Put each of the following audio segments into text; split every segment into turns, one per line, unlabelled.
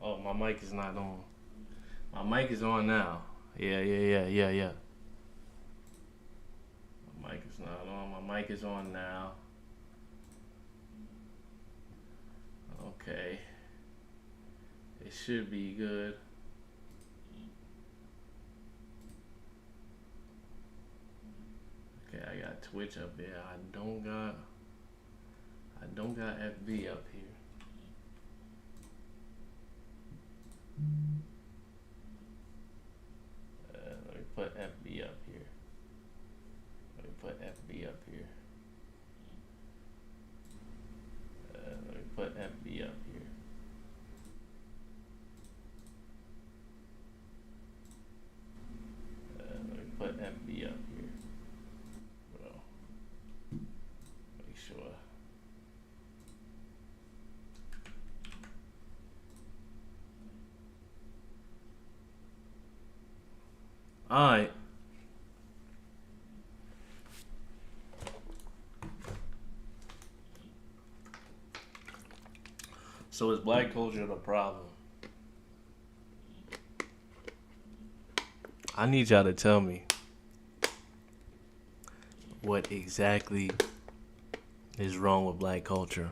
Oh, my mic is not on. My mic is on now. Yeah. My mic is not on. My mic is on now. Okay. It should be good. Okay, I got Twitch up there. I don't got FB up here. Let me put FB up here. Let me put FB up here. Let me put FB up here. Let me put FB up here. Well, make sure. All right. So is black culture the problem? I need y'all to tell me what exactly is wrong with black culture.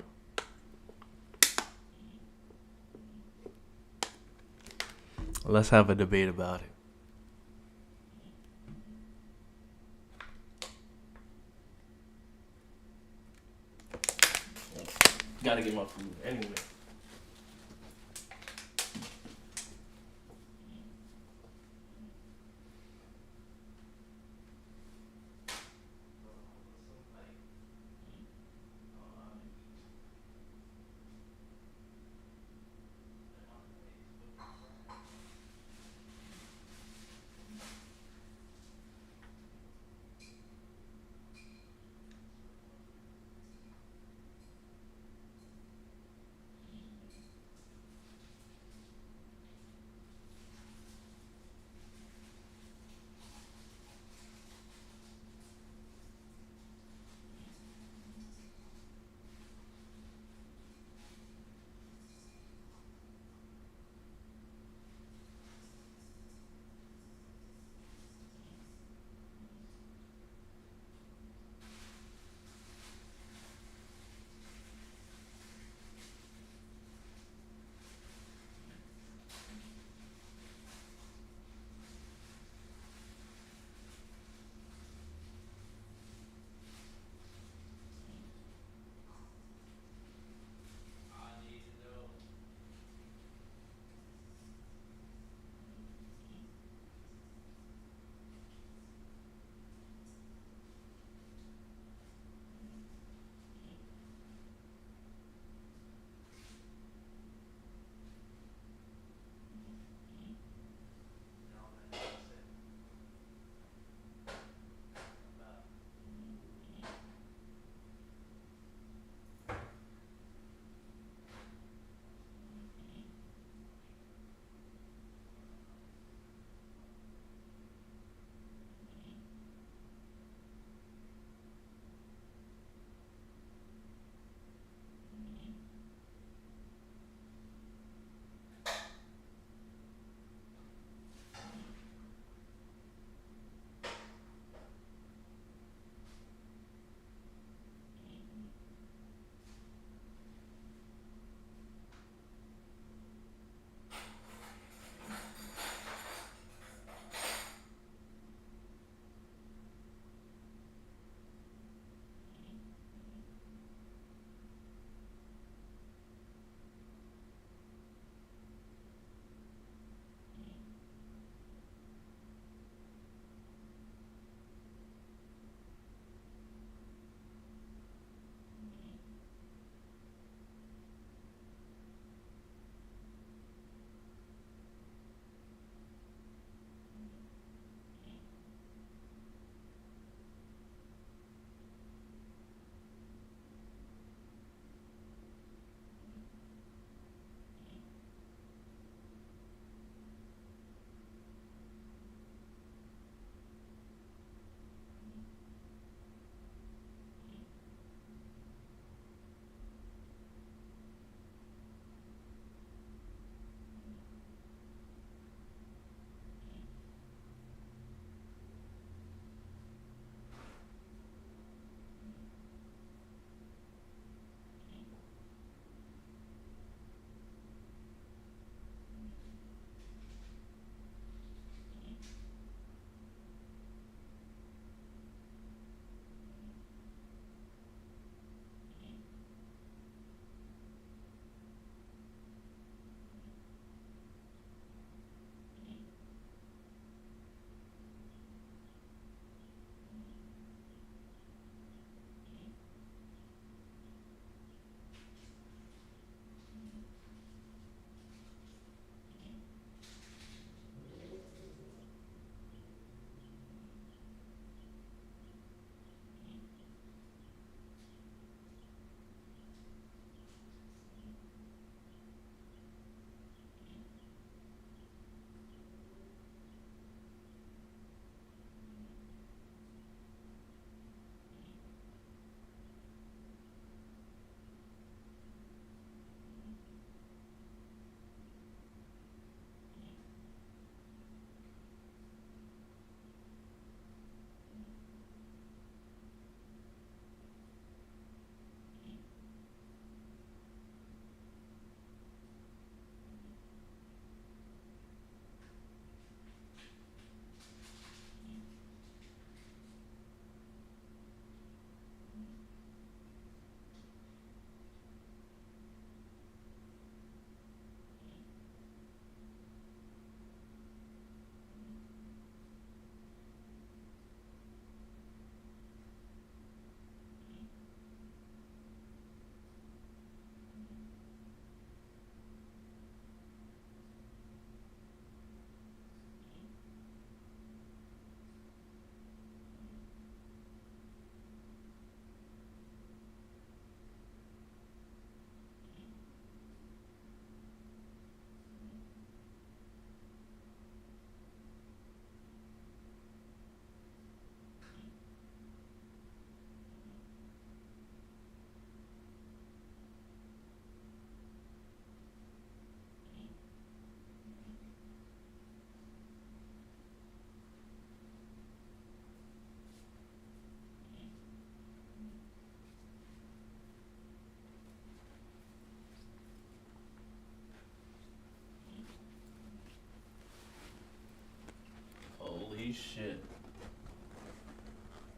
Let's have a debate about it. Gotta get my food anyway.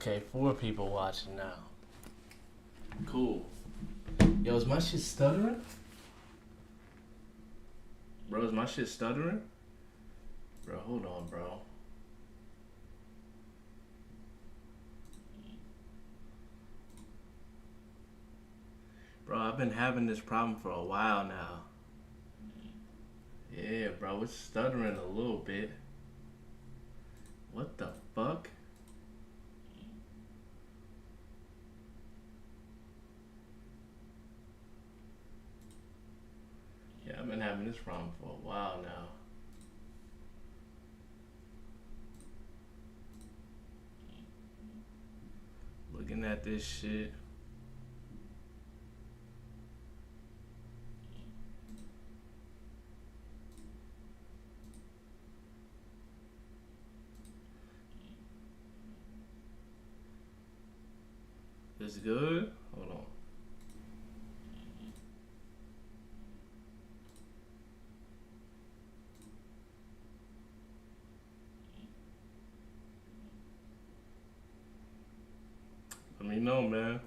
Okay, 4 people watching now. Cool. Yo, is my shit stuttering? Bro, is my shit stuttering? Bro, hold on, bro. Bro, I've been having this problem for a while now. Yeah, bro, it's stuttering a little bit. What the fuck? Yeah, I've been having this problem for a while now. Looking at this shit. It's good? Hold on. Let me know, man.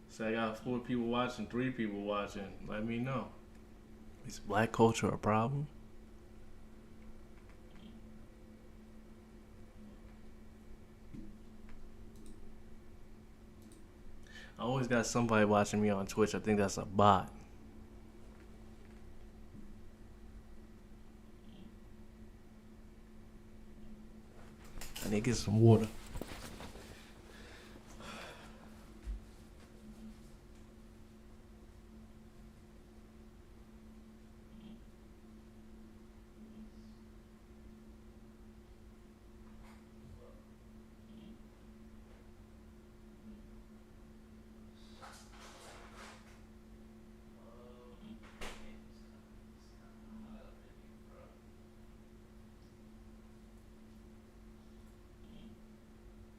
Say I got 4 people watching, 3 people watching. Let me know. Is black culture a problem? I always got somebody watching me on Twitch. I think that's a bot. I need to get some water.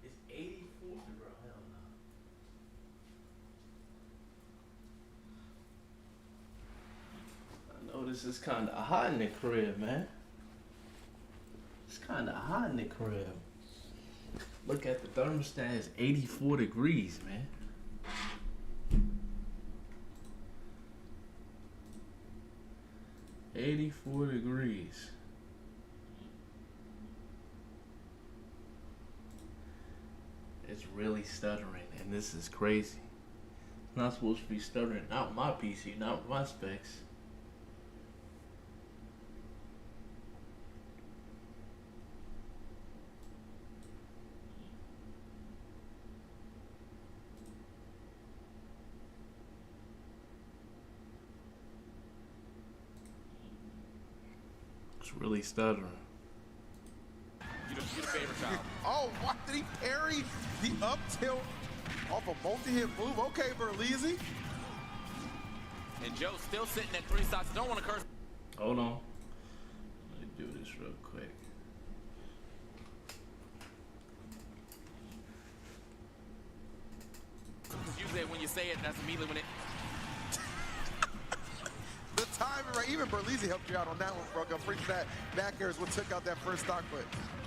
It's 84, bro. Hell no. I know this is kind of hot in the crib, man. It's kind of hot in the crib. Look at the thermostat. It's 84 degrees, man. $84 degrees. It's really stuttering, and this is crazy. It's not supposed to be stuttering. Not my PC, not my specs. It's really stuttering.
You the favorite child.
Oh, what did he parry the up tilt off a multi-hit move? Okay, Berleezy.
And Joe's still sitting at 3 stocks. Don't want to curse.
Hold on. Let me do this real quick.
Usually when you say it, that's immediately when it.
The timing, right? Even Berleezy helped you out on that one, bro. I'm pretty sure that back air is what took out that first stock, but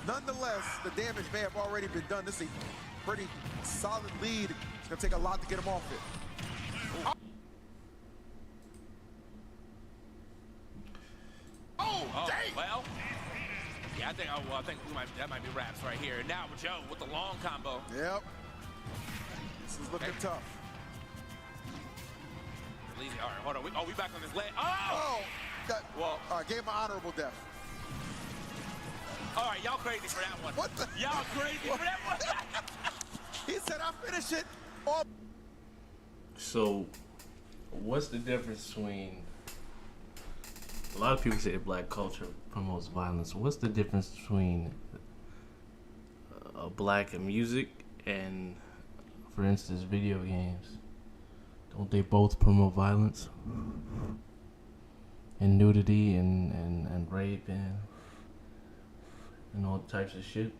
nonetheless, the damage may have already been done. This is a pretty solid lead. It's gonna take a lot to get him off it.
Oh, dang! Well, yeah, I think that might be wraps right here. And now Joe with the long combo.
Yep. This is looking tough.
Berleezy, all right, hold on. We back on this leg.
Oh!
Well,
gave him an honorable death.
All right, y'all crazy for that one.
What the?
Y'all crazy for that one.
He said, "I finish it." Oh.
So, what's the difference between? A lot of people say black culture promotes violence. What's the difference between black music and, for instance, video games? Don't they both promote violence and nudity and rape and all types of shit?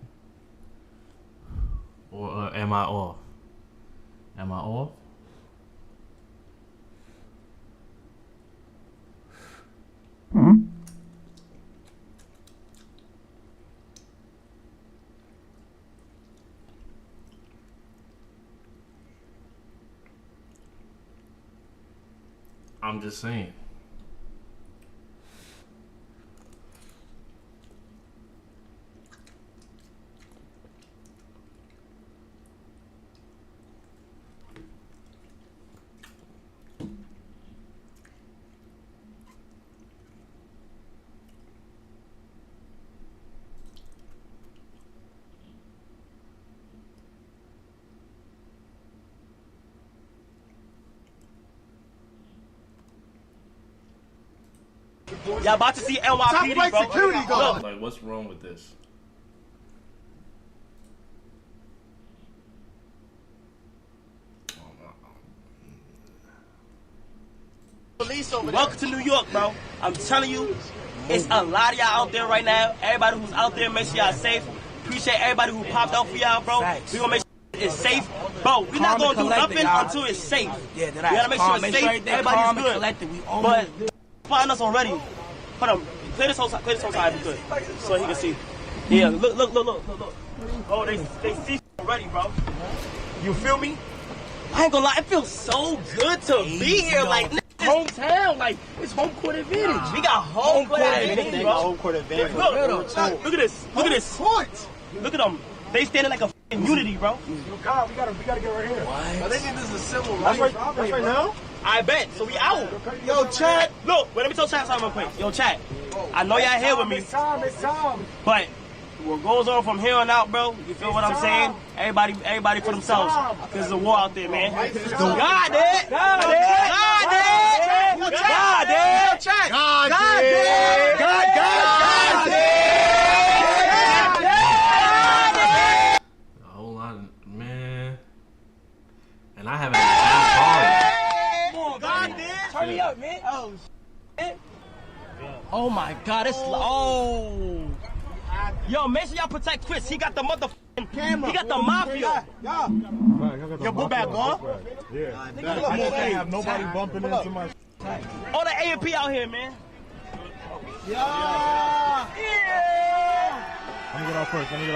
Or am I off? Am I off? I'm just saying.
Y'all about to see NYPD, bro.
security guard.
Like, what's wrong with this?
Welcome to New York, bro. I'm telling you, it's a lot of y'all out there right now. Everybody who's out there, make sure y'all safe. Appreciate everybody who popped out for y'all, bro. We gonna make sure it's safe. Bro, we're not gonna do nothing until it's safe.
Yeah,
we gotta make sure it's safe. Everybody's good. But find us already. Hold on. Clear this whole side if you could. So he can see. Yeah, look. Oh, they see already, bro. You feel me? I ain't gonna lie, it feels so good to be here. Like, hometown, like, it's home court advantage. We got home court advantage, bro. Home court advantage. Look at this. Look at them. They standing like a f***ing unity, bro.
God, we gotta get right here.
I think this is a civil right.
That's right now?
I bet. So we out.
Yo, chat.
Look, let me tell chat something real quick. Yo, chat. I know y'all here with me.
It's time.
But what goes on from here on out, bro, you feel what I'm saying? Everybody for themselves. Because there's a war out there, man. God, it.
A whole lot of, man. And I haven't had
Come on, God, turn me up, man. Oh, shit. Oh, my God. It's, oh. Yo, make sure y'all protect Chris. He got the motherfucking camera. He got the mafia. Your book bag gone?
Yeah. I can't have nobody bumping into my...
All the A&P out here, man.
Yeah. Let me get off first.
Oh, where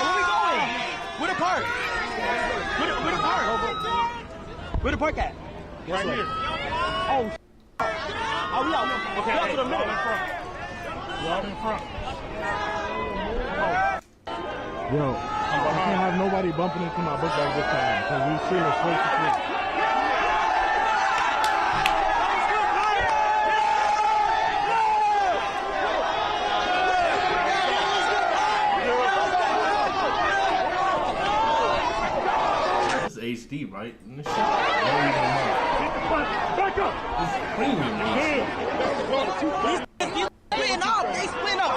we going? Where the park? Where the park? Where the park at?
Right here.
Oh, oh, we out. Okay, out to the middle.
We're out in front. Yo, I can't have nobody bumping into my book bag this time, because we see the switch to switch.
HD, right? And this shit back up! This is premium.
They split up.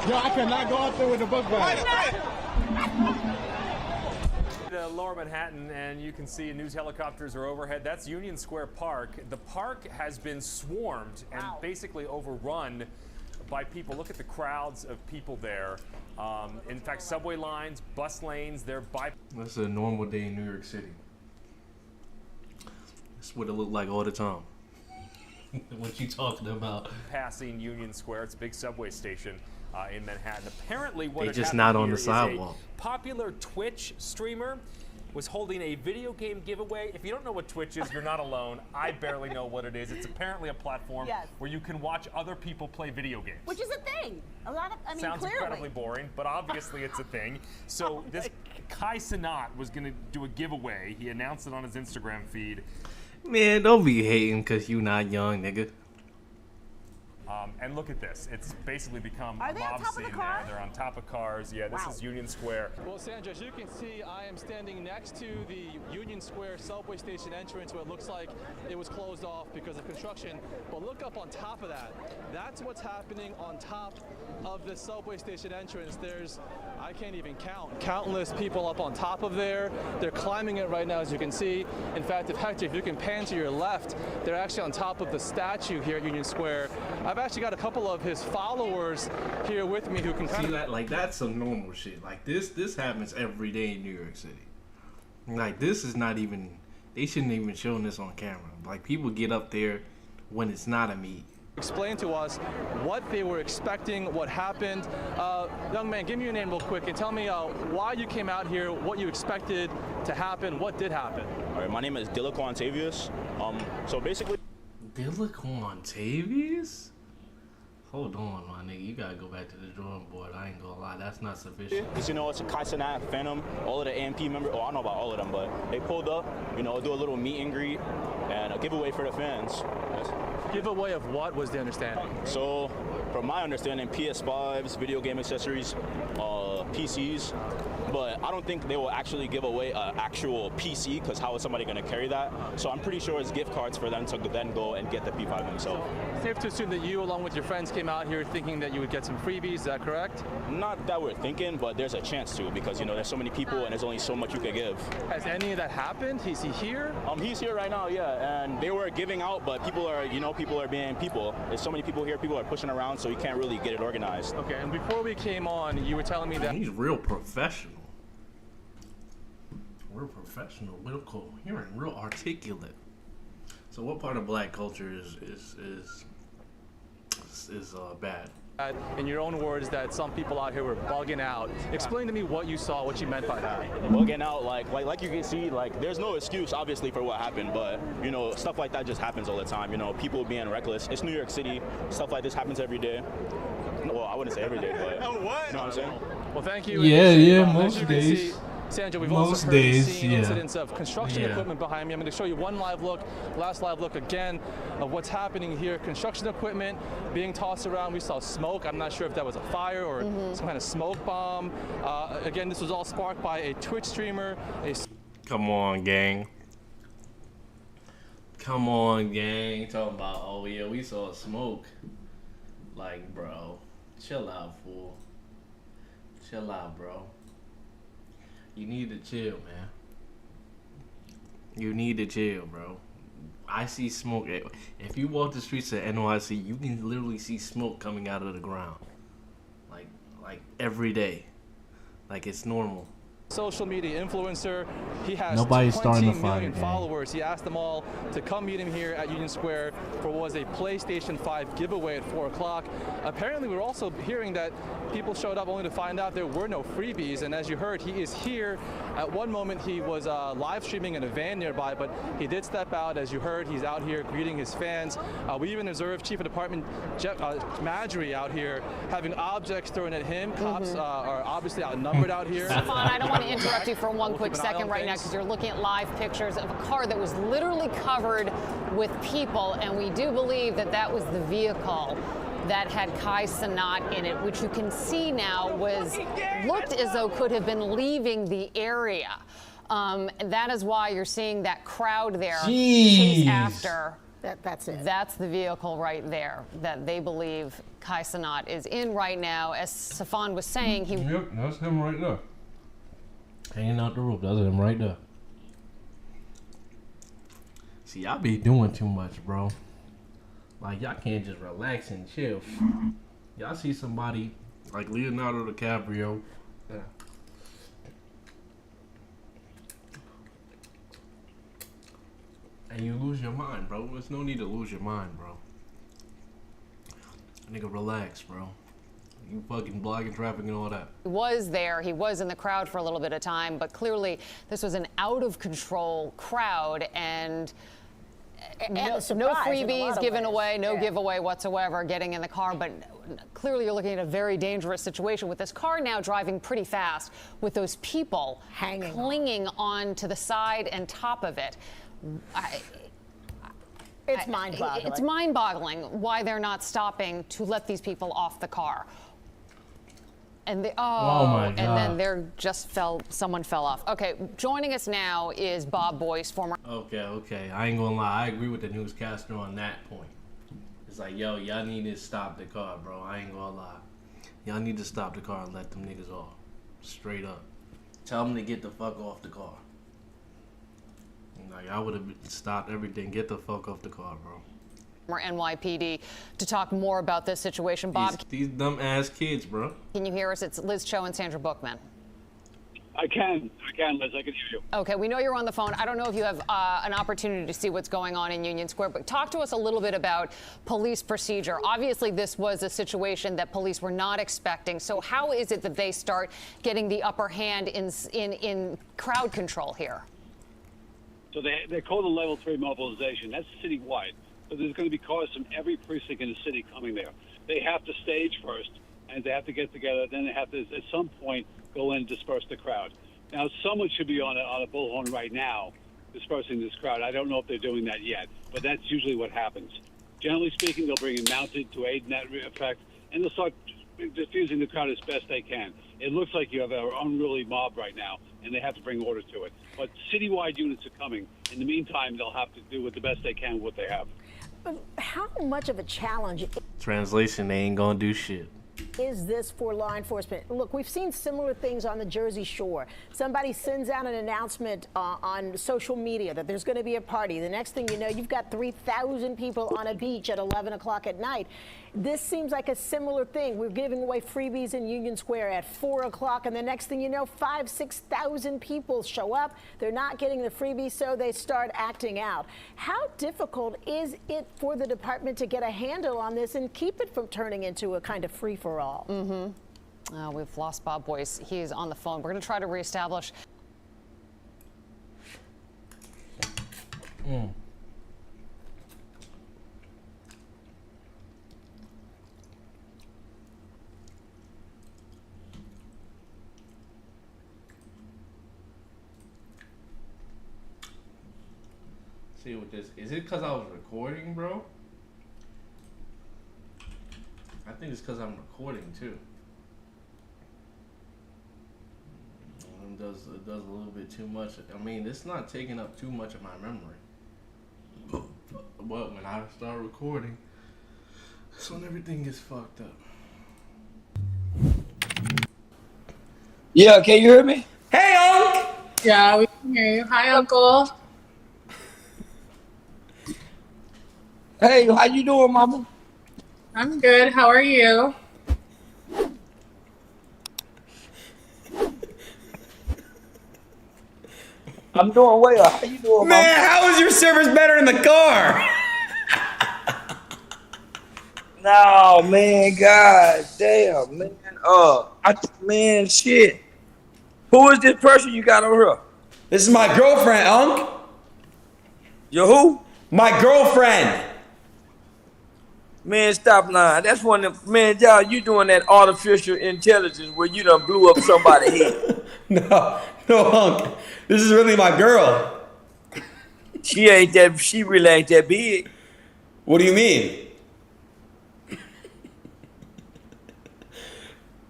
Yo, I cannot go out there with the book bag.
Lower Manhattan, and you can see news helicopters are overhead. That's Union Square Park. The park has been swarmed and basically overrun by people. Look at the crowds of people there. In fact, subway lines, bus lanes, they're
That's a normal day in New York City. That's what it looked like all the time. What you talking about?
passing Union Square. It's a big subway station in Manhattan. Apparently, what
They
had
just
happened
not on
here
the
is
sidewalk.
a popular Twitch streamer was holding a video game giveaway. If you don't know what Twitch is, you're not alone. I barely know what it is. It's apparently a platform where you can watch other people play video games.
Which is a thing. A lot of, I mean,
Sounds
clearly.
incredibly boring, but obviously it's a thing. So this Kai Cenat was going to do a giveaway. He announced it on his Instagram feed.
Man, don't be hating because you not young, nigga.
And look at this. It's basically become
Are
a
they on
mob
top of
scene
the car?
there. They're on top of cars. Yeah, this is Union Square.
Well, Sandra, as you can see, I am standing next to the Union Square subway station entrance where it looks like it was closed off because of construction. But look up on top of that. That's what's happening on top of the subway station entrance. There's, I can't even count, countless people up on top of there. They're climbing it right now, as you can see. In fact, Hector, if you can pan to your left, they're actually on top of the statue here at Union Square. I've actually got a couple of his followers here with me who can kind
See
of...
that? Like, that's some normal shit. Like, this happens every day in New York City. Like, this is not even... They shouldn't even show this on camera. Like, people get up there when it's not a meet
Explain to us what they were expecting, what happened. Young man, give me your name real quick and tell me why you came out here, what you expected to happen, what did happen.
All right, my name is Dillaquantavius. So basically,
Dillaquantavius? Hold on, my nigga. You gotta go back to the drawing board. I ain't gonna lie, that's not sufficient.
it's a Kai Cenat, Phantom, all of the AMP members. Oh, I don't know about all of them, but they pulled up, do a little meet and greet and a giveaway for the fans.
Giveaway of what was the understanding?
So, from my understanding, PS5s, video game accessories, PCs, but I don't think they will actually give away an actual PC because how is somebody going to carry that? So I'm pretty sure it's gift cards for them to then go and get the P5 themselves.
Safe to assume that you, along with your friends, came out here thinking that you would get some freebies, is that correct?
Not that we're thinking, but there's a chance to because, there's so many people and there's only so much you can give.
Has any of that happened? Is he here?
He's here right now, yeah, and they were giving out, but people are, people are being people. There's so many people here, people are pushing around, so you can't really get it organized.
Okay, and before we came on, you were telling me that...
He's real professional. Real professional, real coherent, real articulate. So what part of black culture is bad?
In your own words, that some people out here were bugging out. Explain to me what you saw, what you meant by that.
Bugging out, like you can see, there's no excuse, obviously, for what happened, but, stuff like that just happens all the time. People being reckless. It's New York City. Stuff like this happens every day. Well, I wouldn't say every day, but, you know what I'm saying?
Well, thank you.
Yeah, most days.
Sandra, we've
Most
also
days,
seen
yeah.
incidents of construction equipment behind me. I'm going to show you one live look, last live look again of what's happening here. Construction equipment being tossed around. We saw smoke. I'm not sure if that was a fire or some kind of smoke bomb. Again, this was all sparked by a Twitch streamer.
Come on, gang. Come on, gang. Talking about, oh yeah, we saw smoke. Like, bro, chill out, fool. Chill out, bro. You need to chill, man. You need to chill, bro. I see smoke. If you walk the streets of NYC, you can literally see smoke coming out of the ground. Like every day. Like it's normal.
Social media influencer. He has
Nobody's
20
starting to fight,
million
man.
followers. He asked them all to come meet him here at Union Square for what was a PlayStation 5 giveaway at 4 o'clock. Apparently, we're also hearing that people showed up only to find out there were no freebies. And as you heard, he is here. At one moment, he was live streaming in a van nearby, but he did step out. As you heard, he's out here greeting his fans. We even observed Chief of Department Madry out here having objects thrown at him. Cops are obviously outnumbered out here.
Stefan, I don't want to interrupt you for one quick second right now because you're looking at live pictures of a car that was literally covered with people, and we do believe that that was the vehicle that had Kai Cenat in it, which you can see now looked as though could have been leaving the area. That is why you're seeing that crowd there chase after.
That's it.
That's the vehicle right there that they believe Kai Cenat is in right now. As Stefan was saying,
Yep, that's him right there.
Hanging out the roof. That's him right there. See, y'all be doing too much, bro. Like, y'all can't just relax and chill. Y'all see somebody like Leonardo DiCaprio. Yeah. And you lose your mind, bro. There's no need to lose your mind, bro. Nigga, relax, bro. You fucking blocking traffic and all that.
He was there. He was in the crowd for a little bit of time, but clearly this was an out-of-control crowd, and no freebies given away, no giveaway whatsoever, getting in the car. But clearly you're looking at a very dangerous situation with this car now driving pretty fast with those people clinging on to the side and top of it.
It's mind-boggling.
It's mind-boggling why they're not stopping to let these people off the car. And my God. And then someone fell off. Okay, joining us now is Bob Boyce, former.
Okay. I ain't gonna lie. I agree with the newscaster on that point. It's like, yo, y'all need to stop the car, bro. I ain't gonna lie. Y'all need to stop the car and let them niggas off. Straight up. Tell them to get the fuck off the car. Like, I would have stopped everything. Get the fuck off the car, bro.
NYPD to talk more about this situation. Bob,
these dumb ass kids, bro.
Can you hear us? It's Liz Cho and Sandra Bookman.
I can, Liz. I can hear you.
Okay, we know you're on the phone. I don't know if you have an opportunity to see what's going on in Union Square, but talk to us a little bit about police procedure. Obviously, this was a situation that police were not expecting. So how is it that they start getting the upper hand in crowd control here?
So they call the level 3 mobilization. That's citywide. So there's going to be cars from every precinct in the city coming there. They have to stage first, and they have to get together. Then they have to, at some point, go in and disperse the crowd. Now, someone should be on a bullhorn right now dispersing this crowd. I don't know if they're doing that yet, but that's usually what happens. Generally speaking, they'll bring it mounted to aid in that effect, and they'll start diffusing the crowd as best they can. It looks like you have an unruly mob right now, and they have to bring order to it. But citywide units are coming. In the meantime, they'll have to do with the best they can with what they have.
How much of a challenge
Translation, they ain't gonna do shit.
is this for law enforcement? Look, we've seen similar things on the Jersey Shore. Somebody sends out an announcement on social media that there's going to be a party. The next thing you know, you've got 3,000 people on a beach at 11 o'clock at night. This seems like a similar thing. We're giving away freebies in Union Square at 4 o'clock, and the next thing you know, 5,000 to 6,000 people show up. They're not getting the freebies, so they start acting out. How difficult is it for the department to get a handle on this and keep it from turning into a kind of free-for-all?
We've lost Bob Boyce. He's on the phone. We're going to try to reestablish.
See what this is. It because I was recording, bro? I think it's because I'm recording too. It does a little bit too much. I mean, it's not taking up too much of my memory. But when I start recording, that's when everything gets fucked up.
Yeah, can you hear me?
Hey, Unc! Yeah, we can hear you. Hi, Uncle.
Hey, how you doing, Mama?
I'm good. How are you?
I'm doing well. How you doing,
Man,
Mama?
how is your service better in the car?
No, man, god damn, man. Man, shit. Who is this person you got on here?
This is my girlfriend, Unc.
Your who?
My girlfriend.
Man, stop lying. That's one of them, man, y'all, you doing that artificial intelligence where you done blew up somebody's head.
No, Unc. This is really my girl.
She really ain't that big.
What do you mean?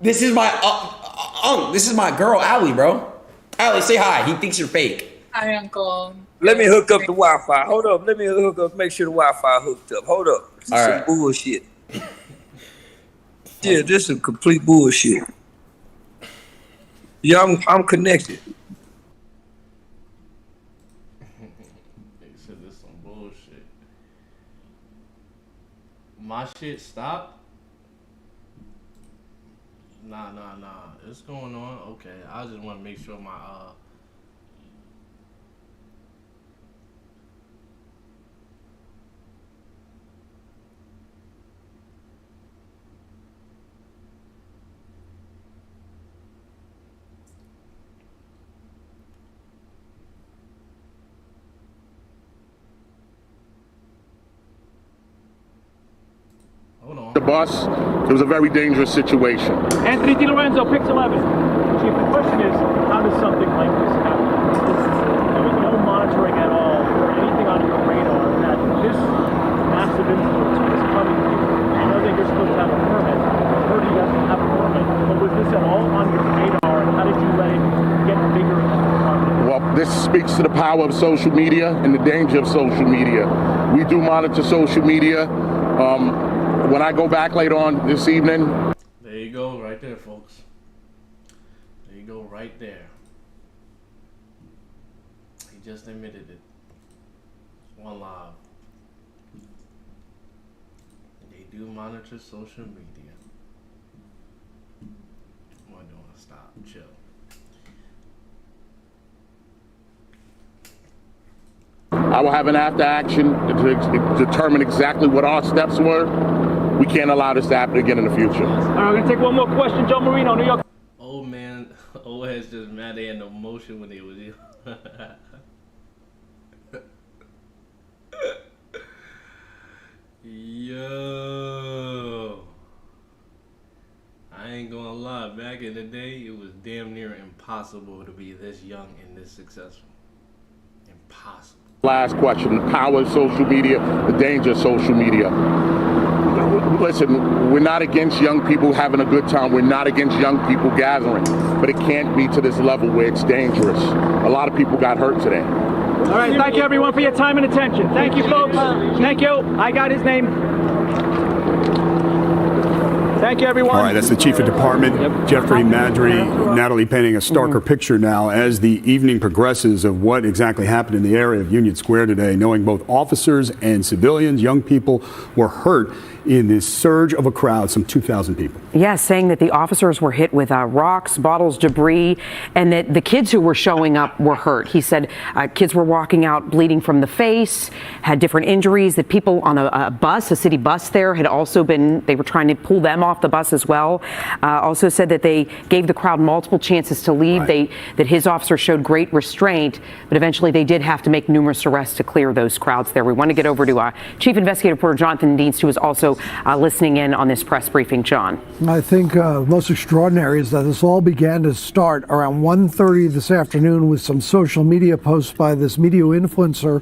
This is my, Unc, this is my girl, Allie, bro. Allie, say hi. He thinks you're fake. Hi, Uncle.
Let me hook up the Wi-Fi. Hold up. Let me hook up, make sure the Wi-Fi hooked up. Hold up. This is
All
some
right.
bullshit. Yeah, this is complete bullshit. Yeah, I'm connected.
They said this some bullshit. My shit stopped? Nah. It's going on. Okay, I just want to make sure my hold on.
The bus, it was a very dangerous situation.
Anthony DiLorenzo, Pix 11. Chief, the question is, how does something like this happen? There was no monitoring at all or anything on your radar that this massive influence was coming to you. I know that you're supposed to have a permit. I heard you doesn't have a permit, but was this at all on your radar, and how did you let it get bigger and more?
Well, this speaks to the power of social media and the danger of social media. We do monitor social media. When I go back later on this evening.
There you go, right there, folks. There you go, right there. He just admitted it. One live. They do monitor social media. What do I stop? Chill.
I will have an after action to determine exactly what our steps were. We can't allow this to happen again in the future.
All right, we're gonna take one more question. Joe Marino, New York.
Old man, old head's just mad they had no motion when they was here. Yo, I ain't gonna lie, back in the day it was damn near impossible to be this young and this successful. Impossible.
Last question, the power of social media, the danger of social media. Listen, we're not against young people having a good time. We're not against young people gathering, but it can't be to this level where it's dangerous. A lot of people got hurt today.
All right, thank you everyone for your time and attention. Thank you, folks. Thank you. I got his name. Thank you, everyone.
All right, that's the Chief of Department, Jeffrey Maddrey. Natalie painting a starker picture now as the evening progresses of what exactly happened in the area of Union Square today, knowing both officers and civilians, young people, were hurt in this surge of a crowd, some 2,000 people.
Yes, saying that the officers were hit with rocks, bottles, debris, and that the kids who were showing up were hurt. He said kids were walking out bleeding from the face, had different injuries, that people on a bus, a city bus there, had also been, they were trying to pull them off the bus as well. Also said that they gave the crowd multiple chances to leave,
Right.
that his officers showed great restraint, but eventually they did have to make numerous arrests to clear those crowds there. We want to get over to Chief Investigative Reporter Jonathan Dienst, who was also listening in on this press briefing. John.
I think most extraordinary is that this all began to start around 1:30 this afternoon with some social media posts by this media influencer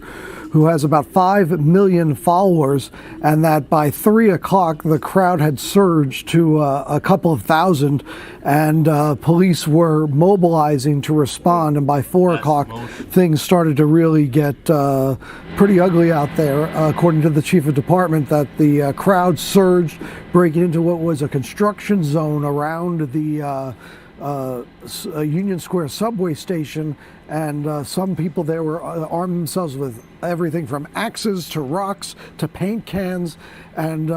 who has about 5 million followers, and that by 3 o'clock the crowd had surged to a couple of thousand, and police were mobilizing to respond, and by 4 o'clock things started to really get pretty ugly out there, according to the Chief of Department, that the crowd surged, breaking into what was a construction zone around the Union Square subway station, and some people there were armed themselves with everything from axes to rocks to paint cans, and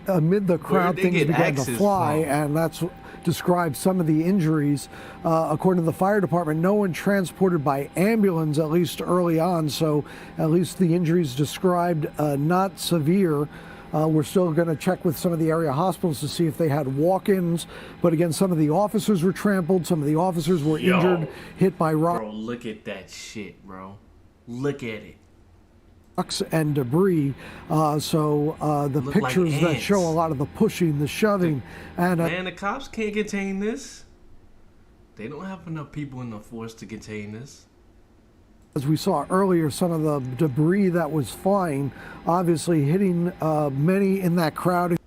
amid the crowd things began to fly, and that's described some of the injuries. According to the fire department, no one transported by ambulance, at least early on, so at least the injuries described not severe. We're still going to check with some of the area hospitals to see if they had walk-ins. But again, some of the officers were trampled. Some of the officers were injured, hit by rocks.
Bro, look at that shit, bro. Look at it.
Rocks and debris. The
Look
pictures
like
that
ants.
show a lot of the pushing, the shoving. And
Man, the cops can't contain this. They don't have enough people in the force to contain this.
as we saw earlier, some of the debris that was flying, obviously hitting many in that crowd.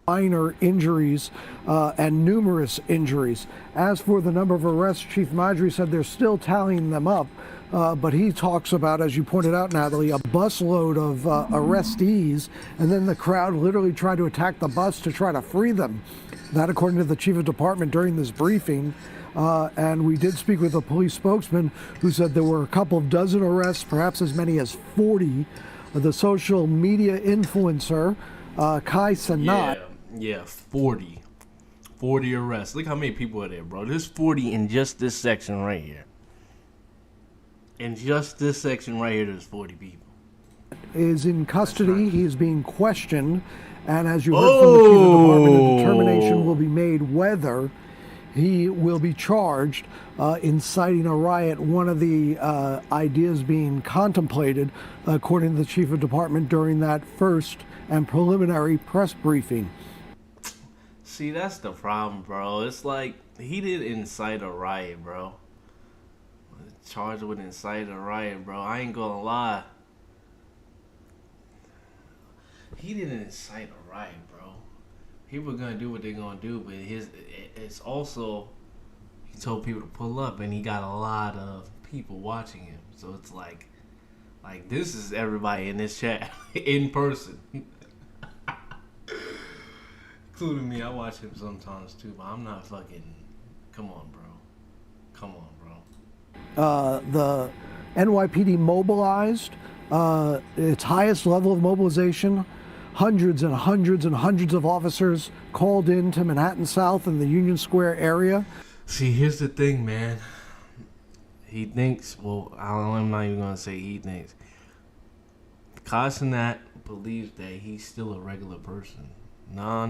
Minor injuries and numerous injuries. As for the number of arrests, Chief Maddrey said they're still tallying them up, but he talks about, as you pointed out, Natalie, a busload of arrestees, and then the crowd literally tried to attack the bus to try to free them. That, according to the Chief of Department during this briefing. And we did speak with a police spokesman who said there were a couple of dozen arrests, perhaps as many as 40. The social media influencer, Kai Cenat.
Yeah, 40. 40 arrests. Look how many people are there, bro. There's 40 in just this section right here. In just this section right here, there's 40 people.
Is in custody. He is being questioned. And as you heard from the Chief of Department, a determination will be made whether he will be charged inciting a riot. One of the ideas being contemplated, according to the Chief of Department, during that first and preliminary press briefing.
See, that's the problem, bro. It's like, he didn't incite a riot, bro. Charged with inciting a riot, bro. I ain't gonna lie. He didn't incite a riot, bro. People are gonna do what they're gonna do, but it's also, he told people to pull up, and he got a lot of people watching him. So it's like this is everybody in this chat in person, including me. I watch him sometimes too, but I'm not fucking. Come on, bro. Come on, bro.
The NYPD mobilized its highest level of mobilization. Hundreds and hundreds and hundreds of officers called in to Manhattan South and the Union Square area.
See, here's the thing, man. He thinks, well, I'm not even gonna say he thinks. Kai Cenat believes that he's still a regular person. No.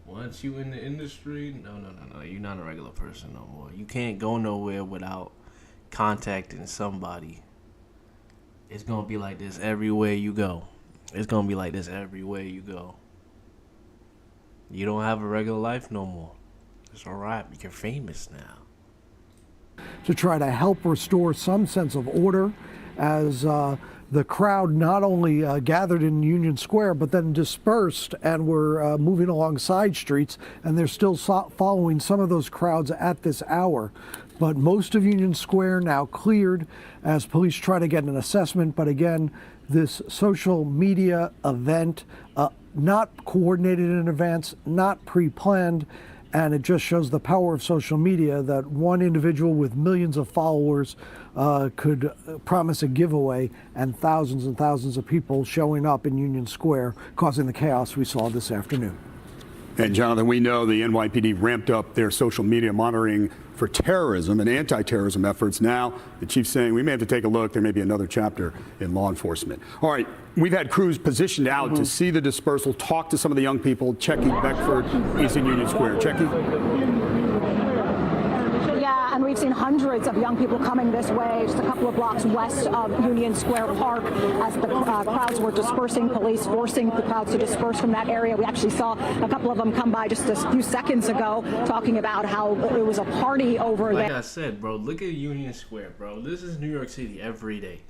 Once you in the industry, no, you're not a regular person no more. You can't go nowhere without contacting somebody. It's gonna be like this everywhere you go. It's gonna be like this everywhere you go. You don't have a regular life no more. It's alright, you're famous now.
To try to help restore some sense of order as the crowd not only gathered in Union Square, but then dispersed and were moving along side streets, and they're still following some of those crowds at this hour. But most of Union Square now cleared as police try to get an assessment. But again, this social media event, not coordinated in advance, not pre-planned, and it just shows the power of social media that one individual with millions of followers could promise a giveaway, and thousands of people showing up in Union Square, causing the chaos we saw this afternoon.
And Jonathan, we know the NYPD ramped up their social media monitoring for terrorism and anti-terrorism efforts. Now, the chief's saying we may have to take a look. There may be another chapter in law enforcement. All right, we've had crews positioned out to see the dispersal, talk to some of the young people. Checky Beckford is in Union Square. Checky?
Yeah, and we've seen hundreds of young people coming this way, just a couple of blocks west of Union Square Park, as the crowds were dispersing, police forcing the crowds to disperse from that area. We actually saw a couple of them come by just a few seconds ago talking about how it was a party over there.
Like I said, bro, look at Union Square, bro. This is New York City every day.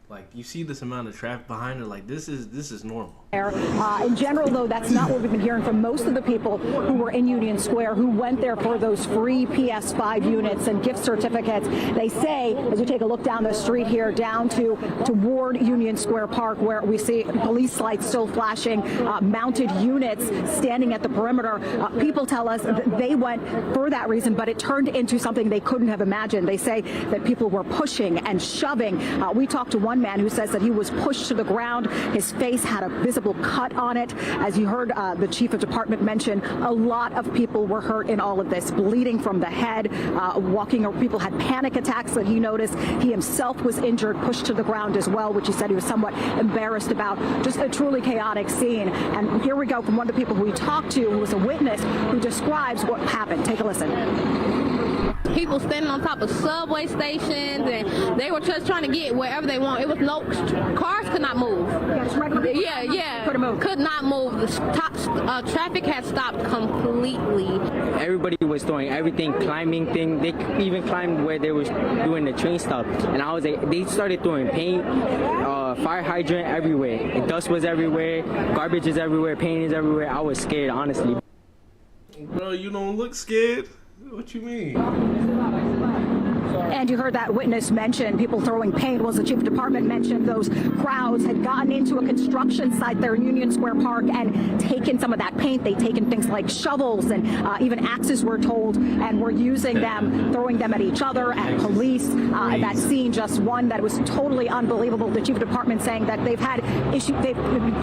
Like, you see this amount of traffic behind it, like, this is normal.
In general, though, that's not what we've been hearing from most of the people who were in Union Square, who went there for those free PS5 units and gift certificates. They say, as you take a look down the street here, down toward Union Square Park, where we see police lights still flashing, mounted units standing at the perimeter. People tell us they went for that reason, but it turned into something they couldn't have imagined. They say that people were pushing and shoving. We talked to one man who says that he was pushed to the ground. His face had a visible cut on it. As you heard the chief of department mention, a lot of people were hurt in all of this, bleeding from the head, people had panic attacks that he noticed. He himself was injured, pushed to the ground as well, which he said he was somewhat embarrassed about. Just a truly chaotic scene. And here we go from one of the people who we talked to, who was a witness, who describes what happened. Take a listen.
People standing on top of subway stations, and they were just trying to get wherever they want. It was no cars could not move. Could not move. The traffic had stopped completely.
Everybody was doing everything, climbing thing. They even climbed where they was doing the train stop, and I was like, they started throwing paint, fire hydrant everywhere. And dust was everywhere, garbage is everywhere, paint is everywhere. I was scared, honestly.
Bro, you don't look scared. What you mean?
And you heard that witness mention people throwing paint. Was the chief of department mentioned those crowds had gotten into a construction site there in Union Square Park and taken some of that paint. They'd taken things like shovels and even axes, we're told, and were using them, throwing them at each other, at police. That scene, just one that was totally unbelievable. The chief of department saying that they've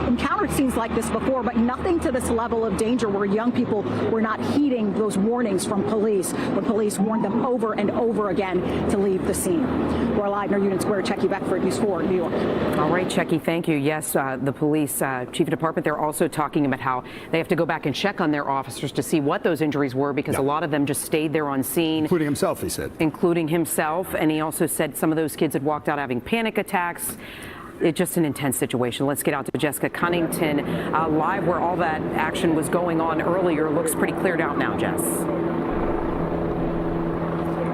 encountered scenes like this before, but nothing to this level of danger where young people were not heeding those warnings from police, when police warned them over and over again to leave the scene. We're live near Union Square. Checky Beckford, News 4, New York.
All right, Checky, thank you. Yes, the police chief of department, they're also talking about how they have to go back and check on their officers to see what those injuries were, because a lot of them just stayed there on scene.
Including himself, he said.
Including himself. And he also said some of those kids had walked out having panic attacks. It's just an intense situation. Let's get out to Jessica Cunnington live where all that action was going on earlier. Looks pretty cleared out now, Jess.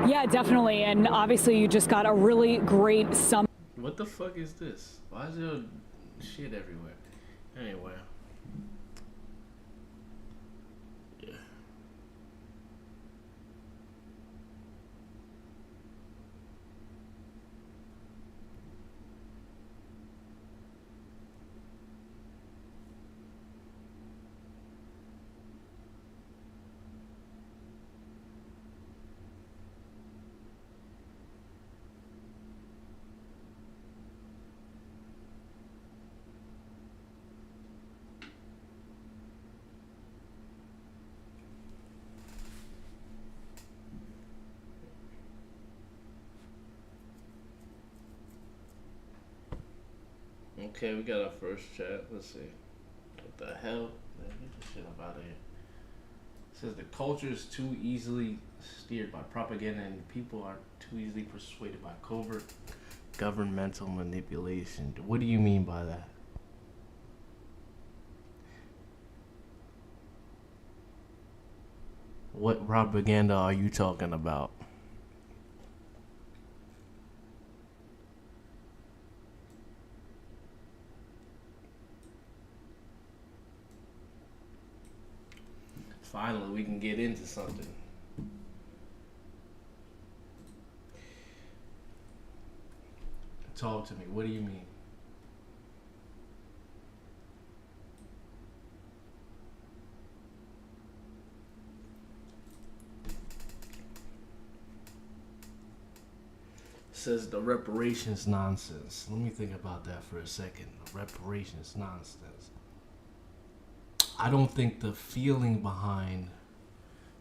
Yeah, definitely. And obviously you just got a really great summit.
What the fuck is this? Why is there shit everywhere? Anyway. Yeah. Okay, we got our first chat. Let's see. What the hell? Man, get this shit up out of here. It says the culture is too easily steered by propaganda and people are too easily persuaded by covert governmental manipulation. What do you mean by that? What propaganda are you talking about? Finally, we can get into something. Talk to me. What do you mean? Says the reparations nonsense. Let me think about that for a second. Reparations nonsense. I don't think the feeling behind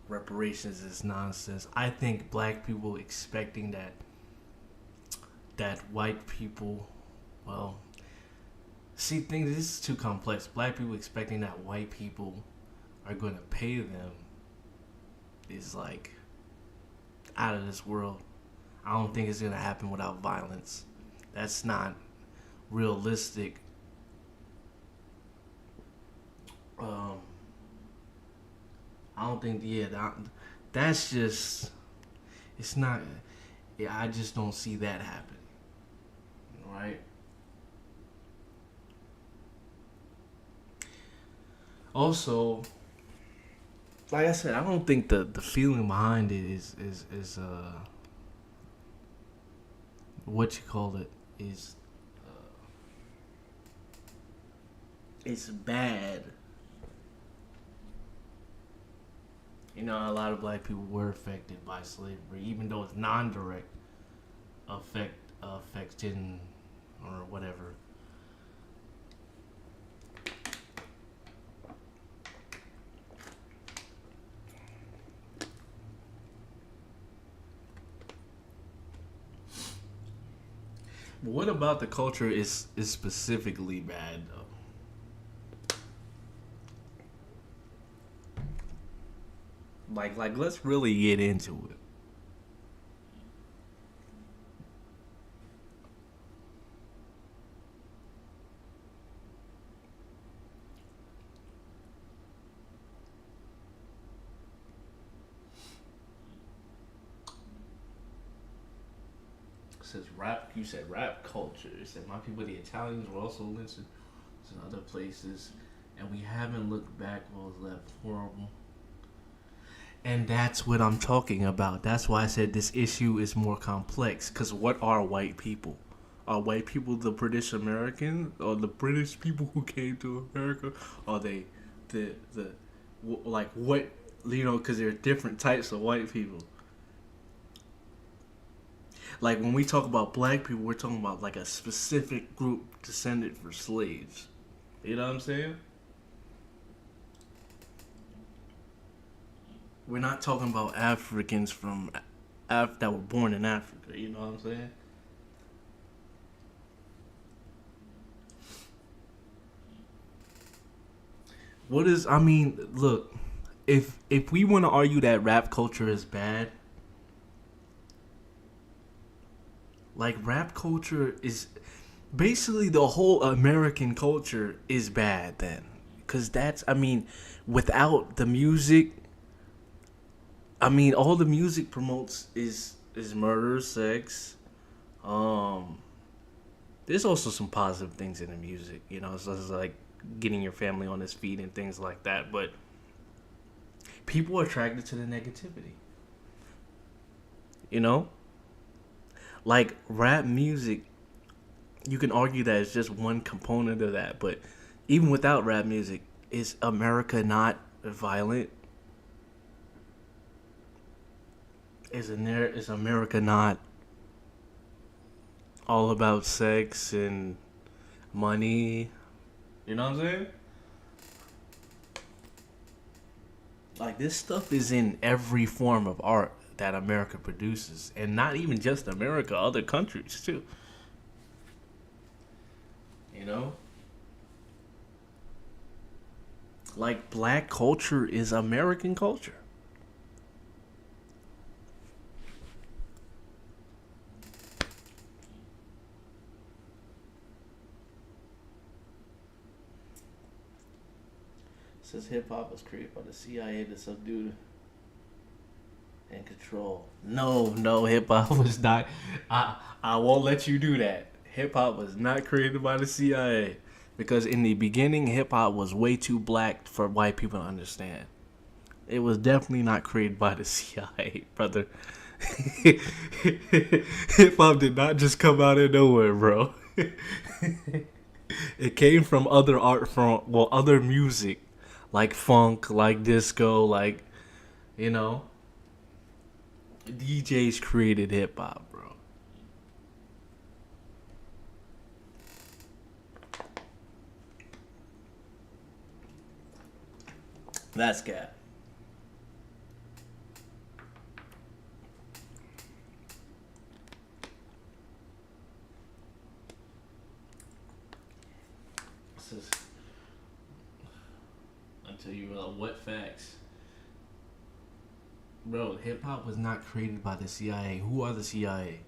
reparations is nonsense. I think black people expecting that white people, well, see, things, this is too complex. Black people expecting that white people are going to pay them is like out of this world. I don't think it's going to happen without violence. That's not realistic. I don't think, that's just, it's not, I just don't see that happen, right? Also, like I said, I don't think the feeling behind it is what you call it is it's bad. You know, a lot of black people were affected by slavery, even though it's non-direct affection or whatever. But what about the culture is specifically bad, though? Like, let's really get into it. It says rap. You said rap culture. It said my people, the Italians, were also lynched in other places, and we haven't looked back. What was left horrible. And that's what I'm talking about. That's why I said this issue is more complex. Because what are white people? Are white people the British Americans? Or the British people who came to America? Are they like what, you know, because there are different types of white people. Like when we talk about black people, we're talking about like a specific group descended from slaves. You know what I'm saying? We're not talking about Africans from that were born in Africa. You know what I'm saying? What is? I mean, look. If we want to argue that rap culture is bad, like rap culture is basically the whole American culture is bad then, because that's, I mean, without the music. I mean, all the music promotes is murder, sex. There's also some positive things in the music, you know, so it's like getting your family on its feet and things like that. But people are attracted to the negativity, you know? Like rap music, you can argue that it's just one component of that. But even without rap music, is America not violent? Is America not all about sex and money? You know what I'm saying? Like, this stuff is in every form of art that America produces. And not even just America, other countries too. You know? Like, black culture is American culture. Says hip hop was created by the CIA to subdue and control. No, hip hop was not. I won't let you do that. Hip hop was not created by the CIA because in the beginning, hip hop was way too black for white people to understand. It was definitely not created by the CIA, brother. Hip hop did not just come out of nowhere, bro. It came from other art form, well, other music. Like funk, like disco, like, you know, DJs created hip hop, bro. That's cap. This is. Tell you what facts, bro. Hip hop was not created by the CIA. Who are the CIA?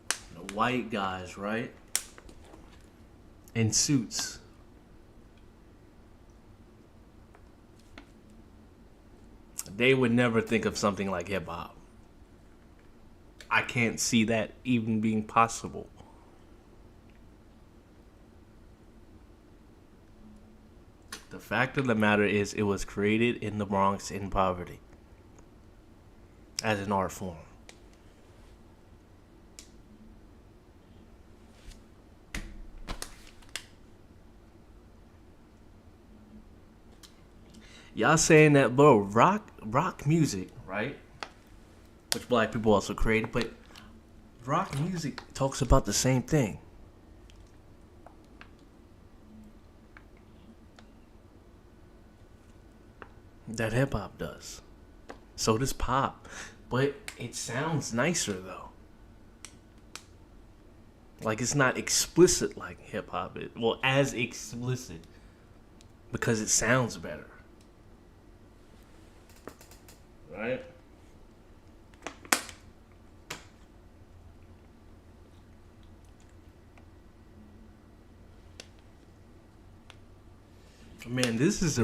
The white guys, right? In suits. They would never think of something like hip hop. I can't see that even being possible. The fact of the matter is, it was created in the Bronx in poverty as an art form. Y'all saying that, bro, rock music, right? Which black people also created, but rock music talks about the same thing. That hip hop does. So does pop. But it sounds nicer though. Like it's not explicit like hip hop is. Well, as explicit. Because it sounds better. Right? Man, this is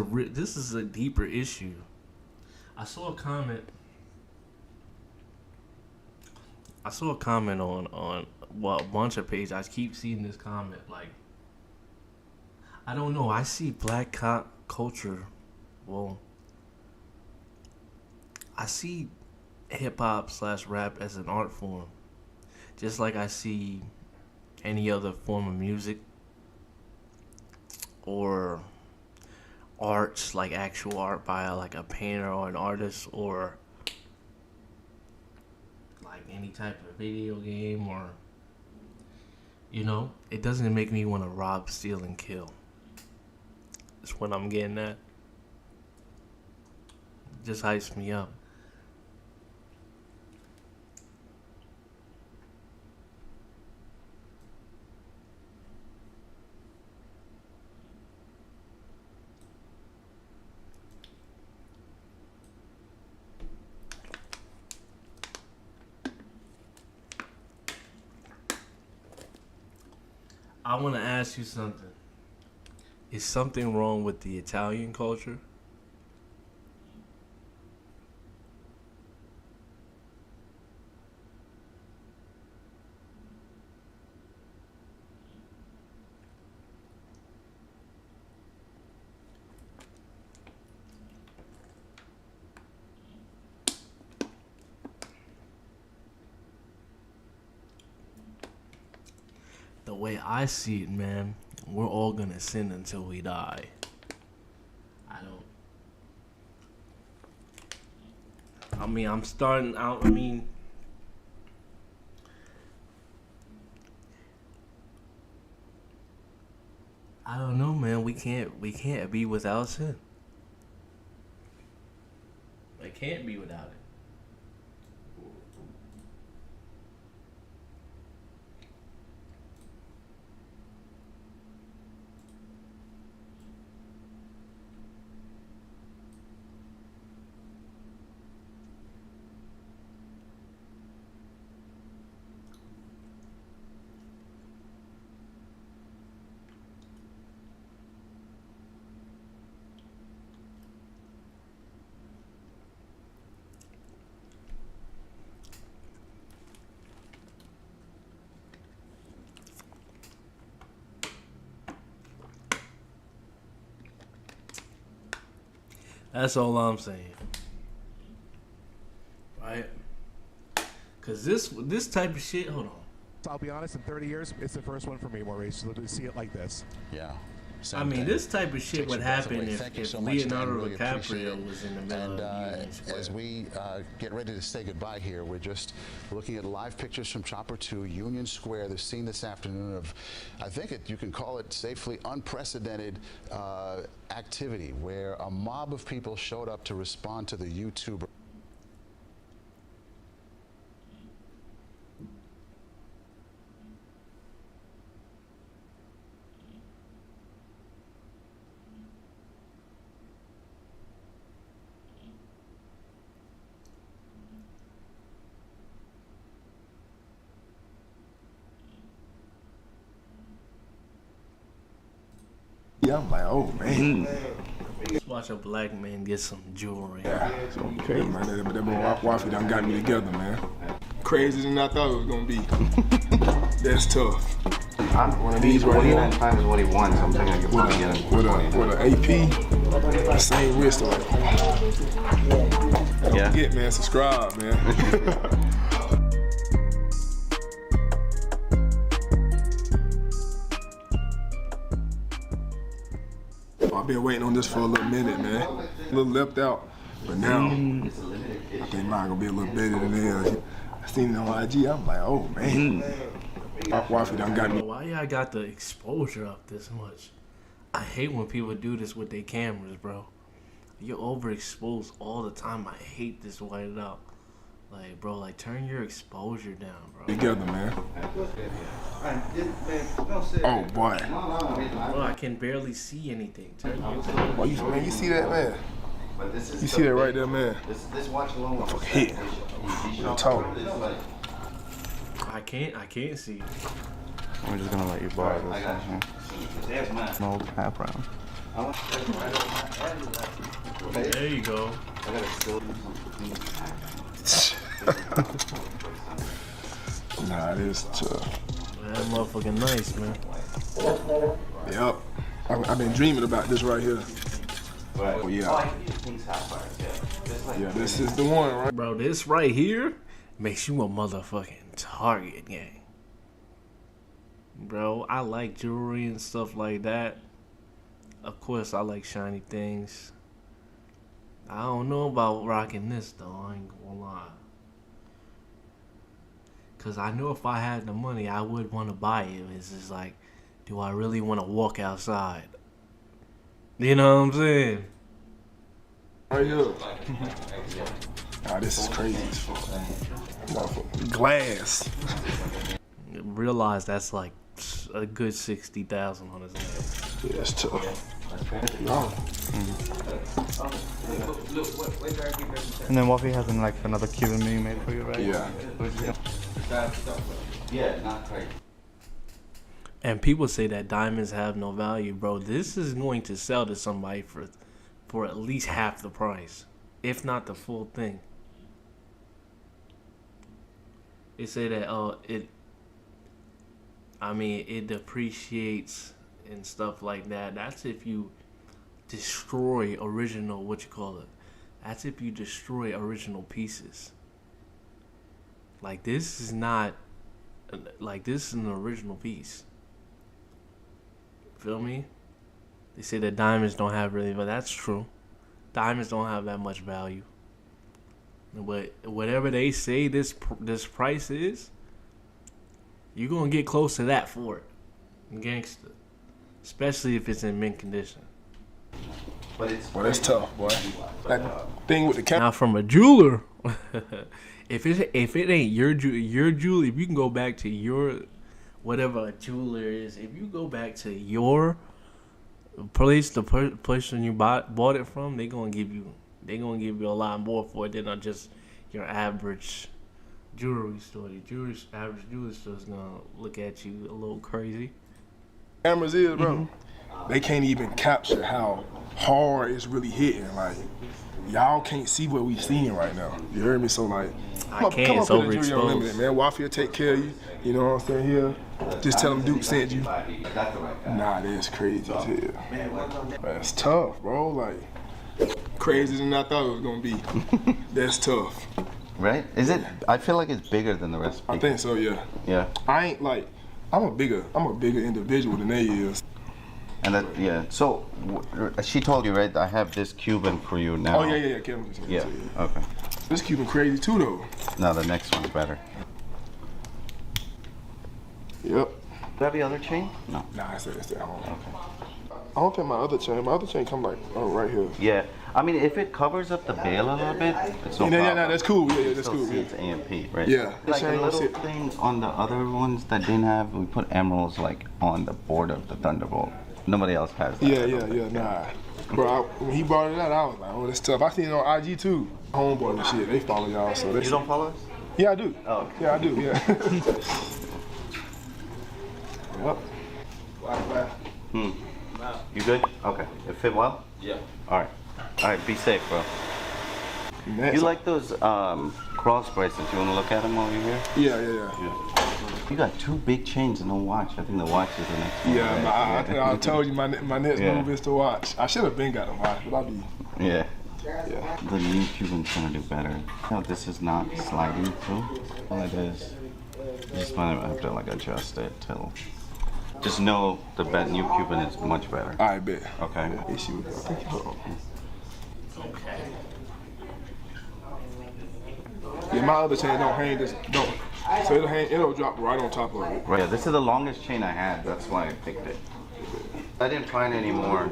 a deeper issue. I saw a comment on well, a bunch of pages. I keep seeing this comment like, I don't know. I see black culture. Well, I see hip hop / rap as an art form, just like I see any other form of music or arts, like actual art by like a painter or an artist, or like any type of video game, or, you know, it doesn't make me want to rob, steal, and kill. That's what I'm getting at. It just hypes me up. I want to ask you something. Is something wrong with the Italian culture? The way I see it, man, we're all gonna sin until we die. I'm starting out, I don't know, man. We can't be without sin. I can't be without it. That's all I'm saying. Right? Cause this type of shit. Hold on.
I'll be honest. In 30 years, it's the first one for me, Maurice, to see it like this.
Yeah.
I mean, this type of shit would happen if Leonardo DiCaprio was in the middle of Union Square.
As we get ready to say goodbye here, we're just looking at live pictures from Chopper 2, Union Square. The scene this afternoon of, I think you can call it safely, unprecedented activity where a mob of people showed up to respond to the YouTuber.
Yeah, I'm like, oh man.
Let's watch a black man get some jewelry.
Yeah, it's gonna be crazy, man. That boy Waffy done got me together, man. Crazier than I thought it was gonna be. That's tough. One of these right here.
49 times what he wants. I'm thinking I could probably get him.
With an AP, the same wrist on. Don't forget, man. Subscribe, man. I've been waiting on this for a little minute, man. A little left out, but now I think mine gonna be a little better than theirs. I seen it on IG. I'm like, oh man. Waffy done got me.
Why y'all got the exposure up this much? I hate when people do this with their cameras, bro. You're overexposed all the time. I hate this whited out. Like, bro, like, turn your exposure down, bro.
Together, man. Oh, boy.
Bro, I can barely see anything. Turn your
Well, you see that, man? You see that right there, man?
This watch alone.
Motherfucker hit. Talk.
I can't see.
I'm just gonna let you borrow this one. No cap round.
There you go.
Nah, it is tough.
That motherfucking nice, man.
Yep. I've been dreaming about this right here. Oh, yeah. Yeah, this is the one, right?
Bro, this right here makes you a motherfucking target, gang. Bro, I like jewelry and stuff like that. Of course, I like shiny things. I don't know about rocking this, though. I ain't gonna lie. Because I know if I had the money, I would want to buy it. It's just like, do I really want to walk outside? You know what I'm saying?
Right here. Nah, this is crazy as fuck. Glass.
Realize that's like a good 60,000 on his leg.
Yeah, that's tough. No.
And then Waffy has like another Cuban being made for you, right?
Yeah.
Yeah, not great.
And people say that diamonds have no value, bro. This is going to sell to somebody for at least half the price, if not the full thing. They say that it depreciates and stuff like that. That's if you destroy original, that's if you destroy original pieces. Like, this is not, like, this is an original piece. Feel me? They say that diamonds don't have really, but that's true. Diamonds don't have that much value. But whatever they say this price is, you're gonna get close to that for it, gangster. Especially if it's in mint condition.
Well, that's tough, boy. That thing with the camera.
Now, from a jeweler, if it ain't your jewelry, if you can go back to your whatever a jeweler is, if you go back to your place, the person you bought it from, they gonna give you a lot more for it than just your average jewelry store. The average jewelry store is gonna look at you a little crazy.
Cameras is, bro. They can't even capture how hard it's really hitting. Like, y'all can't see what we seeing right now. You heard me? So like, come up to the Jewelry Unlimited, man. Waffy will take care of you. You know what I'm saying? Here, just tell them Duke sent you. Nah, that's crazy as hell. That's tough, bro. Like, crazier than I thought it was gonna be. That's tough.
Right? Is it? I feel like it's bigger than the rest of people.
I think so, yeah.
Yeah.
I ain't like, I'm a bigger individual than they is.
And that, yeah. So, she told you, right? I have this Cuban for you now.
Oh, yeah, Kevin.
Yeah, okay.
This Cuban crazy too, though.
No, the next one's better.
Yep.
Do you have the other chain? No.
Nah, it's at home. Okay. I don't think my other chain come like right here.
Yeah. I mean, if it covers up the bail a little bit, it's no problem.
Yeah, that's cool. Yeah, that's cool.
It's AMP, right?
Yeah.
Like the little things on the other ones that didn't have, we put emeralds like on the board of the Thunderbolt. Nobody else has that.
Yeah, nah. Bro, when he brought it out, I was like, oh, that's tough. I seen it on IG too. Homeboy and shit, they follow y'all, so they.
You don't follow us?
Yeah, I do.
Oh, okay.
Yeah, I do. Yeah. Yep.
You good? Okay. It fit well? Yeah. All right, be safe, bro. You like those cross bracelets? You want to look at them over here?
Yeah.
You got 2 big chains and no watch. I think the watch is the next one.
Yeah, I told you my next move is to watch. I should have been got a watch, but I'll be.
Yeah. The new Cuban's gonna do better. No, this is not sliding through. All it is. You just might have to like adjust it till. Just know the new Cuban is much better.
I bet.
Okay.
Issue. Okay. Yeah, my other chain don't hang. Don't. So it'll drop right on top of it.
Right. Yeah, this is the longest chain I had. That's why I picked it. I didn't find any more.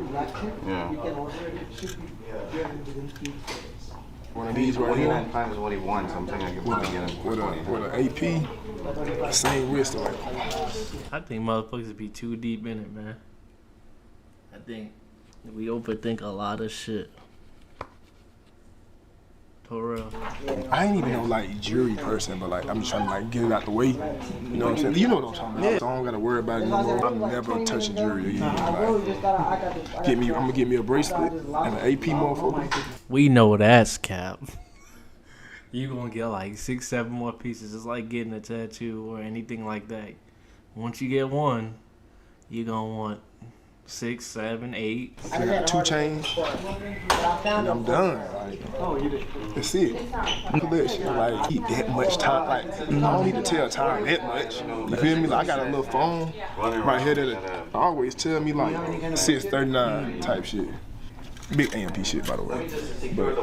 Yeah.
One of these right here.
49 times what he wants. I'm thinking I could probably get him
with an AP, same wrist. Like.
I think motherfuckers be too deep in it, man. I think we overthink a lot of shit. For real.
I ain't even no like jury person, but like I'm just trying to like get it out the way. You know what I'm saying? You know what I'm talking about. So I don't gotta worry about it no more. I'm never touch a jury again. Like, I'm gonna get me a bracelet and an AP motherfucker.
We know that's cap. You gonna get like 6, 7 more pieces. It's like getting a tattoo or anything like that. Once you get one, you gonna want 6, 7, 8.
I got 2 chains, and I'm done. Like, that's it. Look at this. Like, keep that much time. Like, I don't need to tell time that much. You feel me? Like, I got a little phone right here that always tell me like 6:39 type shit. Big AMP shit, by the way. But,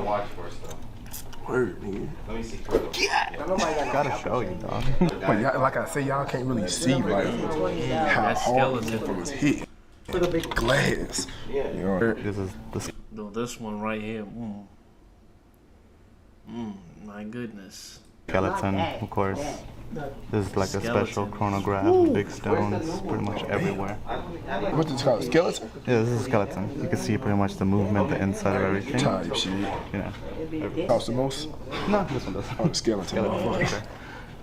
word, nigga.
Let me see.
Gotta show you, dog. But like I say, y'all can't really see like how hard this was hit. Glass. You know,
this one right here. My goodness.
Skeleton, of course. This is like a special chronograph, big stones, pretty much everywhere.
What's it called? Skeleton?
Yeah, this is a skeleton. You can see pretty much the movement, the inside of everything.
Type shit.
Yeah.
Cost the most?
No, this one does.
Oh, the skeleton.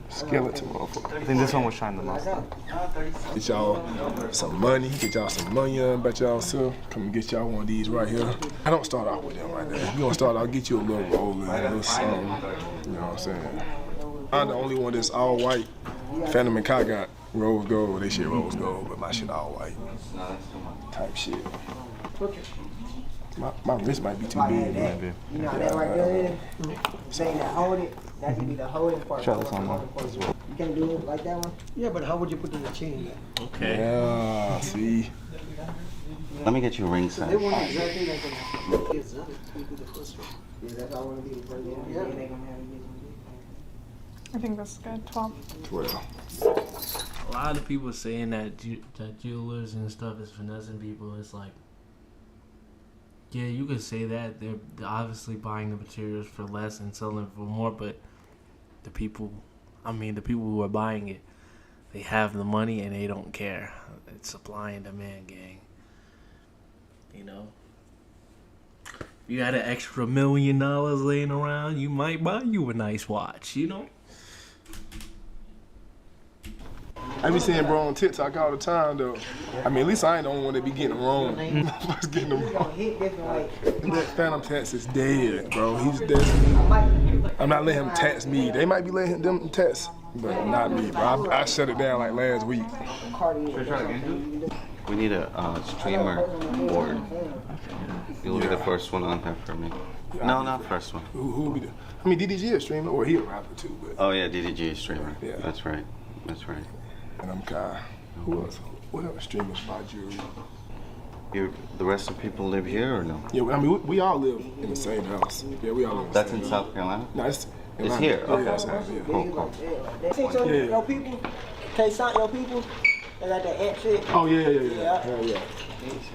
Skeleton motherfucker.
I think this one will shine the most.
Get y'all some money. Get y'all some money about y'all self. Come and get y'all one of these right here. I don't start off with them right there. You gonna start off, get you a little roller, a little something. You know what I'm saying? I'm the only one that's all white. Phantom and Kai got rose gold. They shit rose gold, but my shit all white. Type shit. My wrist might be too big.
Maybe.
You know that right there is? Saying that hold it. That could be the holding part.
Try this on one.
You can't do it like that one? Yeah, but how would you put in the chain?
Okay.
Yeah, see.
Let me get you a ring size.
They want exactly like the kids. We do the first one. Yeah, that's all I want to be the first one. Yeah. They're going to have
I think that's good. 12.
12.
A lot of people saying that jewelers and stuff is finessing people. It's like, yeah, you could say that. They're obviously buying the materials for less and selling for more, but the people who are buying it, they have the money and they don't care. It's supply and demand, gang. You know? If you got an extra $1 million laying around, you might buy you a nice watch, you know?
I be seeing bro on TikTok all the time though. I mean, at least I ain't the only one that be getting them wrong. Getting them wrong. That Phantom Tats is dead, bro. He's dead. I'm not letting him tats me. They might be letting them tats, but not me, bro. I shut it down like last week.
We need a streamer board. You'll be the first one on here for me. No, not first one.
Who will be the? I mean, DDG is a streamer, or he a rapper too. But
Oh yeah, DDG is streamer. Yeah, that's right. That's right.
And I'm Kai. Who else? What other streamers buy jewelry?
The rest of the people live here or no?
Yeah, I mean, we all live in the same house. Yeah, we all live in the
That's
same
in
house.
South Carolina?
No, it's
here.
Yeah,
Okay.
yeah, it's yeah.
Cool.
They see your people? K-Sign your people? They got that ant shit?
Oh, yeah. Hell yeah.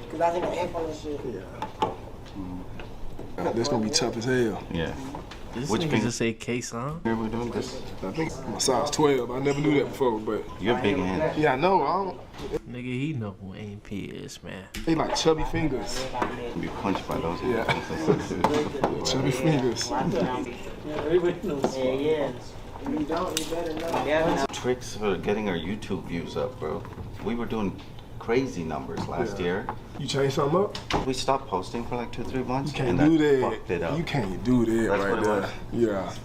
Because I seen the ant on this shit.
Yeah. That's gonna be tough as hell.
Yeah.
Which nigga just say K-Sign?
Here we doing this.
I think my size 12. I never knew that before, but
You're big hand.
yeah, I know. I don't.
Nigga, he know who AMP is, man.
They like chubby fingers.
Be punched by those.
Yeah. Chubby fingers.
Tricks for getting our YouTube views up, bro. We were doing crazy numbers last year.
You changed something up?
We stopped posting for like 2-3 months.
You can't
and
do
that
that.
fucked it up.
You can't do that
That's
right
what it
there.
was?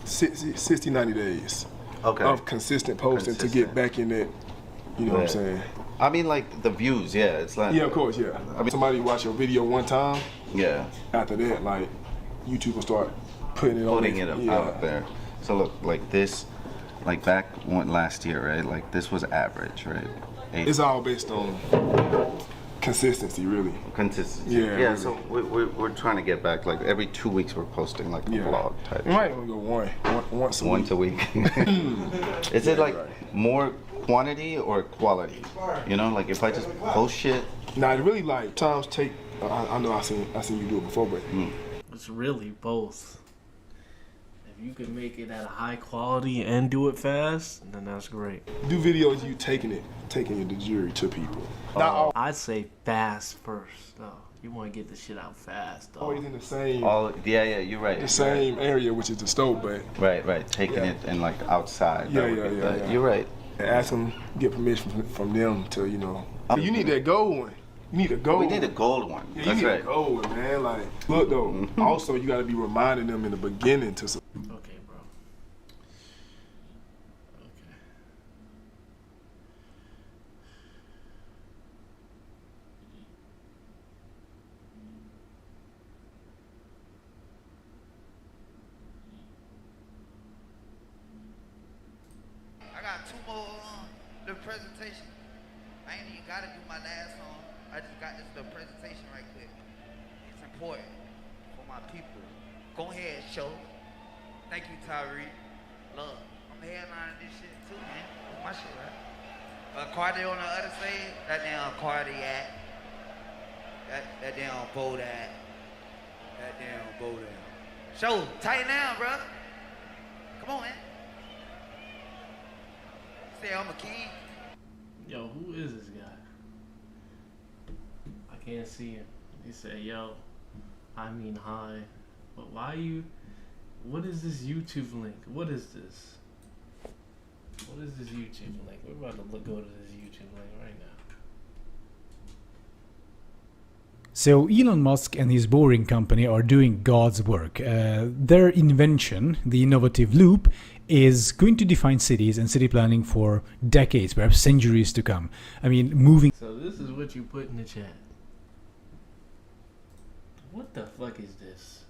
Yeah. 60, 90 days of consistent posting to get back in that, you know what I'm saying?
I mean, like the views, yeah. It's like
Yeah, of course, yeah. I mean, somebody watch your video one time.
Yeah.
After that, like, YouTube will start putting it
out there. So look, like this, like back last year, right? Like this was average, right?
It's all based on consistency, really.
Consistency.
Yeah.
Yeah.
Really.
So we're trying to get back. Like every 2 weeks, we're posting like a vlog type.
We might only go once a week.
Is it like more quantity or quality? You know, like if I just post shit.
Nah, it really like times take. I know I seen you do it before, but
It's really both. If you can make it at a high quality and do it fast, then that's great.
do videos you taking the jury to people.
I'd say fast first, though. You want to get the shit out fast, though.
Always in the same.
Yeah, you're right.
The same area, which is the stove, but
Right. Taking it and like outside.
Yeah.
You're right.
Ask them, get permission from them to, you know. You need that gold one. You need a gold.
We need a gold one.
Yeah,
That's
you need
right.
a gold one, man. Like, look though. Also, you got to be reminding them in the beginning to.
Okay, bro.
I got 2 more the presentation. I ain't even gotta do my last song. I just got this little presentation right quick. It's important for my people. Go ahead, show. Thank you, Tyree. Love. I'm headlining this shit too, man. That's my shit, right? Cardi on the other side. That damn Cardiac. That damn Bodak. That damn Bodak. Show. Tighten down, bro. Come on, man. Say I'm a king.
Yo, who is this guy? I can't see him. He said, yo, I mean hi. But why you... What is this YouTube link? What is this? What is this YouTube link? We're about to go to this YouTube link right now.
So Elon Musk and his Boring Company are doing God's work. Their invention, the innovative loop, is going to define cities and city planning for decades, perhaps centuries to come. I mean, moving...
So this is what you put in the chat. What the fuck is this?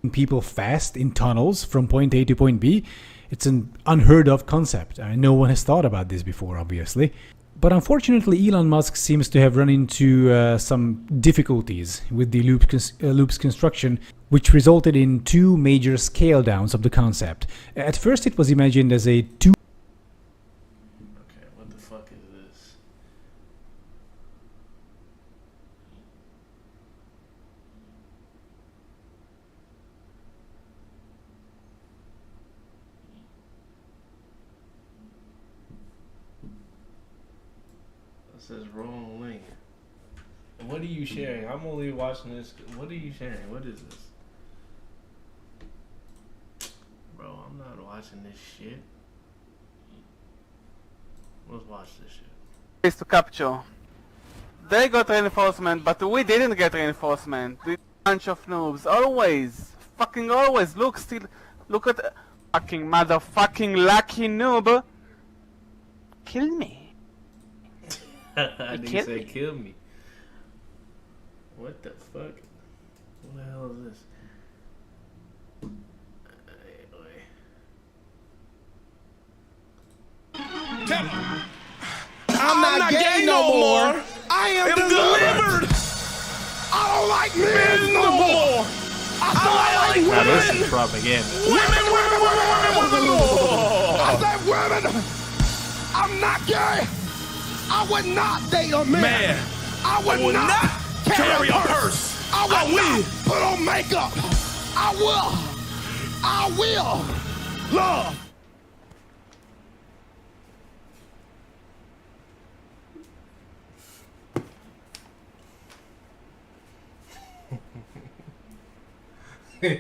people fast in tunnels from point A to point B, it's an unheard of concept. No one has thought about this before, obviously. But unfortunately, Elon Musk seems to have run into some difficulties with the loop's construction, which resulted in 2 major scale downs of the concept. At first, it was imagined as a 2.
Okay, what the fuck is this? It says wrong link. What are you sharing? I'm only watching this. What are you sharing? What is this? Bro, I'm not watching this shit. Let's watch this shit.
Is to capture. They got reinforcement, but we didn't get reinforcement. We bunch of noobs. Always. Fucking always. Look at fucking motherfucking lucky noob. Kill me.
Nigga said kill me. What the fuck? What the hell is this?
I'm not gay no more. I am delivered. I don't like men no more. I like
Now
women.
this is propaganda.
Women. I said women. I'm not gay. I would not date a man. I would not carry a purse. I would not put on makeup. I will love.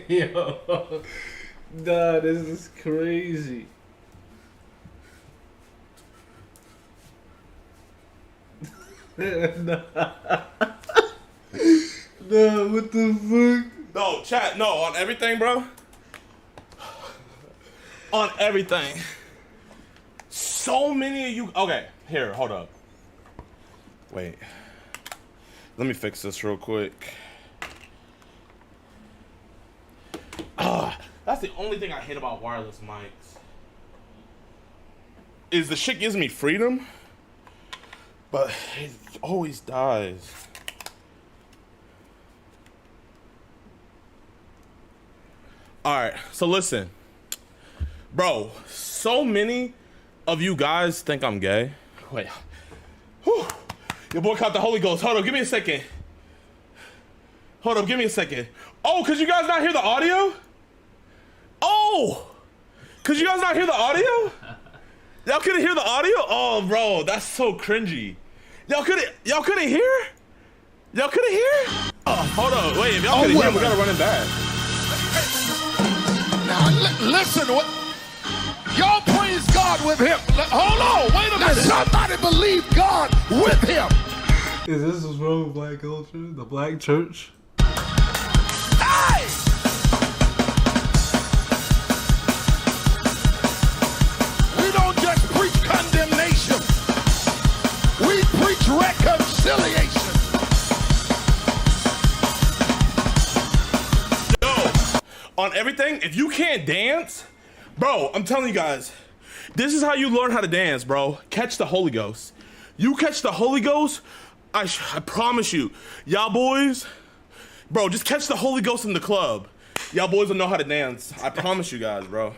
Yo, nah, this is crazy. Nah, what the fuck?
No, chat, no, on everything, bro. On everything. So many of you. Okay, here, hold up. Wait. Let me fix this real quick. That's the only thing I hate about wireless mics. Is the shit gives me freedom, but it always dies. Alright, so listen. Bro, so many of you guys think I'm gay. Wait. Whew. Your boy caught the Holy Ghost. Hold up, give me a second. Hold up, give me a second. Oh, cause you guys not hear the audio? Oh! Cause you guys not hear the audio? Y'all couldn't hear the audio? Oh, bro, that's so cringy. Y'all couldn't hear? Y'all couldn't hear? Oh, hold on, wait, if y'all couldn't hear, we gotta run it back.
Now, listen, what? Y'all praise God with him. Hold on, wait a minute. Somebody believe God with him.
Is this what's wrong with black culture? The black church?
Hey! We don't just preach condemnation. We preach reconciliation.
On everything, if you can't dance, bro, I'm telling you guys, this is how you learn how to dance, bro. Catch the Holy Ghost. You catch the Holy Ghost, I promise you, y'all boys, bro, just catch the Holy Ghost in the club. Y'all boys will know how to dance. I promise you guys, bro.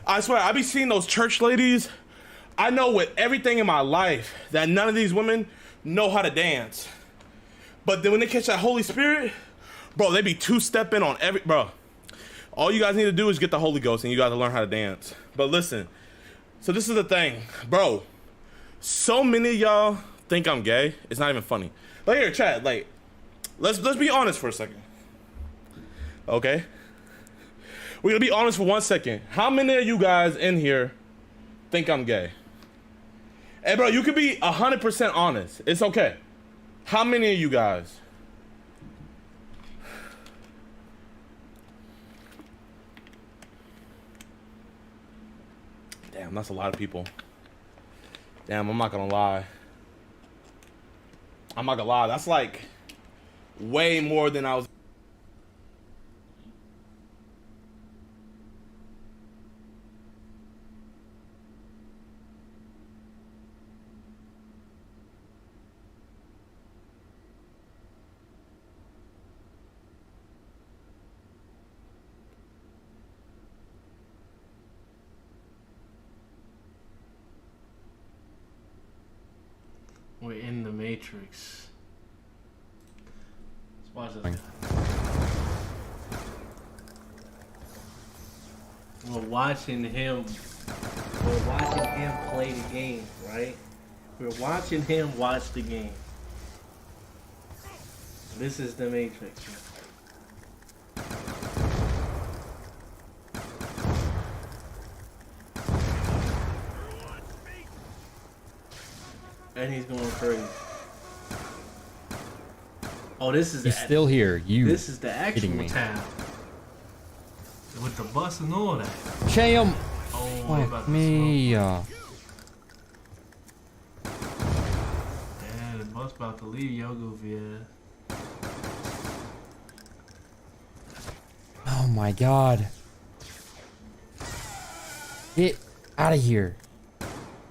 I swear, I be seeing those church ladies. I know with everything in my life that none of these women know how to dance. But then when they catch that Holy Spirit, bro, they be two-stepping on every, bro. All you guys need to do is get the Holy Ghost and you guys learn how to dance. But listen, so this is the thing, bro. So many of y'all think I'm gay. It's not even funny. Like here, chat, like, let's be honest for a second. Okay? We're gonna be honest for 1 second. How many of you guys in here think I'm gay? Hey bro, you can be 100% honest. It's okay. How many of you guys? Damn, that's a lot of people. Damn, I'm not gonna lie. I'm not gonna lie, that's like way more than I was.
We're in the Matrix. Let's watch this. We're watching him play the game, right? We're watching him watch the game. This is the Matrix. And he's going crazy. Oh, this is
He's still here.
This is the actual town. With the bus and all that.
Sham!
Oh,
Fuck me.
Damn. to leave your goofy ass.
Oh my god. Get out of here.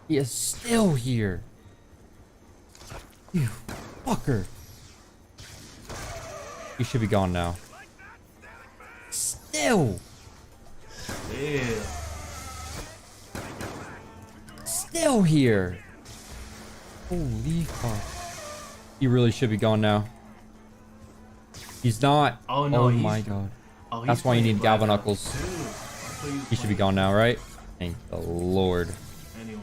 He is still here. You fucker. You should be gone now. Still. Still here. Holy fuck. You really should be gone now. He's not.
Oh no.
Oh my god.
Oh,
that's why you need Galva Knuckles.
Dude,
He should be gone now, right? Thank the Lord.
Anyway.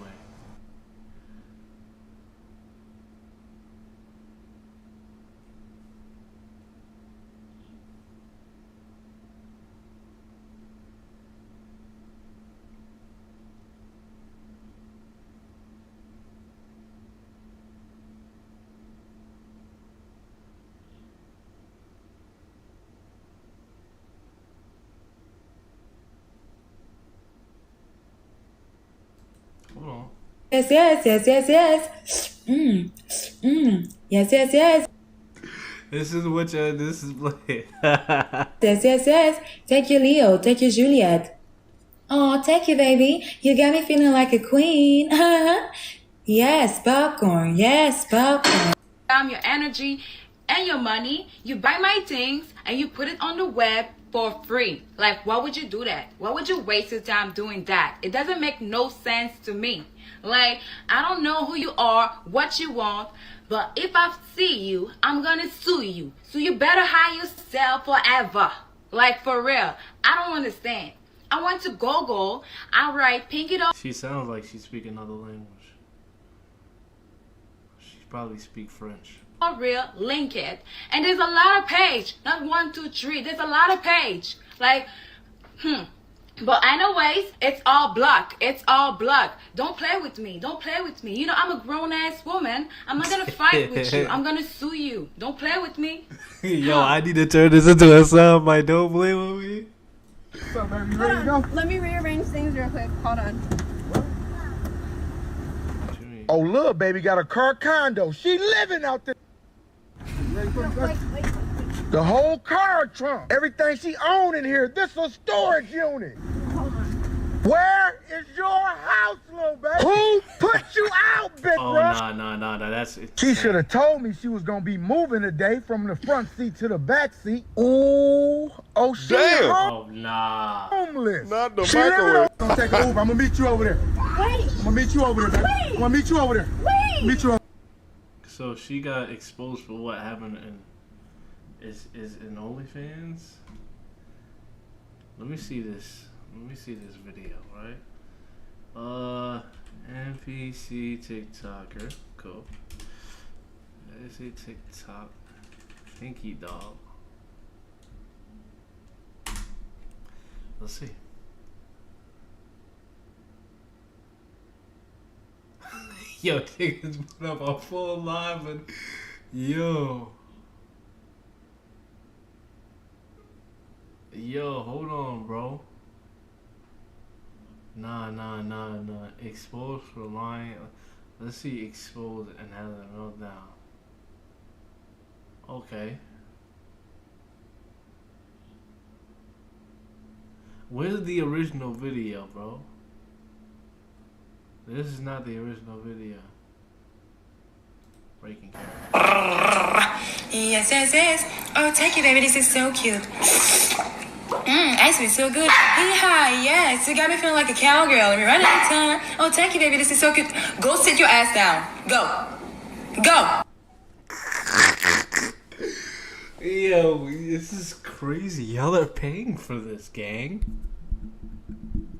Hold on.
Yes, yes, yes, yes, yes. Yes, yes, yes.
This is what this is playing.
Yes, yes, yes. Take your Leo. Take your Juliet. Oh, take you, baby. You got me feeling like a queen. Yes, popcorn. Yes, popcorn.
Your energy and your money, you buy my things and you put it on the web for free. Like, why would you do that? Why would you waste your time doing that? It doesn't make no sense to me. Like, I don't know who you are, what you want, but if I see you, I'm gonna sue you. So you better hide yourself forever. Like, for real. I don't understand. I went to Google, I write Pinky Doll.
She sounds like she speaks another language. She probably speak French.
For real, link it. And there's a lot of page. Not 1, 2, 3. There's a lot of page. Like, But anyways, it's all blocked. It's all blocked. Don't play with me. Don't play with me. You know, I'm a grown-ass woman. I'm not gonna fight with you. I'm gonna sue you. Don't play with me.
Yo, I need to turn this into a sound bite. Don't play with me.
What's up, baby? You ready to go?
Let me rearrange things real quick. Hold on.
Oh, little baby got a car condo. She living out there. The whole car trunk. Everything she own in here. This is a storage unit. Where is your house, little baby? Who put you out, big
Oh,
bro?
nah. That's it.
She should have told me she was gonna be moving today from the front seat to the back seat. Ooh, oh shit.
Oh, nah.
Homeless.
Not the
She living
microwave.
on- I'm gonna take an Uber. I'm gonna meet you over there.
Wait.
I'm gonna meet you over there, baby.
Wait.
I'm gonna meet you over there.
Wait.
Meet you over
So she got exposed for what happened in is in OnlyFans? Let me see this. Let me see this video, right? NPC TikToker. Cool. I say TikTok. Pinky Doll. Let's see. Yo, niggas put up a full live and yo. Yo, hold on, bro. Nah. Exposed for lying. Let's see, exposed and has a meltdown. Okay. Where's the original video, bro? This is not the original video. Breaking character.
Yes. Oh, take it, baby. This is so cute. Ice is so good. Hi, yes. You got me feeling like a cowgirl. Let me run out of time. Oh, thank you, baby. This is so cute. Go sit your ass down. Go.
Yo, this is crazy. Y'all are paying for this, gang.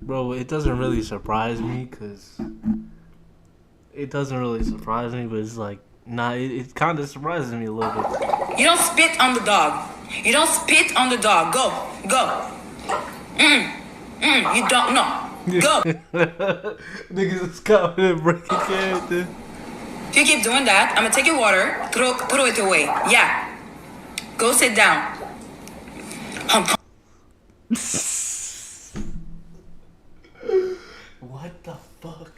Bro, it doesn't really surprise me, because it doesn't really surprise me, but it's like, nah, it kind of surprises me a little bit.
You don't spit on the dog. You don't spit on the dog. Go. You don't know. Go.
Niggas is coming and breaking character.
If you keep doing that, I'm gonna take your water, throw it away. Yeah. Go sit down.
What the fuck?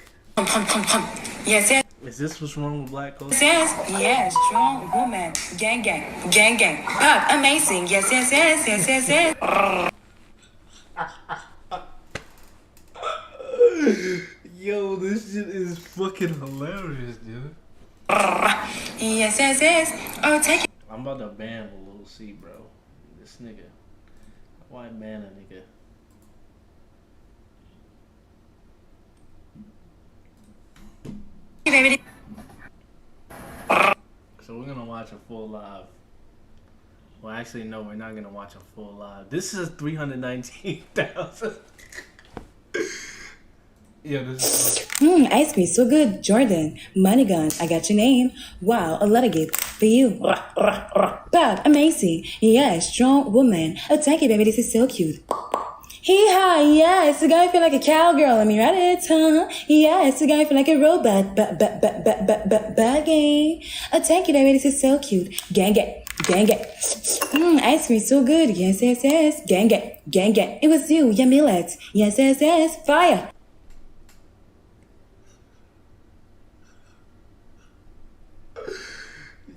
Yes.
Is this what's wrong with black culture?
Yes, yes, strong woman. Gang, gang, gang, gang. Pop, amazing. Yes, yes, yes, yes, yes, yes.
Yo, this shit is fucking hilarious, dude.
Yes, yes, yes. Oh, take it.
I'm about to ban Lil C, bro. This nigga. Why ban a nigga? So we're gonna watch a full live. Well, actually, no, we're not gonna watch a full live. This is 319,000. Yeah, this is.
Ice cream, so good. Jordan, money gun, I got your name. Wow, a lot of gift for you. Bob, amazing. Yeah, strong woman. Oh, thank you, baby. This is so cute. Hee-haw, yeah, it's a guy feel like a cowgirl. Let me write it, huh? Yeah, it's a guy feel like a robot. Gang. Oh, thank you, baby. This is so cute. Gang, gang. Gang, gang. Ice cream, so good. Yes, yes, yes. Gang, gang. Gang, gang. It was you, yeah, millet. Yes, yes, yes. Fire.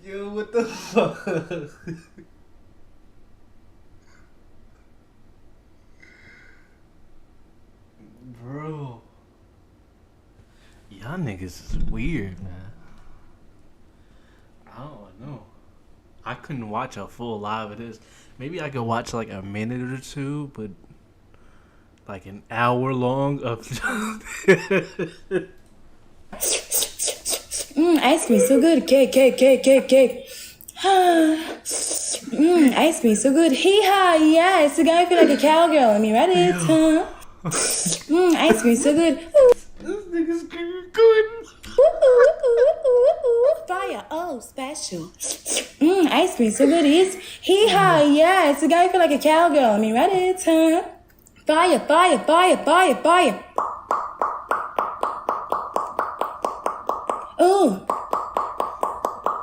Yo, what the fuck? Bro. Y'all niggas is weird, man. I don't know. I couldn't watch a full live of this. Maybe I could watch like a minute or two, but like an hour long of
Ice cream, so good. Cake, cake, cake, cake, cake. Ice cream, so good. Hee-haw, yeah, it's a guy feel like a cowgirl. Let me write it, huh? Ice cream, so good.
This nigga's going.
Fire, oh, special. Ice cream, so good. Hee-haw, yeah, it's a guy feel like a cowgirl. Let me write it, huh? Fire, fire, fire, fire, fire. Oh.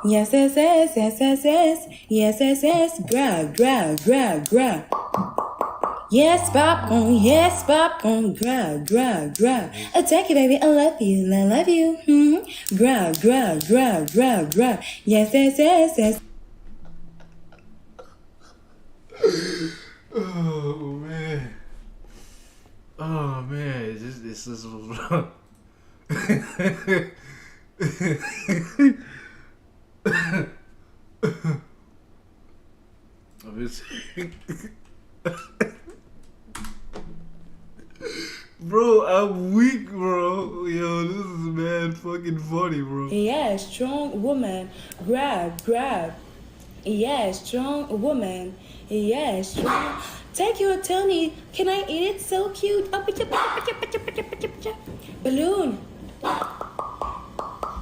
Yes, yes, yes, yes, yes, yes. Yes, yes, yes. Grab, grab, grab, grab. Yes, popcorn, yes, popcorn. Grab, grab, grab. Oh, thank you, baby. I love you. I love you. Grab, grab, grab, grab, grab. Yes, yes, yes, yes.
Oh, man. Oh, man. This is wrong. Bro, I'm weak, bro. Yo, this is mad fucking funny, bro.
Yeah, strong woman. Grab, grab. Yeah, strong woman. Yeah, strong. Thank you, Tony. Can I eat it? So cute. Balloon.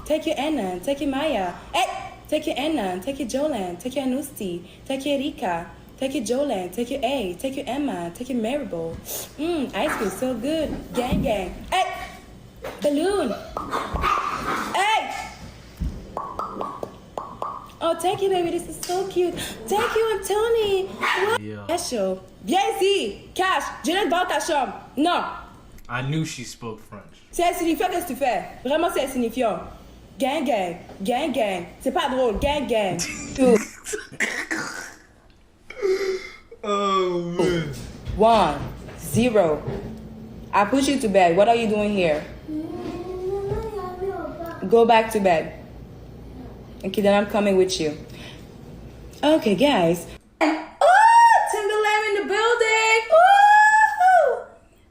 Take your Anna. Take your Maya. Hey! Take your Anna. Take your Jolan. Take your Anusti. Take your Erika. Take your Jolan. Take your A. Take your Emma. Take your Maribel. Ice cream, so good. Gang, gang. Hey! Balloon. Hey! Oh, thank you, baby. This is so cute. Thank you, Anthony. What?
Yeah.
Special. Viens ici. Cash. Je ne dans ta chambre. Non.
I knew she spoke French.
C'est insignifiant, qu'est-ce que tu fais? Vraiment, c'est insignifiant. Gang, gang. Gang, gang. C'est pas drôle. Gang, gang.
Oh, man.
1, 0. I put you to bed. What are you doing here? Go back to bed. Okay, then I'm coming with you. Okay, guys. Oh, Timberland in the building. Ooh.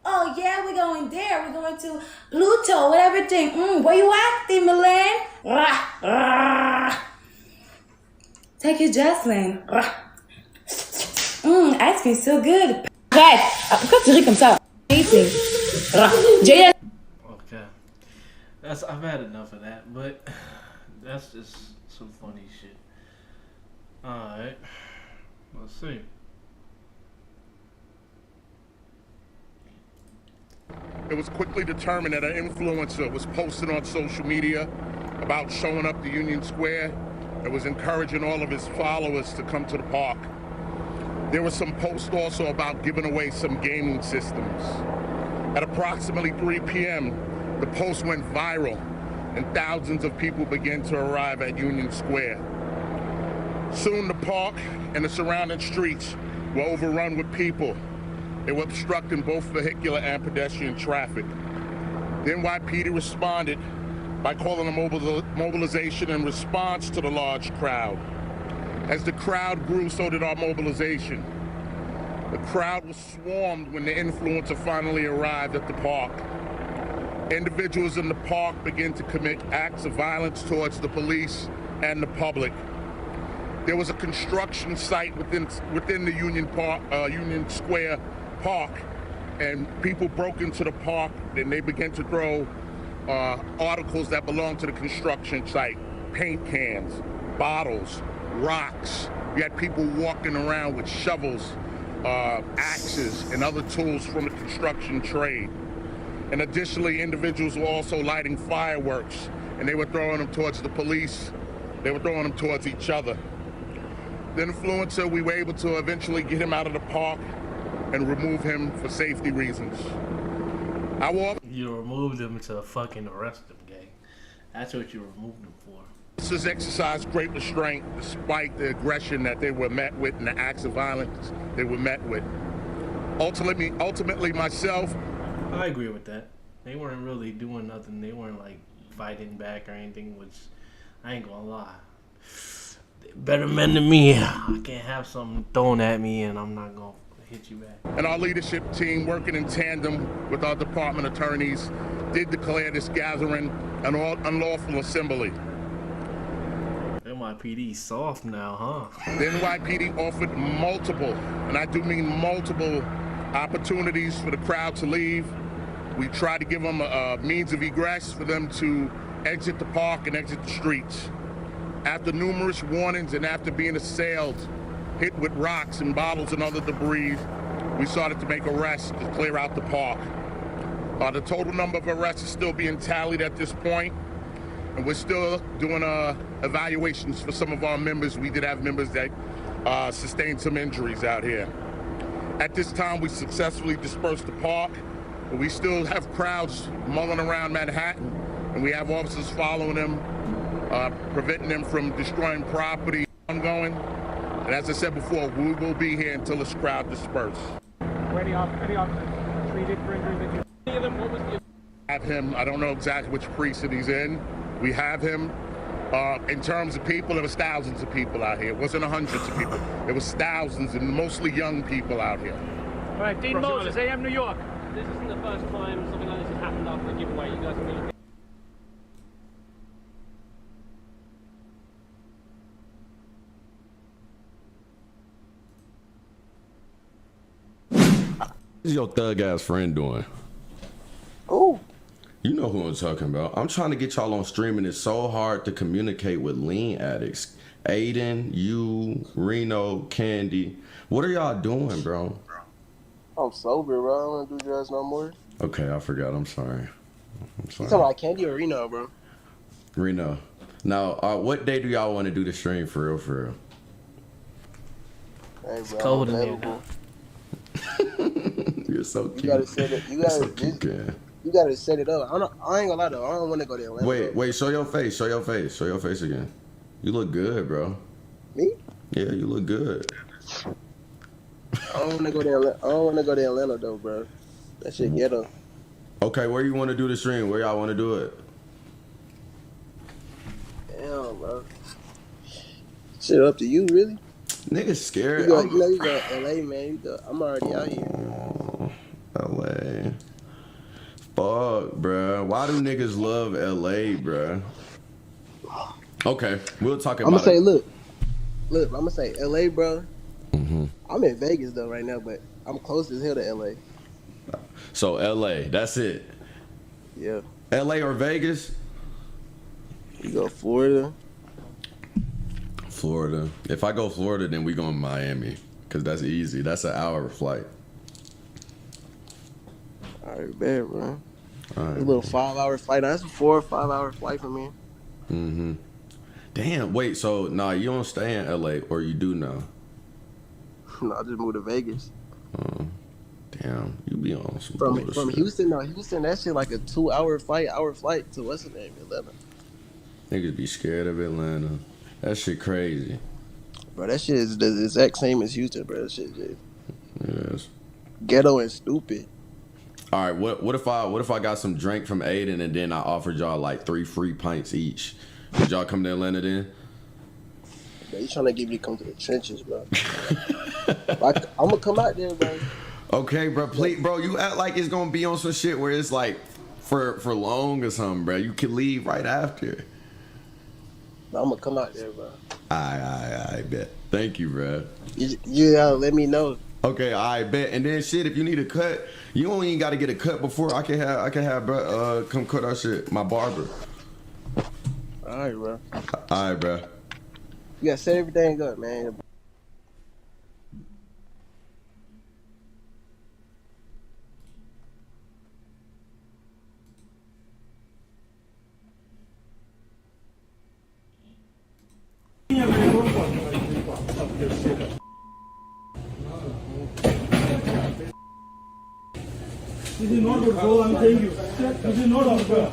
Oh, yeah, we're going there. We're going to Pluto with everything. Where you at, Timberland? Take your Jocelyn. Ice cream, so good. Arrête. Pourquoi tu ris comme ça? Amazing. JS.
Okay. I've had enough of that, but that's just some funny shit. Alright. Let's see.
It was quickly determined that an influencer was posting on social media about showing up to Union Square and was encouraging all of his followers to come to the park. There was some posts also about giving away some gaming systems. At approximately 3 p.m., the post went viral, and thousands of people began to arrive at Union Square. Soon the park and the surrounding streets were overrun with people. They were obstructing both vehicular and pedestrian traffic. The NYPD responded by calling a mobilization in response to the large crowd. As the crowd grew, so did our mobilization. The crowd was swarmed when the influencer finally arrived at the park. Individuals in the park began to commit acts of violence towards the police and the public. There was a construction site within the Union Square Park, and people broke into the park and they began to throw articles that belonged to the construction site, paint cans, bottles, rocks. You had people walking around with shovels, axes, and other tools from the construction trade. And additionally, individuals were also lighting fireworks, and they were throwing them towards the police. They were throwing them towards each other. The influencer, we were able to eventually get him out of the park and remove him for safety reasons.
You removed him to fucking arrest him, gang. That's what you removed him for.
Officers exercised great restraint despite the aggression that they were met with and the acts of violence they were met with. Ultimately myself,
I agree with that. They weren't really doing nothing. They weren't like fighting back or anything, which I ain't gonna lie. They're better men than me. I can't have something thrown at me and I'm not gonna hit you back.
And our leadership team, working in tandem with our department attorneys, did declare this gathering an unlawful assembly.
NYPD soft now, huh?
The NYPD offered multiple, and I do mean multiple, opportunities for the crowd to leave. We tried to give them a means of egress for them to exit the park and exit the streets. After numerous warnings and after being assailed, hit with rocks and bottles and other debris, we started to make arrests to clear out the park. The total number of arrests is still being tallied at this point, and we're still doing evaluations for some of our members. We did have members that sustained some injuries out here. At this time, we successfully dispersed the park, but we still have crowds mulling around Manhattan, and we have officers following them, preventing them from destroying property ongoing. And as I said before, we will be here until this crowd disperses.
Any officers treated for injuries? Any of them? What was the...
Have him. I don't know exactly which precinct he's in. We have him. In terms of people, there was thousands of people out here. It wasn't hundreds of people. It was thousands, and mostly young people out here.
All right, Dean Moses, AM New York. This isn't the first time something like this has happened after a giveaway. You guys are really...
What's your thug ass friend doing?
Oh.
You know who I'm talking about. I'm trying to get y'all on streaming. It's so hard to communicate with lean addicts. Aiden, you, Reno, Candy. What are y'all doing, bro?
I'm sober, bro. I don't want to do drugs no more.
Okay, I forgot. I'm sorry.
You talking about Candy or Reno, bro?
Reno. Now, what day do y'all want to do the stream for real, for real?
Hey, bro,
cold in there.
You're so cute.
You gotta set it. You gotta, you gotta set it up. I ain't gonna lie though. I don't want to go there.
Wait. Show your face. Show your face. Show your face again. You look good, bro.
Me?
Yeah, you look good.
I don't want to go there. I don't want to go to Atlanta though, bro. That shit ghetto.
Okay, where you want to do the stream? Where y'all want to do it?
Damn, bro. Shit up to you, really.
Niggas scared.
You know you go to LA, man. I'm already out here.
Oh, LA. Fuck, bruh. Why do niggas love LA, bruh? Okay, we'll talk about
I'm gonna say,
it.
look. I'm gonna say LA, bro. I'm in Vegas though right now, but I'm close as hell to LA.
So LA, that's it.
Yeah.
LA or Vegas?
You go Florida.
Florida. If I go Florida, then we go to Miami, cause that's easy. That's an hour flight.
Alright, bad, bro.
All right.
A little 5-hour flight. That's a 4 or 5 hour flight from here.
Damn. Wait. So nah, you don't stay in LA, or you do now?
No, I just moved to Vegas.
Damn. You be on some
From
bullshit.
Houston, no, Houston. That shit like a 2-hour flight to what's the name? Atlanta.
Niggas be scared of Atlanta. That shit crazy.
Bro, that shit is the exact same as Houston, bro. That shit just
Yes.
ghetto and stupid.
All right, what if I got some drink from Aiden and then I offered y'all like 3 free pints each? Would y'all come to Atlanta then?
Bro, you trying to get me to come to the trenches, bro. I'm gonna come out there, bro.
Okay, bro. Please, bro, you act like it's gonna be on some shit where it's like for long or something, bro. You can leave right after.
Bro, I'm gonna come out there, bro.
I bet. Thank you, bro.
You gotta let me know.
Okay, I bet. And then shit, if you need a cut, you don't even gotta get a cut before. I can have bro come cut our shit. My barber.
Alright, bro.
Alright, bro.
You gotta set everything up, man.
This is not good, bro. I'm telling you. This is not good.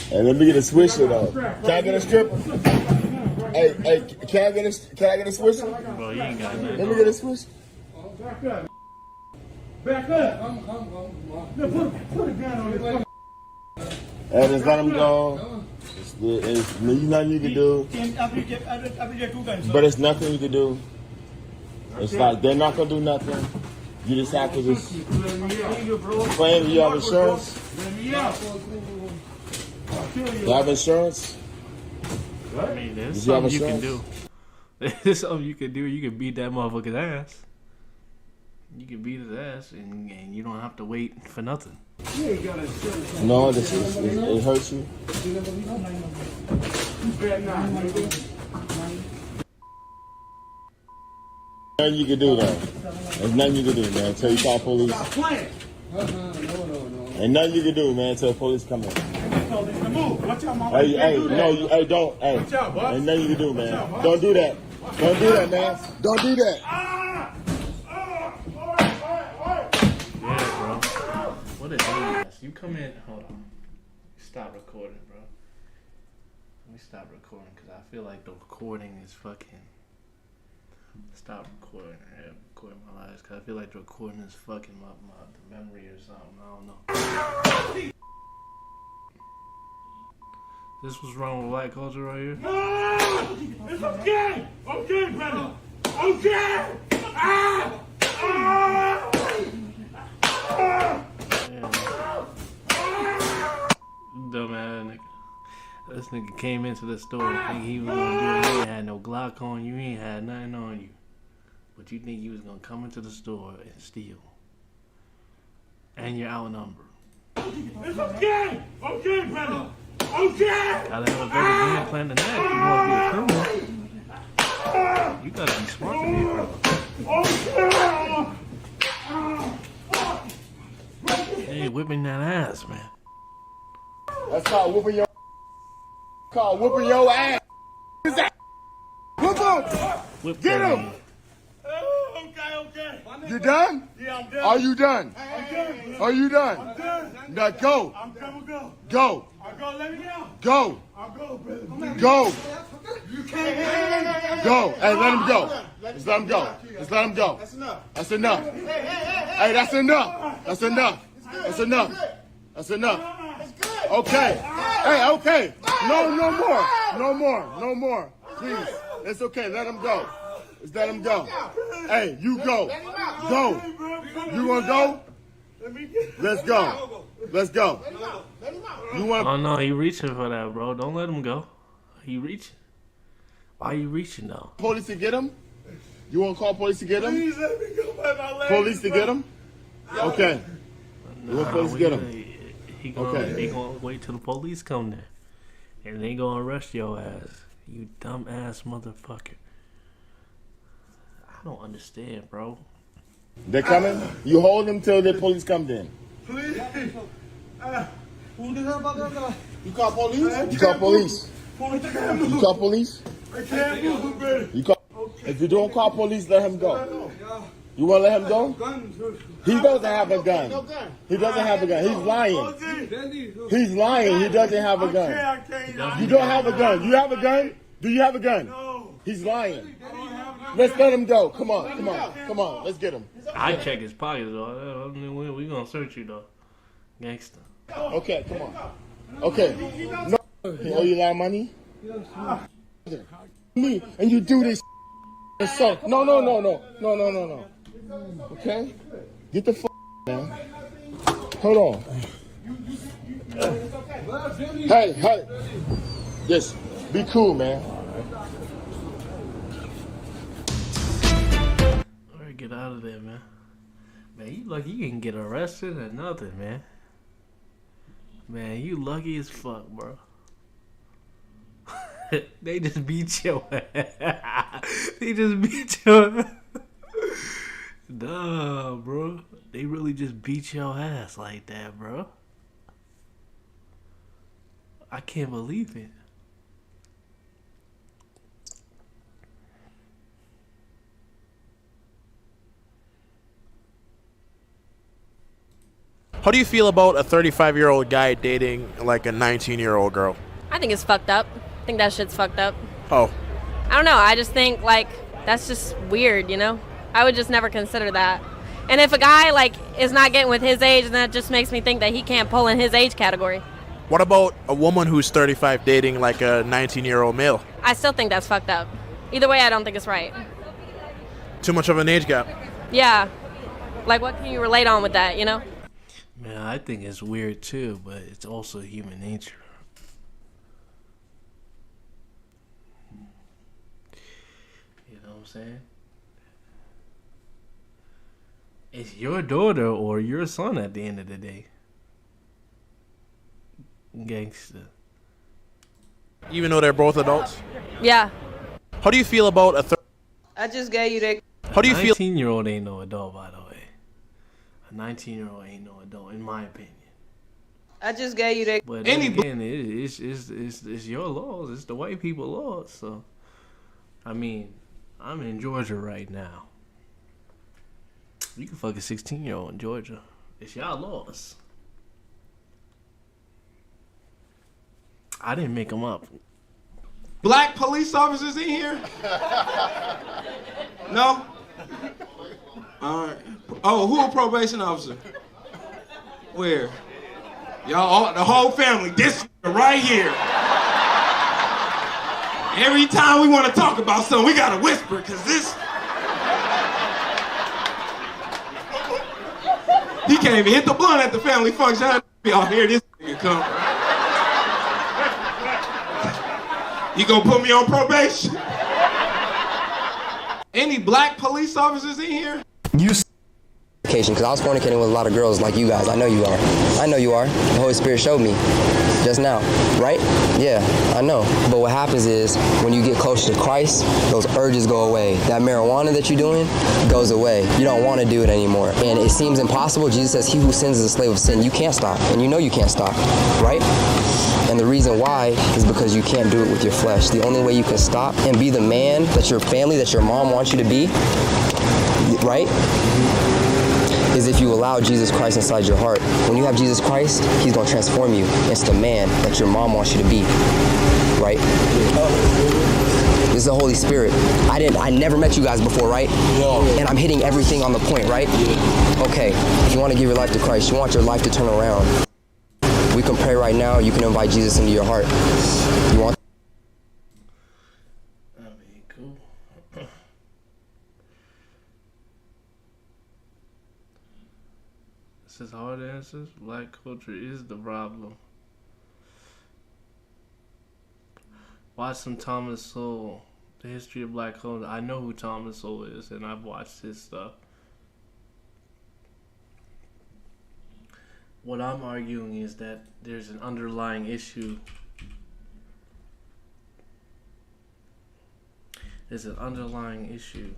Hey, let me get a swisher though. Can I get a stripper? Hey, can I get a swisher?
Bro, you ain't got nothing.
Let me get a swisher.
Back up. Back up. No, put a gun on this.
Hey, just let him go. It's nothing you can do. But it's nothing you can do. It's like they're not gonna do nothing. You just have to just claim you have insurance. You have insurance?
I mean, there's
You have
something you can
insurance?
do. There's something you can do. You can beat that motherfucker's ass. You can beat his ass, and you don't have to wait for nothing.
No, it hurts you. Nothing you can do though. There's nothing you can do, man. Until you call police. Ain't nothing you can do, man. Until police come in. Hey, don't. Hey, ain't nothing you can do, man. Don't do that. Don't do that, man. Don't do that.
Yeah, bro. What a dumbass. You come in. Hold on. Stop recording, bro. Let me stop recording because I feel like the recording is fucking. Stop recording. Yeah, recording my lives because I feel like the recording is fucking up the memory or something. I don't know. This was wrong with black culture right here.
It's okay. Okay, brother. Okay.
Dumbass nigga. This nigga came into the store thinking he was gonna do it. You ain't had no Glock on you, ain't had nothing on you. But you think you was gonna come into the store and steal. And you're outnumbered.
It's okay. Okay, brother. Okay.
Gotta have a better game plan than that if you wanna be a criminal. You gotta be smart to be a criminal. Hey, whipping that ass, man.
That's called whooping your. Called whooping your ass. Whoop him. Get him.
Okay.
You done?
Yeah, I'm done.
Are you done?
I'm done.
Are you done?
I'm done.
Now go.
I'm coming. Go.
Go.
I'm going. Let me go.
Go.
I'll go, brother.
Go.
You can't.
Go. Hey, let him go. Just let him go. Just let him go.
That's enough.
That's enough. Hey, that's enough. That's enough. That's enough. That's enough. Okay. Hey, okay. No more. No more. No more. Please. It's okay. Let him go. Just let him go. Hey, you go. Go. You want to go? Let's go. Let's go. You want?
Oh no, he reaching for that, bro. Don't let him go. He reaching. Why you reaching though?
Police to get him? You want to call police to get him?
Please let me go by my legs.
Police to get him? Okay. You want police to get him?
He gonna wait till the police come there, and they gonna arrest your ass. You dumb ass motherfucker. I don't understand, bro.
They're coming? You hold them till the police come in.
Please.
You call police? You call police? You call police?
I can't move, baby.
You call. If you don't call police, let him go.
You want to let him go? He doesn't have a gun. He doesn't have a gun. He's lying. He's lying. He doesn't have a gun. You don't have a gun. You have a gun? Do you have a gun? He's lying. Let's let him go. Come on. Come on. Come on. Let's get him.
I check his pockets though. We gonna search you though, gangster.
Okay. Come on. Okay. No. He owe you a lot of money? Me and you do this. So no. Okay? Get the man. Hold on. Hey. Just be cool, man.
Alright, get out of there, man. Man, you lucky you can get arrested or nothing, man. Man, you lucky as fuck, bro. They just beat your ass. They just beat your ass. Nah, bro. They really just beat your ass like that, bro. I can't believe it.
How do you feel about a 35-year-old guy dating like a 19-year-old girl?
I think it's fucked up. I think that shit's fucked up.
Oh.
I don't know. I just think, like, that's just weird, you know? I would just never consider that. And if a guy, like, is not getting with his age, then that just makes me think that he can't pull in his age category.
What about a woman who's 35 dating like a 19-year-old male?
I still think that's fucked up. Either way, I don't think it's right.
Too much of an age gap.
Yeah. Like, what can you relate on with that, you know?
Man, I think it's weird too, but it's also human nature. You know what I'm saying? It's your daughter or your son at the end of the day. Gangster.
Even though they're both adults?
Yeah.
How do you feel about a
I just gave you that.
How do you feel?
A 19-year-old ain't no adult, by the way. A 19-year-old ain't no adult, in my opinion.
I just gave you that.
But then again, it's your laws. It's the white people laws. So, I mean, I'm in Georgia right now. You can fuck a 16-year-old in Georgia. It's y'all laws. I didn't make them up.
Black police officers in here? No? All right. Oh, who a probation officer? Where? Y'all, the whole family, this right here. Every time we want to talk about something, we gotta whisper, cause this. He can't even hit the blunt at the family function. Y'all hear this nigga come. You gonna put me on probation? Any black police officers in here?
Because I was fornicating with a lot of girls like you guys. I know you are. I know you are. The Holy Spirit showed me just now, right? Yeah, I know. But what happens is when you get closer to Christ, those urges go away. That marijuana that you're doing goes away. You don't want to do it anymore. And it seems impossible. Jesus says, he who sins is a slave of sin. You can't stop. And you know you can't stop, right? And the reason why is because you can't do it with your flesh. The only way you can stop and be the man that your family, that your mom wants you to be, right? Is if you allow Jesus Christ inside your heart. When you have Jesus Christ, he's going to transform you into the man that your mom wants you to be, right? This is the Holy Spirit. I never met you guys before, right? And I'm hitting everything on the point, right? Okay, if you want to give your life to Christ, you want your life to turn around. We can pray right now. You can invite Jesus into your heart. You want?
Cool. This is hard answers. Black culture is the problem. Watch some Thomas Sowell. The history of black culture. I know who Thomas Sowell is, and I've watched his stuff. What I'm arguing is that there's an underlying issue. There's an underlying issue.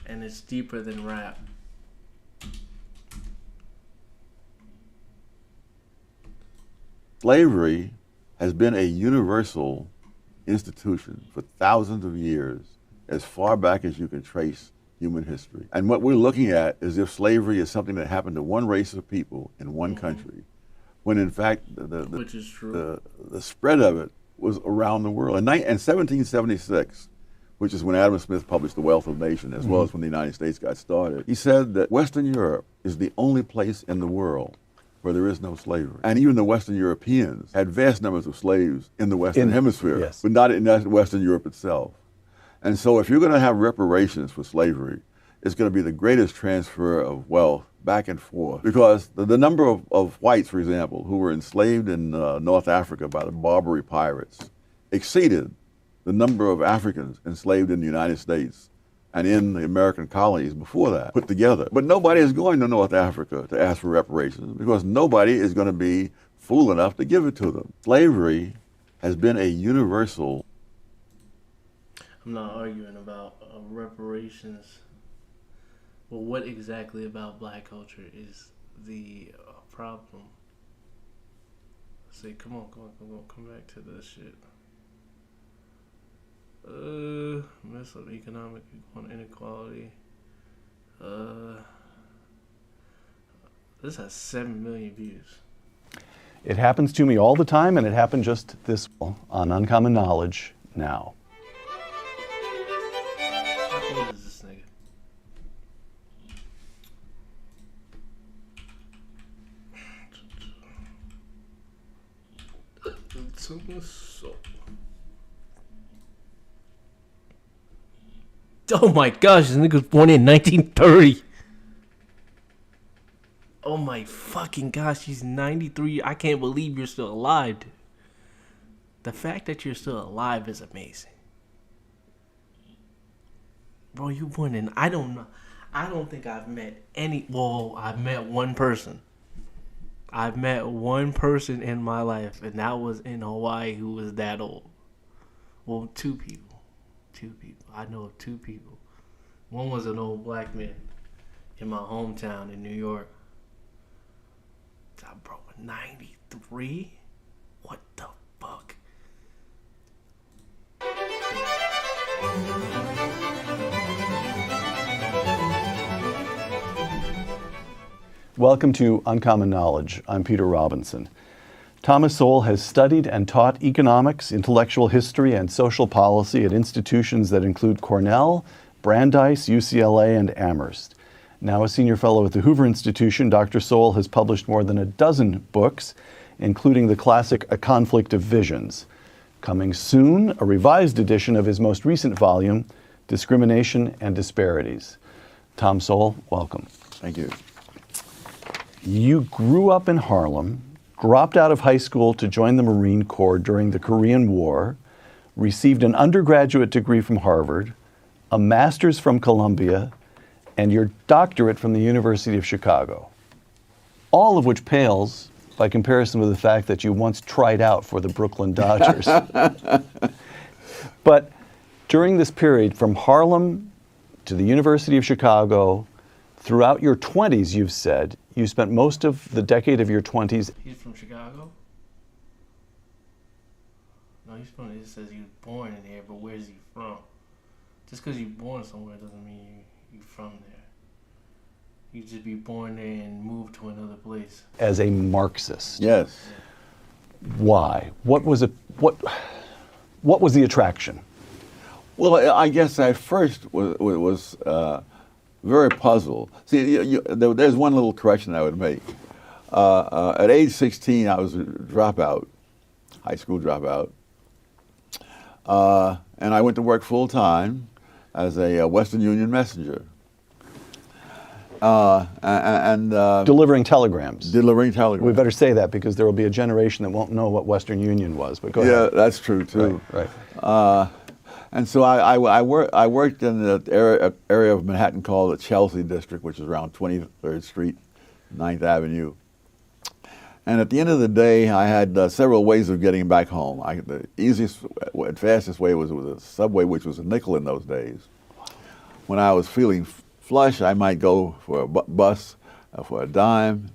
And it's deeper than rap.
Slavery has been a universal institution for thousands of years, as far back as you can trace human history. And what we're looking at is if slavery is something that happened to one race of people in one country, when in fact
Which is true.
the spread of it was around the world. In 1776, which is when Adam Smith published The Wealth of Nations, as well as when the United States got started, he said that Western Europe is the only place in the world where there is no slavery. And even the Western Europeans had vast numbers of slaves in the Western Hemisphere, but not in Western Europe itself. And so if you're going to have reparations for slavery, it's going to be the greatest transfer of wealth back and forth. Because the number of whites, for example, who were enslaved in North Africa by the Barbary pirates exceeded the number of Africans enslaved in the United States and in the American colonies before that, put together. But nobody is going to North Africa to ask for reparations because nobody is going to be fool enough to give it to them. Slavery has been a universal.
I'm not arguing about reparations. Well, what exactly about black culture is the problem? Say, come on, come back to this shit. Mess up economic inequality. This has 7 million views.
It happens to me all the time, and it happened just this on Uncommon Knowledge now.
How old is this nigga? Oh my gosh, this nigga was born in 1930. Oh my fucking gosh, he's 93. I can't believe you're still alive, dude. The fact that you're still alive is amazing. Bro, you born in, I don't know. I don't think I've met I've met one person. I've met one person in my life, and that was in Hawaii who was that old. Well, two people. I know of two people. One was an old black man in my hometown in New York. God, bro, 93? What the fuck?
Welcome to Uncommon Knowledge. I'm Peter Robinson. Thomas Sowell has studied and taught economics, intellectual history, and social policy at institutions that include Cornell, Brandeis, UCLA, and Amherst. Now a senior fellow at the Hoover Institution, Dr. Sowell has published more than a dozen books, including the classic A Conflict of Visions. Coming soon, a revised edition of his most recent volume, Discrimination and Disparities. Tom Sowell, welcome.
Thank you.
You grew up in Harlem, dropped out of high school to join the Marine Corps during the Korean War, received an undergraduate degree from Harvard, a master's from Columbia, and your doctorate from the University of Chicago. All of which pales by comparison with the fact that you once tried out for the Brooklyn Dodgers. But during this period, from Harlem to the University of Chicago, throughout your 20s, you've said, you spent most of the decade of your 20s.
He's from Chicago? No, he's from, it says he was born in here, but where's he from? Just because you're born somewhere doesn't mean you're from there. You just be born there and move to another place.
As a Marxist.
Yes.
Why? What was the attraction?
Well, I guess I first was very puzzled. See, there's one little correction I would make. At age 16, I was a dropout, high school dropout, and I went to work full time as a Western Union messenger.
Delivering telegrams.
Delivering telegrams.
We better say that because there will be a generation that won't know what Western Union was. But go ahead.
Yeah, that's true too.
Right.
And so I worked in the area of Manhattan called the Chelsea District, which is around 23rd Street, 9th Avenue. And at the end of the day, I had several ways of getting back home. The easiest and fastest way was with a subway, which was a nickel in those days. When I was feeling flush, I might go for a bus for a dime.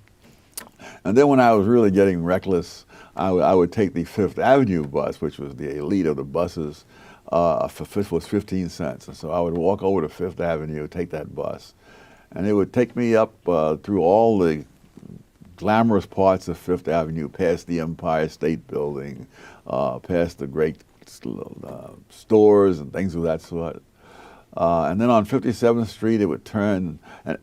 And then when I was really getting reckless, I would take the Fifth Avenue bus, which was the elite of the buses, was 15 cents. And so I would walk over to Fifth Avenue, take that bus, and it would take me up through all the glamorous parts of Fifth Avenue, past the Empire State Building, past the great stores and things of that sort. And then on 57th Street, it would turn, and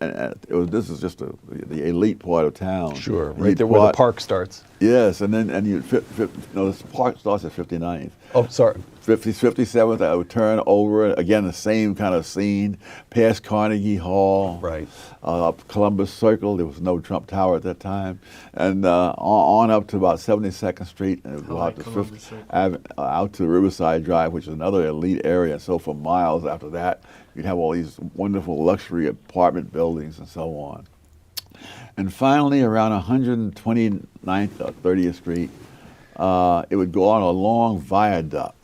this is just the elite part of town.
Sure, right there where the park starts.
Yes, and then this park starts at 59th.
Oh, sorry.
57th, I would turn over, again, the same kind of scene, past Carnegie Hall,
right,
up Columbus Circle. There was no Trump Tower at that time, and on up to about 72nd Street, and it would go out to Fifth Avenue, out to Riverside Drive, which is another elite area. And so for miles after that, you'd have all these wonderful luxury apartment buildings and so on. And finally, around 129th or 30th Street, it would go on a long viaduct.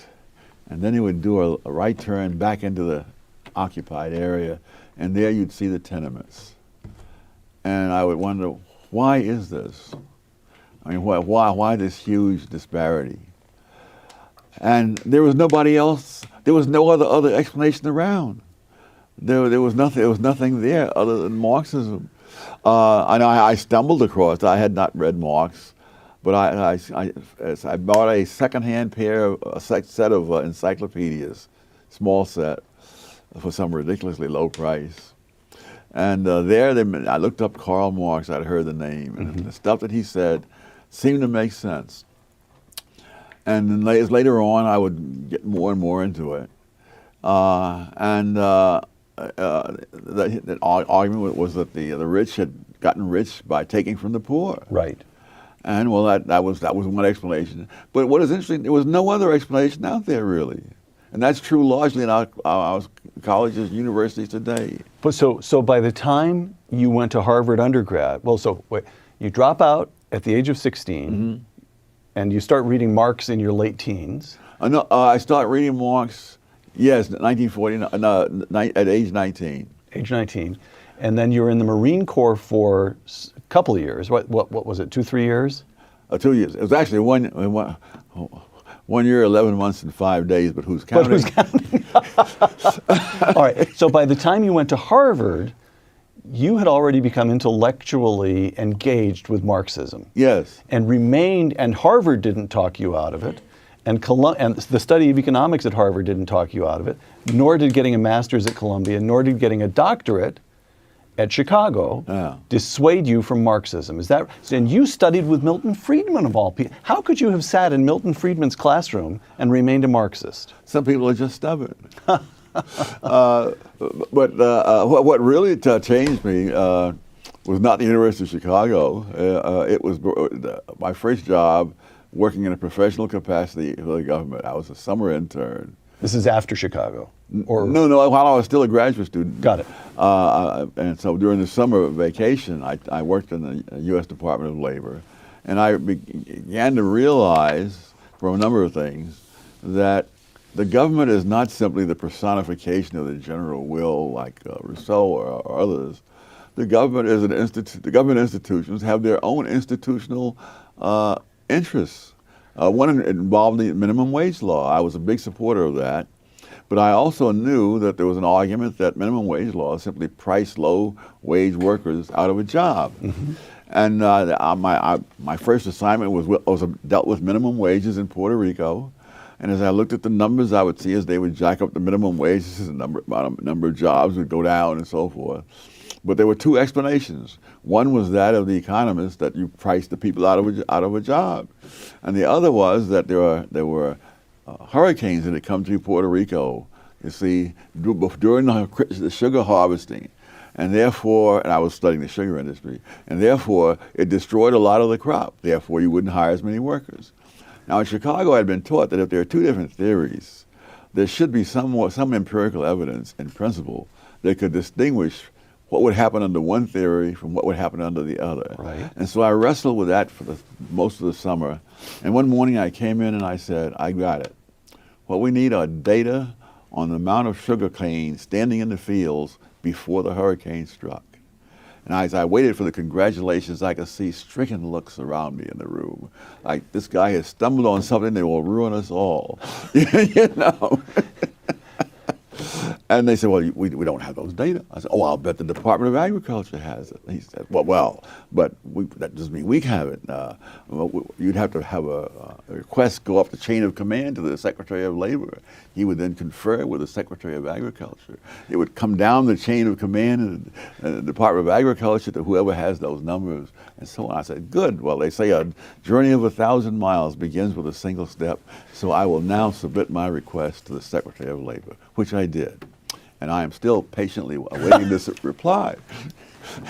And then he would do a right turn back into the occupied area, and there you'd see the tenements. And I would wonder, why is this? I mean, why this huge disparity? And there was nobody else. There was no other explanation around. There was nothing there other than Marxism. I stumbled across. I had not read Marx. But I bought a second-hand set of encyclopedias, small set, for some ridiculously low price. And I looked up Karl Marx. I'd heard the name, and the stuff that he said seemed to make sense. And then later on, I would get more and more into it. The argument was that the rich had gotten rich by taking from the poor.
Right.
And well, that was one explanation. But what is interesting, there was no other explanation out there really, and that's true largely in our colleges, universities today.
But so by the time you went to Harvard undergrad, you drop out at the age of 16, and you start reading Marx in your late teens.
No, I started reading Marx, yes, 1949, at age 19.
Age 19, and then you were in the Marine Corps for couple of years. What was it? 2-3 years?
2 years. It was actually 1 year, 11 months, and 5 days. But who's counting?
All right. So by the time you went to Harvard, you had already become intellectually engaged with Marxism.
Yes.
And remained. And Harvard didn't talk you out of it. And the study of economics at Harvard didn't talk you out of it. Nor did getting a master's at Columbia. Nor did getting a doctorate at Chicago dissuade you from Marxism. Is that? And you studied with Milton Friedman of all people. How could you have sat in Milton Friedman's classroom and remained a Marxist?
Some people are just stubborn. But what really changed me was not the University of Chicago. It was my first job working in a professional capacity for the government. I was a summer intern.
This is after Chicago? Or
No, while I was still a graduate student.
Got it.
And so during the summer vacation, I worked in the U.S. Department of Labor, and I began to realize, from a number of things, that the government is not simply the personification of the general will, like Rousseau or others. The government is the government institutions have their own institutional interests. One involved the minimum wage law. I was a big supporter of that. But I also knew that there was an argument that minimum wage laws simply priced low-wage workers out of a job. And my first assignment dealt with minimum wages in Puerto Rico. And as I looked at the numbers, I would see as they would jack up the minimum wages, the number of jobs would go down and so forth. But there were two explanations. One was that of the economists, that you priced the people out of a job. And the other was that there were hurricanes that had come to Puerto Rico, you see, during the sugar harvesting. And therefore, and I was studying the sugar industry, and therefore it destroyed a lot of the crop. Therefore, you wouldn't hire as many workers. Now in Chicago, I had been taught that if there are two different theories, there should be some empirical evidence in principle that could distinguish what would happen under one theory from what would happen under the other.
Right.
And so I wrestled with that for most of the summer. And one morning I came in and I said, I got it. What we need are data on the amount of sugar cane standing in the fields before the hurricane struck. And as I waited for the congratulations, I could see stricken looks around me in the room. Like, this guy has stumbled on something that will ruin us all. You know? And they said, well, we don't have those data. I said, oh, I'll bet the Department of Agriculture has it. He said, well, but that doesn't mean we have it. You'd have to have a request go up the chain of command to the Secretary of Labor. He would then confer with the Secretary of Agriculture. It would come down the chain of command in the Department of Agriculture to whoever has those numbers and so on. I said, good. Well, they say a journey of 1,000 miles begins with a single step, so I will now submit my request to the Secretary of Labor, which I did. And I am still patiently awaiting this reply.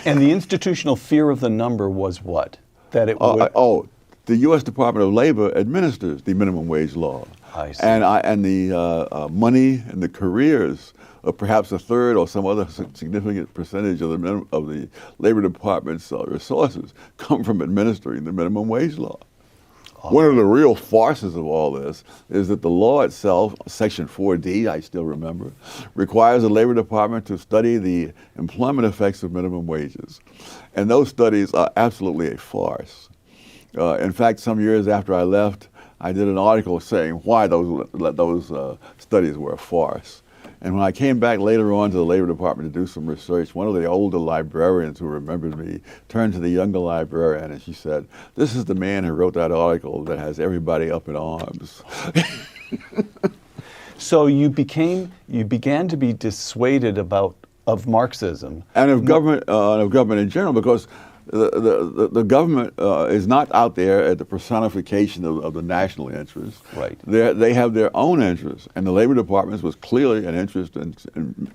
And the institutional fear of the number was what? That it would...
The U.S. Department of Labor administers the minimum wage law.
I see.
And the money and the careers of perhaps a third or some other significant percentage of the Labor Department's resources come from administering the minimum wage law. One of the real farces of all this is that the law itself, Section 4D, I still remember, requires the Labor Department to study the employment effects of minimum wages. And those studies are absolutely a farce. In fact, some years after I left, I did an article saying why those studies were a farce. And when I came back later on to the Labor Department to do some research, one of the older librarians who remembered me turned to the younger librarian and she said, this is the man who wrote that article that has everybody up in arms.
So you began to be dissuaded of Marxism.
And of government in general, because the government is not out there at the personification of the national interest.
Right.
They have their own interests, and the Labor Department was clearly an interest in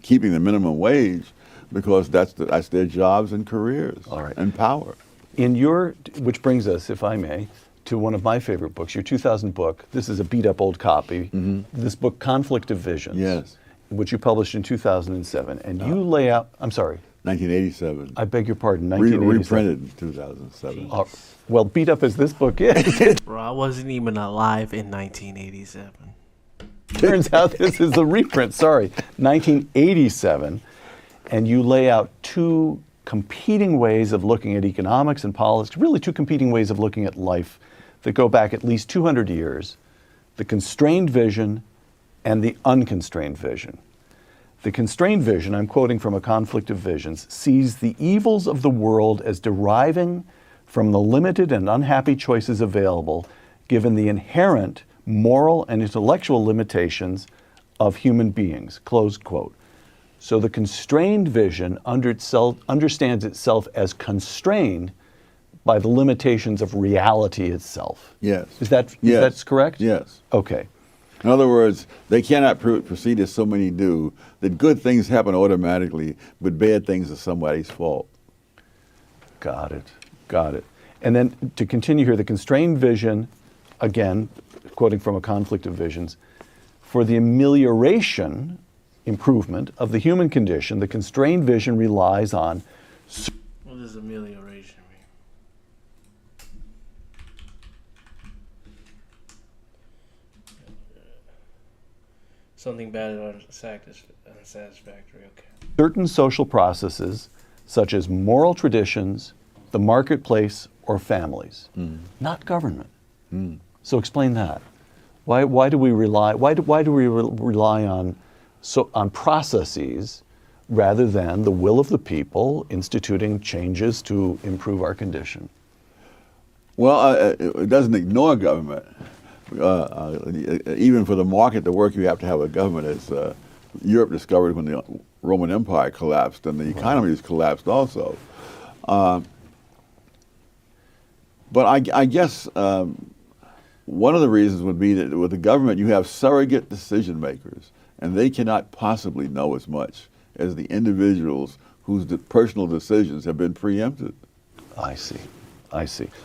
keeping the minimum wage because that's their jobs and careers and power.
Which brings us, if I may, to one of my favorite books, your 2000 book. This is a beat-up old copy. Mm-hmm. This book, Conflict of Visions.
Yes.
Which you published in 2007, and you lay out. I'm sorry.
1987.
I beg your pardon, 1987.
Reprinted in 2007.
Well, beat up as this book is.
Bro, I wasn't even alive in 1987.
Turns out this is a reprint, sorry. 1987. And you lay out two competing ways of looking at economics and politics, really two competing ways of looking at life that go back at least 200 years. The constrained vision and the unconstrained vision. The constrained vision, I'm quoting from A Conflict of Visions, sees the evils of the world as deriving from the limited and unhappy choices available, given the inherent moral and intellectual limitations of human beings, close quote. So the constrained vision understands itself as constrained by the limitations of reality itself.
Yes.
Is that correct?
Yes.
Okay.
In other words, they cannot proceed as so many do, that good things happen automatically, but bad things are somebody's fault.
Got it. And then to continue here, the constrained vision, again, quoting from A Conflict of Visions, for the amelioration, improvement of the human condition, the constrained vision relies on...
What does amelioration mean? Something bad or unsatisfactory, okay.
certain social processes, such as moral traditions, the marketplace, or families, not government. So explain that. Why do we rely on processes rather than the will of the people instituting changes to improve our condition?
Well, it doesn't ignore government. Even for the market to work, you have to have a government. As Europe discovered when the Roman Empire collapsed, and the economies collapsed also. But I guess one of the reasons would be that with the government, you have surrogate decision makers, and they cannot possibly know as much as the individuals whose personal decisions have been preempted.
I see.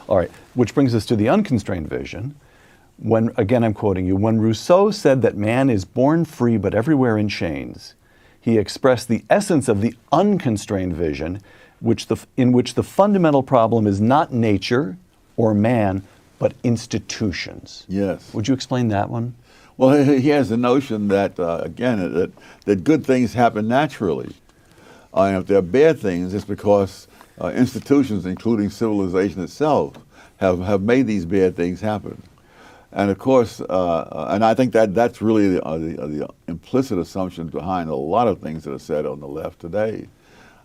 All right, which brings us to the unconstrained vision. When, again, I'm quoting you, when Rousseau said that man is born free but everywhere in chains, he expressed the essence of the unconstrained vision, in which the fundamental problem is not nature or man, but institutions.
Yes.
Would you explain that one?
Well, he has the notion that, again, that good things happen naturally. And if they're bad things, it's because institutions, including civilization itself, have made these bad things happen. And of course, and I think that's really the implicit assumption behind a lot of things that are said on the left today.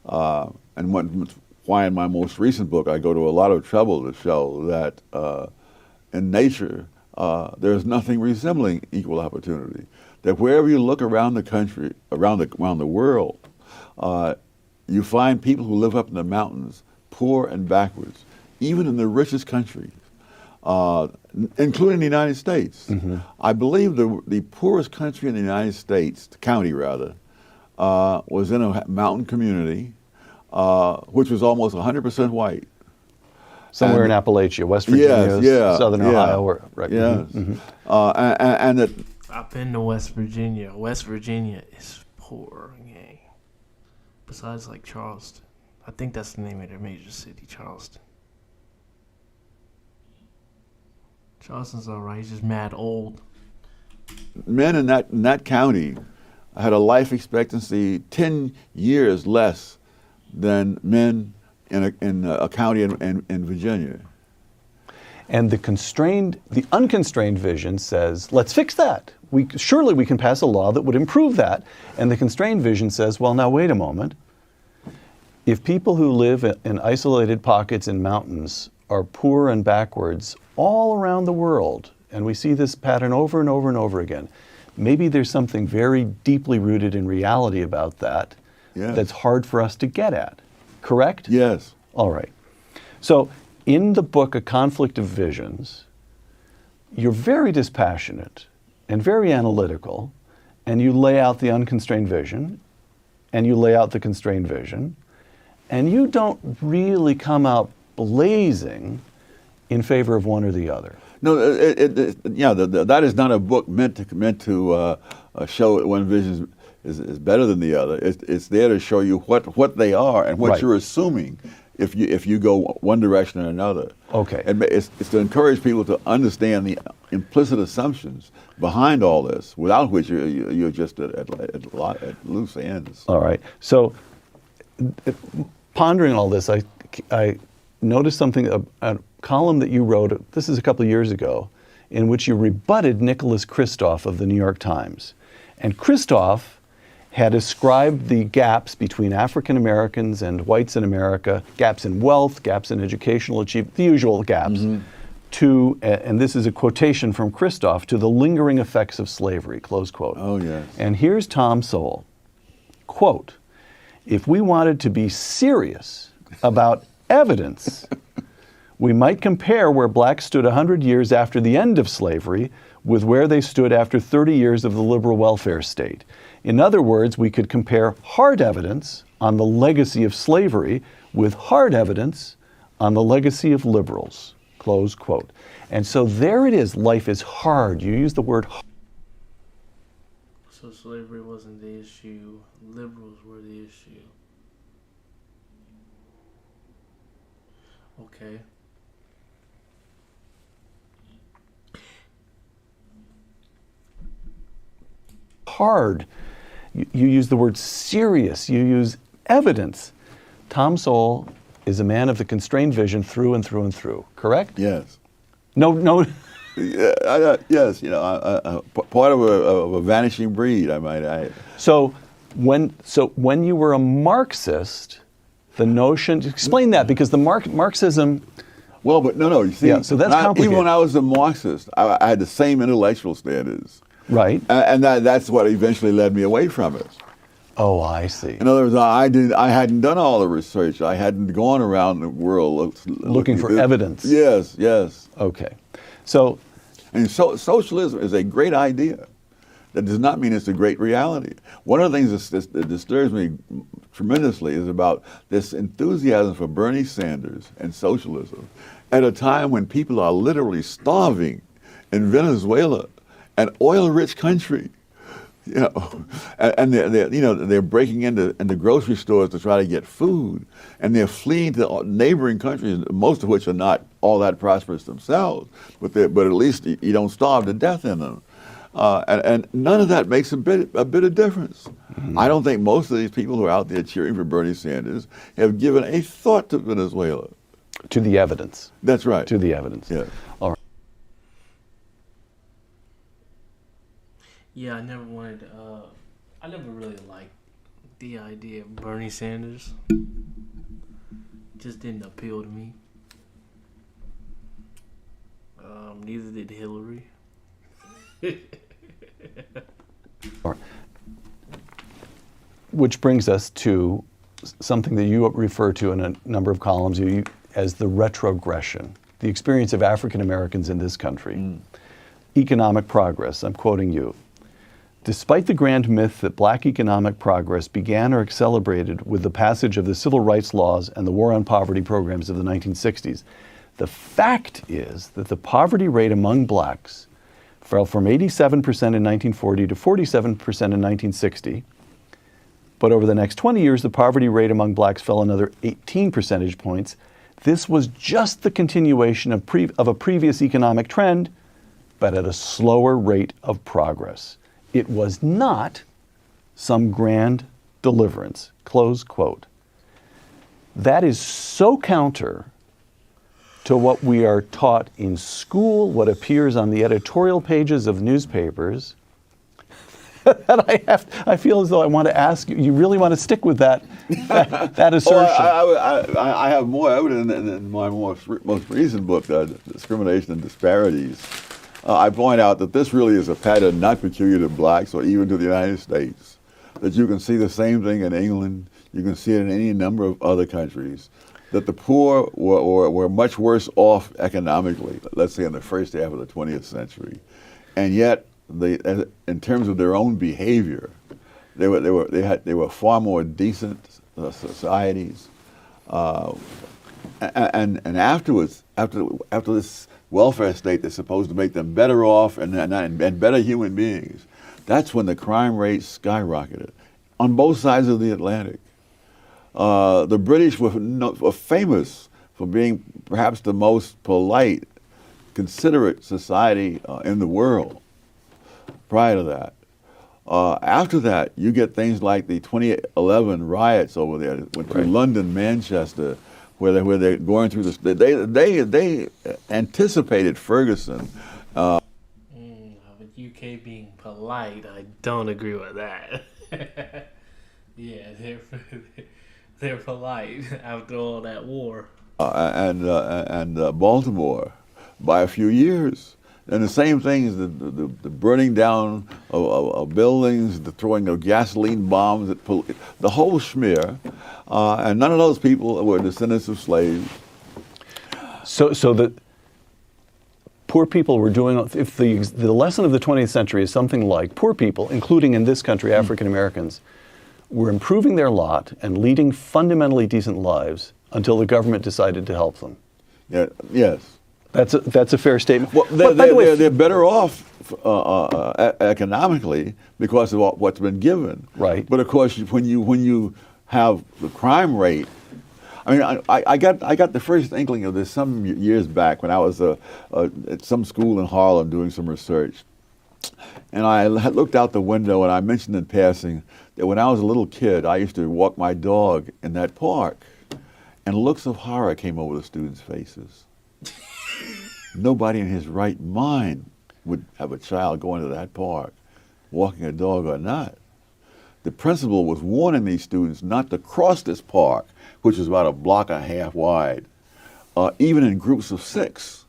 Why in my most recent book I go to a lot of trouble to show that in nature there's nothing resembling equal opportunity. That wherever you look around the country, around the world, you find people who live up in the mountains, poor and backwards, even in the richest countries. Including the United States. Mm-hmm. I believe the poorest country in the United States, county rather, was in a mountain community, which was almost 100% white.
Somewhere in Appalachia, West Virginia, Southern Ohio. Right.
Yes.
Mm-hmm.
I've been to West Virginia. West Virginia is poor, gang. Besides like Charleston. I think that's the name of their major city, Charleston. Charleston's all right. He's just mad old.
Men in that county had a life expectancy 10 years less than men in a county in Virginia.
And the unconstrained vision says, let's fix that. Surely we can pass a law that would improve that. And the constrained vision says, well, now wait a moment. If people who live in isolated pockets in mountains are poor and backwards all around the world, and we see this pattern over and over and over again, maybe there's something very deeply rooted in reality about that that's hard for us to get at. Correct?
Yes.
All right. So in the book, A Conflict of Visions, you're very dispassionate and very analytical, and you lay out the unconstrained vision, and you lay out the constrained vision, and you don't really come out blazing in favor of one or the other.
No, that is not a book meant to show that one vision is better than the other. It's there to show you what they are and what you're assuming if you go one direction or another.
Okay.
And it's to encourage people to understand the implicit assumptions behind all this, without which you're just at loose ends.
All right. So, pondering all this, I noticed something, a column that you wrote, this is a couple of years ago, in which you rebutted Nicholas Kristof of the New York Times. And Kristof had ascribed the gaps between African Americans and whites in America, gaps in wealth, gaps in educational achievement, the usual gaps, to, and this is a quotation from Kristof, to the lingering effects of slavery, close quote.
Oh, yes.
And here's Tom Sowell, quote, if we wanted to be serious about evidence, we might compare where blacks stood 100 years after the end of slavery with where they stood after 30 years of the liberal welfare state. In other words, we could compare hard evidence on the legacy of slavery with hard evidence on the legacy of liberals, close quote. And so there it is, life is hard. You use the word hard.
So slavery wasn't the issue, liberals were the issue. Okay.
Hard. You use the word serious. You use evidence. Tom Sowell is a man of the constrained vision through and through and through. Correct?
Yes.
No.
Yes. Part of a vanishing breed, I might add.
So when you were a Marxist, the notion, explain that, because the Marxism.
Well, but no. You see,
so that's complicated.
Even when I was a Marxist, I had the same intellectual standards.
Right.
And that's what eventually led me away from it.
Oh, I see.
In other words, I hadn't done all the research. I hadn't gone around the world
looking for evidence.
Yes.
Okay. So
socialism is a great idea. That does not mean it's a great reality. One of the things that disturbs me tremendously is about this enthusiasm for Bernie Sanders and socialism at a time when people are literally starving in Venezuela, an oil-rich country, and they're breaking into grocery stores to try to get food, and they're fleeing to neighboring countries, most of which are not all that prosperous themselves, but at least you don't starve to death in them. And none of that makes a bit of difference. I don't think most of these people who are out there cheering for Bernie Sanders have given a thought to Venezuela.
To the evidence.
That's right.
To the evidence.
Yeah.
All right.
Yeah, I never wanted. I never really liked the idea of Bernie Sanders. Just didn't appeal to me. Neither did Hillary.
Which brings us to something that you refer to in a number of columns as the retrogression, the experience of African Americans in this country. Economic progress, I'm quoting you. Despite the grand myth that black economic progress began or accelerated with the passage of the civil rights laws and the war on poverty programs of the 1960s, the fact is that the poverty rate among blacks fell from 87% in 1940 to 47% in 1960. But over the next 20 years, the poverty rate among blacks fell another 18 percentage points. This was just the continuation of a previous economic trend, but at a slower rate of progress. It was not some grand deliverance, close quote. That is so counter to what we are taught in school, what appears on the editorial pages of newspapers, that I feel as though I want to ask you, you really want to stick with that assertion?
I have more evidence in my most recent book, Discrimination and Disparities. I point out that this really is a pattern not peculiar to blacks or even to the United States, that you can see the same thing in England, you can see it in any number of other countries, that the poor were much worse off economically, let's say in the first half of the 20th century. And yet, in terms of their own behavior, they were far more decent societies. And afterwards, after this welfare state that's supposed to make them better off and better human beings, that's when the crime rate skyrocketed on both sides of the Atlantic. The British were famous for being perhaps the most polite, considerate society in the world prior to that. After that, you get things like the 2011 riots over there, went through London, Manchester, where they're going through this. They anticipated Ferguson.
With UK being polite, I don't agree with that. Yeah, they're polite after all that war. And Baltimore by a few years. And the same thing is the burning down of buildings, the throwing of gasoline bombs, the whole schmear. And none of those people were descendants of slaves.
So the poor people were doing, if the lesson of the 20th century is something like poor people, including in this country African Americans, were improving their lot and leading fundamentally decent lives until the government decided to help them.
Yeah, yes.
That's a fair statement.
Well, they're better off economically because of what's been given.
Right.
But of course, when you have the crime rate, I mean, I got the first inkling of this some years back when I was at some school in Harlem doing some research, and I had looked out the window and I mentioned in passing that when I was a little kid, I used to walk my dog in that park, and looks of horror came over the students' faces. Nobody in his right mind would have a child go into that park, walking a dog or not. The principal was warning these students not to cross this park, which is about a block and a half wide, even in groups of 6.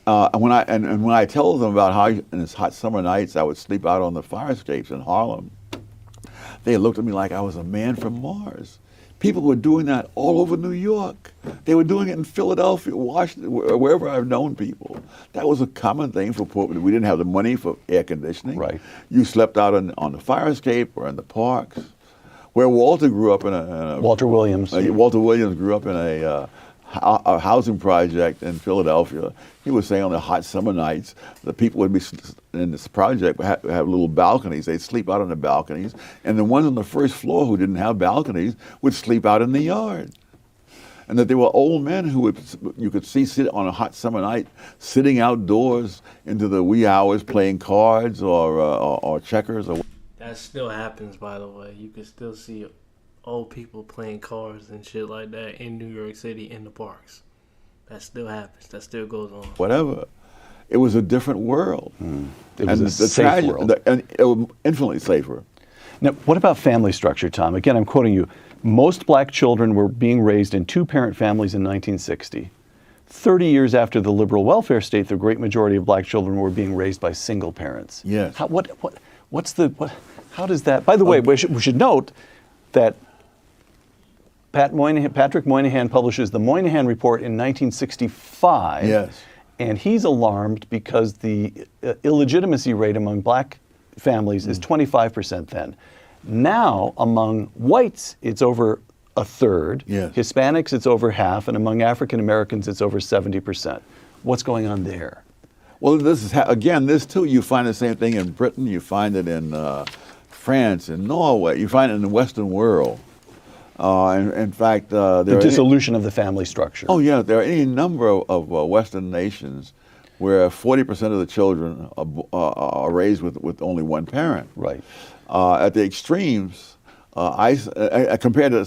And when I tell them about how in these hot summer nights I would sleep out on the fire escapes in Harlem, they looked at me like I was a man from Mars. People were doing that all over New York. They were doing it in Philadelphia, Washington, wherever I've known people. That was a common thing for poor people. We didn't have the money for air conditioning.
Right.
You slept out on the fire escape or in the parks. Where Walter grew up
Walter Williams.
Walter Williams grew up in a housing project in Philadelphia. He was saying on the hot summer nights, the people would be in this project would have little balconies. They'd sleep out on the balconies, and the ones on the first floor who didn't have balconies would sleep out in the yard. and that there were old men who you could see sit on a hot summer night, sitting outdoors into the wee hours playing cards or checkers.
That still happens, by the way. You can still see old people playing cards and shit like that in New York City in the parks. That still happens. That still goes on.
Whatever. It was a different world.
It was a safe world.
And it was infinitely safer.
Now, what about family structure, Tom? Again, I'm quoting you. Most black children were being raised in two-parent families in 1960. 30 years after the liberal welfare state, the great majority of black children were being raised by single parents.
Yes.
How does that? By the way, we should note that Patrick Moynihan publishes the Moynihan Report in 1965.
Yes.
And he's alarmed because the illegitimacy rate among black families is 25% then. Now, among whites, it's over a third.
Yes.
Hispanics, it's over half. And among African Americans, it's over 70%. What's going on there?
Well, this is, again, this too, you find the same thing in Britain. You find it in France and Norway. You find it in the Western world. In fact,
the dissolution of the family structure.
Oh yeah, there are any number of Western nations where 40% of the children are raised with only one parent.
Right.
At the extremes, compared to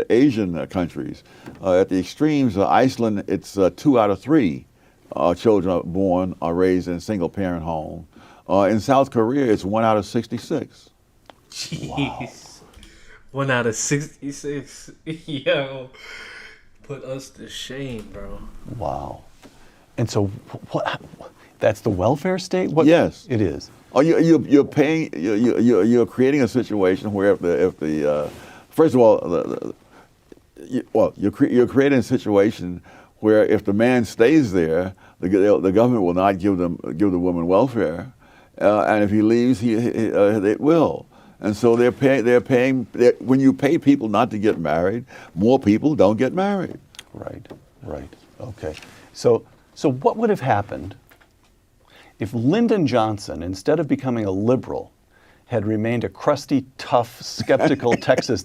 Asian countries, at the extremes, Iceland, it's 2 out of 3 children born are raised in a single-parent home. In South Korea, it's 1 out of 66.
Jeez.
Wow.
1 out of 66. Yo, put us to shame, bro.
Wow. And so, that's the welfare state?
Yes,
it is.
Oh, you're paying. You're creating a situation where if the first of all, you're creating a situation where if the man stays there, the government will not give the woman welfare, and if he leaves, it will. And so they're paying. When you pay people not to get married, more people don't get married.
Right. Okay. So what would have happened if Lyndon Johnson, instead of becoming a liberal, had remained a crusty, tough, skeptical Texas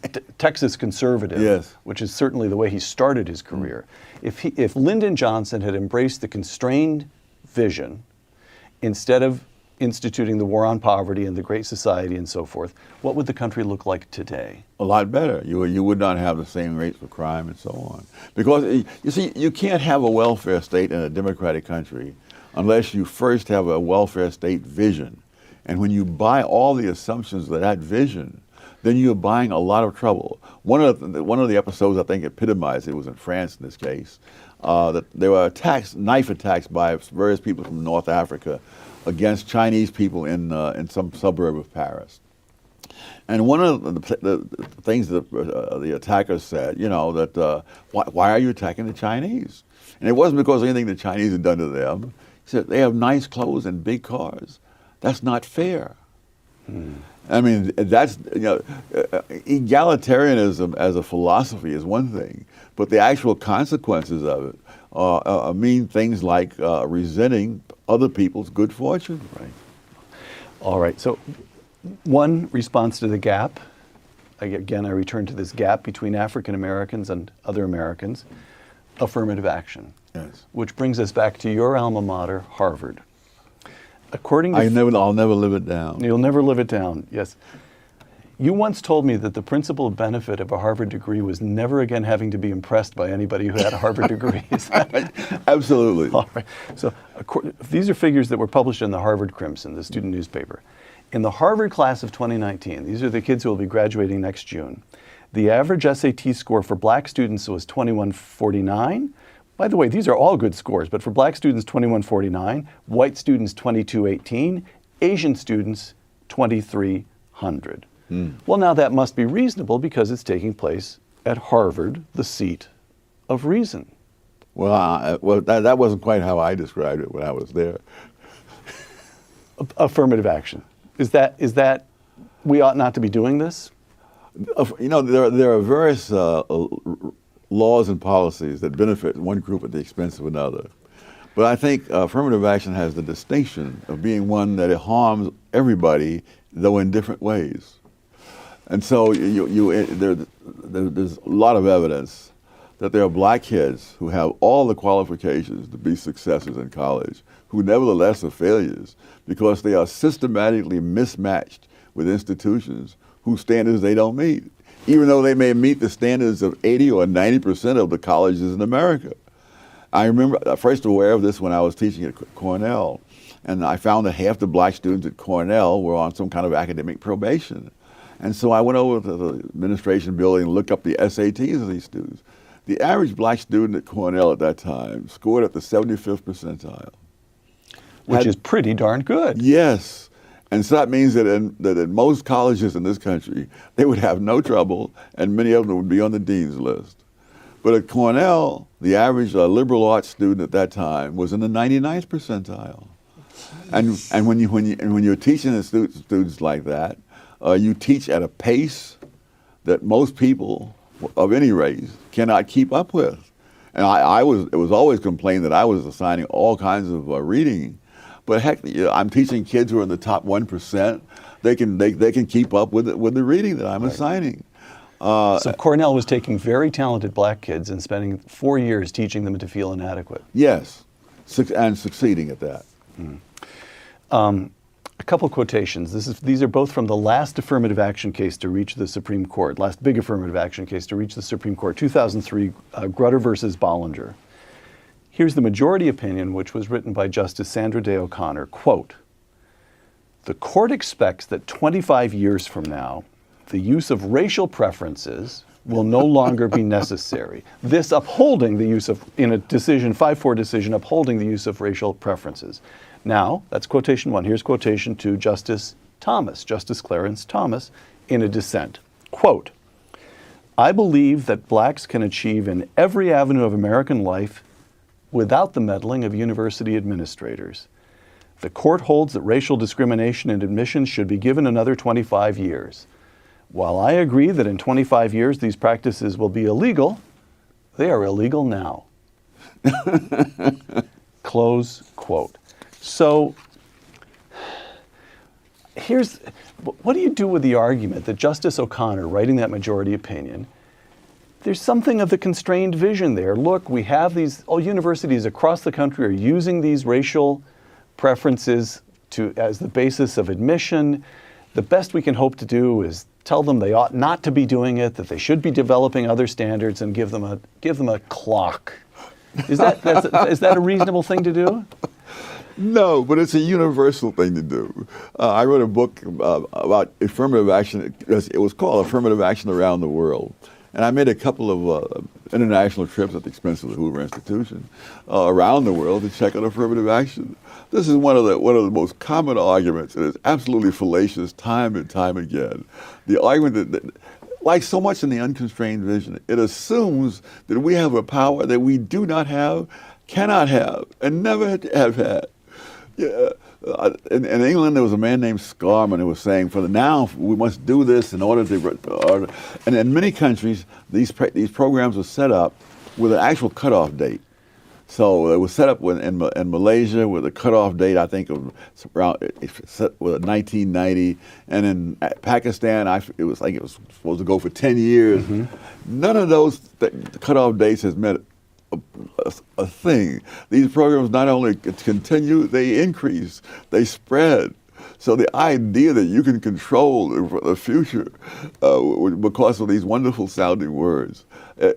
conservative?
Yes.
Which is certainly the way he started his career. If Lyndon Johnson had embraced the constrained vision instead of instituting the war on poverty and the Great Society and so forth, what would the country look like today?
A lot better. You would not have the same rates of crime and so on. Because, you see, you can't have a welfare state in a democratic country unless you first have a welfare state vision. And when you buy all the assumptions of that vision, then you're buying a lot of trouble. One of the episodes I think epitomized it was in France in this case, that there were knife attacks by various people from North Africa against Chinese people in some suburb of Paris. And one of the things that the attackers said, that why are you attacking the Chinese? And it wasn't because of anything the Chinese had done to them. He said, they have nice clothes and big cars. That's not fair. I mean, that's, egalitarianism as a philosophy is one thing, but the actual consequences of it mean things like resenting other people's good fortune.
Right. All right. So, one response to the gap, again, I return to this gap between African Americans and other Americans, affirmative action.
Yes.
Which brings us back to your alma mater, Harvard. According to
I'll never live it down.
You'll never live it down, yes. You once told me that the principal benefit of a Harvard degree was never again having to be impressed by anybody who had a Harvard degree. Is that right?
Absolutely.
All right. So these are figures that were published in the Harvard Crimson, the student newspaper. In the Harvard class of 2019, these are the kids who will be graduating next June, the average SAT score for black students was 2149. By the way, these are all good scores, but for black students, 2149, white students, 2218, Asian students, 2300. Well, now that must be reasonable because it's taking place at Harvard, the seat of reason.
Well, that wasn't quite how I described it when I was there.
Affirmative action. Is that we ought not to be doing this?
There are various laws and policies that benefit one group at the expense of another. But I think affirmative action has the distinction of being one that it harms everybody, though in different ways. And so there's a lot of evidence that there are black kids who have all the qualifications to be successes in college, who nevertheless are failures because they are systematically mismatched with institutions whose standards they don't meet, even though they may meet the standards of 80 or 90% of the colleges in America. I remember first aware of this when I was teaching at Cornell, and I found that half the black students at Cornell were on some kind of academic probation. And so I went over to the administration building and looked up the SATs of these students. The average black student at Cornell at that time scored at the 75th percentile.
Which is pretty darn good.
Yes. And so that means that in most colleges in this country, they would have no trouble, and many of them would be on the dean's list. But at Cornell, the average liberal arts student at that time was in the 99th percentile. And when you're teaching the students like that, you teach at a pace that most people of any race cannot keep up with. And it was always complained that I was assigning all kinds of reading, but heck, I'm teaching kids who are in the top 1%. They can keep up with the reading that I'm assigning.
So Cornell was taking very talented black kids and spending 4 years teaching them to feel inadequate.
Yes, and succeeding at that.
A couple quotations. These are both from the last affirmative action case to reach the Supreme Court, last big affirmative action case to reach the Supreme Court, 2003, Grutter versus Bollinger. Here's the majority opinion, which was written by Justice Sandra Day O'Connor. Quote, "The court expects that 25 years from now, the use of racial preferences will no longer be necessary. This upholding the use of, in a decision, 5-4 decision, upholding the use of racial preferences." Now, that's quotation one. Here's quotation two, Justice Clarence Thomas, in a dissent. Quote, "I believe that blacks can achieve in every avenue of American life without the meddling of university administrators. The court holds that racial discrimination in admissions should be given another 25 years. While I agree that in 25 years these practices will be illegal, they are illegal now." Close quote. So what do you do with the argument that Justice O'Connor, writing that majority opinion, there's something of the constrained vision there. Look, we have these, universities across the country are using these racial preferences as the basis of admission. The best we can hope to do is tell them they ought not to be doing it, that they should be developing other standards, and give them a clock. Is that a reasonable thing to do?
No, but it's a universal thing to do. I wrote a book about affirmative action. It was called Affirmative Action Around the World. And I made a couple of international trips at the expense of the Hoover Institution around the world to check on affirmative action. This is one of the most common arguments, and it's absolutely fallacious time and time again. The argument that like so much in the unconstrained vision, it assumes that we have a power that we do not have, cannot have, and never have had. Yeah. In England, there was a man named Scarman who was saying, "For now, we must do this in order to." And in many countries, these programs were set up with an actual cutoff date. So it was set up in Malaysia with a cutoff date, I think, of around 1990, and in Pakistan, it was supposed to go for 10 years. Mm-hmm. None of those cutoff dates has met a thing. These programs not only continue, they increase, they spread. So the idea that you can control the future because of these wonderful sounding words,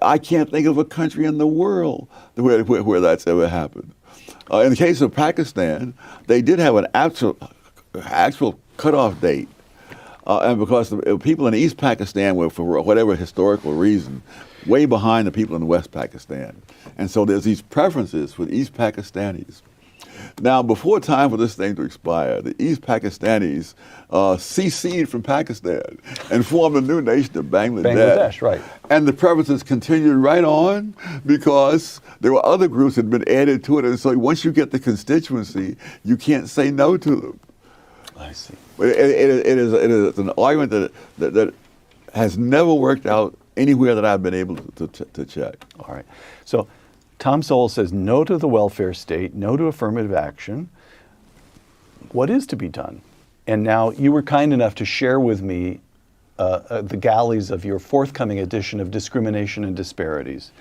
I can't think of a country in the world where that's ever happened. In the case of Pakistan, they did have an actual cutoff date. And because the people in East Pakistan were, for whatever historical reason, way behind the people in West Pakistan. And so there's these preferences for the East Pakistanis. Now, before time for this thing to expire, the East Pakistanis seceded from Pakistan and formed a new nation of Bangladesh.
Bangladesh, right.
And the preferences continued right on because there were other groups that had been added to it. And so once you get the constituency, you can't say no to them.
I see.
It is an argument that has never worked out anywhere that I've been able to check.
All right. So Tom Sowell says no to the welfare state, no to affirmative action. What is to be done? And now you were kind enough to share with me the galleys of your forthcoming edition of Discrimination and Disparities.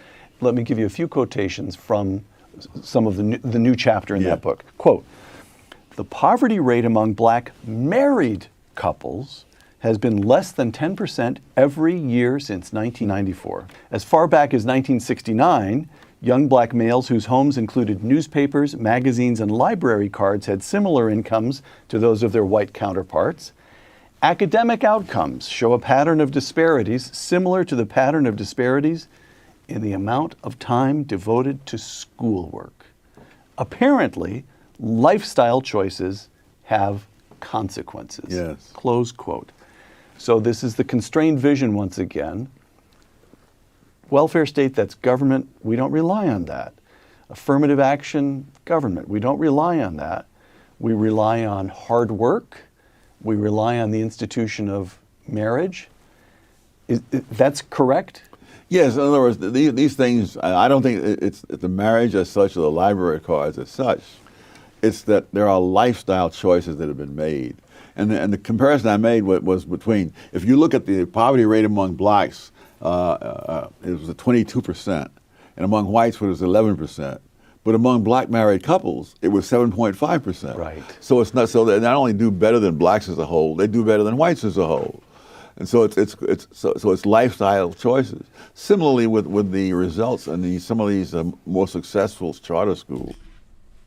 let me give you a few quotations from some of the new chapter in that book. Quote, "The poverty rate among black married couples has been less than 10% every year since 1994. As far back as 1969, young black males whose homes included newspapers, magazines, and library cards had similar incomes to those of their white counterparts. Academic outcomes show a pattern of disparities similar to the pattern of disparities in the amount of time devoted to schoolwork. Apparently, lifestyle choices have consequences."
Yes.
Close quote. So this is the constrained vision once again. Welfare state, that's government, we don't rely on that. Affirmative action, government, we don't rely on that. We rely on hard work. We rely on the institution of marriage. That's correct?
Yes, in other words, these things, I don't think it's the marriage as such or the library cards as such. It's that there are lifestyle choices that have been made. And the comparison I made was between, if you look at the poverty rate among blacks, it was 22%, and among whites it was 11%. But among black married couples, it was 7.5%.
Right.
So it's not, so they not only do better than blacks as a whole, they do better than whites as a whole. And so it's lifestyle choices. Similarly with the results in some of these more successful charter schools.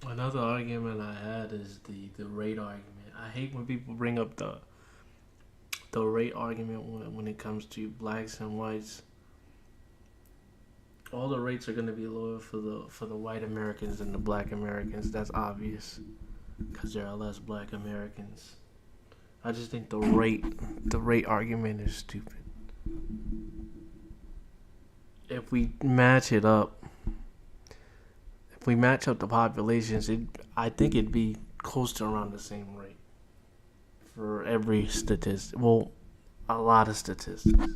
Another argument I had is the rate argument. I hate when people bring up the rate argument when it comes to blacks and whites. All the rates are going to be lower for the white Americans than the black Americans. That's obvious because there are less black Americans. I just think the rate argument is stupid. If we match it up, if we match up the populations, I think it'd be close to around the same rate for every statistic. Well, a lot of statistics.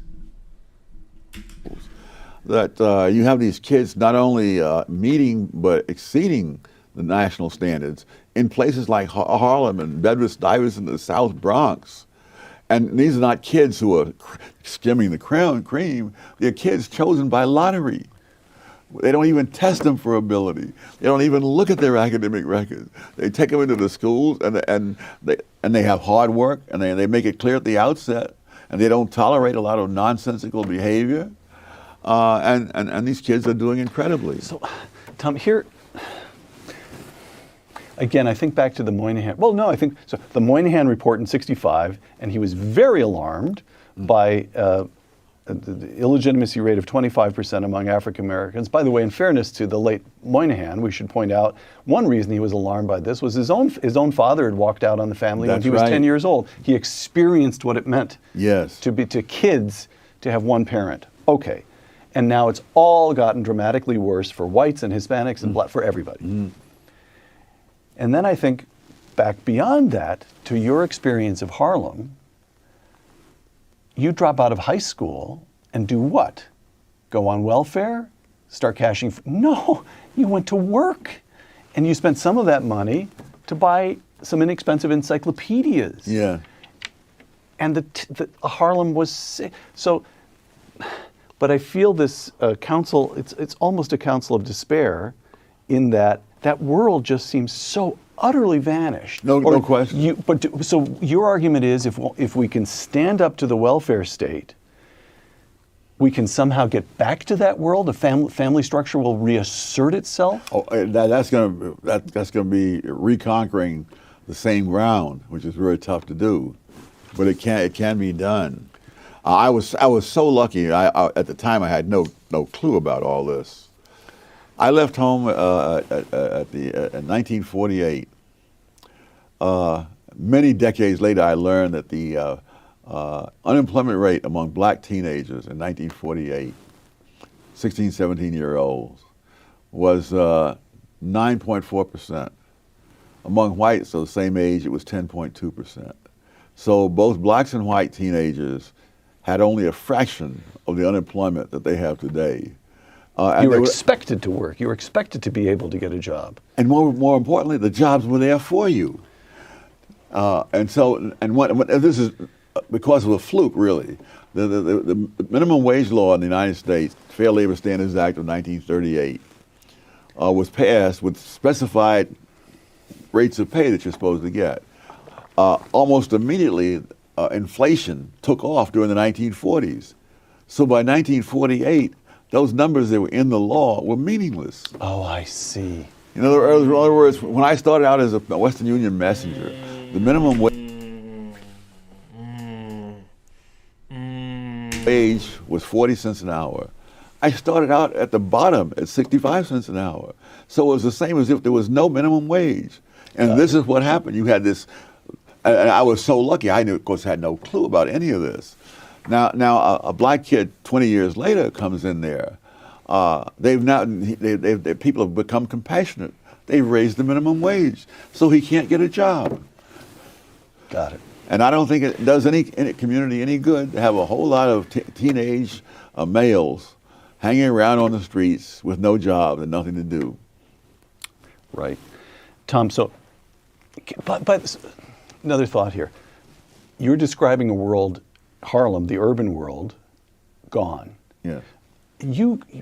That you have these kids not only meeting but exceeding the national standards in places like Harlem and Bedford-Stuyvesant in the South Bronx. And these are not kids who are skimming the cream. They're kids chosen by lottery. They don't even test them for ability. They don't even look at their academic records. They take them into the schools and they have hard work and they make it clear at the outset, and they don't tolerate a lot of nonsensical behavior. And these kids are doing incredibly.
So, Tom, here, again, I think back to the Moynihan. Well, no, I think so. The Moynihan report in '65, and he was very alarmed by the illegitimacy rate of 25% among African Americans. By the way, in fairness to the late Moynihan, we should point out one reason he was alarmed by this was his own father had walked out on the family when he was 10 years old. He experienced what it meant to kids to have one parent. Okay. And now it's all gotten dramatically worse for whites and Hispanics and black, for everybody. And then I think back beyond that to your experience of Harlem. You drop out of high school and do what? Go on welfare? Start cashing? No, you went to work. And you spent some of that money to buy some inexpensive encyclopedias.
Yeah.
And the Harlem was sick. So, but I feel this council, it's almost a council of despair in that world just seems so utterly vanished.
No question.
So your argument is if we can stand up to the welfare state, we can somehow get back to that world. The family structure will reassert itself.
Oh, that's going to be reconquering the same ground, which is very tough to do, but it can be done. I was so lucky. At the time I had no clue about all this. I left home in 1948. Many decades later, I learned that the unemployment rate among black teenagers in 1948, 16, 17-year-olds, was 9.4%. Among whites of the same age, it was 10.2%. So both blacks and white teenagers had only a fraction of the unemployment that they have today.
You were expected to work. You were expected to be able to get a job.
And more importantly, the jobs were there for you. This is because of a fluke, really. The minimum wage law in the United States, Fair Labor Standards Act of 1938, was passed with specified rates of pay that you're supposed to get. Almost immediately, inflation took off during the 1940s. So by 1948, those numbers that were in the law were meaningless.
Oh, I see.
In other words, when I started out as a Western Union messenger, the minimum wage was 40 cents an hour. I started out at the bottom at 65 cents an hour. So it was the same as if there was no minimum wage. And this is what happened. You had this, and I was so lucky. I, of course, had no clue about any of this. Now, a black kid 20 years later comes in there. People have become compassionate. They've raised the minimum wage, so he can't get a job.
Got it.
And I don't think it does any community any good to have a whole lot of teenage males hanging around on the streets with no job and nothing to do.
Right. Tom, so, but another thought here. You're describing a world, Harlem, the urban world, gone.
Yeah.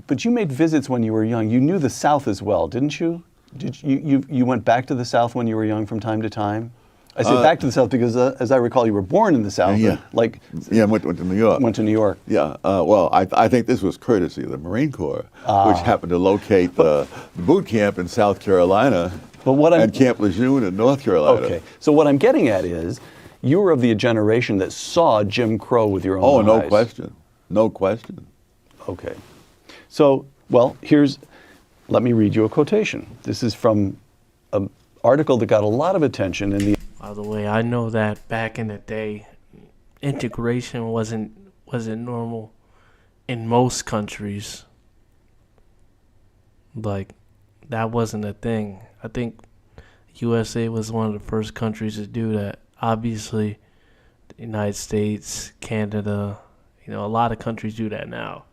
But you made visits when you were young. You knew the South as well, didn't you? You went back to the South when you were young from time to time? I say back to the South because, as I recall, you were born in the South.
Yeah.
I
went to New York.
Went to New York.
Yeah. Well, I think this was courtesy of the Marine Corps, which happened to locate the boot camp in South Carolina and Camp Lejeune in North Carolina.
Okay. So what I'm getting at is, you were of the generation that saw Jim Crow with your own eyes.
Oh, no question. No question.
Okay. So, well, let me read you a quotation. This is from an article that got a lot of attention in the...
By the way, I know that back in the day, integration wasn't normal in most countries. Like, that wasn't a thing. I think USA was one of the first countries to do that. Obviously, the United States, Canada, a lot of countries do that now.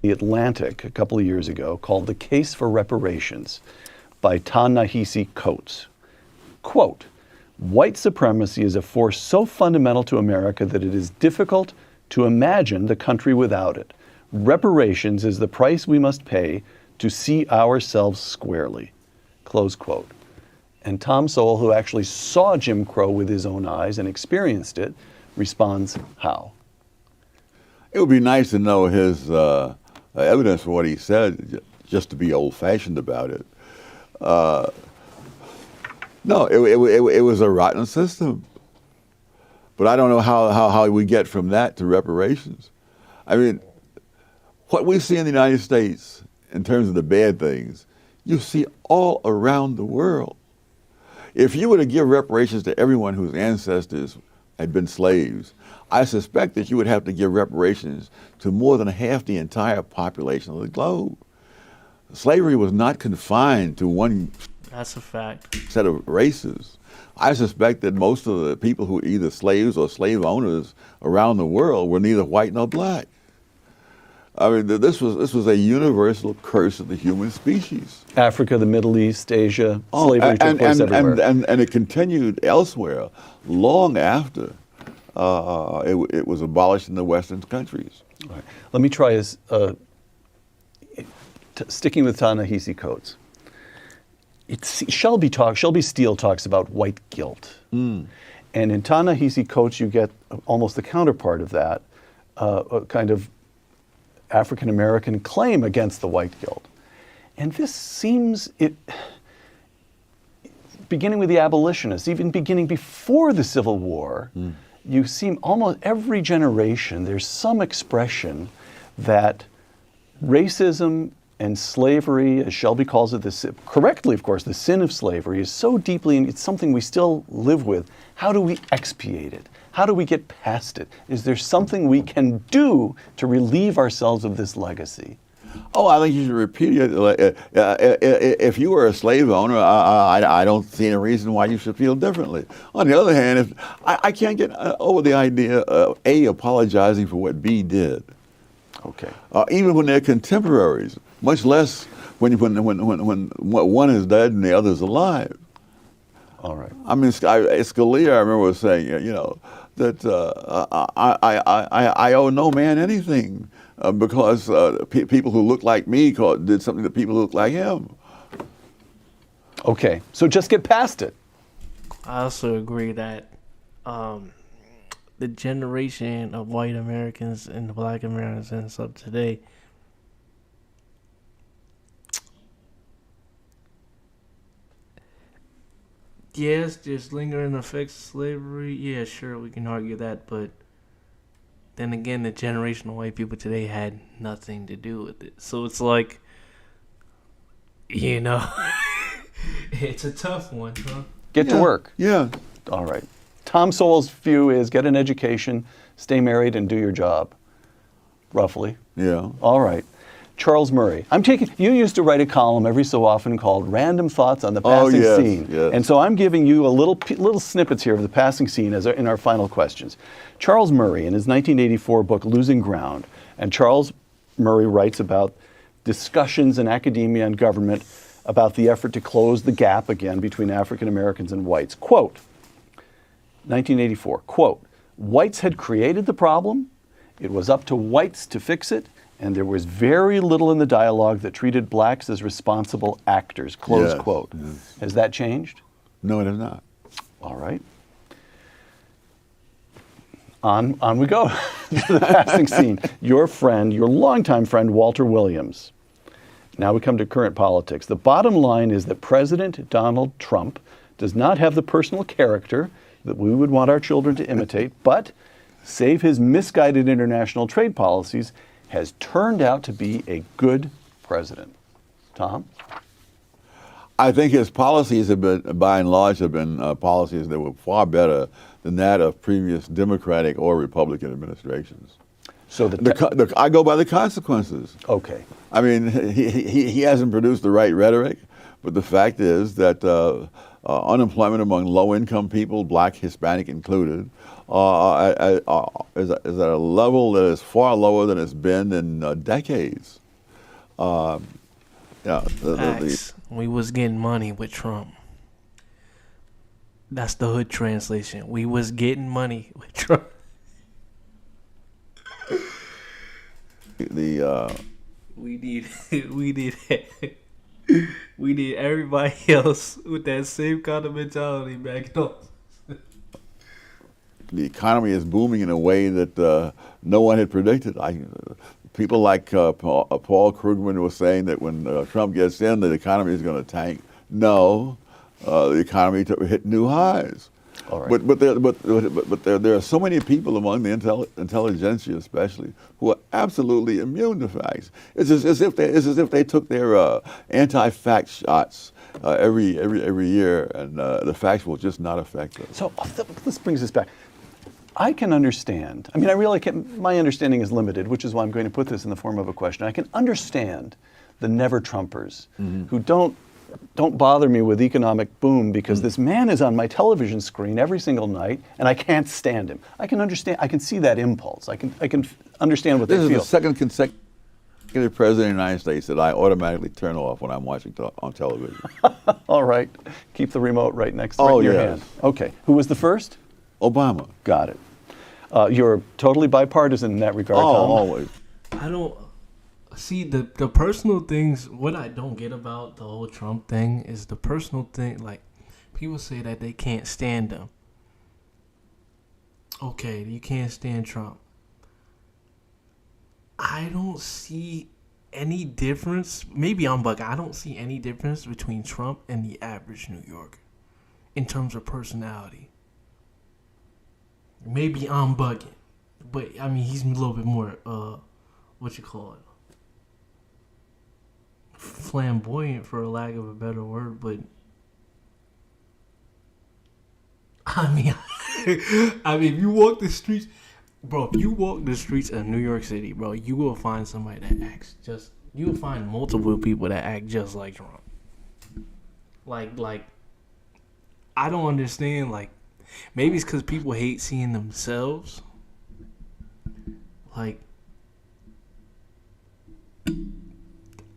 The Atlantic a couple of years ago called The Case for Reparations by Ta-Nehisi Coates. Quote, "White supremacy is a force so fundamental to America that it is difficult to imagine the country without it. Reparations is the price we must pay to see ourselves squarely." Close quote. And Tom Sowell, who actually saw Jim Crow with his own eyes and experienced it, responds how?
It would be nice to know his evidence for what he said, just to be old-fashioned about it. No, it was a rotten system. But I don't know how we get from that to reparations. I mean, what we see in the United States in terms of the bad things, you see all around the world. If you were to give reparations to everyone whose ancestors had been slaves, I suspect that you would have to give reparations to more than half the entire population of the globe. Slavery was not confined to one
That's a fact.
set of races. I suspect that most of the people who were either slaves or slave owners around the world were neither white nor black. I mean, this was a universal curse of the human species.
Africa, the Middle East, Asia, slavery took place everywhere.
And it continued elsewhere long after it was abolished in the Western countries.
All right. Let me try as sticking with Ta-Nehisi Coates. Shelby Steele talks about white guilt. And in Ta-Nehisi Coates, you get almost the counterpart of that, a kind of African-American claim against the white guilt. And this seems, beginning with the abolitionists, even beginning before the Civil War, you seem almost every generation, there's some expression that racism and slavery, as Shelby calls it, correctly, of course, the sin of slavery is so deeply, and it's something we still live with. How do we expiate it? How do we get past it? Is there something we can do to relieve ourselves of this legacy?
Oh, I think you should repeat it. If you were a slave owner, I don't see any reason why you should feel differently. On the other hand, I can't get over the idea of A, apologizing for what B did.
Okay.
Even when they're contemporaries, much less when one is dead and the other is alive. All right. I mean, Scalia, I remember was saying, that I owe no man anything because people who look like me did something to people who look like him.
Okay, so just get past it.
I also agree that the generation of white Americans and the black Americans of today, yes, there's lingering effects of slavery. Yeah, sure, we can argue that, but then again, the generation of white people today had nothing to do with it. So it's like, it's a tough one, huh?
Get to work.
Yeah.
All right. Tom Sowell's view is get an education, stay married, and do your job. Roughly.
Yeah.
All right. Charles Murray. You used to write a column every so often called Random Thoughts on the Passing Scene.
Yes.
And so I'm giving you a little snippets here of the passing scene in our final questions. Charles Murray, in his 1984 book, Losing Ground, and Charles Murray writes about discussions in academia and government about the effort to close the gap again between African Americans and whites. Quote, 1984, quote, whites had created the problem, it was up to whites to fix it, and there was very little in the dialogue that treated blacks as responsible actors, close quote.
Yes.
Has that changed?
No, it has not.
All right. On we go to the passing scene. Your longtime friend, Walter Williams. Now we come to current politics. The bottom line is that President Donald Trump does not have the personal character that we would want our children to imitate, but, save his misguided international trade policies, has turned out to be a good president. Tom?
I think his policies have been, by and large, policies that were far better than that of previous Democratic or Republican administrations.
So
I go by the consequences.
Okay.
I mean, he hasn't produced the right rhetoric, but the fact is that unemployment among low-income people, black, Hispanic included, is at a level that is far lower than it's been in decades.
We was getting money with Trump. That's the hood translation. We was getting money with Trump. We need everybody else with that same kind of mentality back on.
The economy is booming in a way that no one had predicted. People like Paul Krugman was saying that when Trump gets in, the economy is going to tank. No, the economy hit new highs.
All right.
But there are so many people among the intelligentsia, especially, who are absolutely immune to facts. It's as if they took their anti-fact shots every year, and the facts will just not affect them.
So this brings us back. I can understand. I mean, I really can. My understanding is limited, which is why I'm going to put this in the form of a question. I can understand the never Trumpers who don't bother me with economic boom because this man is on my television screen every single night and I can't stand him. I can understand. I can see that impulse. I can understand what they feel.
This is the second consecutive president of the United States that I automatically turn off when I'm watching on television.
All right. Keep the remote right next to your hand. Okay. Who was the first?
Obama.
Got it. You're totally bipartisan in that regard, Tom.
Always.
I don't see the personal things. What I don't get about the whole Trump thing is the personal thing. Like, people say that they can't stand him. Okay, you can't stand Trump. I don't see any difference. Maybe I'm bugging. I don't see any difference between Trump and the average New Yorker in terms of personality. Maybe I'm bugging, but I mean, he's a little bit more, flamboyant, for a lack of a better word. But I mean, if you walk the streets, bro, if you walk the streets of New York City, bro, you will find somebody that acts you will find multiple people that act just like Trump. Like, I don't understand, like, maybe it's because people hate seeing themselves. Like,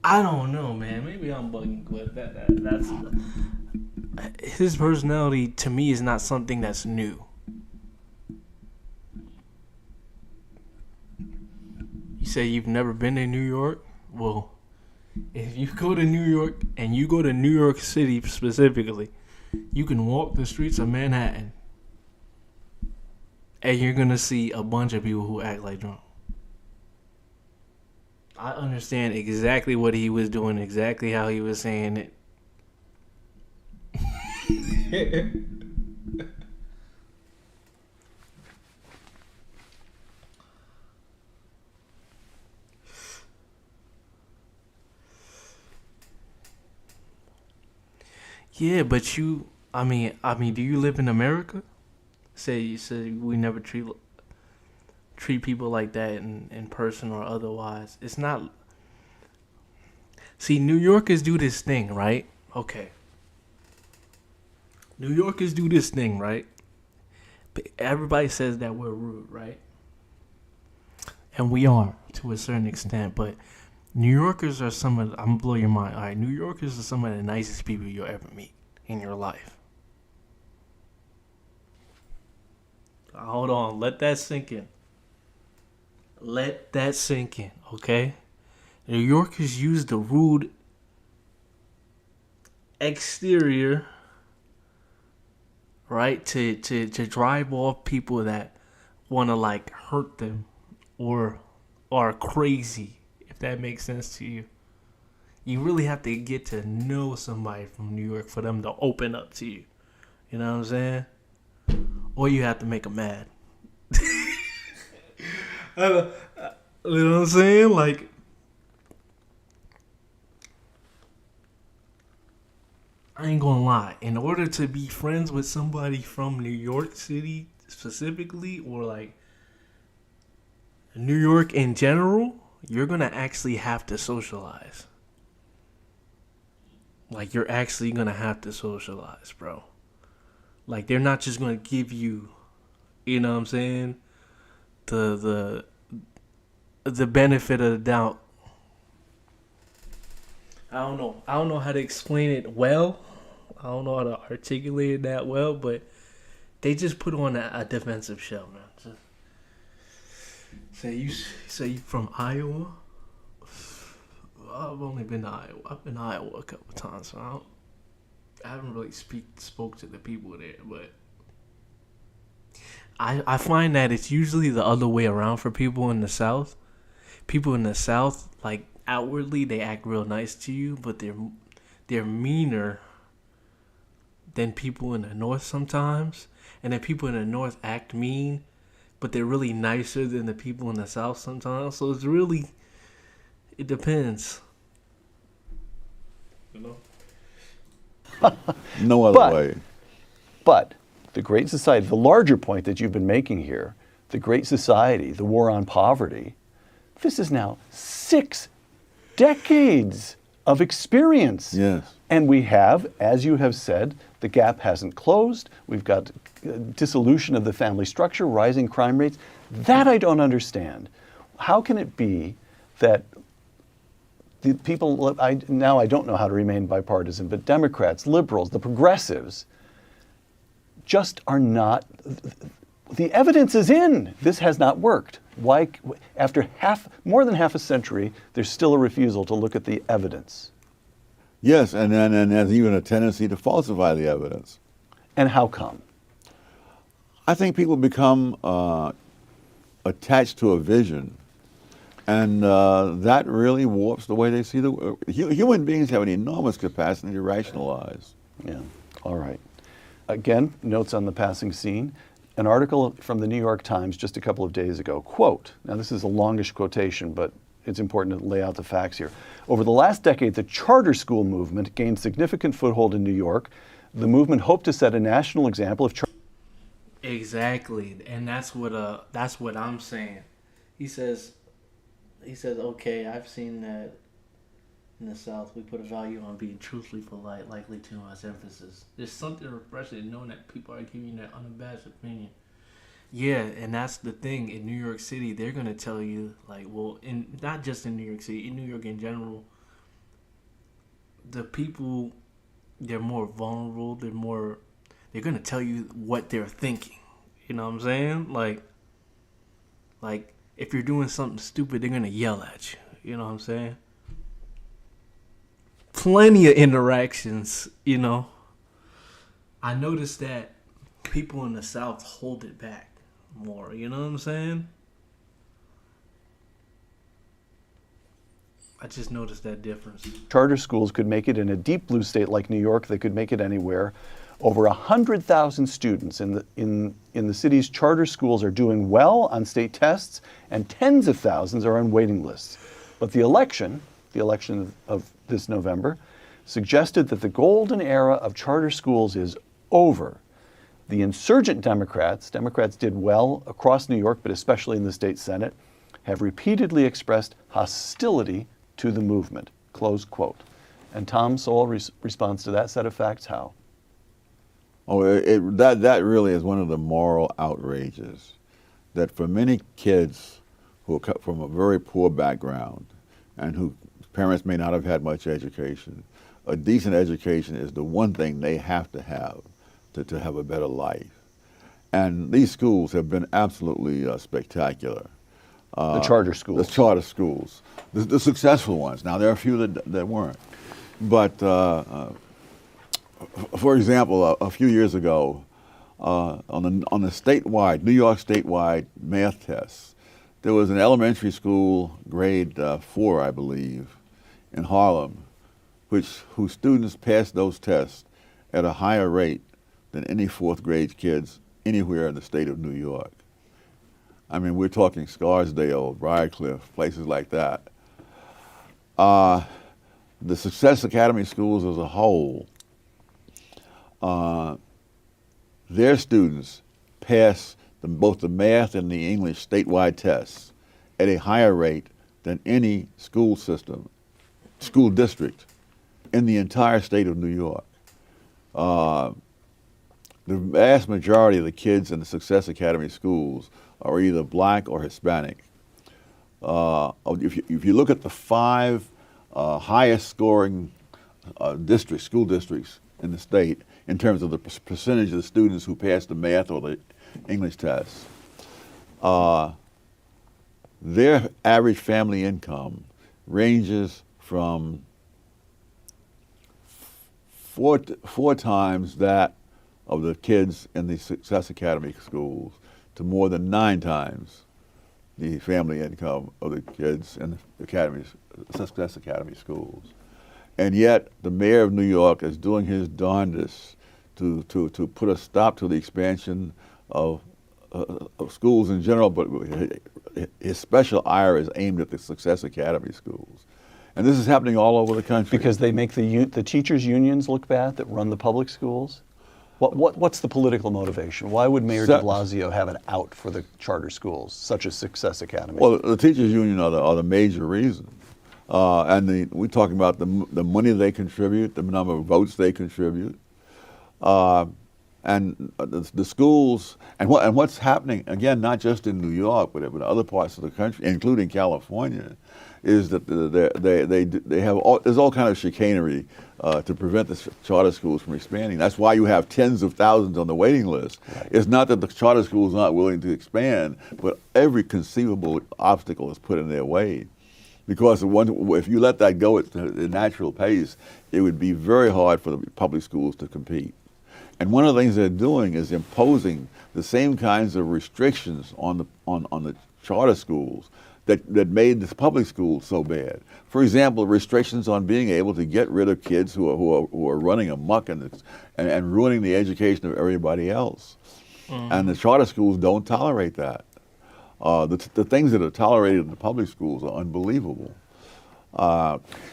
I don't know, man. Maybe I'm bugging, but his personality to me is not something that's new. You say you've never been to New York? Well, if you go to New York and you go to New York City specifically, you can walk the streets of Manhattan and you're going to see a bunch of people who act like drunk. I understand exactly what he was doing, exactly how he was saying it. Yeah, but I mean, do you live in America? Say we never treat people like that in person or otherwise. It's not. See, New Yorkers do this thing, right? Okay. New Yorkers do this thing, right? But everybody says that we're rude, right? And we are to a certain extent, but New Yorkers are I'm gonna blow your mind. All right, New Yorkers are some of the nicest people you'll ever meet in your life. Hold on, let that sink in. Let that sink in, okay? New Yorkers use the rude exterior, right, to drive off people that want to like hurt them or are crazy, if that makes sense to you. You really have to get to know somebody from New York for them to open up to you. You know what I'm saying? Or you have to make them mad. You know what I'm saying? Like, I ain't gonna lie. In order to be friends with somebody from New York City specifically, or like New York in general, you're gonna actually have to socialize. Like, you're actually gonna have to socialize, bro. Like, they're not just gonna give you, you know what I'm saying, the benefit of the doubt. I don't know how to explain it well. I don't know how to articulate it that well, but they just put on a defensive show, man. Just say you from Iowa. I've only been to Iowa. I've been to Iowa a couple times, so I haven't really spoke to the people there, but I find that it's usually the other way around for people in the South. People in the South, like, outwardly they act real nice to you, but they're meaner than people in the North sometimes. And then people in the North act mean, but they're really nicer than the people in the South sometimes. So it depends. You know?
No other way.
But the Great Society, the larger point that you've been making here, the Great Society, the war on poverty, this is now 6 decades of experience.
Yes.
And we have, as you have said, the gap hasn't closed. We've got dissolution of the family structure, rising crime rates. That I don't understand. How can it be that the people, I don't know how to remain bipartisan, but Democrats, liberals, the progressives, just are not, the evidence is in. This has not worked. Why, after more than half a century, there's still a refusal to look at the evidence?
Yes, and there's even a tendency to falsify the evidence.
And how come?
I think people become attached to a vision, and that really warps the way they see the world. Human beings have an enormous capacity to rationalize.
Yeah, all right. Again, notes on the passing scene. An article from the New York Times just a couple of days ago, quote, now this is a longish quotation, but it's important to lay out the facts here. Over the last decade, the charter school movement gained significant foothold in New York. The movement hoped to set a national example of
Exactly, and that's what I'm saying. He says, okay, I've seen that in the South we put a value on being truthfully polite, likely too much emphasis. There's something refreshing knowing that people are giving you that unabashed opinion. Yeah, and that's the thing. In New York City, they're gonna tell you, like, well, not just in New York City, in New York in general, the people they're more vulnerable. They're gonna tell you what they're thinking. You know what I'm saying? Like if you're doing something stupid, they're gonna yell at you. You know what I'm saying? Plenty of interactions, you know. I noticed that people in the South hold it back more, you know what I'm saying? I just noticed that difference.
Charter schools could make it in a deep blue state like New York. They could make it anywhere. Over 100,000 students in the city's charter schools are doing well on state tests, and tens of thousands are on waiting lists. But the election of this November, suggested that the golden era of charter schools is over. The insurgent Democrats did well across New York, but especially in the state Senate, have repeatedly expressed hostility to the movement, close quote. And Tom Sowell responds to that set of facts how?
Oh, that really is one of the moral outrages, that for many kids who are from a very poor background and whose parents may not have had much education, a decent education is the one thing they have to have a better life. And these schools have been absolutely spectacular.
The charter schools.
The charter schools. The successful ones. Now, there are a few that weren't. But, for example, a few years ago, on the statewide, New York statewide math tests, there was an elementary school, grade 4, I believe, in Harlem, whose students passed those tests at a higher rate than any fourth grade kids anywhere in the state of New York. I mean, we're talking Scarsdale, Briarcliff, places like that. The Success Academy schools as a whole, their students pass both the math and the English statewide tests at a higher rate than any school system, school district in the entire state of New York. The vast majority of the kids in the Success Academy schools are either black or Hispanic. If you look at the 5 highest scoring school districts in the state in terms of the percentage of the students who pass the math or the English tests, their average family income ranges from 4 times that of the kids in the Success Academy schools to more than 9 times the family income of the kids in the Success Academy schools. And yet the mayor of New York is doing his darndest to put a stop to the expansion of schools in general, but his special ire is aimed at the Success Academy schools. And this is happening all over the country.
Because they make the teachers' unions look bad that run the public schools? What's the political motivation? Why would Mayor de Blasio have an out for the charter schools, such as Success Academy?
Well, the teachers' union are the major reason. And we're talking about the money they contribute, the number of votes they contribute. And the schools, and what's happening, again, not just in New York, but other parts of the country, including California, is that they have there's all kind of chicanery to prevent the charter schools from expanding. That's why you have tens of thousands on the waiting list. Right. It's not that the charter schools aren't willing to expand, but every conceivable obstacle is put in their way. Because if you let that go at the natural pace, it would be very hard for the public schools to compete. And one of the things they're doing is imposing the same kinds of restrictions on the charter schools that made the public schools so bad. For example, restrictions on being able to get rid of kids who are running amok and ruining the education of everybody else. And the charter schools don't tolerate that. The things that are tolerated in the public schools are unbelievable.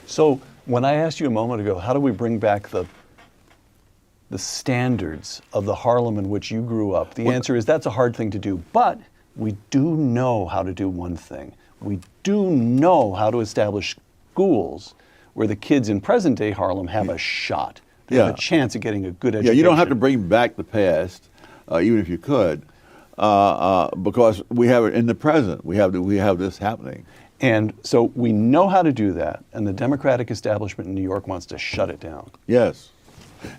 So when I asked you a moment ago, how do we bring back the standards of the Harlem in which you grew up, the answer is that's a hard thing to do. But we do know how to do one thing. We do know how to establish schools where the kids in present-day Harlem have a shot. They have a chance of getting a good education.
Yeah, you don't have to bring back the past, even if you could, because we have it in the present. We have this happening.
And so we know how to do that, and the Democratic establishment in New York wants to shut it down.
Yes.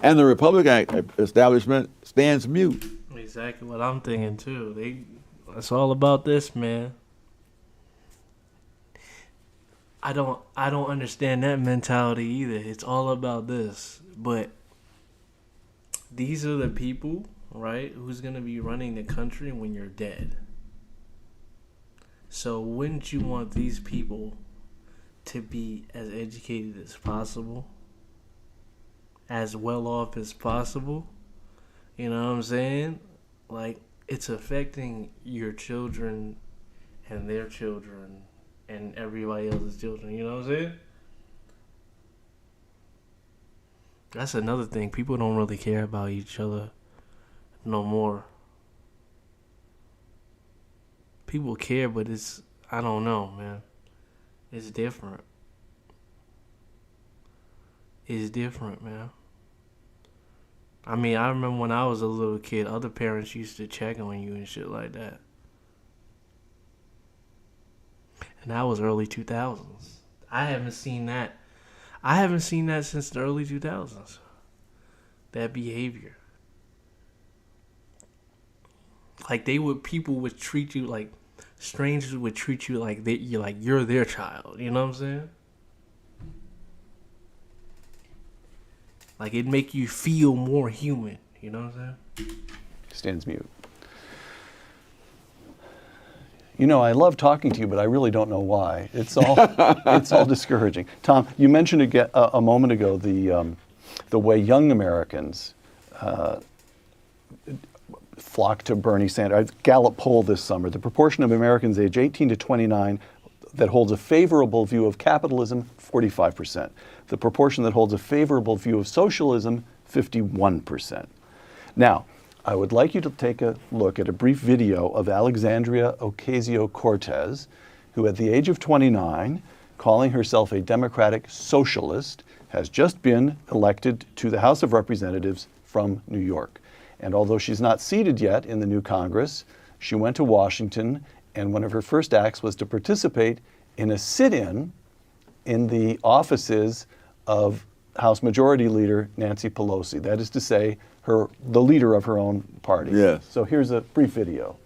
And the Republican establishment stands mute.
Exactly what I'm thinking too. It's all about this, man. I don't understand that mentality either. It's all about this. But these are the people, right, who's gonna be running the country when you're dead. So wouldn't you want these people to be as educated as possible? As well off as possible? You know what I'm saying? Like, it's affecting your children and their children and everybody else's children. You know what I'm saying? That's another thing. People don't really care about each other no more. People care, but I don't know, man. It's different. It's different, man. I mean, I remember when I was a little kid, other parents used to check on you and shit like that. And that was early 2000s. I haven't seen that. I haven't seen that since the early 2000s. That behavior. Like people would treat you like, strangers would treat you like you're their child. You know what I'm saying? Like, it'd make you feel more human. You know what I'm saying?
Stands mute. You know, I love talking to you, but I really don't know why. It's all discouraging. Tom, you mentioned again a moment ago the way young Americans flock to Bernie Sanders. Gallup poll this summer: the proportion of Americans age 18 to 29 that holds a favorable view of capitalism, 45%. The proportion that holds a favorable view of socialism, 51%. Now, I would like you to take a look at a brief video of Alexandria Ocasio-Cortez, who at the age of 29, calling herself a democratic socialist, has just been elected to the House of Representatives from New York. And although she's not seated yet in the new Congress, she went to Washington, and one of her first acts was to participate in a sit-in in the offices of House Majority Leader Nancy Pelosi. That is to say, the leader of her own party.
Yes.
So here's a brief video.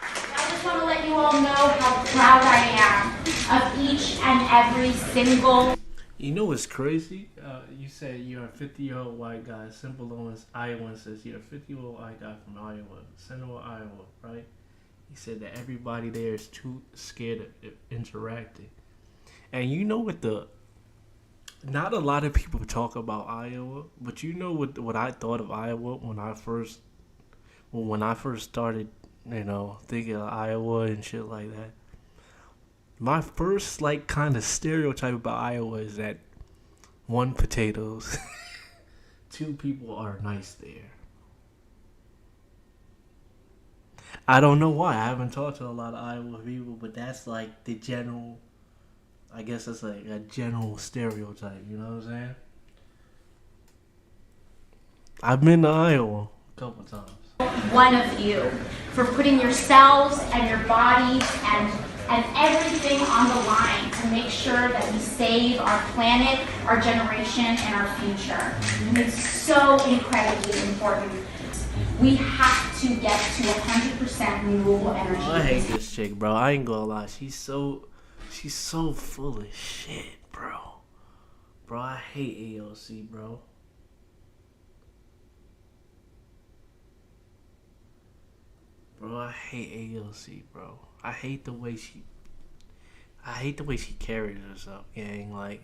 I just want to let you all know how proud I am of each and every single...
You know what's crazy? You said you're a 50-year-old white guy. Simple Iowan says you're a 50-year-old white guy from Iowa, Central Iowa, right? He said that everybody there is too scared of interacting. And you know what not a lot of people talk about Iowa, but you know what I thought of Iowa when I first started, thinking of Iowa and shit like that. My first kind of stereotype about Iowa is that 1, potatoes, 2, people are nice there. I don't know why. I haven't talked to a lot of Iowa people, but that's like the general, I guess that's like a general stereotype, you know what I'm saying? I've been to Iowa a couple times.
One of you for putting yourselves and your bodies and everything on the line to make sure that we save our planet, our generation, and our future. It's so incredibly important. We have to get to 100% renewable energy.
I hate this chick, bro. I ain't gonna lie. She's so full of shit, bro. Bro, I hate AOC, bro. Bro, I hate AOC, bro. I hate the way she carries herself, gang. Like,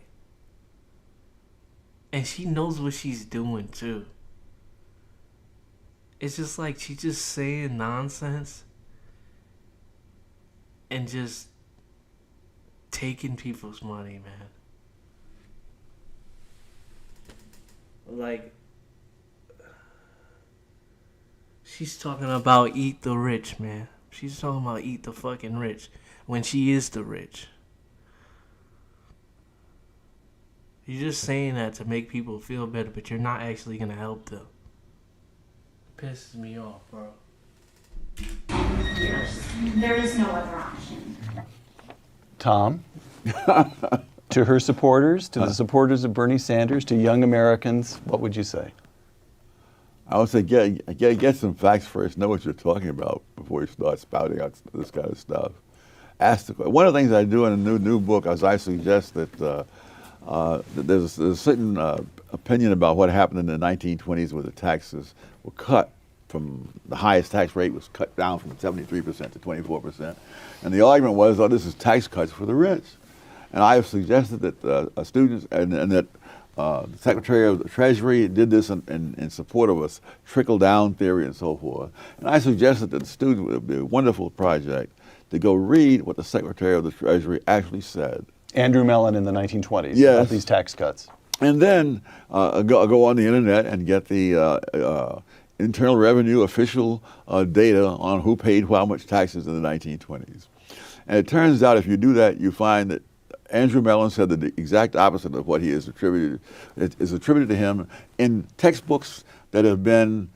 and she knows what she's doing too. It's just like she's just saying nonsense and just taking people's money, man. Like, she's talking about eat the rich, man. She's talking about eat the fucking rich when she is the rich. You're just saying that to make people feel better, but you're not actually gonna help them. It pisses me off, bro.
There is no other option.
Tom, To her supporters, to the supporters of Bernie Sanders, to young Americans, what would you say?
I would say get some facts first. Know what you're talking about before you start spouting out this kind of stuff. Ask one of the things I do in a new book is I suggest that there's a certain opinion about what happened in the 1920s where the taxes were cut from the highest tax rate was cut down from 73% to 24%. And the argument was, oh, this is tax cuts for the rich. And I have suggested that students and that the Secretary of the Treasury did this in support of a trickle-down theory and so forth. And I suggested that the student would be a wonderful project to go read what the Secretary of the Treasury actually said.
Andrew Mellon in the 1920s,
yes,
about these tax cuts.
And then go on the internet and get the Internal Revenue official data on who paid how much taxes in the 1920s. And it turns out if you do that, you find that Andrew Mellon said the exact opposite of what he is attributed. It is attributed to him in textbooks that have been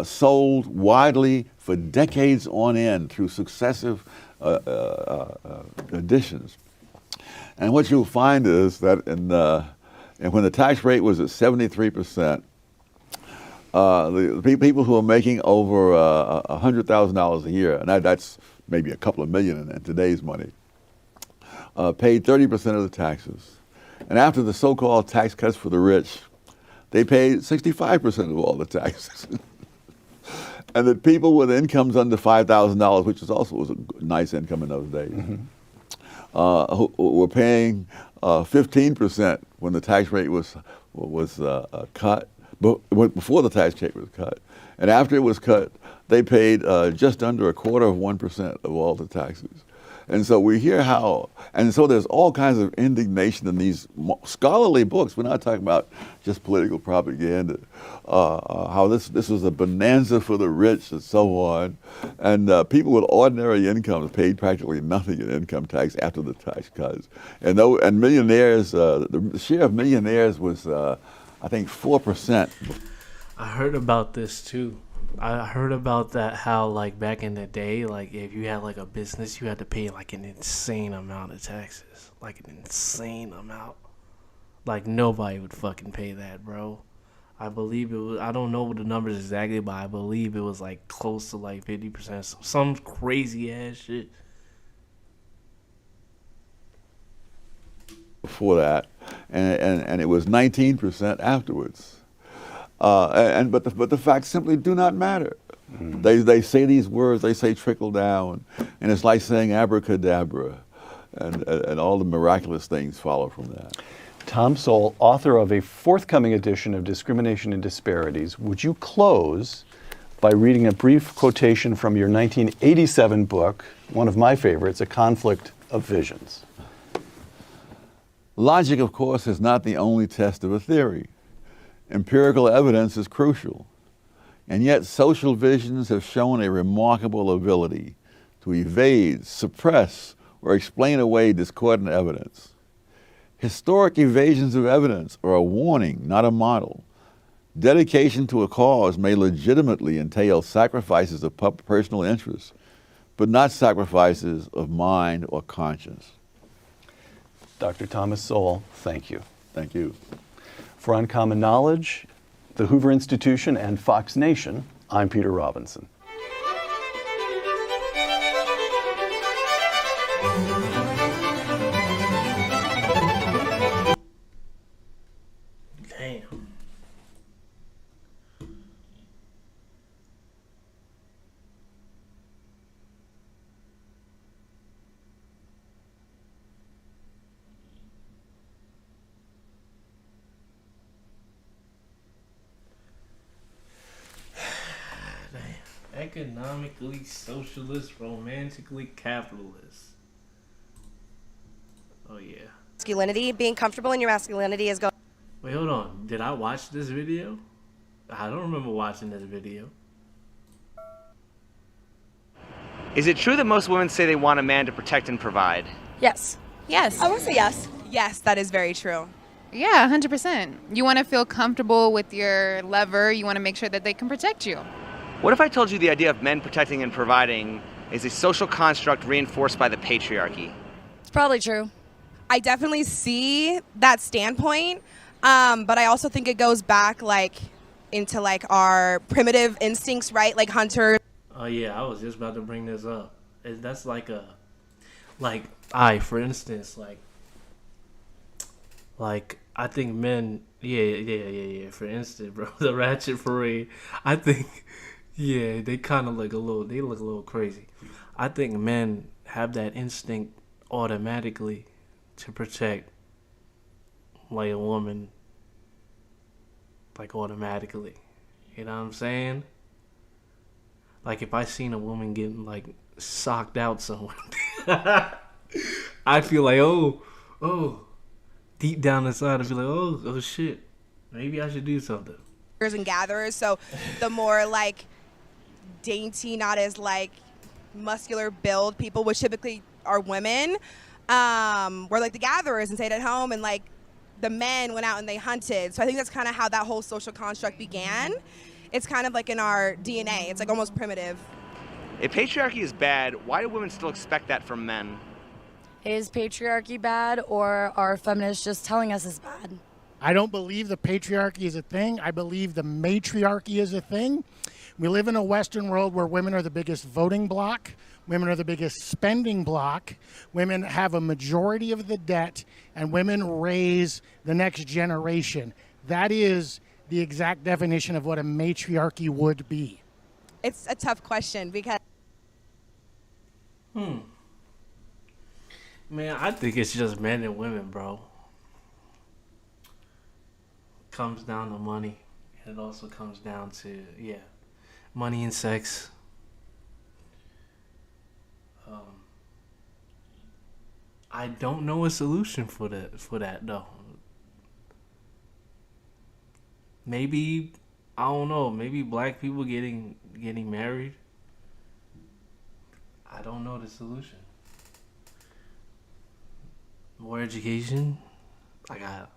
sold widely for decades on end through successive editions. And what you'll find is that and when the tax rate was at 73%, the people who are making over $100,000 a year, and that's maybe a couple of million in today's money, paid 30% of the taxes. And after the so-called tax cuts for the rich, they paid 65% of all the taxes. And the people with incomes under $5,000, which was a nice income in those days, who were paying 15% when the tax rate was cut, before the tax rate was cut. And after it was cut, they paid just under 1/4% of all the taxes. And so we hear and so there's all kinds of indignation in these scholarly books. We're not talking about just political propaganda. How this was a bonanza for the rich and so on. And people with ordinary incomes paid practically nothing in income tax after the tax cuts. And millionaires, the share of millionaires was, I think, 4%.
I heard about this too. I heard about that, how like back in the day, like if you had like a business, you had to pay like an insane amount of taxes. Like an insane amount. Like nobody would fucking pay that, bro. I believe it was, I don't know the numbers exactly, but I believe it was like close to like 50%. Some crazy ass shit.
Before that, and it was 19% afterwards. But the facts simply do not matter. They say these words, they say trickle down, and it's like saying abracadabra, and all the miraculous things follow from that.
Tom Sowell, author of a forthcoming edition of Discrimination and Disparities, would you close by reading a brief quotation from your 1987 book, one of my favorites, A Conflict of Visions?
Logic, of course, is not the only test of a theory. Empirical evidence is crucial, and yet social visions have shown a remarkable ability to evade, suppress, or explain away discordant evidence. Historic evasions of evidence are a warning, not a model. Dedication to a cause may legitimately entail sacrifices of personal interest, but not sacrifices of mind or conscience.
Dr. Thomas Sowell, thank you.
Thank you.
For Uncommon Knowledge, the Hoover Institution, and Fox Nation, I'm Peter Robinson.
Damn. Economically socialist, romantically capitalist. Oh yeah.
Masculinity, being comfortable in your masculinity is going.
Wait, hold on. Did I watch this video? I don't remember watching this video.
Is it true that most women say they want a man to protect and provide?
Yes.
Yes.
I would say yes.
Yes, that is very true.
Yeah, 100%. You want to feel comfortable with your lover. You want to make sure that they can protect you.
What if I told you the idea of men protecting and providing is a social construct reinforced by the patriarchy?
It's probably true.
I definitely see that standpoint, but I also think it goes back like into like our primitive instincts, right? Like hunters.
Oh yeah, I was just about to bring this up. That's like for instance, like I think men, yeah. For instance, bro, the Ratchet Parade, I think, yeah, they kind of look a little crazy. I think men have that instinct automatically to protect like a woman, like automatically. You know what I'm saying? Like if I seen a woman getting like socked out somewhere, I feel like oh, deep down inside I feel like oh shit, maybe I should do something.
And gatherers, so the more like dainty, not as like muscular build people, which typically are women, were like the gatherers and stayed at home, and like the men went out and they hunted. So I think that's kind of how that whole social construct began. It's kind of like in our DNA. It's like almost primitive.
If patriarchy is bad, why do women still expect that from men?
Is patriarchy bad, or are feminists just telling us it's bad?
I don't believe the patriarchy is a thing. I believe the matriarchy is a thing. We live in a Western world where women are the biggest voting bloc. Women are the biggest spending bloc. Women have a majority of the debt, and women raise the next generation. That is the exact definition of what a matriarchy would be.
It's a tough question because...
Man, I think it's just men and women, bro. Comes down to money. And it also comes down to, money and sex. I don't know a solution for that though. Maybe, I don't know, maybe black people getting married. I don't know the solution. More education. I got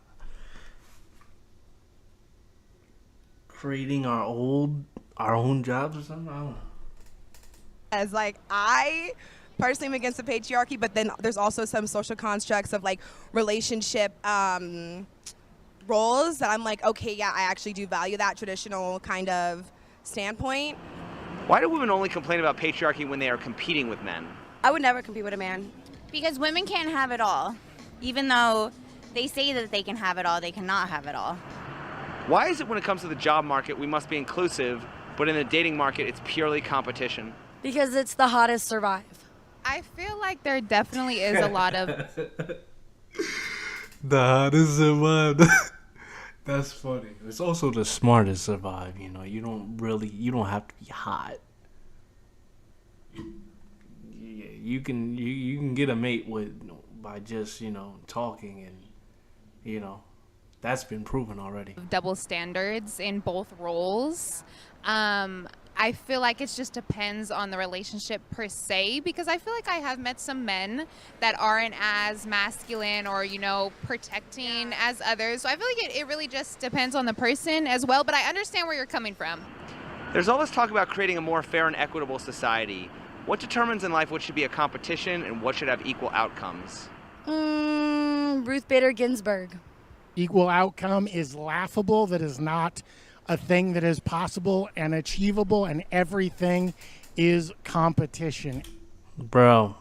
creating our own jobs or something. I don't know.
As like I personally am against the patriarchy, but then there's also some social constructs of like relationship roles that I'm like, okay, yeah, I actually do value that traditional kind of standpoint.
Why do women only complain about patriarchy when they are competing with men?
I would never compete with a man.
Because women can't have it all. Even though they say that they can have it all, they cannot have it all.
Why is it when it comes to the job market we must be inclusive, but in the dating market it's purely competition?
Because it's the hottest survive.
I feel like there definitely is a lot of...
The hottest survive. That's funny. It's also the smartest survive, you know. You don't have to be hot. You can get a mate by just, talking, and that's been proven already.
Double standards in both roles. I feel like it just depends on the relationship per se, because I feel like I have met some men that aren't as masculine or, protecting as others. So I feel like it really just depends on the person as well, but I understand where you're coming from.
There's all this talk about creating a more fair and equitable society. What determines in life what should be a competition and what should have equal outcomes?
Ruth Bader Ginsburg.
Equal outcome is laughable. That is not a thing that is possible and achievable, and everything is competition.
Bro,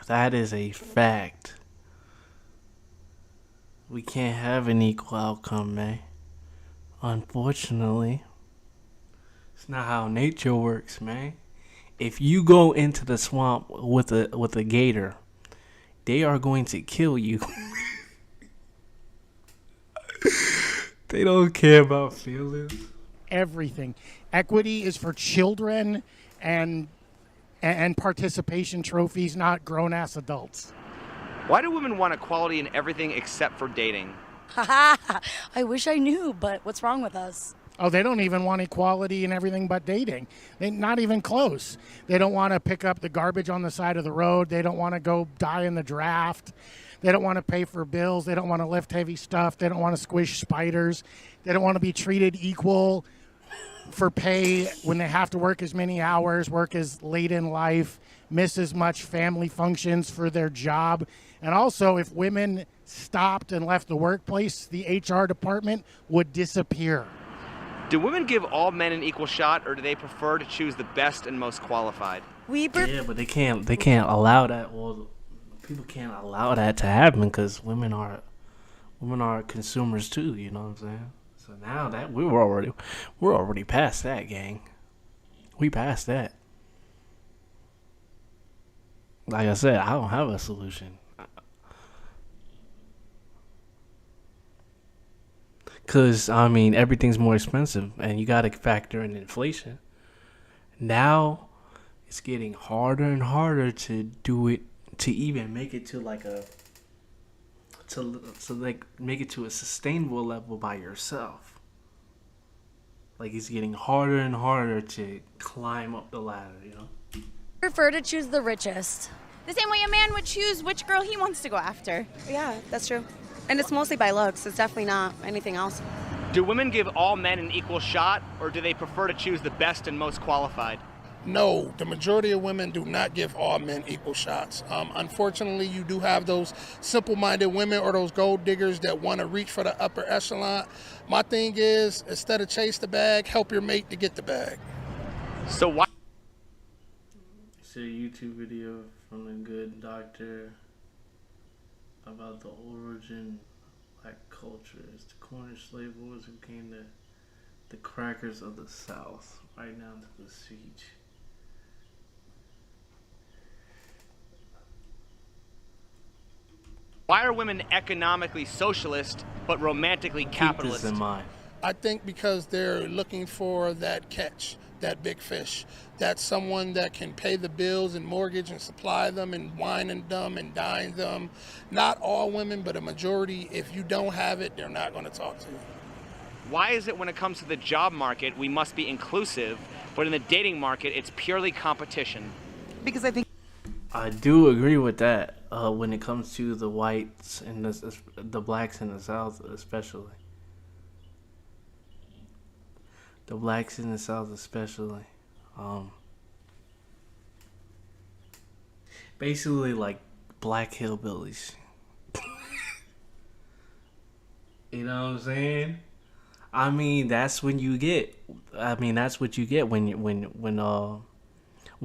that is a fact. We can't have an equal outcome, man. Unfortunately. It's not how nature works, man. If you go into the swamp with a gator, they are going to kill you. They don't care about feelings.
Everything. Equity is for children and participation trophies, not grown-ass adults.
Why do women want equality in everything except for dating?
I wish I knew, but what's wrong with us?
Oh, they don't even want equality in everything but dating. They're not even close. They don't want to pick up the garbage on the side of the road. They don't want to go die in the draft. They don't want to pay for bills. They don't want to lift heavy stuff. They don't want to squish spiders. They don't want to be treated equal for pay when they have to work as many hours, work as late in life, miss as much family functions for their job. And also, if women stopped and left the workplace, the HR department would disappear.
Do women give all men an equal shot, or do they prefer to choose the best and most qualified?
Yeah, but they can't allow that. Well, people can't allow that to happen because women are consumers too. You know what I'm saying? So now that we're already past that, gang. We passed that. Like I said, I don't have a solution. Because, I mean, everything's more expensive, and you got to factor in inflation. Now, it's getting harder and harder to do it, to even make it to like make it to a sustainable level by yourself. Like, it's getting harder and harder to climb up the ladder, you know?
Prefer to choose the richest.
The same way a man would choose which girl he wants to go after.
Yeah, that's true. And it's mostly by looks. It's definitely not anything else.
Do women give all men an equal shot, or do they prefer to choose the best and most qualified?
No, the majority of women do not give all men equal shots. Unfortunately, you do have those simple-minded women or those gold diggers that want to reach for the upper echelon. My thing is, instead of chase the bag, help your mate to get the bag.
So why?
It's a YouTube video from a good doctor about the origin of black culture. It's the Cornish slave boys who became the crackers of the South, right down to the siege.
Why are women economically socialist but romantically capitalist?
Keep this in mind.
I think because they're looking for that catch, that big fish, that's someone that can pay the bills and mortgage and supply them and wine and them and dine them. Not all women, but a majority. If you don't have it, they're not going to talk to you.
Why is it when it comes to the job market, we must be inclusive, but in the dating market, it's purely competition?
Because I think
I do agree with that when it comes to the whites and the blacks in the South especially. The blacks in the South especially. Basically like black hillbillies. You know what I'm saying? I mean, that's what you get when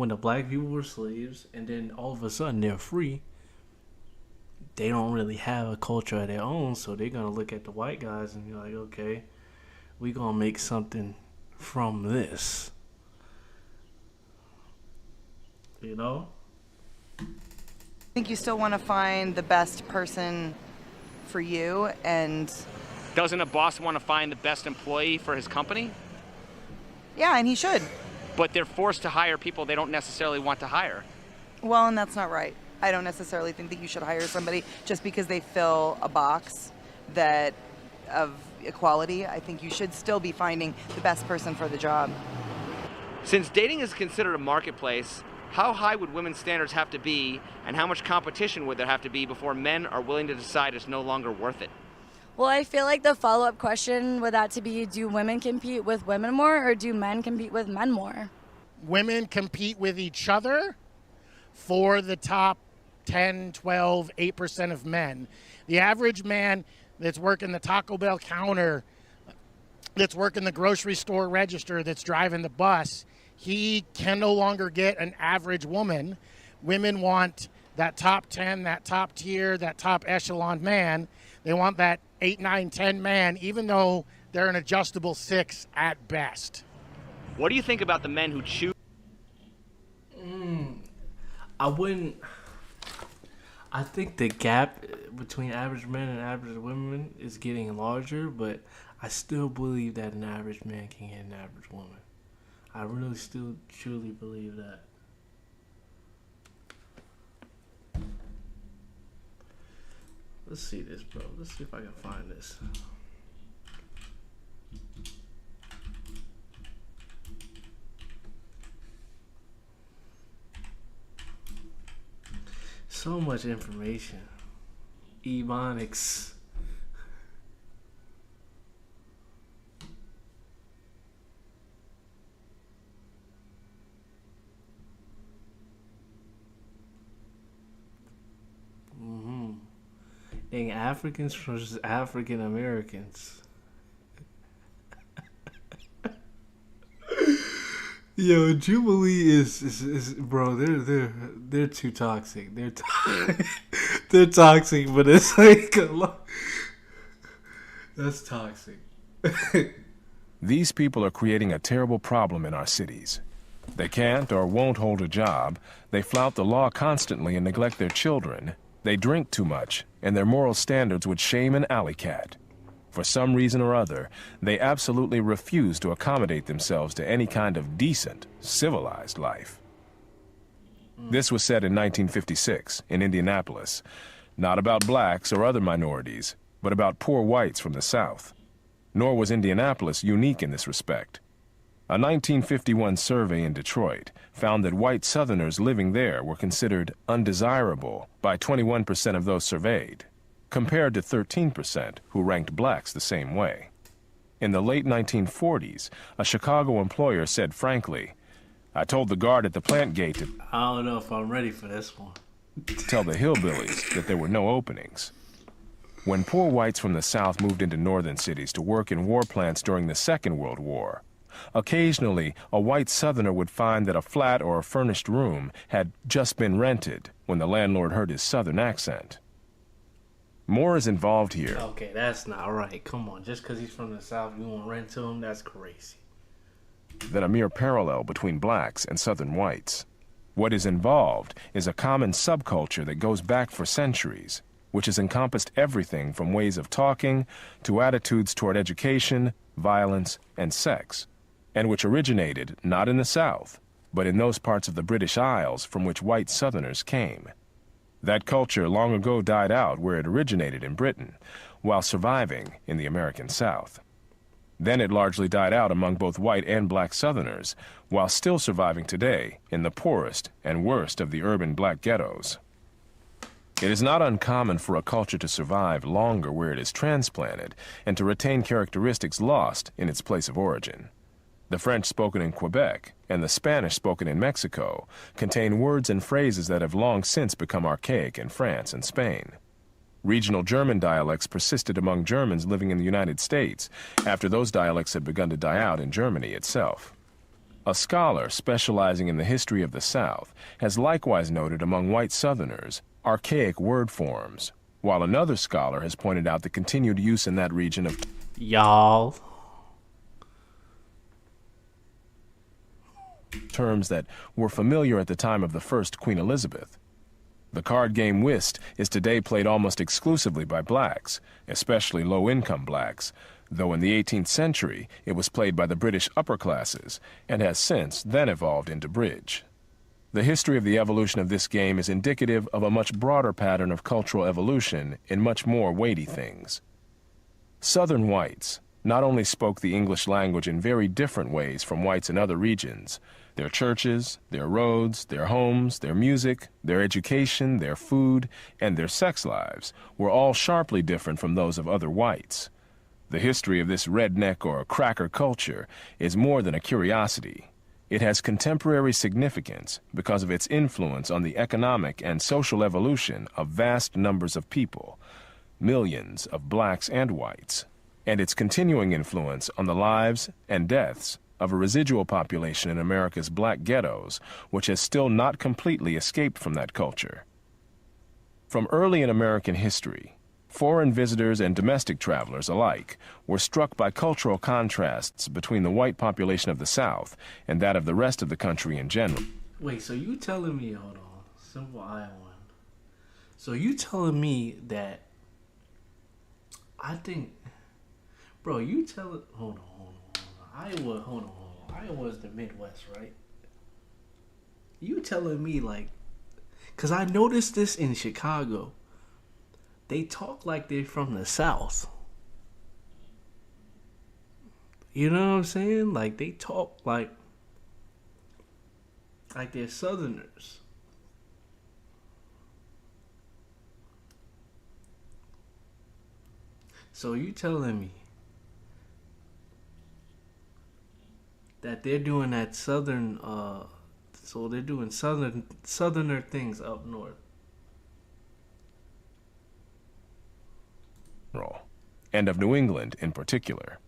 the black people were slaves and then all of a sudden they're free. They don't really have a culture of their own, so they're gonna look at the white guys and be like, okay, we gonna make something from this. You know?
I think you still want to find the best person for you, and
Doesn't a boss want to find the best employee for his company?
yeah, and he should.
But they're forced to hire people they don't necessarily want to hire.
Well, and that's not right. I don't necessarily think that you should hire somebody just because they fill a box that of equality. I think you should still be finding the best person for the job.
Since dating is considered a marketplace, how high would women's standards have to be, and how much competition would there have to be before men are willing to decide it's no longer worth it?
Well, I feel like the follow-up question would that to be, do women compete with women more or do men compete with men more?
Women compete with each other for the top 10, 12, 8% of men. The average man that's working the Taco Bell counter, that's working the grocery store register, that's driving the bus, he can no longer get an average woman. Women want that top 10, that top tier, that top echelon man. They want that 8, 9, 10 man, even though they're an adjustable 6 at best.
What do you think about the men who choose?
I think the gap between average men and average women is getting larger, but I still believe that an average man can get an average woman. I really still truly believe that. Let's see this, bro. Let's see if I can find this. So much information. Ebonics. Dang, Africans versus African Americans. Yo, Jubilee is bro. They're too toxic. They're toxic, but it's like that's toxic.
These people are creating a terrible problem in our cities. They can't or won't hold a job. They flout the law constantly and neglect their children. They drink too much, and their moral standards would shame an alley cat. For some reason or other, they absolutely refuse to accommodate themselves to any kind of decent, civilized life. This was said in 1956 in Indianapolis, not about blacks or other minorities, but about poor whites from the South. Nor was Indianapolis unique in this respect. A 1951 survey in Detroit found that white Southerners living there were considered undesirable by 21% of those surveyed, compared to 13% who ranked blacks the same way. In the late 1940s, a Chicago employer said frankly, "I told the guard at the plant gate to
I don't know if I'm ready for this one.
tell the hillbillies that there were no openings." When poor whites from the South moved into northern cities to work in war plants during the Second World War, occasionally a white Southerner would find that a flat or a furnished room had just been rented when the landlord heard his Southern accent. More is involved here.
Okay, that's not right. Come on, just because he's from the South, you won't rent to him? That's crazy.
Than a mere parallel between blacks and Southern whites. What is involved is a common subculture that goes back for centuries, which has encompassed everything from ways of talking to attitudes toward education, violence, and sex, and which originated not in the South, but in those parts of the British Isles from which white Southerners came. That culture long ago died out where it originated in Britain, while surviving in the American South. Then it largely died out among both white and black Southerners, while still surviving today in the poorest and worst of the urban black ghettos. It is not uncommon for a culture to survive longer where it is transplanted and to retain characteristics lost in its place of origin. The French spoken in Quebec and the Spanish spoken in Mexico contain words and phrases that have long since become archaic in France and Spain. Regional German dialects persisted among Germans living in the United States after those dialects had begun to die out in Germany itself. A scholar specializing in the history of the South has likewise noted among white Southerners archaic word forms, while another scholar has pointed out the continued use in that region of
y'all
terms that were familiar at the time of the first Queen Elizabeth. The card game whist is today played almost exclusively by blacks, especially low-income blacks, though in the 18th century it was played by the British upper classes and has since then evolved into bridge. The history of the evolution of this game is indicative of a much broader pattern of cultural evolution in much more weighty things. Southern whites not only spoke the English language in very different ways from whites in other regions. Their churches, their roads, their homes, their music, their education, their food, and their sex lives were all sharply different from those of other whites. The history of this redneck or cracker culture is more than a curiosity. It has contemporary significance because of its influence on the economic and social evolution of vast numbers of people, millions of blacks and whites, and its continuing influence on the lives and deaths of a residual population in America's black ghettos, which has still not completely escaped from that culture. From early in American history, foreign visitors and domestic travelers alike were struck by cultural contrasts between the white population of the South and that of the rest of the country in general.
Wait, so you telling me, hold on, simple Iowan. So you telling me that I think, bro, you tell it, hold on. Iowa's the Midwest, right? You telling me like, cause I noticed this in Chicago. They talk like they're from the South. You know what I'm saying? Like they talk like they're Southerners. So you telling me that they're doing that southern, so they're doing southerner things up north.
and of New England in particular.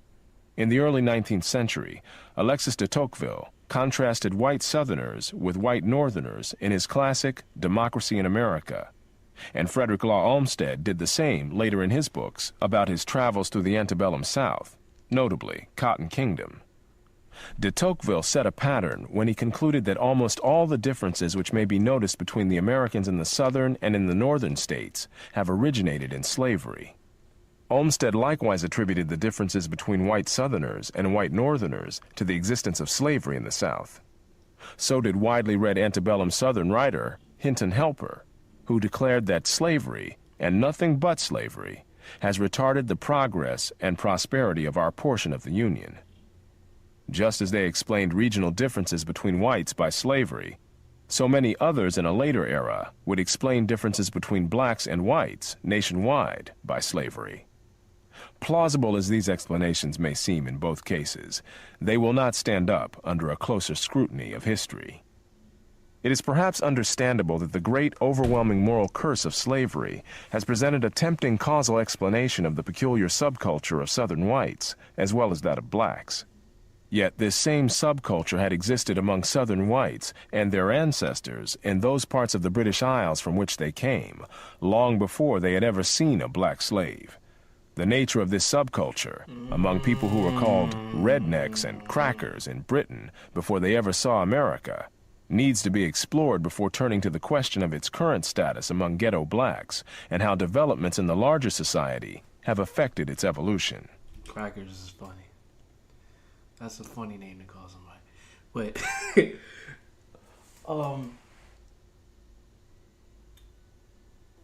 In the early 19th century, Alexis de Tocqueville contrasted white Southerners with white Northerners in his classic Democracy in America, and Frederick Law Olmsted did the same later in his books about his travels through the antebellum South, notably Cotton Kingdom. De Tocqueville set a pattern when he concluded that almost all the differences which may be noticed between the Americans in the southern and in the northern states have originated in slavery. Olmsted likewise attributed the differences between white Southerners and white Northerners to the existence of slavery in the South. So did widely read antebellum Southern writer Hinton Helper, who declared that slavery, and nothing but slavery, has retarded the progress and prosperity of our portion of the Union. Just as they explained regional differences between whites by slavery, so many others in a later era would explain differences between blacks and whites nationwide by slavery. Plausible as these explanations may seem in both cases, they will not stand up under a closer scrutiny of history. It is perhaps understandable that the great overwhelming moral curse of slavery has presented a tempting causal explanation of the peculiar subculture of Southern whites, as well as that of blacks. Yet this same subculture had existed among Southern whites and their ancestors in those parts of the British Isles from which they came, long before they had ever seen a black slave. The nature of this subculture, among people who were called rednecks and crackers in Britain before they ever saw America, needs to be explored before turning to the question of its current status among ghetto blacks and how developments in the larger society have affected its evolution.
Crackers is funny. That's a funny name to call somebody. But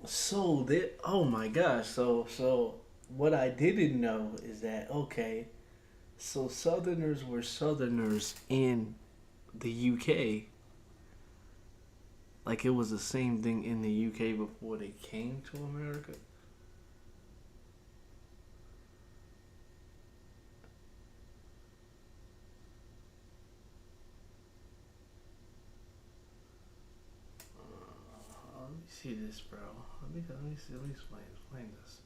so that, oh my gosh, so what I didn't know is that, okay, so Southerners were Southerners in the UK. Like it was the same thing in the UK before they came to America. Let me see this, bro. Let me explain this.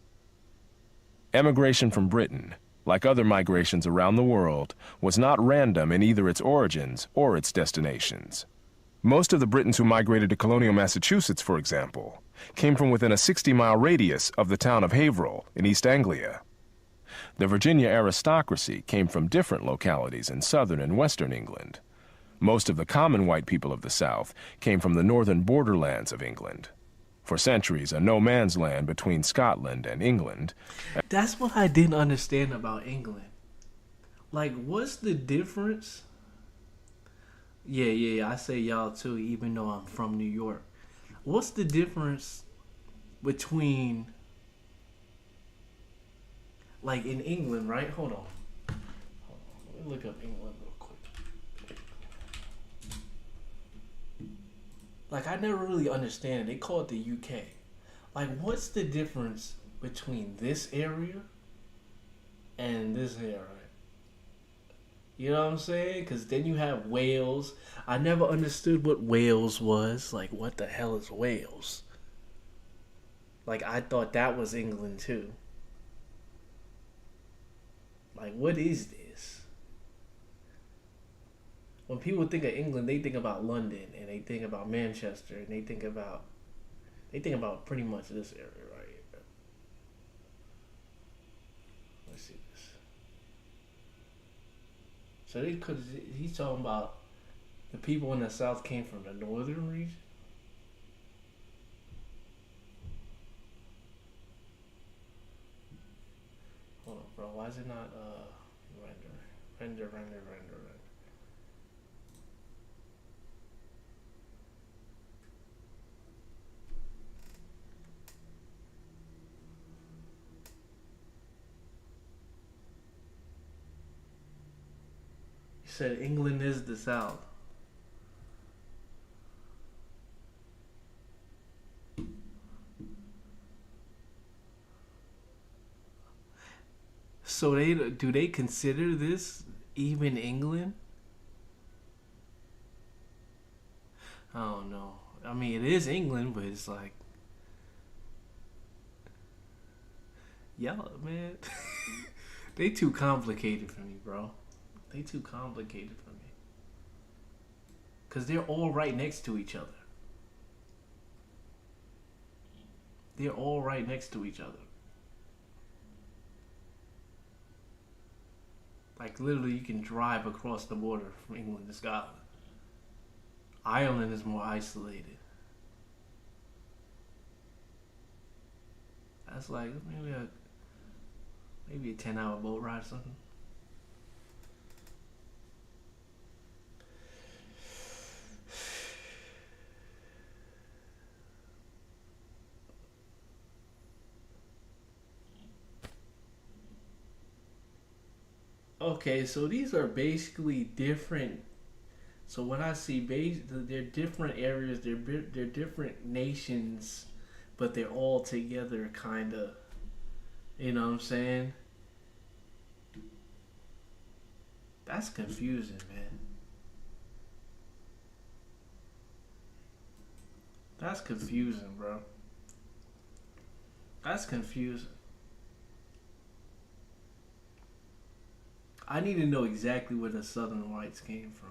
Emigration from Britain, like other migrations around the world, was not random in either its origins or its destinations. Most of the Britons who migrated to colonial Massachusetts, for example, came from within a 60-mile radius of the town of Haverhill in East Anglia. The Virginia aristocracy came from different localities in southern and western England. Most of the common white people of the South came from the northern borderlands of England. For centuries, a no-man's land between Scotland and England.
That's what I didn't understand about England. Like, what's the difference? Yeah, I say y'all too, even though I'm from New York. What's the difference between, like in England, right? Hold on. Let me look up England real quick. Like, I never really understand it. They call it the UK. Like, what's the difference between this area and this area? You know what I'm saying? Because then you have Wales. I never understood what Wales was. Like, what the hell is Wales? Like, I thought that was England too. Like, what is this? When people think of England, they think about London, and they think about Manchester, and they think about pretty much this area right here. Let's see this. So he's talking about the people in the South came from the northern region. Hold on, bro. Why is it not render? He said England is the South. So do they consider this even England? I don't know. I mean, it is England, but it's like, Y'all, man, they too complicated for me, bro. They too complicated for me. Because they're all right next to each other. They're all right next to each other. Like, literally, you can drive across the border from England to Scotland. Ireland is more isolated. That's like maybe a 10-hour boat ride or something. Okay, so these are basically different. So when I see they're different areas, they're different nations, but they're all together, kind of. You know what I'm saying? That's confusing, man. That's confusing, bro. That's confusing. I need to know exactly where the Southern whites came from.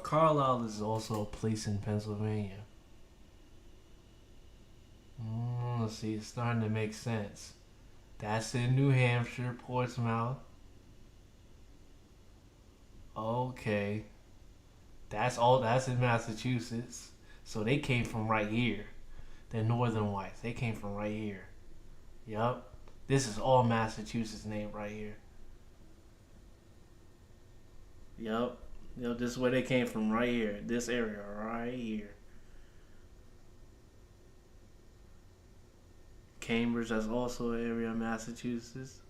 Carlisle is also a place in Pennsylvania. Let's see, it's starting to make sense. That's in New Hampshire, Portsmouth. Okay. That's in Massachusetts. So they came from right here. The Northern whites, they came from right here. Yup. This is all Massachusetts name right here. Yup. This is where they came from right here. This area right here. Cambridge, that's also an area of Massachusetts.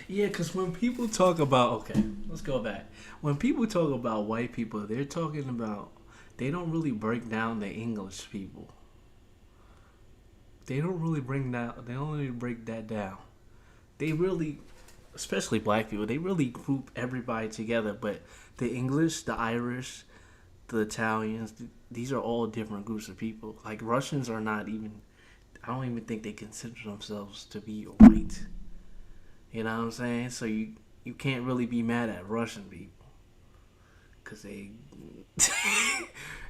Yeah, because when people talk about, okay, let's go back. When people talk about white people, they're talking about, they don't really break down the English people. They don't really break that down. They really, especially black people, they really group everybody together. But the English, the Irish, the Italians, these are all different groups of people. Like Russians are not even, I don't even think they consider themselves to be white. You know what I'm saying? So you can't really be mad at Russian people. Because they,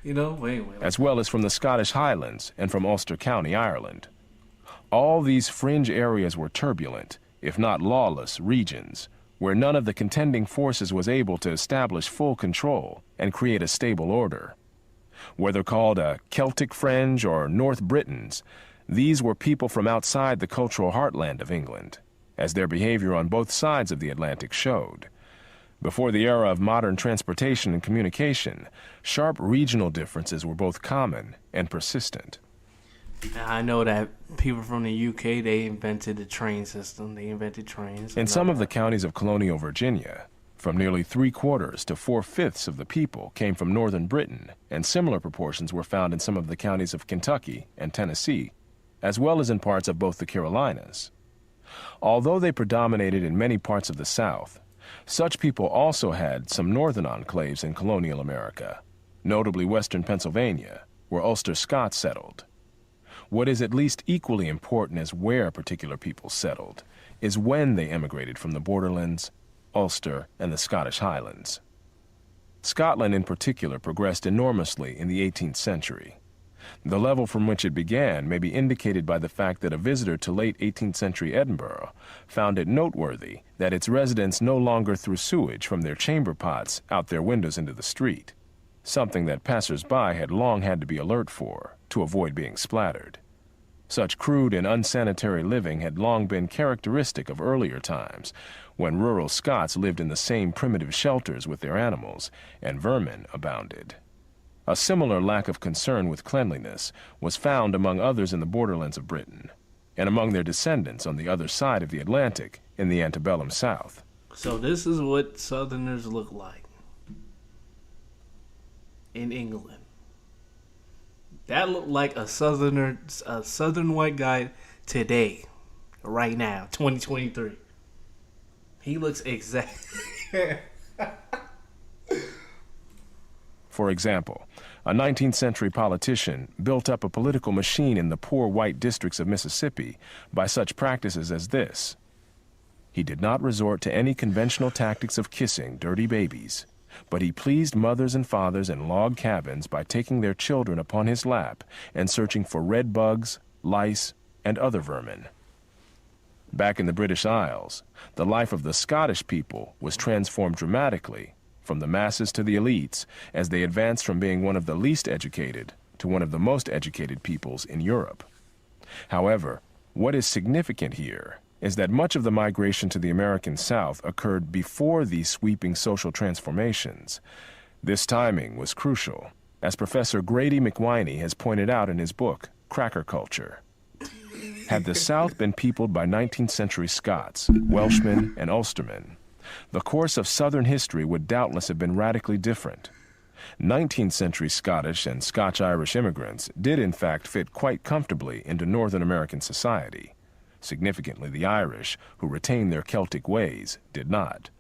you know, anyway.
As well as from the Scottish Highlands and from Ulster County, Ireland. All these fringe areas were turbulent, if not lawless, regions, where none of the contending forces was able to establish full control and create a stable order. Whether called a Celtic Fringe or North Britons, these were people from outside the cultural heartland of England, as their behavior on both sides of the Atlantic showed. Before the era of modern transportation and communication, sharp regional differences were both common and persistent.
I know that people from the UK, they invented the train system. They invented trains.
In some of the counties of colonial Virginia, from nearly 3/4 to 4/5 of the people came from northern Britain, and similar proportions were found in some of the counties of Kentucky and Tennessee, as well as in parts of both the Carolinas. Although they predominated in many parts of the South, such people also had some northern enclaves in colonial America, notably western Pennsylvania, where Ulster Scots settled. What is at least equally important as where particular people settled is when they emigrated from the borderlands, Ulster, and the Scottish Highlands. Scotland in particular progressed enormously in the 18th century. The level from which it began may be indicated by the fact that a visitor to late 18th century Edinburgh found it noteworthy that its residents no longer threw sewage from their chamber pots out their windows into the street, something that passers-by had long had to be alert for to avoid being splattered. Such crude and unsanitary living had long been characteristic of earlier times, when rural Scots lived in the same primitive shelters with their animals, and vermin abounded. A similar lack of concern with cleanliness was found among others in the borderlands of Britain, and among their descendants on the other side of the Atlantic in the antebellum South.
So this is what Southerners look like in England. That looked like a southern white guy today. right now, 2023. He looks exact.
For example, a 19th century politician built up a political machine in the poor white districts of Mississippi by such practices as this. He did not resort to any conventional tactics of kissing dirty babies, but he pleased mothers and fathers in log cabins by taking their children upon his lap and searching for red bugs, lice, and other vermin. Back in the British Isles, the life of the Scottish people was transformed dramatically from the masses to the elites as they advanced from being one of the least educated to one of the most educated peoples in Europe. However, what is significant here is that much of the migration to the American South occurred before these sweeping social transformations. This timing was crucial, as Professor Grady McWhiney has pointed out in his book, Cracker Culture. Had the South been peopled by 19th century Scots, Welshmen, and Ulstermen, the course of Southern history would doubtless have been radically different. 19th century Scottish and Scotch-Irish immigrants did in fact fit quite comfortably into Northern American society. Significantly, the Irish, who retained their Celtic ways, did not.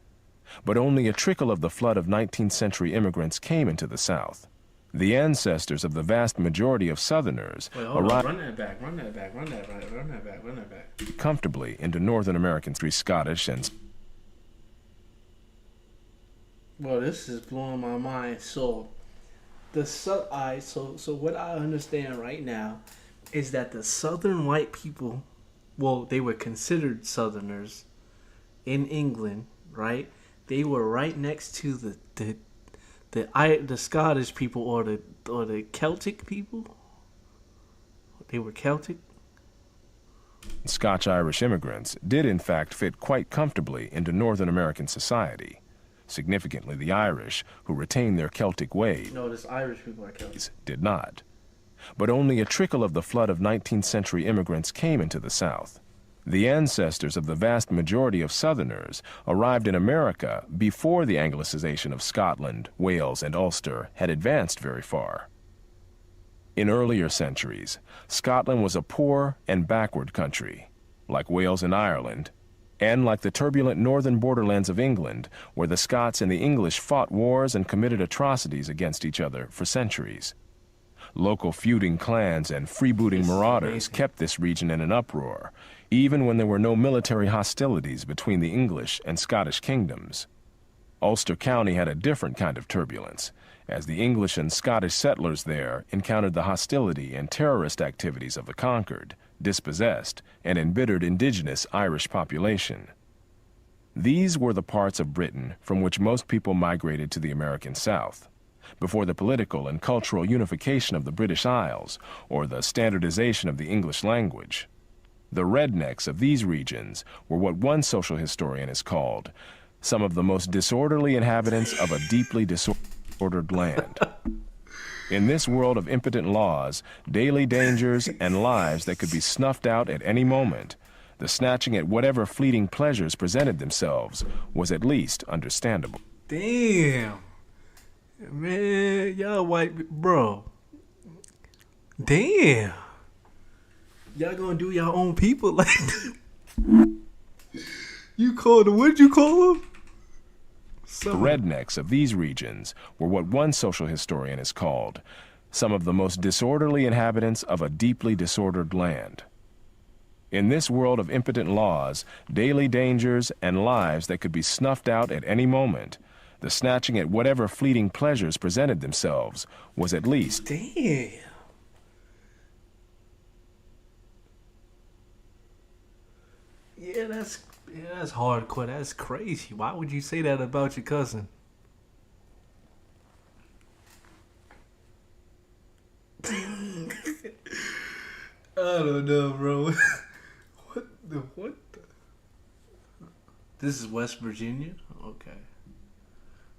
But only a trickle of the flood of 19th century immigrants came into the South. The ancestors of the vast majority of Southerners arrived comfortably into Northern American Scottish and
Well, this is blowing my mind. So, so what I understand right now is that the Southern white people, well, they were considered Southerners in England, right? They were right next to the Scottish people or the Celtic people. They were Celtic.
Scotch-Irish immigrants did in fact fit quite comfortably into Northern American society. Significantly, the Irish, who retained their Celtic ways,
Notice Irish people are Celtic.
Did not. But only a trickle of the flood of 19th century immigrants came into the South. The ancestors of the vast majority of Southerners arrived in America before the Anglicization of Scotland, Wales, and Ulster had advanced very far. In earlier centuries, Scotland was a poor and backward country, like Wales and Ireland, and like the turbulent northern borderlands of England, where the Scots and the English fought wars and committed atrocities against each other for centuries. Local feuding clans and freebooting marauders kept this region in an uproar, even when there were no military hostilities between the English and Scottish kingdoms. Ulster County had a different kind of turbulence, as the English and Scottish settlers there encountered the hostility and terrorist activities of the conquered, dispossessed, and embittered indigenous Irish population. These were the parts of Britain from which most people migrated to the American South, before the political and cultural unification of the British Isles or the standardization of the English language. The rednecks of these regions were what one social historian has called some of the most disorderly inhabitants of a deeply disordered land. In this world of impotent laws, daily dangers, and lives that could be snuffed out at any moment, the snatching at whatever fleeting pleasures presented themselves was at least understandable.
Damn. Man, y'all white, bro. Damn. Y'all gonna do your own people like that? You called them, what'd you call them?
The rednecks of these regions were what one social historian has called some of the most disorderly inhabitants of a deeply disordered land. In this world of impotent laws, daily dangers, and lives that could be snuffed out at any moment, the snatching at whatever fleeting pleasures presented themselves was at least...
Damn. Yeah, that's hardcore. That's crazy. Why would you say that about your cousin? I don't know, bro. What the? This is West Virginia?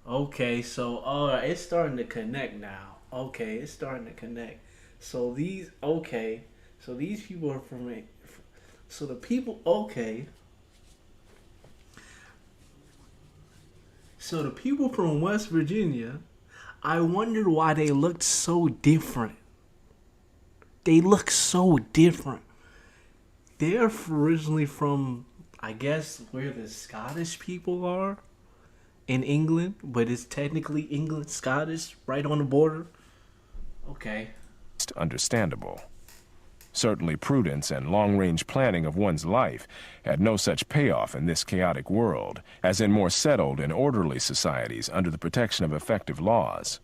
Okay, so alright, it's starting to connect now. Okay, it's starting to connect. So these people are from it. So the people, okay. So the people from West Virginia, I wondered why they looked so different. They look so different. they're originally from, I guess, where the Scottish people are in England, but it's technically England Scottish, right on the border. Okay.
It's understandable. Certainly prudence and long-range planning of one's life had no such payoff in this chaotic world as in more settled and orderly societies under the protection of effective laws.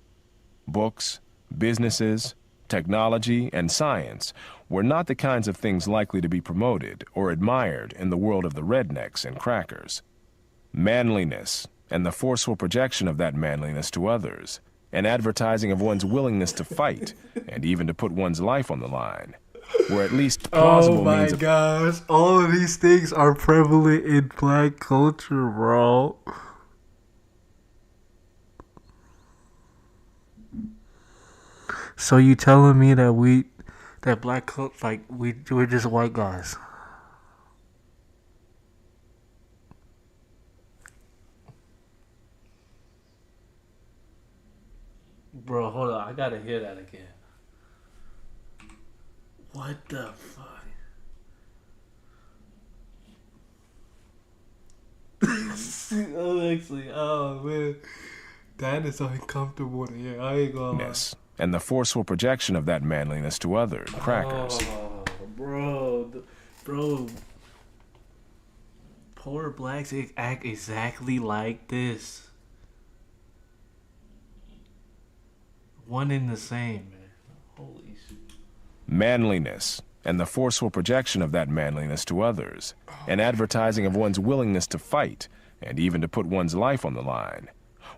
Books, businesses, technology, and science were not the kinds of things likely to be promoted or admired in the world of the rednecks and crackers. Manliness and the forceful projection of that manliness to others, and advertising of one's willingness to fight and even to put one's life on the line, were at least plausible means of...
Oh my gosh, all of these things are prevalent in black culture, bro. So you telling me that we're just white guys? Bro, hold on, I gotta hear that again. What the fuck? Oh man, that is uncomfortable to hear. I ain't gonna lie.
And the forceful projection of that manliness to others, crackers.
Oh, bro. Poor blacks act exactly like this. One and the same, man. Holy shit.
Manliness and the forceful projection of that manliness to others, and advertising of one's willingness to fight and even to put one's life on the line,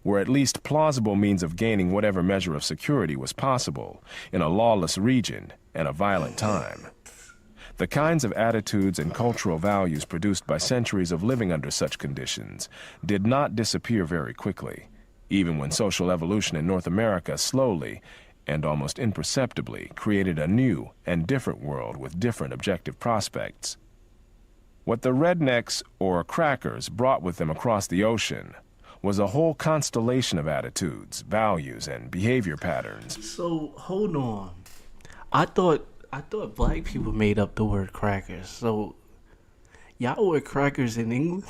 were at least plausible means of gaining whatever measure of security was possible in a lawless region and a violent time. The kinds of attitudes and cultural values produced by centuries of living under such conditions did not disappear very quickly, even when social evolution in North America slowly and almost imperceptibly created a new and different world with different objective prospects. What the rednecks or crackers brought with them across the ocean was a whole constellation of attitudes, values, and behavior patterns.
So hold on, I thought black people made up the word crackers. So y'all were crackers in England?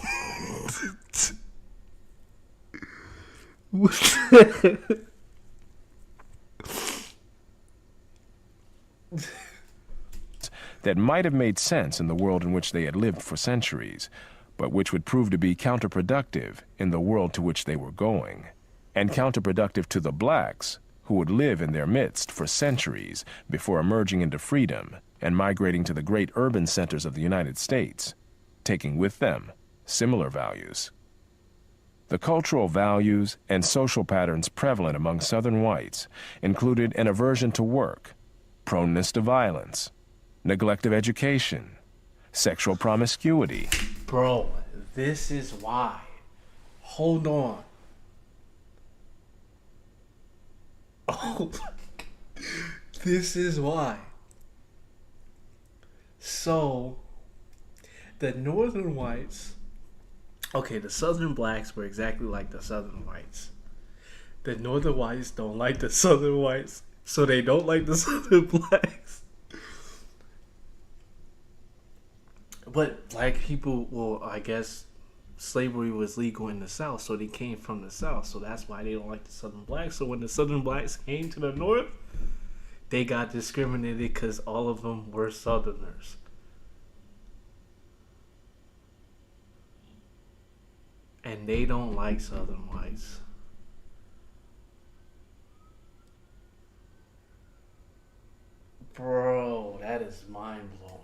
That might have made sense in the world in which they had lived for centuries, but which would prove to be counterproductive in the world to which they were going, and counterproductive to the blacks who would live in their midst for centuries before emerging into freedom and migrating to the great urban centers of the United States, taking with them similar values. The cultural values and social patterns prevalent among Southern whites included an aversion to work, proneness to violence, neglect of education, sexual promiscuity.
Bro, this is why. Hold on. Oh, this is why. So, the northern whites, okay, the southern blacks were exactly like the southern whites. The northern whites don't like the southern whites, so they don't like the southern blacks. But black people, well, I guess slavery was legal in the South, so they came from the South, so that's why they don't like the southern blacks. So when the southern blacks came to the North, they got discriminated because all of them were Southerners. And they don't like southern whites. Bro, that is mind-blowing.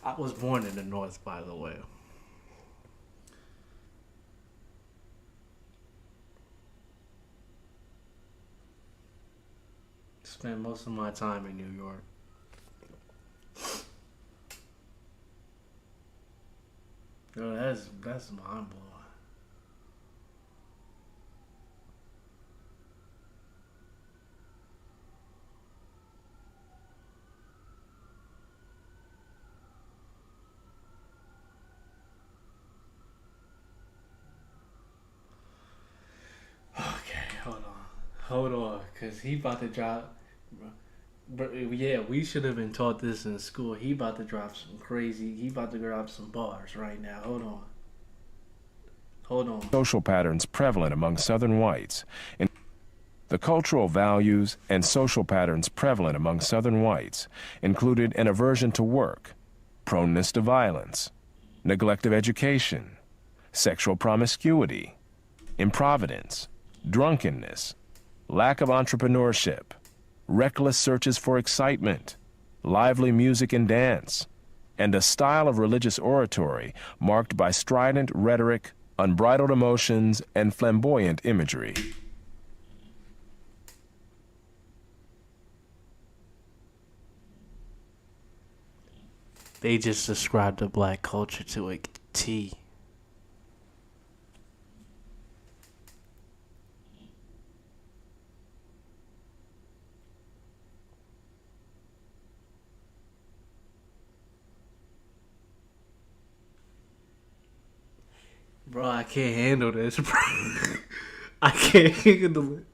I was born in the North, by the way. Spent most of my time in New York. Yo, that's mind blowing. Okay, hold on. Hold on, cause he about to drop. But yeah, we should have been taught this in school. He about to drop some crazy. He about to drop some bars right now. Hold on. Hold on.
Social patterns prevalent among Southern whites. The cultural values and social patterns prevalent among Southern whites included an aversion to work, proneness to violence, neglect of education, sexual promiscuity, improvidence, drunkenness, lack of entrepreneurship, reckless searches for excitement, lively music and dance, and a style of religious oratory marked by strident rhetoric, unbridled emotions, and flamboyant imagery.
They just described the black culture to a T. Bro, I can't handle this, bro. I can't handle it.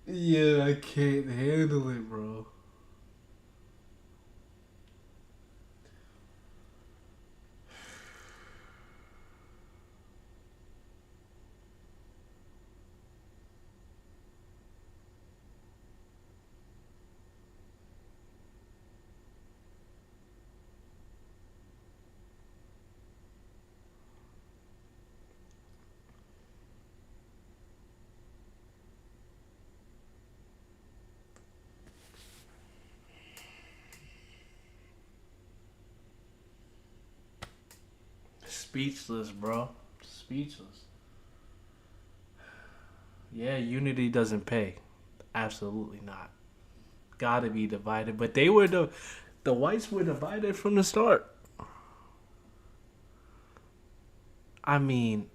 Yeah, I can't handle it, bro. Speechless, bro. Speechless. Yeah, unity doesn't pay. Absolutely not. Gotta be divided. But they were the whites were divided from the start. I mean,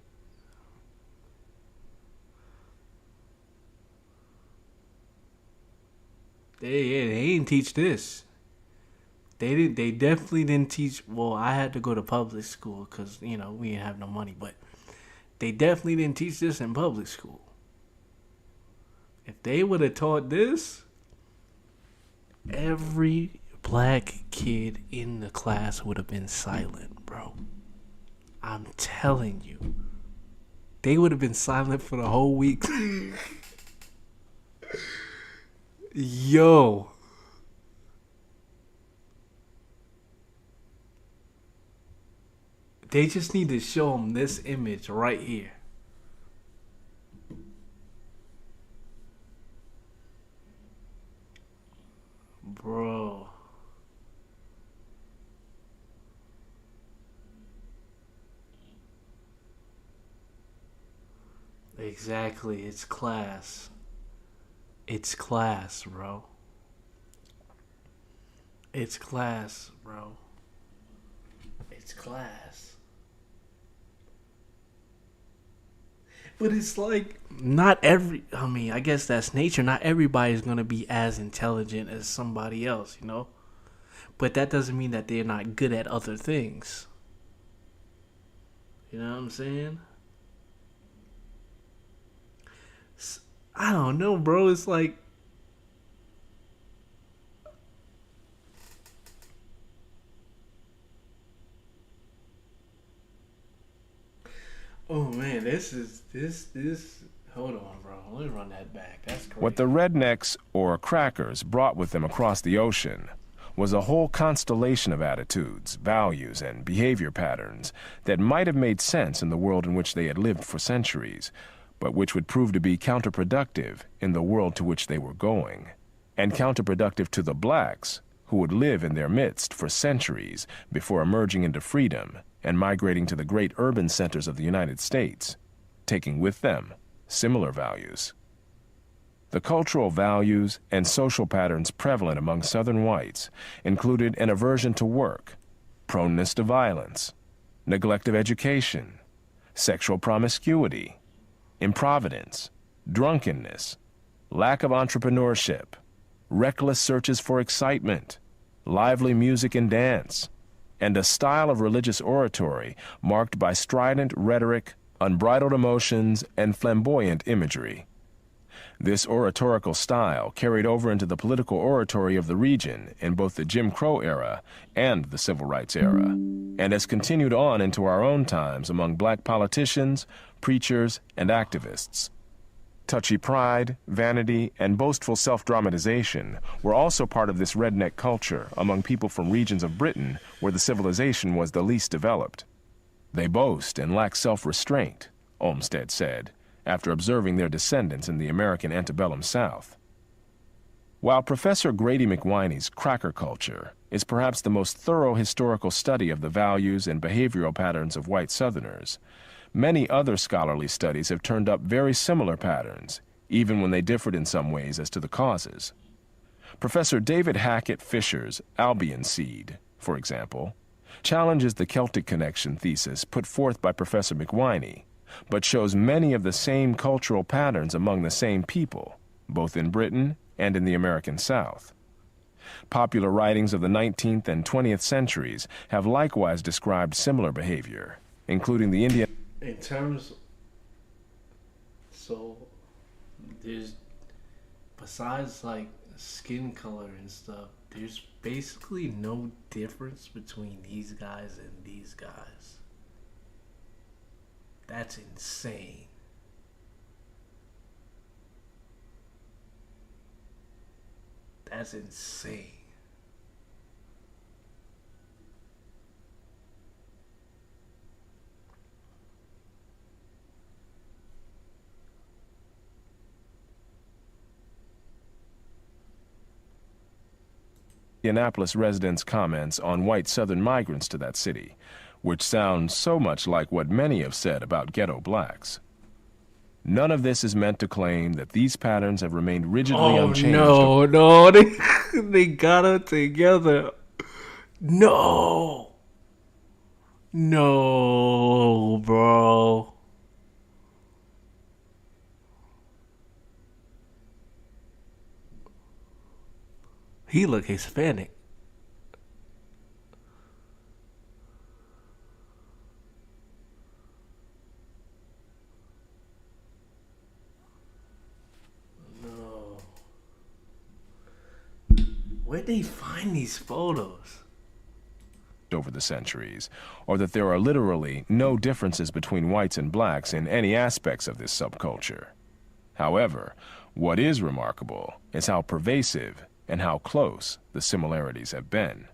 they didn't teach this. They definitely didn't teach. Well, I had to go to public school because, you know, we didn't have no money. But they definitely didn't teach this in public school. If they would have taught this, every black kid in the class would have been silent, bro. I'm telling you. They would have been silent for the whole week. Yo. They just need to show them this image right here. Bro. Exactly, it's class. It's class, bro. It's class, bro. It's class. But it's like, I guess that's nature. Not everybody's going to be as intelligent as somebody else, you know? But that doesn't mean that they're not good at other things. You know what I'm saying? I don't know, bro. It's like, oh man, this. Hold on, bro. Let me run that back. That's crazy.
What the rednecks, or crackers, brought with them across the ocean was a whole constellation of attitudes, values, and behavior patterns that might have made sense in the world in which they had lived for centuries, but which would prove to be counterproductive in the world to which they were going, and counterproductive to the blacks who would live in their midst for centuries before emerging into freedom and migrating to the great urban centers of the United States, taking with them similar values. The cultural values and social patterns prevalent among Southern whites included an aversion to work, proneness to violence, neglect of education, sexual promiscuity, improvidence, drunkenness, lack of entrepreneurship, reckless searches for excitement, lively music and dance, and a style of religious oratory marked by strident rhetoric, unbridled emotions, and flamboyant imagery. This oratorical style carried over into the political oratory of the region in both the Jim Crow era and the Civil Rights era, and has continued on into our own times among black politicians, preachers, and activists. Touchy pride, vanity, and boastful self-dramatization were also part of this redneck culture among people from regions of Britain where the civilization was the least developed. They boast and lack self-restraint, Olmsted said, after observing their descendants in the American antebellum South. While Professor Grady McWhiney's Cracker Culture is perhaps the most thorough historical study of the values and behavioral patterns of white Southerners, many other scholarly studies have turned up very similar patterns, even when they differed in some ways as to the causes. Professor David Hackett Fisher's Albion Seed, for example, challenges the Celtic connection thesis put forth by Professor McWhiney, but shows many of the same cultural patterns among the same people, both in Britain and in the American South. Popular writings of the 19th and 20th centuries have likewise described similar behavior, including the Indian...
In terms, so there's, besides like skin color and stuff, there's basically no difference between these guys and these guys. That's insane. That's insane.
Indianapolis residents' comments on white Southern migrants to that city, which sounds so much like what many have said about ghetto blacks. None of this is meant to claim that these patterns have remained rigidly unchanged.
No, they got it together. No, bro. He look Hispanic. No. Where'd they find these photos?
Over the centuries, or that there are literally no differences between whites and blacks in any aspects of this subculture. However, what is remarkable is how pervasive and how close the similarities have been.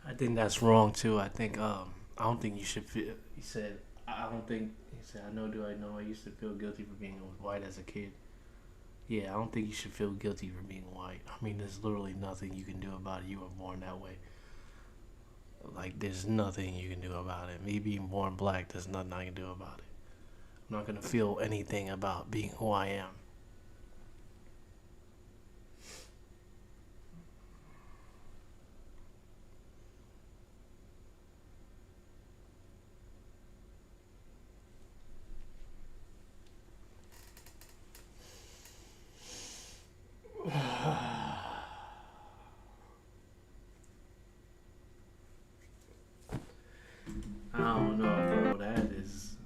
I think that's wrong too. I think I don't think you should feel. He said I don't think. He said I know. I used to feel guilty for being white as a kid. Yeah, I don't think you should feel guilty for being white. I mean, there's literally nothing you can do about it. You were born that way. Like, there's nothing you can do about it. Me being born black, there's nothing I can do about it. I'm not gonna feel anything about being who I am. I don't know, bro. That is.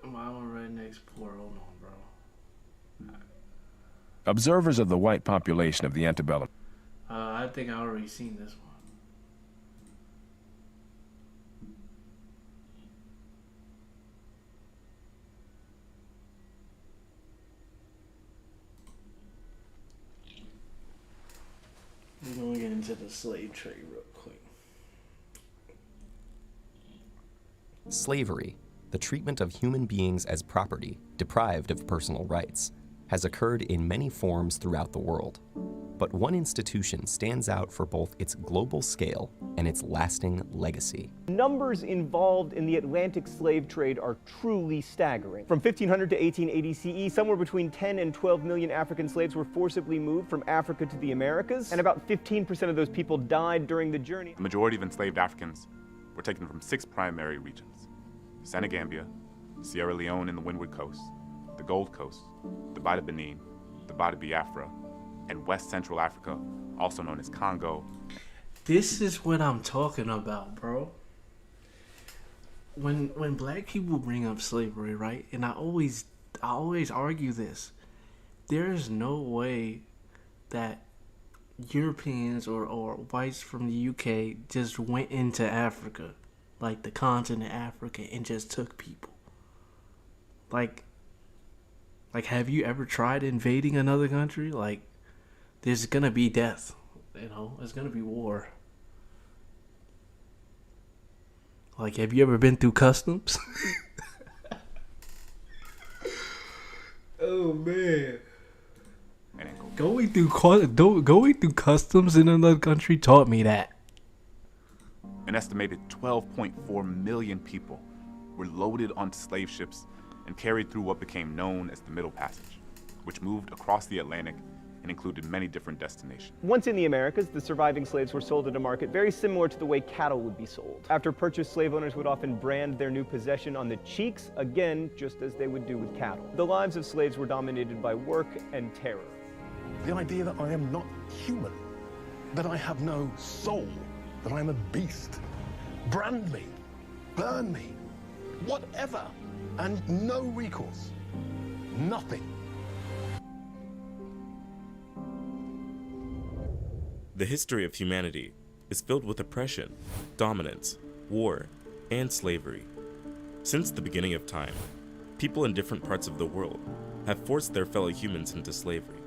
Why would rednecks pour? Hold on, bro.
Observers of the white population of the antebellum.
I think I already seen this one. We're gonna get into the slave trade real quick.
Slavery, the treatment of human beings as property, deprived of personal rights. has occurred in many forms throughout the world. But one institution stands out for both its global scale and its lasting legacy.
Numbers involved in the Atlantic slave trade are truly staggering. From 1500 to 1880 CE, somewhere between 10 and 12 million African slaves were forcibly moved from Africa to the Americas, and about 15% of those people died during the journey.
The majority of enslaved Africans were taken from 6 primary regions: Senegambia, Sierra Leone and the Windward Coast, the Gold Coast, the Bight of Benin, the Bight of Biafra, and West Central Africa, also known as Congo.
This is what I'm talking about, bro. When black people bring up slavery, right? And I always argue this. There is no way that Europeans or whites from the UK just went into Africa, like the continent Africa, and just took people. Like have you ever tried invading another country? Like, there's gonna be death, you know, there's gonna be war. Like, have you ever been through customs? Oh man. Going through customs in another country taught me that.
An estimated 12.4 million people were loaded onto slave ships and carried through what became known as the Middle Passage, which moved across the Atlantic and included many different destinations.
Once in the Americas, the surviving slaves were sold at a market very similar to the way cattle would be sold. After purchase, slave owners would often brand their new possession on the cheeks, again, just as they would do with cattle. The lives of slaves were dominated by work and terror.
The idea that I am not human, that I have no soul, that I am a beast. Brand me, burn me, whatever, and no recourse, nothing.
The history of humanity is filled with oppression, dominance, war, and slavery. Since the beginning of time, people in different parts of the world have forced their fellow humans into slavery.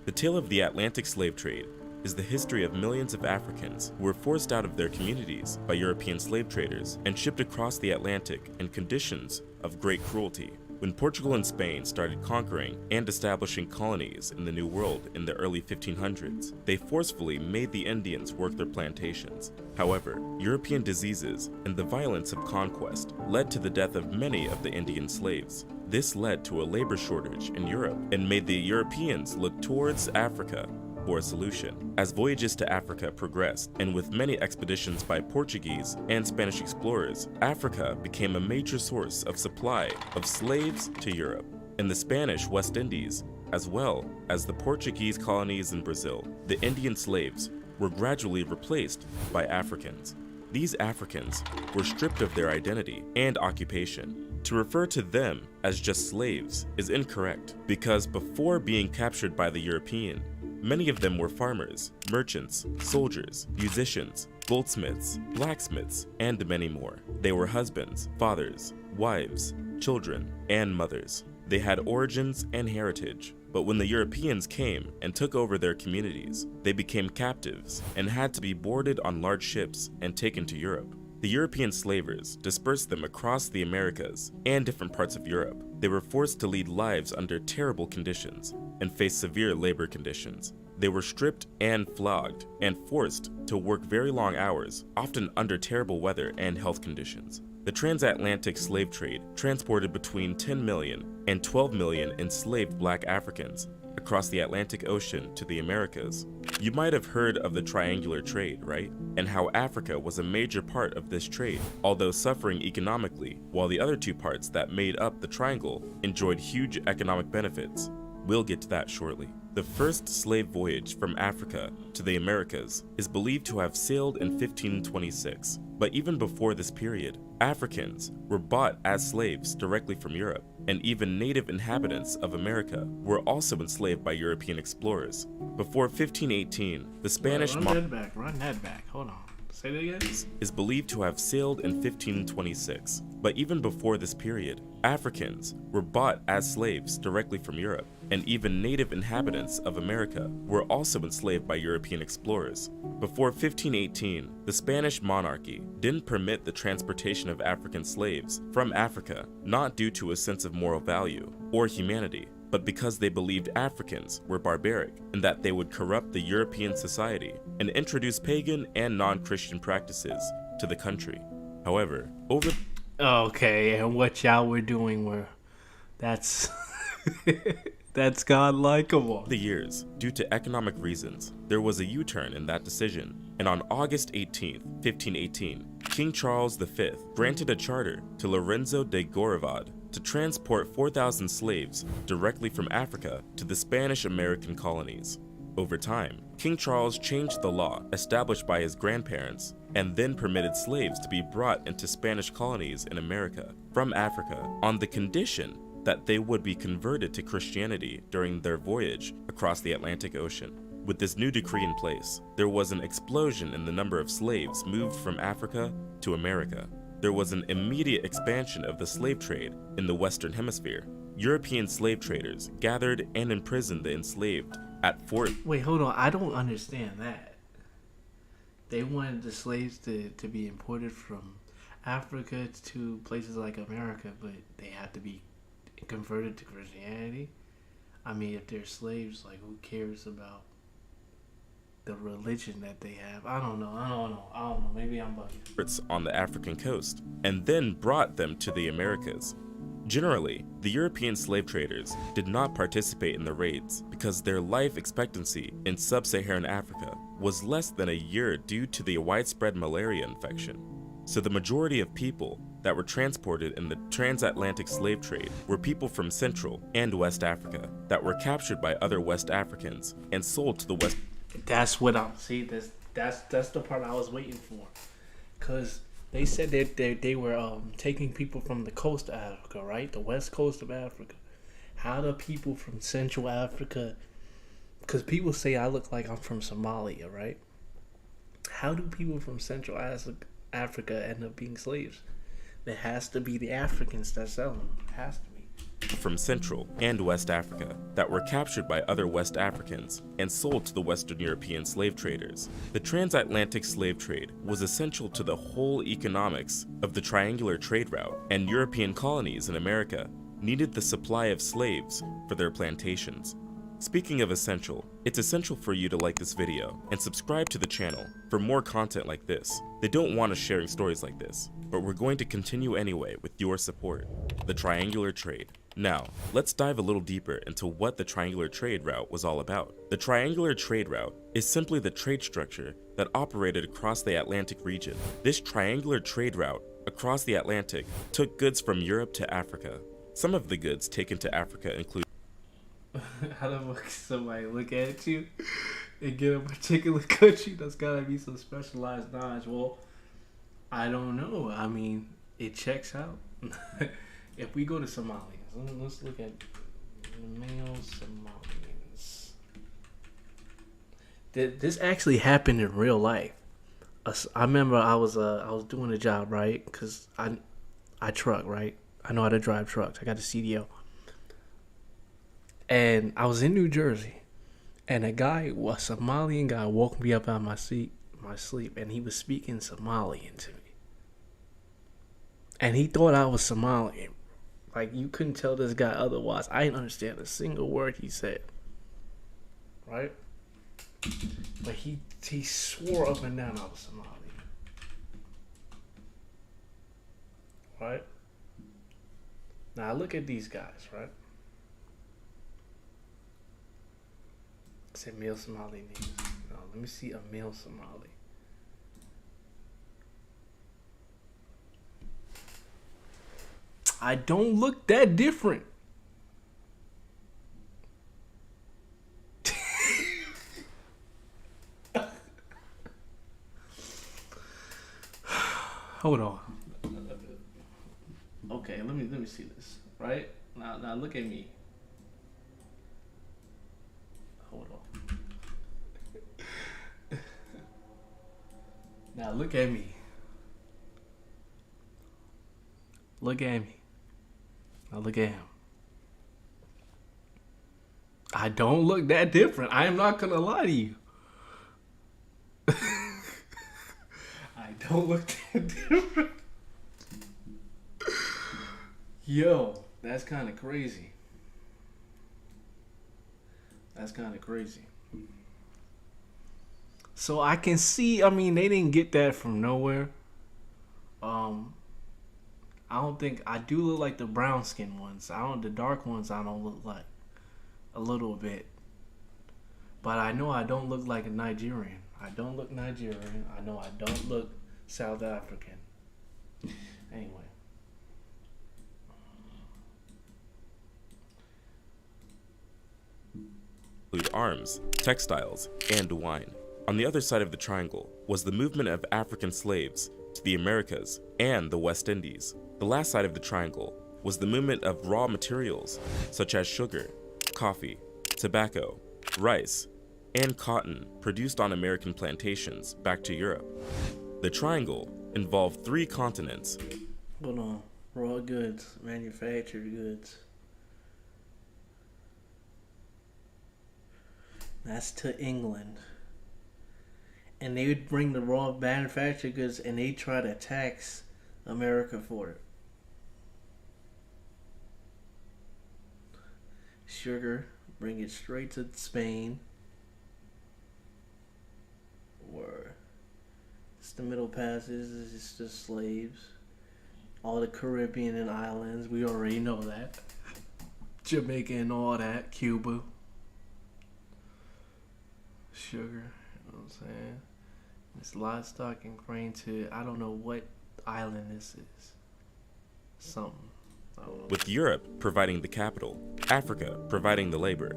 The tale of the Atlantic slave trade is the history of millions of Africans who were forced out of their communities by European slave traders and shipped across the Atlantic in conditions of great cruelty. When Portugal and Spain started conquering and establishing colonies in the New World in the early 1500s, they forcefully made the Indians work their plantations. However, European diseases and the violence of conquest led to the death of many of the Indian slaves. This led to a labor shortage in Europe and made the Europeans look towards Africa for a solution. As voyages to Africa progressed, and with many expeditions by Portuguese and Spanish explorers, Africa became a major source of supply of slaves to Europe. In the Spanish West Indies, as well as the Portuguese colonies in Brazil, the Indian slaves were gradually replaced by Africans. These Africans were stripped of their identity and occupation. To refer to them as just slaves is incorrect, because before being captured by the European, many of them were farmers, merchants, soldiers, musicians, goldsmiths, blacksmiths, and many more. They were husbands, fathers, wives, children, and mothers. They had origins and heritage, but when the Europeans came and took over their communities, they became captives and had to be boarded on large ships and taken to Europe. The European slavers dispersed them across the Americas and different parts of Europe. They were forced to lead lives under terrible conditions and face severe labor conditions. They were stripped and flogged and forced to work very long hours, often under terrible weather and health conditions. The transatlantic slave trade transported between 10 million and 12 million enslaved black Africans across the Atlantic Ocean to the Americas. You might have heard of the triangular trade, right? And how Africa was a major part of this trade, although suffering economically, while the other two parts that made up the triangle enjoyed huge economic benefits. We'll get to that shortly. The first slave voyage from Africa to the Americas is believed to have sailed in 1526, but even before this period, Africans were bought as slaves directly from Europe, and even native inhabitants of America were also enslaved by European explorers. Before 1518, the Spanish
Run that back, hold on. Say that again?
Is believed to have sailed in 1526, but even before this period, Africans were bought as slaves directly from Europe, and even native inhabitants of America were also enslaved by European explorers. Before 1518, the Spanish monarchy didn't permit the transportation of African slaves from Africa, not due to a sense of moral value or humanity, but because they believed Africans were barbaric and that they would corrupt the European society and introduce pagan and non-Christian practices to the country. However,
Okay, and what y'all were doing that's that's godlike. Come on.
the years, due to economic reasons, there was a U-turn in that decision, and on August 18, 1518, King Charles V granted a charter to Lorenzo de Gorevad to transport 4,000 slaves directly from Africa to the Spanish-American colonies. Over time, King Charles changed the law established by his grandparents and then permitted slaves to be brought into Spanish colonies in America from Africa on the condition that they would be converted to Christianity during their voyage across the Atlantic Ocean. With this new decree in place, there was an explosion in the number of slaves moved from Africa to America. There was an immediate expansion of the slave trade in the Western Hemisphere. European slave traders gathered and imprisoned the enslaved at Fort.
Wait, hold on. I don't understand that. They wanted the slaves to be imported from Africa to places like America, but they had to be converted to Christianity. I mean, if they're slaves, like, who cares about the religion that they have? I don't know. Maybe I'm bugging.
On the African coast, and then brought them to the Americas. Generally, the European slave traders did not participate in the raids because their life expectancy in sub-Saharan Africa was less than a year due to the widespread malaria infection. So the majority of people that were transported in the transatlantic slave trade were people from Central and West Africa that were captured by other West Africans and sold to the West.
That's what that's the part I was waiting for, cause they said that they were taking people from the coast of Africa, right, the west coast of Africa. How do people from Central Africa? Cause people say I look like I'm from Somalia, right? How do people from Central Africa end up being slaves? It has to be the Africans that sell them. It has to be.
From Central and West Africa that were captured by other West Africans and sold to the Western European slave traders. The transatlantic slave trade was essential to the whole economics of the triangular trade route, and European colonies in America needed the supply of slaves for their plantations. Speaking of essential, it's essential for you to like this video and subscribe to the channel for more content like this. They don't want us sharing stories like this, but we're going to continue anyway with your support. The triangular trade. Now, let's dive a little deeper into what the triangular trade route was all about. The triangular trade route is simply the trade structure that operated across the Atlantic region. This triangular trade route across the Atlantic took goods from Europe to Africa. Some of the goods taken to Africa include
How the fuck somebody look at you and get a particular country? That's gotta be some specialized knowledge. Well, I don't know. I mean, it checks out. If we go to Somalia, let's look at male Somalians. This actually happened in real life. I remember I was doing a job, right? Cause I truck, right? I know how to drive trucks. I got a CDL. And I was in New Jersey, and a Somalian guy, woke me up out of my sleep, and he was speaking Somalian to me. And he thought I was Somalian. Like, you couldn't tell this guy otherwise. I didn't understand a single word he said. Right? But he swore up and down I was Somalian. Right? Now, look at these guys, right? Say male Somali names. No, let me see a male Somali. I don't look that different. Hold on. Okay, let me see this. Right? Now look at me. Hold on. Now look at me. Look at me. Now look at him. I don't look that different. I am not gonna lie to you. I don't look that different. Yo, that's kind of crazy. That's kind of crazy. So I can see, I mean, they didn't get that from nowhere. I don't think, I do look like the brown skin ones. The dark ones I don't look like. A little bit. But I know I don't look like a Nigerian. I don't look Nigerian. I know I don't look South African. Anyway.
Include arms, textiles, and wine. On the other side of the triangle was the movement of African slaves to the Americas and the West Indies. The last side of the triangle was the movement of raw materials such as sugar, coffee, tobacco, rice, and cotton produced on American plantations back to Europe. The triangle involved 3 continents.
Hold on. Raw goods, manufactured goods. That's to England. And they would bring the raw manufactured goods and they try to tax America for it. Sugar, bring it straight to Spain. Or it's the Middle Passage, it's the slaves. All the Caribbean and islands, we already know that. Jamaica and all that, Cuba. Sugar, you know what I'm saying? It's livestock and grain to, I don't know what island this is. Something. I don't know.
With Europe providing the capital, Africa providing the labor,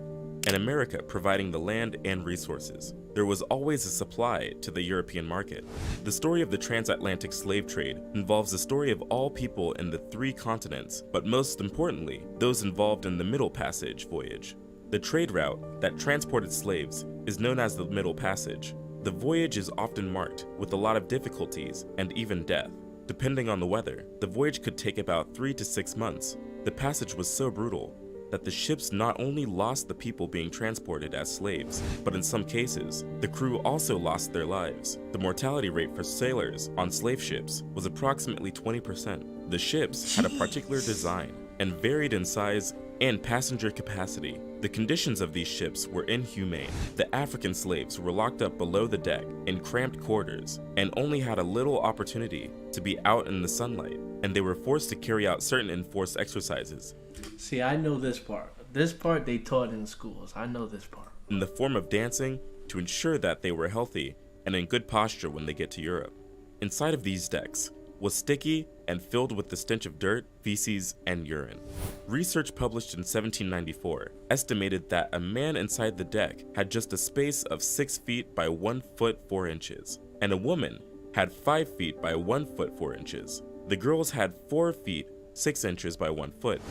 and America providing the land and resources, there was always a supply to the European market. The story of the transatlantic slave trade involves the story of all people in the 3 continents, but most importantly, those involved in the Middle Passage voyage. The trade route that transported slaves is known as the Middle Passage. The voyage is often marked with a lot of difficulties and even death. Depending on the weather, the voyage could take about 3 to 6 months. The passage was so brutal that the ships not only lost the people being transported as slaves, but in some cases, the crew also lost their lives. The mortality rate for sailors on slave ships was approximately 20%. The ships had a particular design and varied in size and passenger capacity. The conditions of these ships were inhumane. The African slaves were locked up below the deck in cramped quarters and only had a little opportunity to be out in the sunlight, and they were forced to carry out certain enforced exercises.
See, I know this part. This part they taught in schools. I know this part.
In the form of dancing to ensure that they were healthy and in good posture when they get to Europe. Inside of these decks was sticky and filled with the stench of dirt, feces, and urine. Research published in 1794 estimated that a man inside the deck had just a space of 6 feet by 1 foot 4 inches, and a woman had 5 feet by 1 foot 4 inches. The girls had 4 feet 6 inches by 1 foot.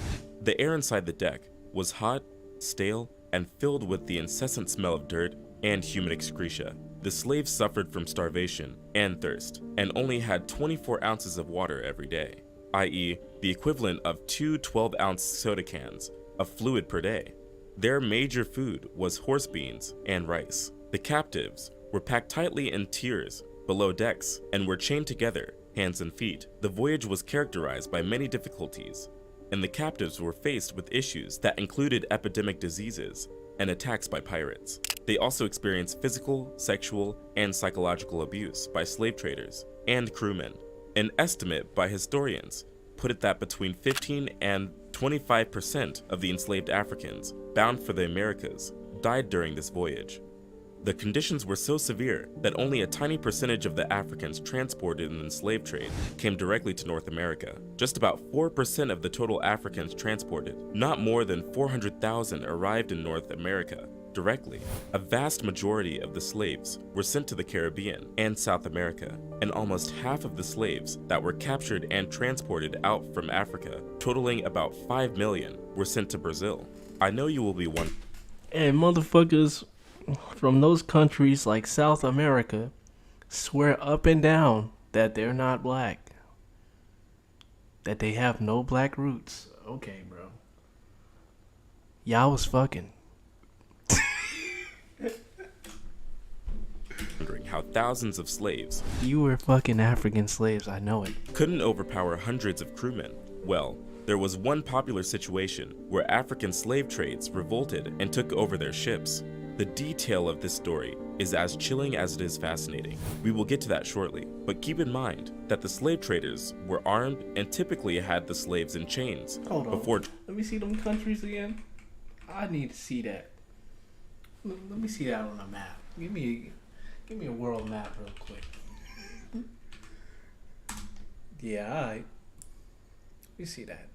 The air inside the deck was hot, stale, and filled with the incessant smell of dirt and human excreta. The slaves suffered from starvation and thirst, and only had 24 ounces of water every day, i.e. the equivalent of 2 12-ounce soda cans of fluid per day. Their major food was horse beans and rice. The captives were packed tightly in tiers below decks and were chained together, hands and feet. The voyage was characterized by many difficulties, and the captives were faced with issues that included epidemic diseases and attacks by pirates. They also experienced physical, sexual, and psychological abuse by slave traders and crewmen. An estimate by historians put it that between 15 and 25% of the enslaved Africans bound for the Americas died during this voyage. The conditions were so severe that only a tiny percentage of the Africans transported in the slave trade came directly to North America. Just about 4% of the total Africans transported, not more than 400,000, arrived in North America directly. A vast majority of the slaves were sent to the Caribbean and South America, and almost half of the slaves that were captured and transported out from Africa, totaling about 5 million, were sent to Brazil. I know you will be one.
And motherfuckers from those countries like South America swear up and down that they're not black. That they have no black roots. Okay, bro. Y'all was fucking.
Wondering how thousands of slaves,
you were fucking African slaves, I know it,
couldn't overpower hundreds of crewmen. Well, there was one popular situation where African slave trades revolted and took over their ships. The detail of this story is as chilling as it is fascinating. We will get to that shortly, but keep in mind that the slave traders were armed and typically had the slaves in chains.
Hold on.
Before
Let me see them countries again. I need to see that. Let me see that on a map. Give me a world map real quick. Yeah, alright. Let me see that.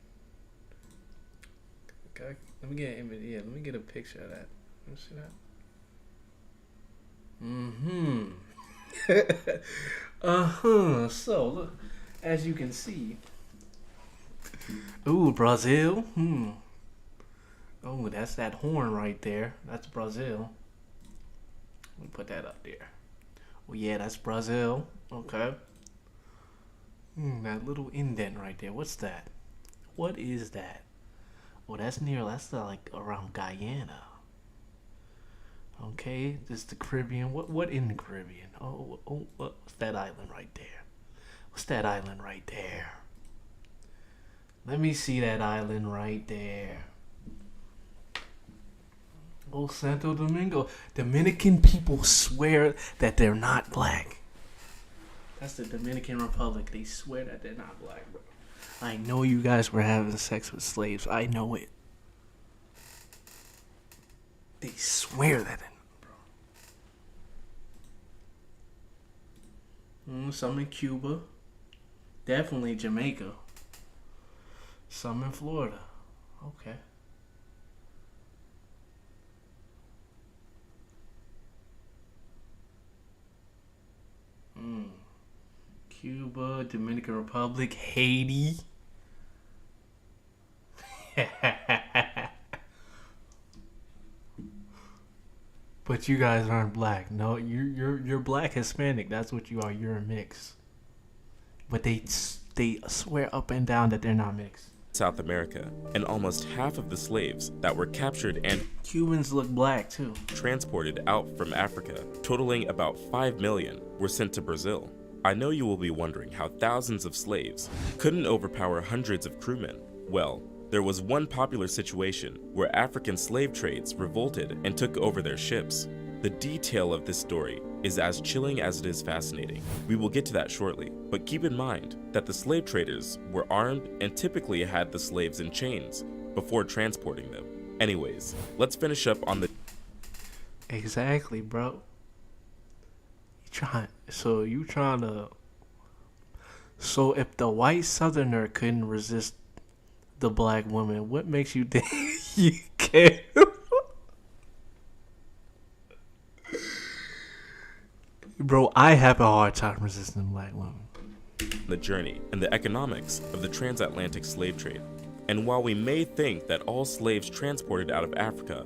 Okay, let me get an image. Yeah, let me get a picture of that. Let me see that. So look, as you can see. Ooh, Brazil. Oh, that's that horn right there. That's Brazil. Let me put that up there. Oh yeah, that's Brazil. Okay. That little indent right there. What's that? What is that? Oh, that's like around Guyana. Okay, this is the Caribbean. What in the Caribbean? Oh, what's that island right there? What's that island right there? Let me see that island right there. Oh, Santo Domingo. Dominican people swear that they're not black. That's the Dominican Republic. They swear that they're not black, bro. I know you guys were having sex with slaves. I know it. They swear that they're not, bro. Some in Cuba. Definitely Jamaica. Some in Florida. Okay. Cuba, Dominican Republic, Haiti. But you guys aren't black. No, you're black Hispanic. That's what you are. You're a mix. But they swear up and down that they're not mixed.
South America, and almost half of the slaves that were captured and
Cubans look black too.
Transported out from Africa, totaling about 5 million, were sent to Brazil. I know you will be wondering how thousands of slaves couldn't overpower hundreds of crewmen. Well, there was one popular situation where African slave trades revolted and took over their ships. The detail of this story is as chilling as it is fascinating. We will get to that shortly, but keep in mind that the slave traders were armed and typically had the slaves in chains before transporting them. Anyways, let's finish up on the...
Exactly, bro. So if the white southerner couldn't resist the black woman, what makes you think you can? Bro, I have a hard time resisting black women.
The journey and the economics of the transatlantic slave trade. And while we may think that all slaves transported out of Africa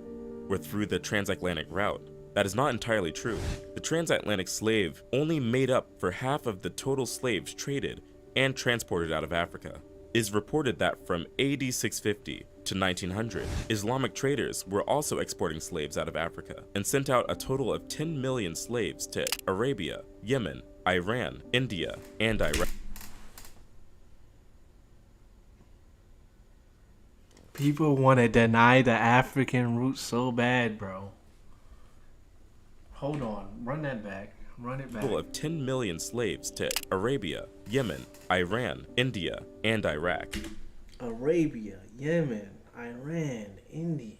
were through the transatlantic route, that is not entirely true. The transatlantic slave only made up for half of the total slaves traded and transported out of Africa. It is reported that from AD 650 to 1900, Islamic traders were also exporting slaves out of Africa and sent out a total of 10 million slaves to Arabia, Yemen, Iran, India, and Iraq.
People want to deny the African roots so bad, bro. Hold on, run that back. Run it back.
A total of 10 million slaves to Arabia, Yemen, Iran, India, and Iraq.
Arabia, Yemen, Iran, India.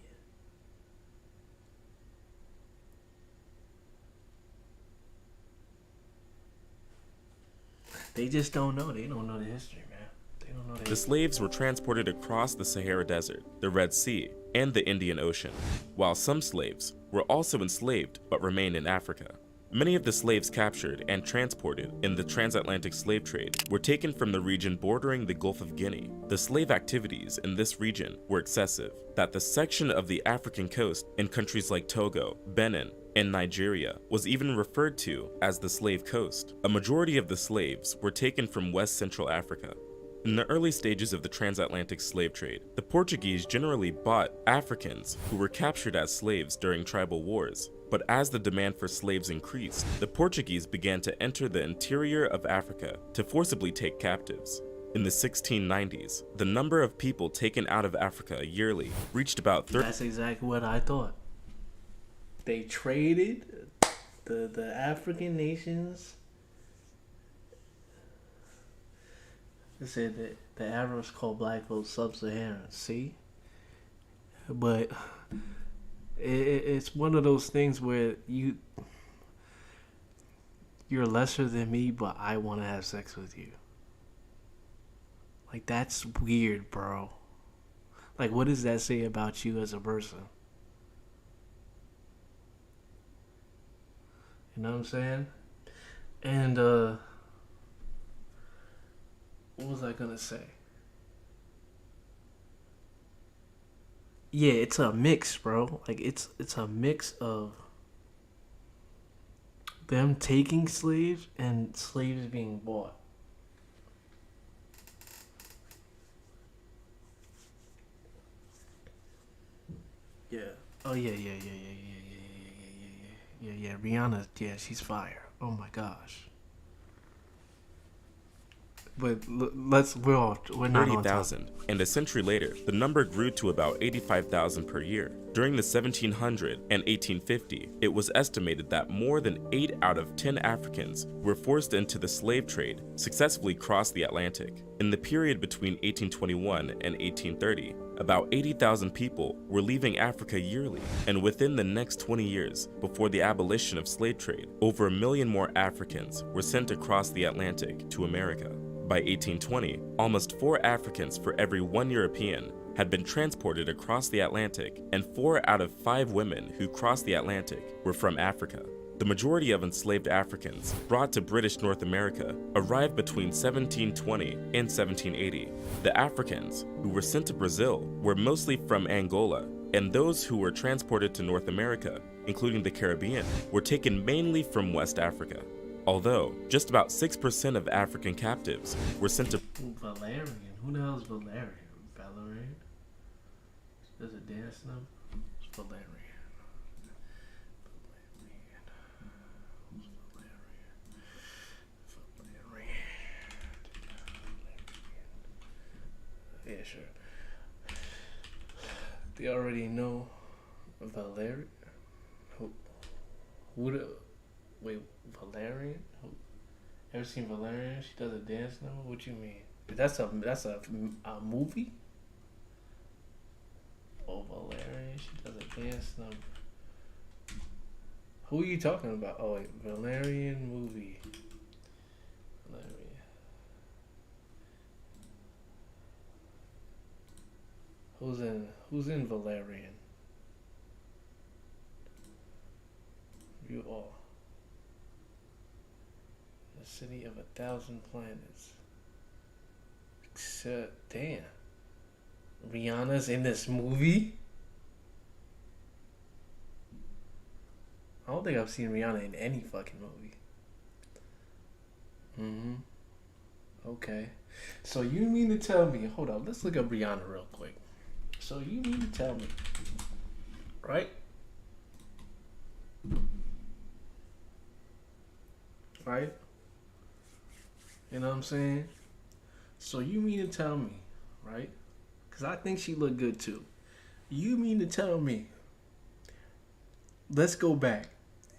They just don't know. They don't know the history, man. They don't know
the slaves were transported across the Sahara Desert, the Red Sea, and the Indian Ocean, while some slaves were also enslaved but remained in Africa. Many of the slaves captured and transported in the transatlantic slave trade were taken from the region bordering the Gulf of Guinea. The slave activities in this region were excessive, that the section of the African coast in countries like Togo, Benin, and Nigeria was even referred to as the Slave Coast. A majority of the slaves were taken from West Central Africa. In the early stages of the transatlantic slave trade, the Portuguese generally bought Africans who were captured as slaves during tribal wars. But as the demand for slaves increased, the Portuguese began to enter the interior of Africa to forcibly take captives. In the 1690s, the number of people taken out of Africa yearly reached about 30.
That's exactly what I thought. They traded the African nations. They said that the Arabs call black folks sub-Saharan. See? But it's one of those things where you're lesser than me, but I want to have sex with you. Like, that's weird, bro. Like, what does that say about you as a person? You know what I'm saying? And, what was I gonna say? Yeah, it's a mix, bro. Like, it's a mix of them taking slaves and slaves being bought. Yeah. Oh yeah. Rihanna, yeah, she's fire. Oh my gosh. But we're not on top.
30,000, and a century later, the number grew to about 85,000 per year. During the 1700 and 1850, it was estimated that more than 8 out of 10 Africans were forced into the slave trade, successfully crossed the Atlantic. In the period between 1821 and 1830, about 80,000 people were leaving Africa yearly, and within the next 20 years, before the abolition of slave trade, over 1 million more Africans were sent across the Atlantic to America. By 1820, almost 4 Africans for every 1 European had been transported across the Atlantic, and 4 out of 5 women who crossed the Atlantic were from Africa. The majority of enslaved Africans brought to British North America arrived between 1720 and 1780. The Africans who were sent to Brazil were mostly from Angola, and those who were transported to North America, including the Caribbean, were taken mainly from West Africa. Although, just about 6% of African captives were sent to...
Valerian? Who the hell is Valerian? Valerian? Does it dance now? It's Valerian. Yeah, sure. They already know Valerian? Wait, Valerian? Ever seen Valerian? She does a dance number? What you mean? That's a movie? Oh, Valerian, she does a dance number. Who are you talking about? Oh wait, Valerian movie. Valerian. Who's in Valerian? You all. The city of 1,000 planets. Damn. Rihanna's in this movie? I don't think I've seen Rihanna in any fucking movie. Okay. So you mean to tell me, hold on, let's look up Rihanna real quick. So you mean to tell me, right? Right? You know what I'm saying? So you mean to tell me, right? Because I think she looked good too. You mean to tell me, let's go back.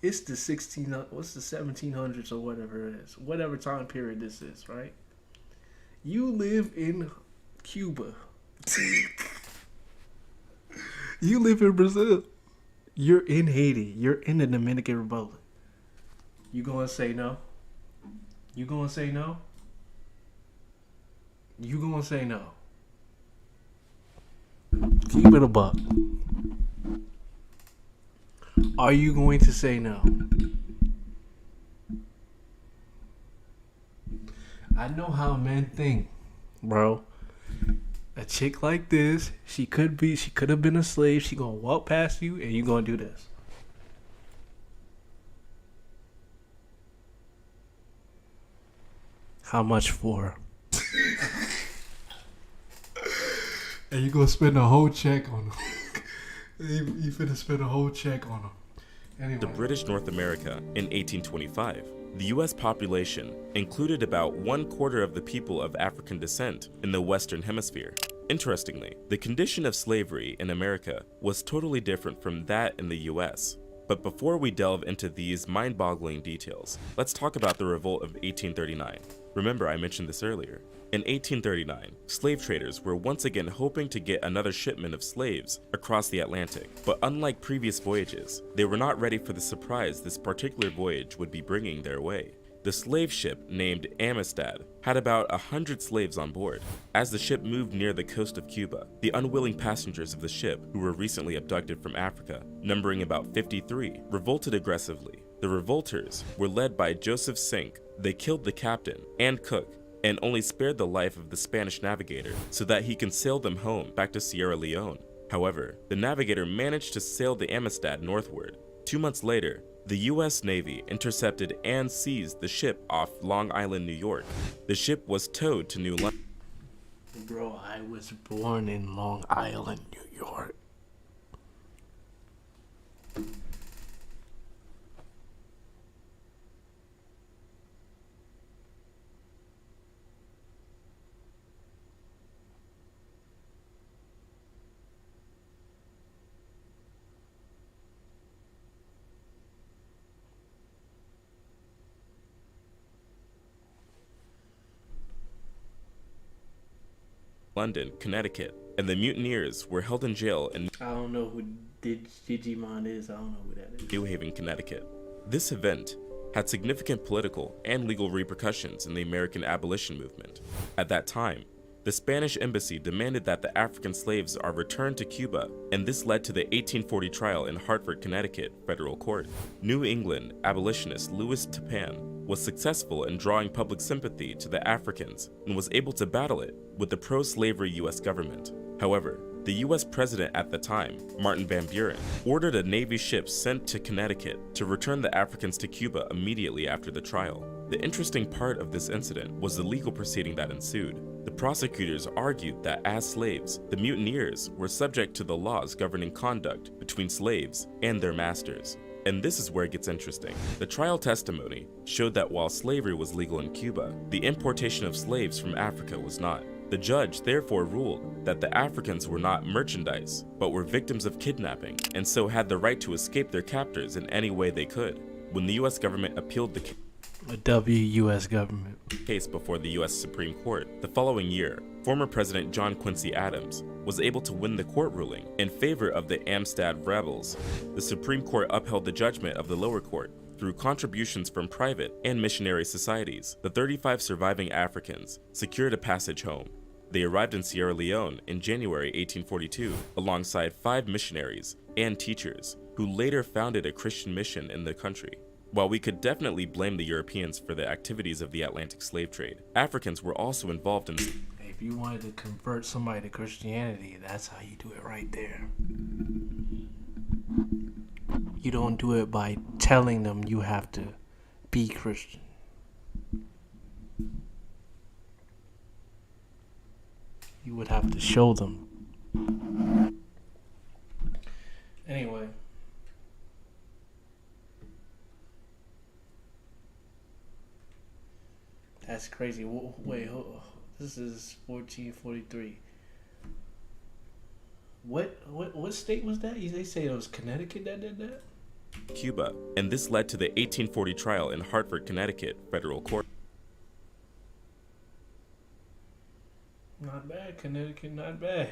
It's the 1700s or whatever it is. Whatever time period this is, right? You live in Cuba. You live in Brazil. You're in Haiti. You're in the Dominican Republic. You gonna say no? You gonna say no? You gonna say no? Keep it a buck. Are you going to say no? I know how men think, bro. A chick like this, she could have been a slave. She gonna walk past you and you gonna do this. How much for? And you gonna spend a whole check on them. You finna spend a whole check on them. Anyway.
To British North America in 1825, the US population included about 1/4 of the people of African descent in the Western Hemisphere. Interestingly, the condition of slavery in America was totally different from that in the US. But before we delve into these mind-boggling details, let's talk about the revolt of 1839. Remember, I mentioned this earlier. In 1839, slave traders were once again hoping to get another shipment of slaves across the Atlantic. But unlike previous voyages, they were not ready for the surprise this particular voyage would be bringing their way. The slave ship named Amistad had about 100 slaves on board. As the ship moved near the coast of Cuba, the unwilling passengers of the ship, who were recently abducted from Africa, numbering about 53, revolted aggressively. The revolters were led by Joseph Sink. They killed the captain and cook, and only spared the life of the Spanish navigator so that he can sail them home back to Sierra Leone. However, the navigator managed to sail the Amistad northward. 2 months later, the US Navy intercepted and seized the ship off Long Island, New York. The ship was towed to New London.
Bro, I was born in Long Island, New York.
London, Connecticut, and the mutineers were held in jail in
I don't know who Digimon is. I don't know who that is.
New Haven, Connecticut. This event had significant political and legal repercussions in the American abolition movement. At that time, the Spanish embassy demanded that the African slaves are returned to Cuba, and this led to the 1840 trial in Hartford, Connecticut federal court. New England abolitionist Louis Tappan was successful in drawing public sympathy to the Africans and was able to battle it with the pro-slavery US government. However, the US president at the time, Martin Van Buren, ordered a Navy ship sent to Connecticut to return the Africans to Cuba immediately after the trial. The interesting part of this incident was the legal proceeding that ensued. The prosecutors argued that as slaves, the mutineers were subject to the laws governing conduct between slaves and their masters. And this is where it gets interesting. The trial testimony showed that while slavery was legal in Cuba, the importation of slaves from Africa was not. The judge therefore ruled that the Africans were not merchandise, but were victims of kidnapping, and so had the right to escape their captors in any way they could. When the US government appealed the
US government
case before the US Supreme Court, the following year, former President John Quincy Adams was able to win the court ruling in favor of the Amistad rebels. The Supreme Court upheld the judgment of the lower court through contributions from private and missionary societies. The 35 surviving Africans secured a passage home. They arrived in Sierra Leone in January 1842 alongside 5 missionaries and teachers who later founded a Christian mission in the country. While we could definitely blame the Europeans for the activities of the Atlantic slave trade, Africans were also involved in.
If you wanted to convert somebody to Christianity, that's how you do it right there. You don't do it by telling them you have to be Christian. You would have to show them. Anyway. That's crazy. Wait, this is 1443. What state was that? They say it was Connecticut that did that?
Cuba, and this led to the 1840 trial in Hartford, Connecticut federal court.
Not bad, Connecticut, not bad.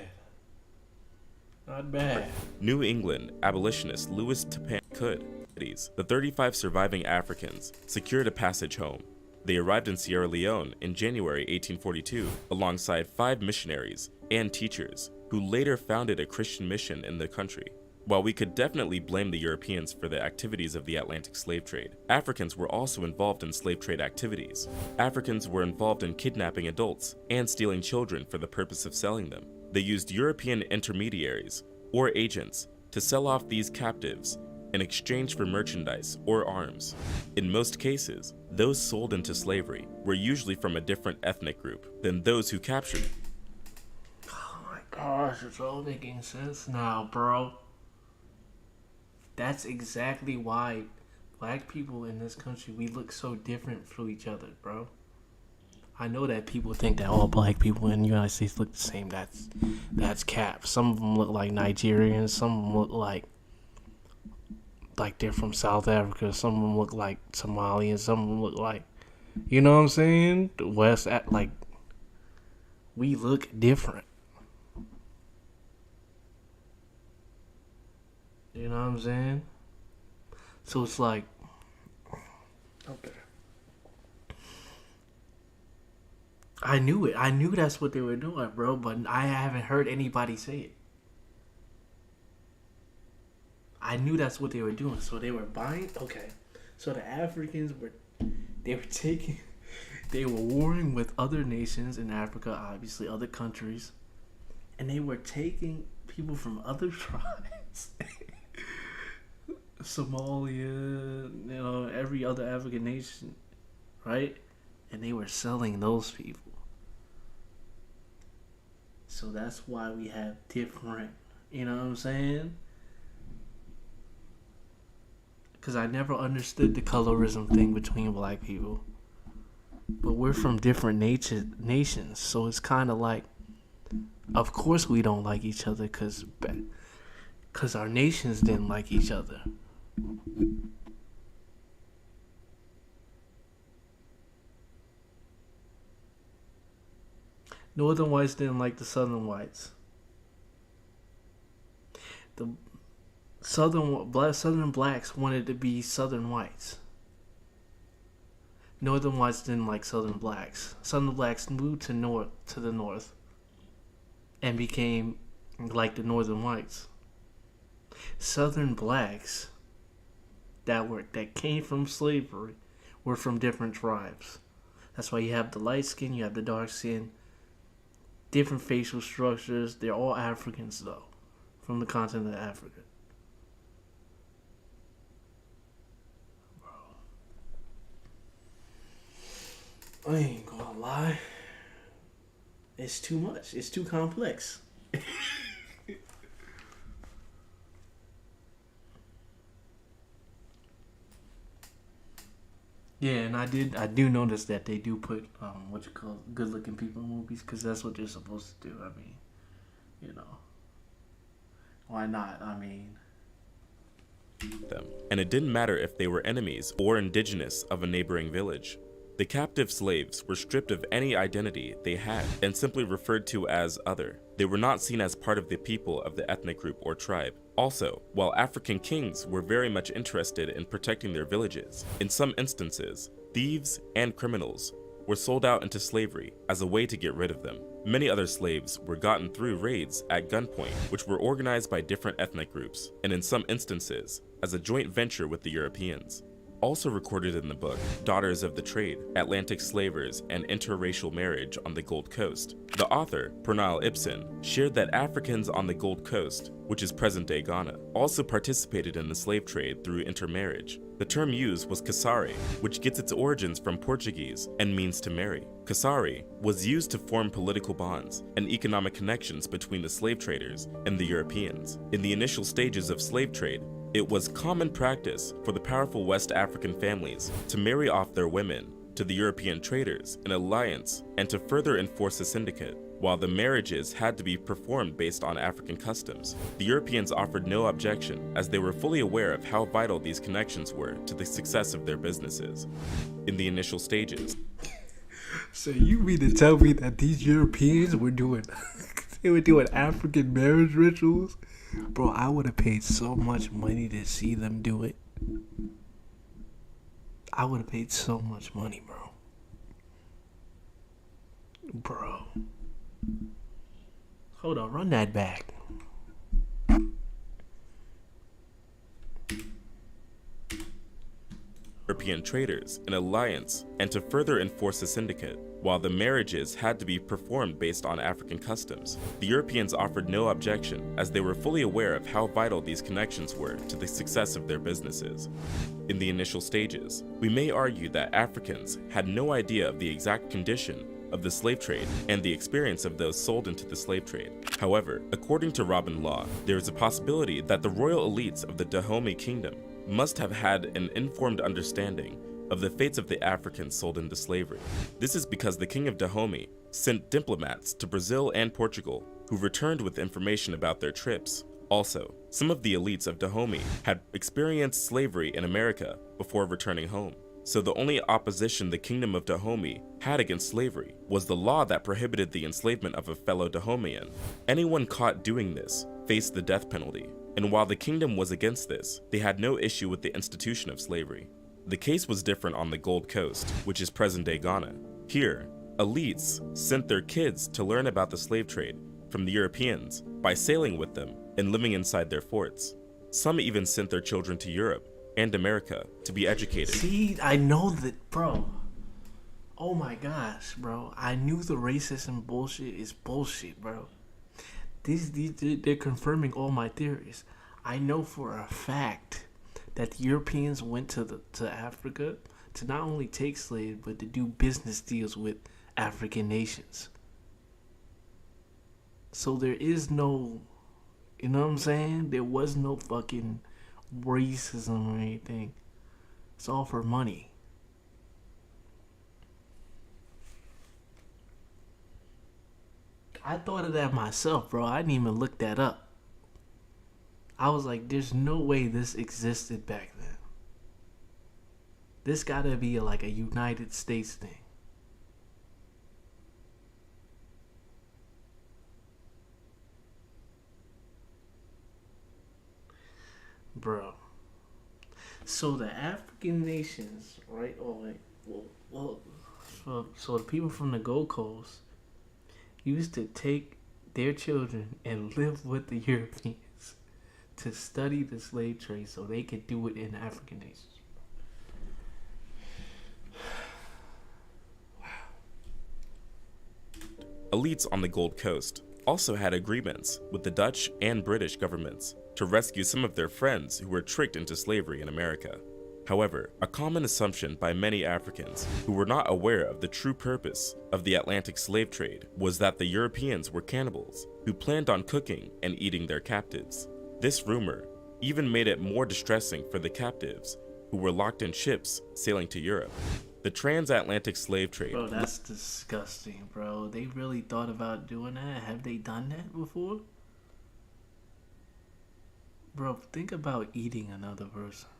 Not bad.
New England abolitionist Louis Tappan could. The 35 surviving Africans secured a passage home. They arrived in Sierra Leone in January 1842 alongside 5 missionaries and teachers who later founded a Christian mission in the country. While we could definitely blame the Europeans for the activities of the Atlantic slave trade, Africans were also involved in slave trade activities. Africans were involved in kidnapping adults and stealing children for the purpose of selling them. They used European intermediaries or agents to sell off these captives in exchange for merchandise or arms. In most cases, those sold into slavery were usually from a different ethnic group than those who captured them.
Oh my gosh, it's all making sense now, bro. That's exactly why Black people in this country, we look so different from each other, bro. I know that people think that all black people in the United States look the same. That's cap. Some of them look like Nigerians. Some of them look like they're from South Africa. Some of them look like Somalians. Some of them look like, you know what I'm saying? The West, like, we look different. You know what I'm saying? So it's like, okay. I knew it. I knew that's what they were doing, bro, but I haven't heard anybody say it. I knew that's what they were doing. So they were buying, okay. So the Africans they were warring with other nations in Africa, obviously other countries, and they were taking people from other tribes. Somalia, every other African nation, right? And they were selling those people. So that's why we have different, you know what I'm saying? Because I never understood the colorism thing between black people. But we're from different nations, so it's kind of like, of course we don't like each other because our nations didn't like each other. Northern whites didn't like the southern whites. The southern blacks wanted to be southern whites. Northern whites didn't like southern blacks. Southern blacks moved to the north and became like the northern whites. Southern blacks that came from slavery were from different tribes. That's why you have the light skin, you have the dark skin, different facial structures. They're all Africans though, from the continent of Africa. Bro, I ain't gonna lie. It's too much. It's too complex. Yeah, and I do notice that they do put good-looking people in movies because that's what they're supposed to do. I mean, why not? I mean,
them. And it didn't matter if they were enemies or indigenous of a neighboring village. The captive slaves were stripped of any identity they had and simply referred to as other. They were not seen as part of the people of the ethnic group or tribe. Also, while African kings were very much interested in protecting their villages, in some instances, thieves and criminals were sold out into slavery as a way to get rid of them. Many other slaves were gotten through raids at gunpoint, which were organized by different ethnic groups, and in some instances, as a joint venture with the Europeans. Also recorded in the book, Daughters of the Trade, Atlantic Slavers and Interracial Marriage on the Gold Coast, the author, Pernille Ibsen, shared that Africans on the Gold Coast, which is present-day Ghana, also participated in the slave trade through intermarriage. The term used was casare, which gets its origins from Portuguese and means to marry. Casare was used to form political bonds and economic connections between the slave traders and the Europeans. In the initial stages of slave trade, it was common practice for the powerful West African families to marry off their women to the European traders in alliance and to further enforce the syndicate. While the marriages had to be performed based on African customs, the Europeans offered no objection as they were fully aware of how vital these connections were to the success of their businesses. In the initial stages.
So you mean to tell me that these Europeans were doing African marriage rituals? Bro, I would have paid so much money to see them do it. I would have paid so much money, bro. Bro. Hold on, run that back.
European traders in alliance and to further enforce the syndicate. While the marriages had to be performed based on African customs, the Europeans offered no objection as they were fully aware of how vital these connections were to the success of their businesses. In the initial stages, we may argue that Africans had no idea of the exact condition of the slave trade and the experience of those sold into the slave trade. However, according to Robin Law, there is a possibility that the royal elites of the Dahomey Kingdom must have had an informed understanding of the fates of the Africans sold into slavery. This is because the King of Dahomey sent diplomats to Brazil and Portugal who returned with information about their trips. Also, some of the elites of Dahomey had experienced slavery in America before returning home. So the only opposition the Kingdom of Dahomey had against slavery was the law that prohibited the enslavement of a fellow Dahomean. Anyone caught doing this faced the death penalty, and while the kingdom was against this, they had no issue with the institution of slavery. The case was different on the Gold Coast, which is present-day Ghana. Here, elites sent their kids to learn about the slave trade from the Europeans by sailing with them and living inside their forts. Some even sent their children to Europe and America to be educated.
See, I know that, bro. Oh my gosh, bro. I knew the racism bullshit is bullshit, bro. They're confirming all my theories. I know for a fact that the Europeans went to Africa to not only take slaves, but to do business deals with African nations. So there is no, you know what I'm saying? There was no fucking racism or anything. It's all for money. I thought of that myself, bro. I didn't even look that up. I was like, there's no way this existed back then. This gotta be like a United States thing. Bro. So the African nations, right? So the people from the Gold Coast used to take their children and live with the Europeans to study the slave trade so they could do it in African nations.
Elites on the Gold Coast also had agreements with the Dutch and British governments to rescue some of their friends who were tricked into slavery in America. However, a common assumption by many Africans who were not aware of the true purpose of the Atlantic slave trade was that the Europeans were cannibals who planned on cooking and eating their captives. This rumor even made it more distressing for the captives who were locked in ships sailing to Europe. The transatlantic slave trade.
Bro, that's disgusting, bro. They really thought about doing that? Have they done that before? Bro, think about eating another person.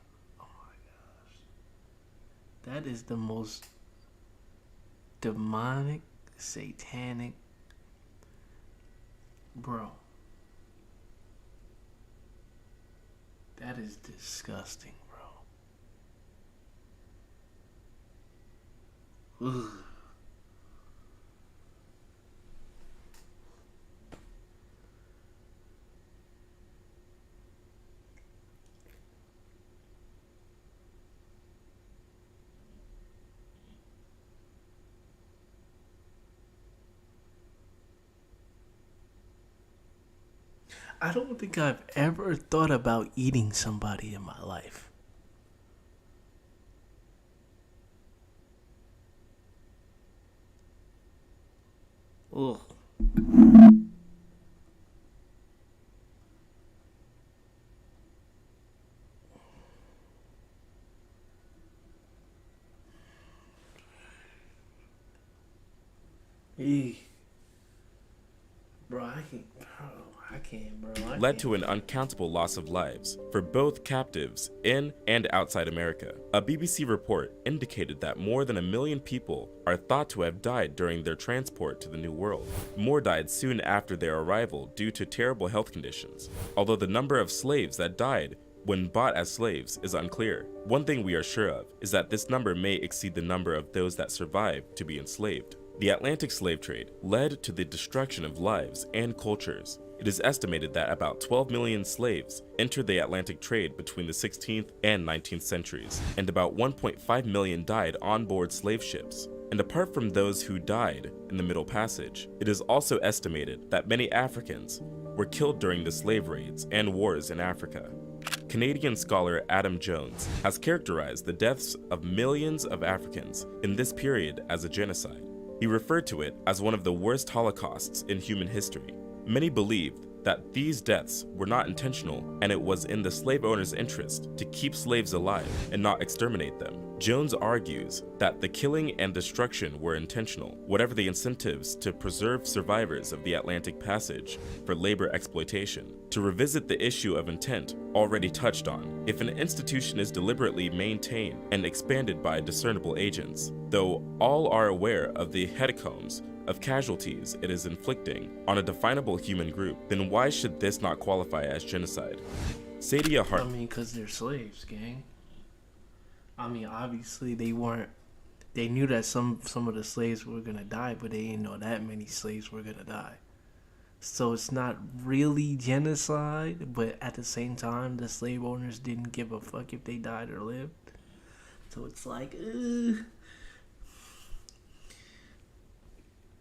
Oh my gosh. That is the most demonic, satanic. Bro. That is disgusting, bro. Ugh. I don't think I've ever thought about eating somebody in my life. Ugh. Bro, I can't, bro.
Led to an uncountable loss of lives for both captives in and outside America. A BBC report indicated that more than 1 million people are thought to have died during their transport to the New World. More died soon after their arrival due to terrible health conditions, although the number of slaves that died when bought as slaves is unclear. One thing we are sure of is that this number may exceed the number of those that survived to be enslaved. The Atlantic slave trade led to the destruction of lives and cultures. It is estimated that about 12 million slaves entered the Atlantic trade between the 16th and 19th centuries, and about 1.5 million died on board slave ships. And apart from those who died in the Middle Passage, it is also estimated that many Africans were killed during the slave raids and wars in Africa. Canadian scholar Adam Jones has characterized the deaths of millions of Africans in this period as a genocide. He referred to it as one of the worst holocausts in human history. Many believed that these deaths were not intentional and it was in the slave owner's interest to keep slaves alive and not exterminate them. Jones argues that the killing and destruction were intentional, whatever the incentives to preserve survivors of the Atlantic Passage for labor exploitation. To revisit the issue of intent already touched on, if an institution is deliberately maintained and expanded by discernible agents, though all are aware of the hecatombs of casualties it is inflicting on a definable human group, then why should this not qualify as genocide? Saidiya Hartman.
I mean, because they're slaves, gang. I mean, obviously they weren't. They knew that some of the slaves were gonna die, but they didn't know that many slaves were gonna die. So it's not really genocide, but at the same time, the slave owners didn't give a fuck if they died or lived. So it's like, you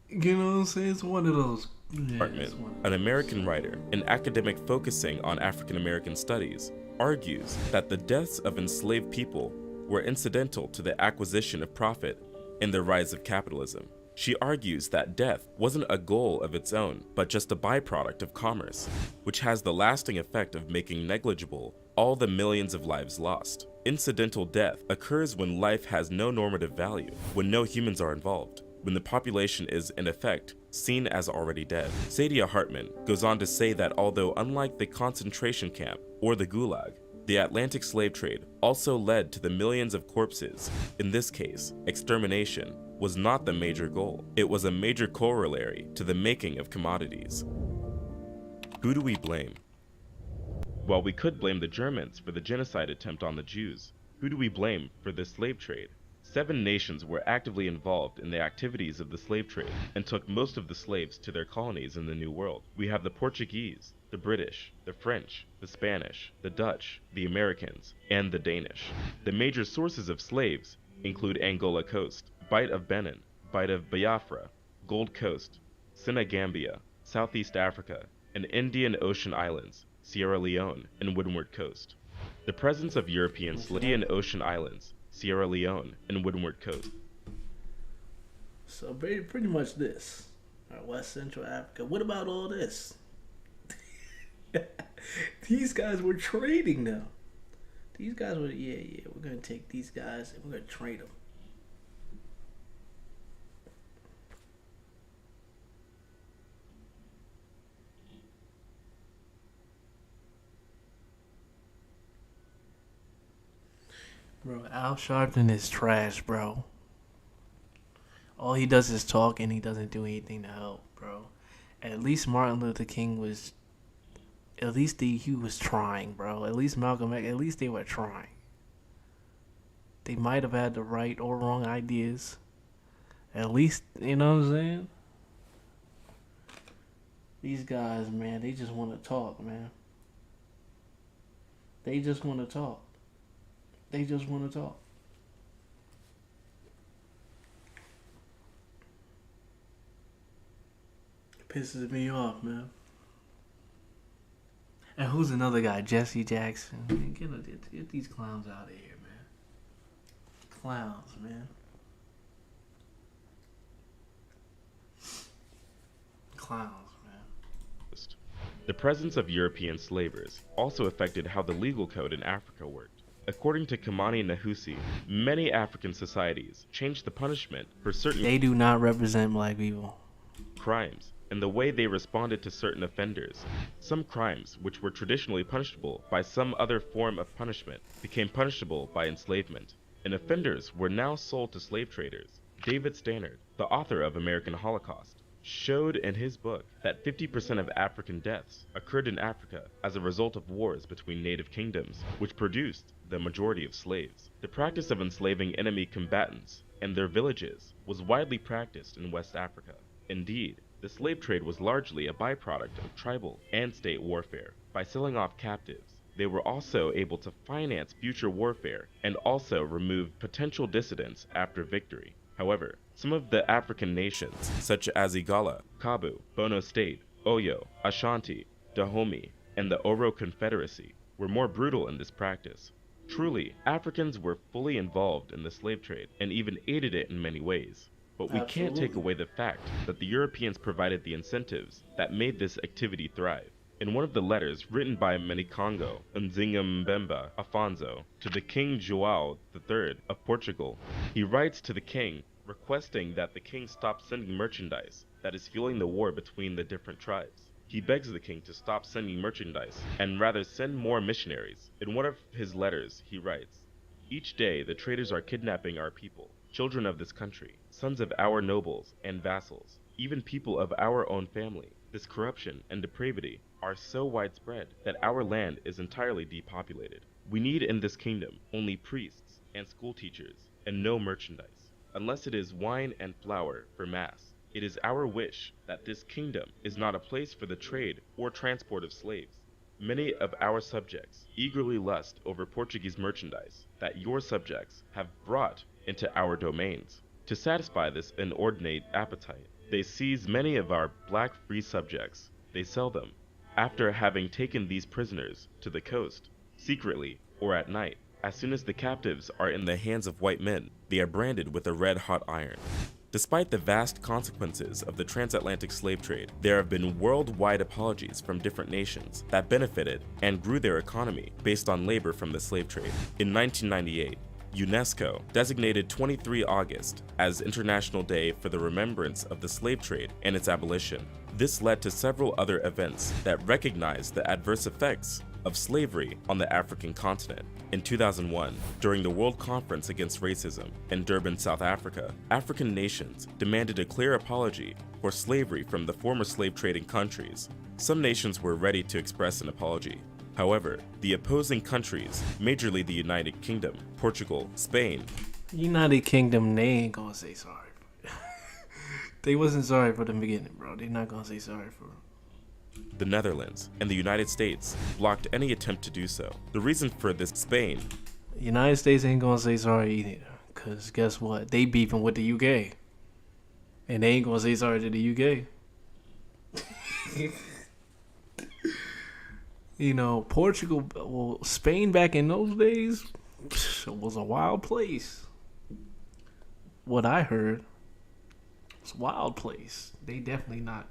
know what I'm saying? It's one of those.
Hartman, an American writer and academic focusing on African American studies, argues that the deaths of enslaved people were incidental to the acquisition of profit and the rise of capitalism. She argues that death wasn't a goal of its own, but just a byproduct of commerce, which has the lasting effect of making negligible all the millions of lives lost. Incidental death occurs when life has no normative value, when no humans are involved, when the population is, in effect, seen as already dead. Saidiya Hartman goes on to say that although unlike the concentration camp or the Gulag, the Atlantic slave trade also led to the millions of corpses. In this case, extermination was not the major goal. It was a major corollary to the making of commodities. Who do we blame? While we could blame the Germans for the genocide attempt on the Jews, who do we blame for the slave trade? 7 nations were actively involved in the activities of the slave trade and took most of the slaves to their colonies in the New World. We have the Portuguese, the British, the French, the Spanish, the Dutch, the Americans, and the Danish. The major sources of slaves include Angola Coast, Bight of Benin, Bight of Biafra, Gold Coast, Senegambia, Southeast Africa, and Indian Ocean Islands, Sierra Leone, and Windward Coast. The presence of European Indian Ocean Islands, Sierra Leone, and Windward Coast.
So pretty much this. West Central Africa. What about all this? These guys were trading now. These guys were, we're going to take these guys and we're going to trade them. Bro, Al Sharpton is trash, bro. All he does is talk and he doesn't do anything to help, bro. At least Martin Luther King was... At least he was trying, bro. At least Malcolm X, at least they were trying. They might have had the right or wrong ideas. At least, you know what I'm saying? These guys, man, they just want to talk, man. They just want to talk. They just want to talk. It pisses me off, man. And who's another guy? Jesse Jackson. Man, get these clowns out of here, man. Clowns, man. Clowns, man.
The presence of European slavers also affected how the legal code in Africa worked. According to Kamani Nahusi, many African societies changed the punishment for certain...
They do not represent black people.
...crimes and the way they responded to certain offenders. Some crimes, which were traditionally punishable by some other form of punishment, became punishable by enslavement, and offenders were now sold to slave traders. David Stannard, the author of American Holocaust, showed in his book that 50% of African deaths occurred in Africa as a result of wars between native kingdoms, which produced the majority of slaves. The practice of enslaving enemy combatants and their villages was widely practiced in West Africa. Indeed, the slave trade was largely a byproduct of tribal and state warfare. By selling off captives, they were also able to finance future warfare and also remove potential dissidents after victory. However, some of the African nations, such as Igala, Kabu, Bono State, Oyo, Ashanti, Dahomey, and the Oro Confederacy, were more brutal in this practice. Truly, Africans were fully involved in the slave trade and even aided it in many ways. But we can't take away the fact that the Europeans provided the incentives that made this activity thrive. In one of the letters written by Manicongo Nzinga Mbemba Afonso to the King João III of Portugal, he writes to the king requesting that the king stop sending merchandise that is fueling the war between the different tribes. He begs the king to stop sending merchandise and rather send more missionaries. In one of his letters, he writes, "Each day the traders are kidnapping our people, children of this country, sons of our nobles and vassals, even people of our own family. This corruption and depravity are so widespread that our land is entirely depopulated. We need in this kingdom only priests and school teachers and no merchandise, unless it is wine and flour for mass. It is our wish that this kingdom is not a place for the trade or transport of slaves. Many of our subjects eagerly lust over Portuguese merchandise that your subjects have brought into our domains. To satisfy this inordinate appetite, they seize many of our black free subjects. They sell them, after having taken these prisoners to the coast, secretly or at night. As soon as the captives are in the hands of white men, they are branded with a red-hot iron." Despite the vast consequences of the transatlantic slave trade, there have been worldwide apologies from different nations that benefited and grew their economy based on labor from the slave trade. In 1998, UNESCO designated 23 August as International Day for the remembrance of the slave trade and its abolition. This led to several other events that recognized the adverse effects of slavery on the African continent. In 2001, during the World Conference Against Racism in Durban, South Africa, African nations demanded a clear apology for slavery from the former slave trading countries. Some nations were ready to express an apology. However, the opposing countries, majorly the United Kingdom, Portugal, Spain.
United Kingdom, they ain't gonna say sorry. They wasn't sorry for the beginning, bro. They're not gonna say sorry for
The Netherlands and the United States blocked any attempt to do so. The reason for this, Spain.
The United States ain't gonna say sorry either, cause guess what? They beefing with the UK, and they ain't gonna say sorry to the UK. You know, Portugal, well, Spain back in those days was a wild place. What I heard, it's a wild place. They definitely not.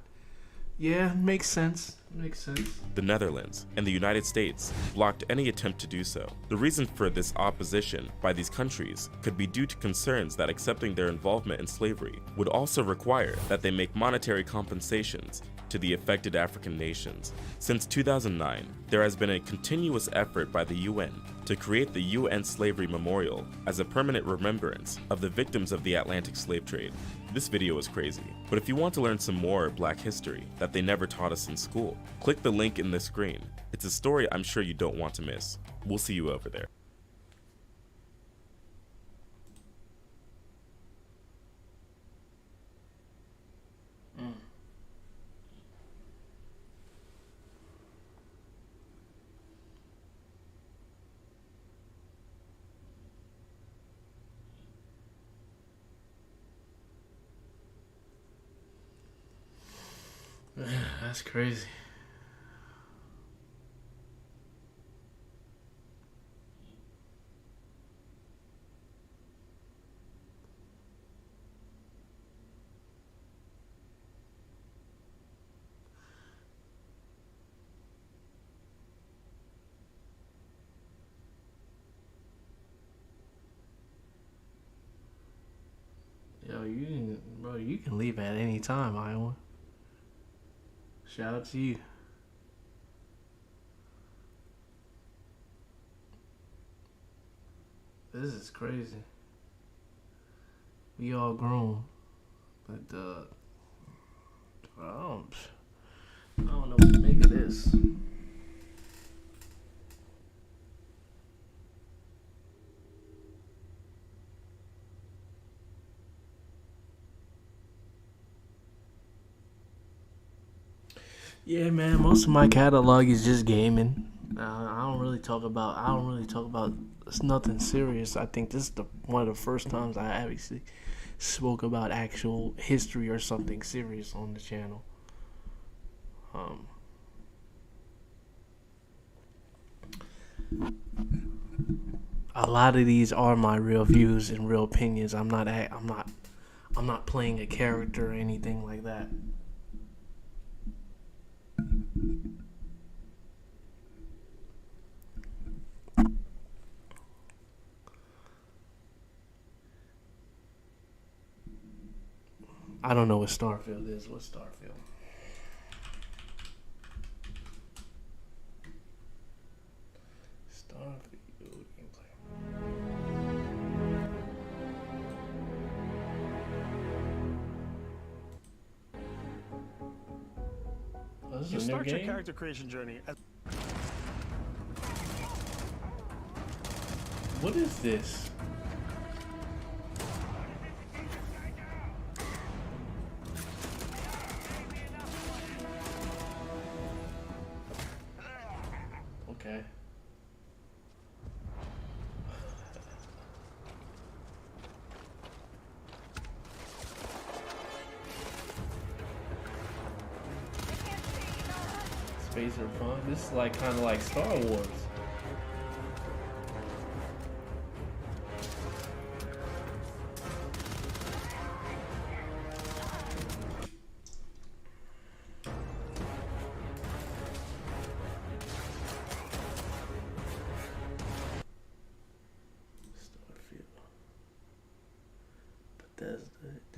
Yeah, makes sense. Makes sense.
The Netherlands and the United States blocked any attempt to do so. The reason for this opposition by these countries could be due to concerns that accepting their involvement in slavery would also require that they make monetary compensations to the affected African nations. Since 2009, there has been a continuous effort by the UN to create the UN Slavery Memorial as a permanent remembrance of the victims of the Atlantic slave trade. This video is crazy, but if you want to learn some more Black history that they never taught us in school, click the link in the screen. It's a story I'm sure you don't want to miss. We'll see you over there.
That's crazy. Yo, you can leave at any time, Iowa. Shout out to you. This is crazy. We all grown, but I don't know what to make of this. Yeah, man. Most of my catalog is just gaming. I don't really talk about. It's nothing serious. I think this is one of the first times I actually spoke about actual history or something serious on the channel. A lot of these are my real views and real opinions. I'm not playing a character or anything like that. I don't know what Starfield is. What's Starfield? Starfield gameplay. Oh, this
You
is a new
start your
game?
character creation journey as
What is this? Okay. Space or fun? This is like kind of like Star Wars.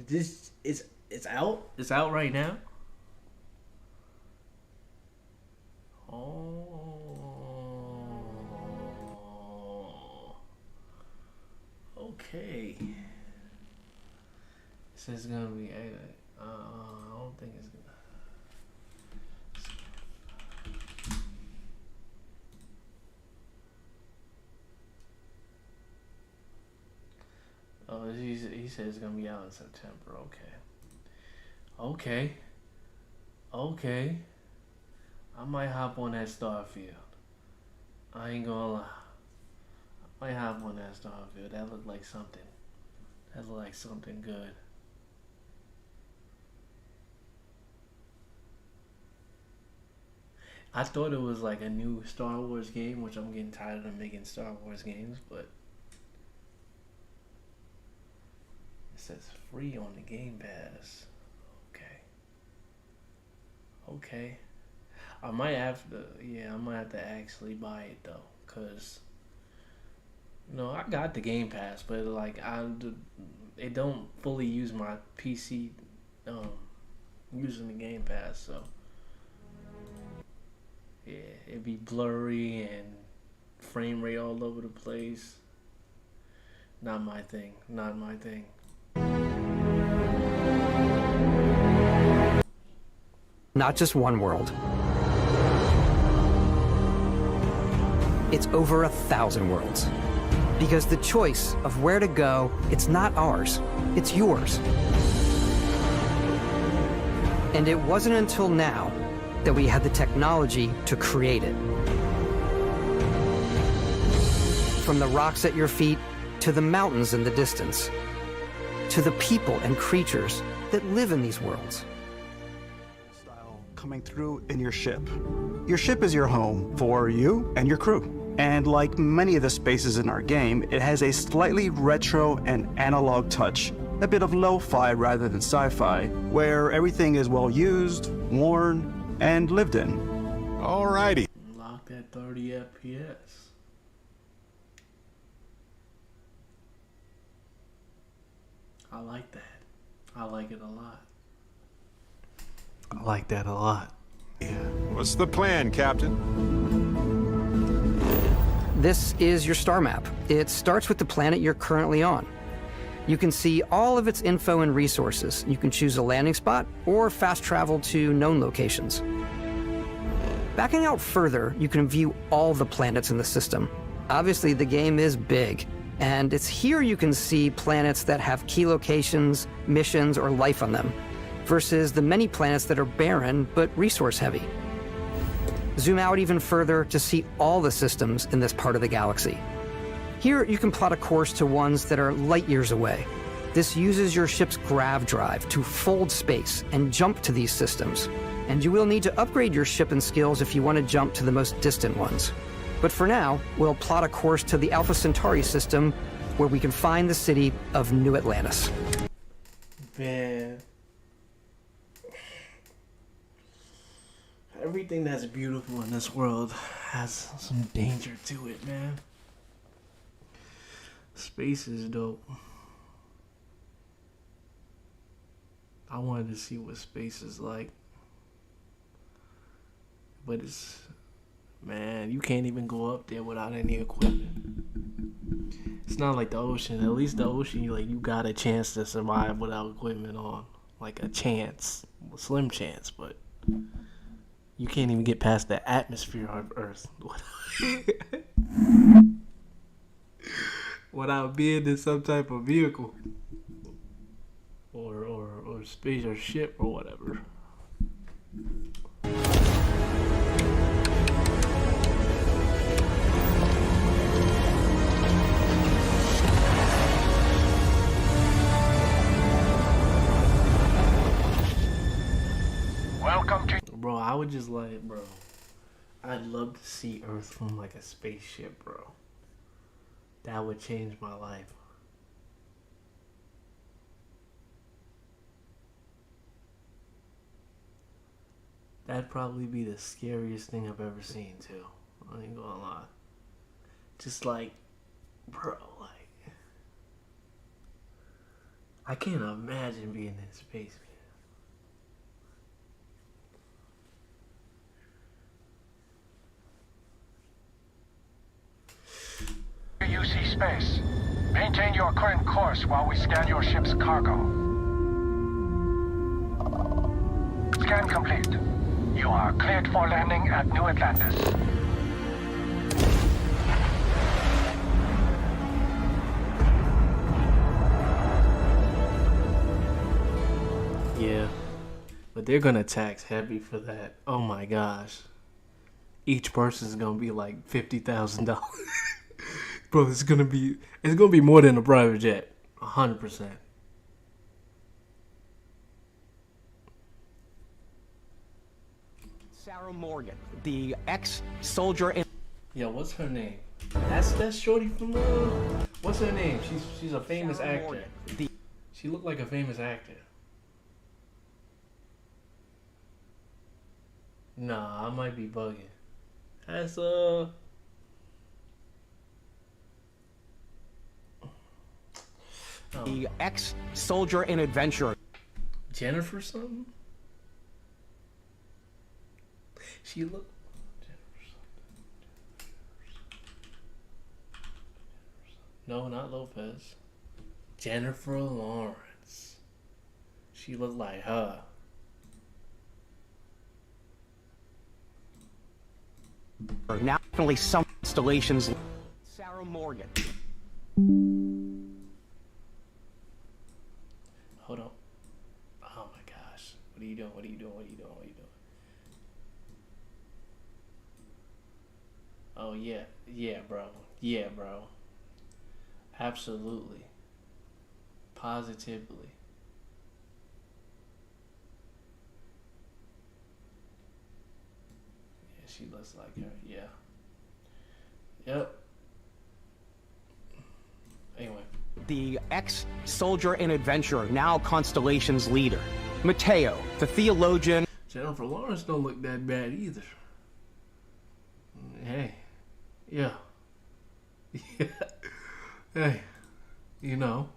This is it's out. It's out right now. Oh, okay. It says it's gonna be. I don't think it's gonna. Oh, he said it's gonna be out in September. Okay. Okay. I might hop on that Starfield. I ain't gonna lie. I might hop on that Starfield. That looked like something. That looked like something good. I thought it was like a new Star Wars game, which I'm getting tired of making Star Wars games, but it says free on the Game Pass. Okay. I might have to actually buy it though, cause I got the Game Pass, but like it don't fully use my PC using the Game Pass, so yeah, it'd be blurry and frame rate all over the place. Not my thing.
Not just one world. It's over 1,000 worlds. Because the choice of where to go, it's not ours, it's yours. And it wasn't until now that we had the technology to create it. From the rocks at your feet, to the mountains in the distance, to the people and creatures that live in these worlds.
Coming through in your ship. Your ship is your home for you and your crew. And like many of the spaces in our game, it has a slightly retro and analog touch, a bit of lo-fi rather than sci-fi, where everything is well used, worn, and lived in.
Alrighty.
Lock that 30 FPS. I like that. I like it a lot. I like that a lot.
Yeah. What's the plan, Captain?
This is your star map. It starts with the planet you're currently on. You can see all of its info and resources. You can choose a landing spot or fast travel to known locations. Backing out further, you can view all the planets in the system. Obviously, the game is big, and it's here you can see planets that have key locations, missions, or life on them, versus the many planets that are barren but resource heavy. Zoom out even further to see all the systems in this part of the galaxy. Here you can plot a course to ones that are light years away. This uses your ship's grav drive to fold space and jump to these systems. And you will need to upgrade your ship and skills if you want to jump to the most distant ones. But for now, we'll plot a course to the Alpha Centauri system where we can find the city of New Atlantis.
Man. Everything that's beautiful in this world has some danger to it, man. Space is dope. I wanted to see what space is like. But it's, man, you can't even go up there without any equipment. It's not like the ocean. At least the ocean, you got a chance to survive without equipment on. Like a chance, a slim chance, but you can't even get past the atmosphere of Earth without being in some type of vehicle or space or ship or whatever.
Welcome to...
Bro, I would just bro, I'd love to see Earth from like a spaceship, bro. That would change my life. That'd probably be the scariest thing I've ever seen, too. I ain't gonna lie. Just bro, I can't imagine being in space, man.
UC space. Maintain your current course while we scan your ship's cargo. Scan complete. You are cleared for landing at New Atlantis.
Yeah, but they're gonna tax heavy for that. Oh my gosh. Each person's gonna be like $50,000. Bro, it's gonna be more than a private jet. 100%.
Sarah Morgan, the ex-soldier in...
Yo, what's her name? That's Shorty from what's her name? She's a famous
Sarah
actor.
Morgan,
She looked like a famous actor. Nah, I might be bugging. That's
the ex-soldier and adventurer.
Jennifer something? She looked... No, not Lopez. Jennifer Lawrence. She looked like her.
Now, definitely some installations. Sarah Morgan.
Hold on. Oh my gosh. What are you doing? What are you doing? What are you doing? What are you doing? Oh yeah. Yeah, bro. Yeah, bro. Absolutely. Positively. Yeah, she looks like her. Yeah. Yep. Anyway.
The ex-soldier and adventurer, now Constellation's leader. Mateo, the theologian.
Jennifer Lawrence don't look that bad either. Hey. Yeah. Yeah. Hey. You know.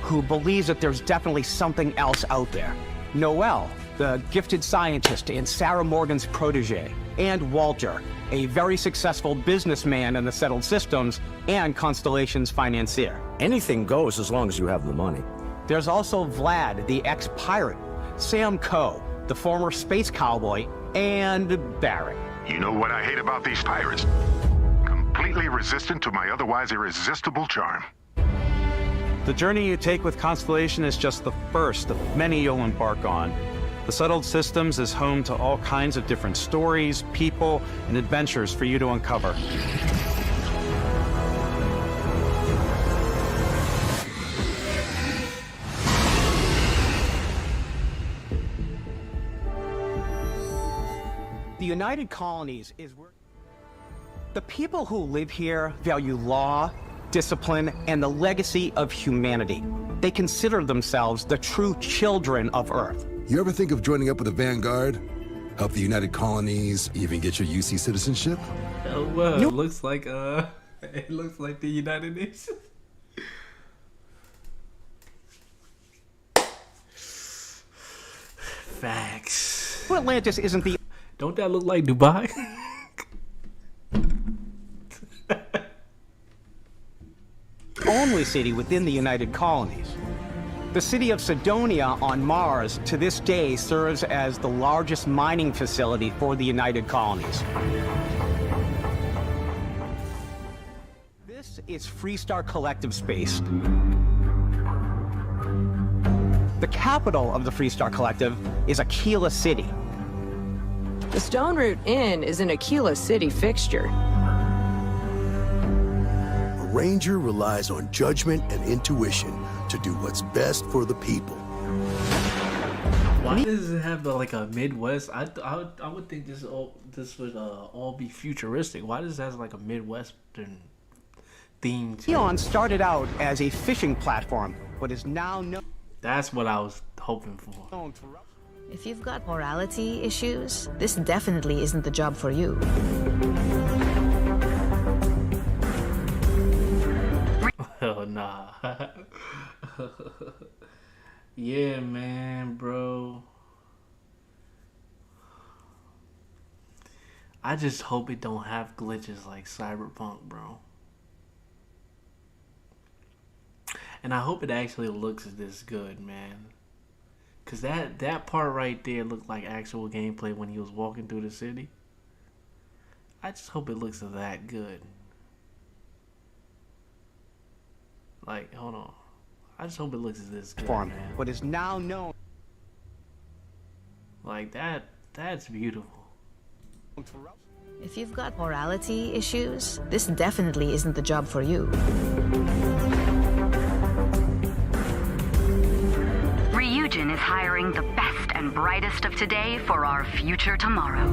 Who believes that there's definitely something else out there. Noel, the gifted scientist and Sarah Morgan's protege. And Walter, a very successful businessman in the settled systems and Constellation's financier.
Anything goes as long as you have the money.
There's also Vlad, the ex-pirate, Sam Coe, the former space cowboy, and Barrett.
You know what I hate about these pirates? Completely resistant to my otherwise irresistible charm.
The journey you take with Constellation is just the first of many you'll embark on. The Settled Systems is home to all kinds of different stories, people, and adventures for you to uncover.
The United Colonies is where the people who live here value law, discipline, and the legacy of humanity. They consider themselves the true children of Earth.
You ever think of joining up with the Vanguard? Help the United Colonies, even get your UC citizenship?
Oh, well, it looks like it looks like the United Nations. Facts.
Atlantis isn't the...
Don't that look like Dubai?
only city within the United Colonies. The city of Cydonia on Mars to this day serves as the largest mining facility for the United Colonies. This is Freestar Collective Space. The capital of the Freestar Collective is Aquila City.
The Stone Root Inn is an Aquila City fixture.
A ranger relies on judgment and intuition to do what's best for the people.
Why does it have like a Midwest? I would think this would all be futuristic. Why does it have like a Midwestern theme to it?
Neon started out as a fishing platform, but is now known.
That's what I was hoping for.
If you've got morality issues, this definitely isn't the job for you.
Oh, nah. Yeah, man, bro. I just hope it don't have glitches like Cyberpunk, bro. And I hope it actually looks this good, man. Cause that part right there looked like actual gameplay when he was walking through the city. I just hope it looks that good. Like, hold on. I just hope it looks this good, man.
What is now known.
Like that's beautiful.
If you've got morality issues, this definitely isn't the job for you.
Ryujin is hiring the best and brightest of today for our future tomorrow.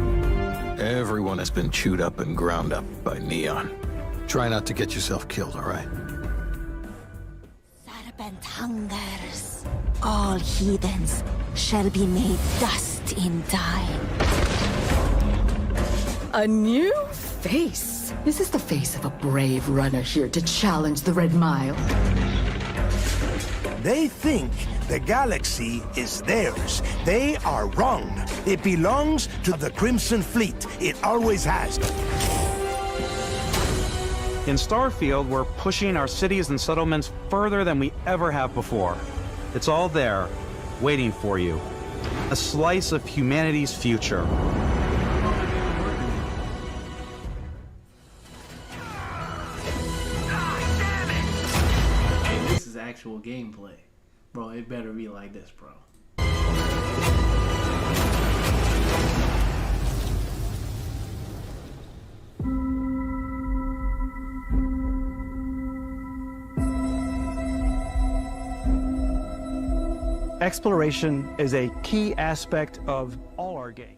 Everyone has been chewed up and ground up by Neon. Try not to get yourself killed, all right?
Serpent hungers. All heathens shall be made dust in time.
A new face. Is this the face of a brave runner here to challenge the Red Mile?
They think the galaxy is theirs. They are wrong. It belongs to the Crimson Fleet. It always has.
In Starfield, we're pushing our cities and settlements further than we ever have before. It's all there, waiting for you. A slice of humanity's future.
Hey, this is actual gameplay. Bro, it better be like this, bro.
Exploration is a key aspect of all our games.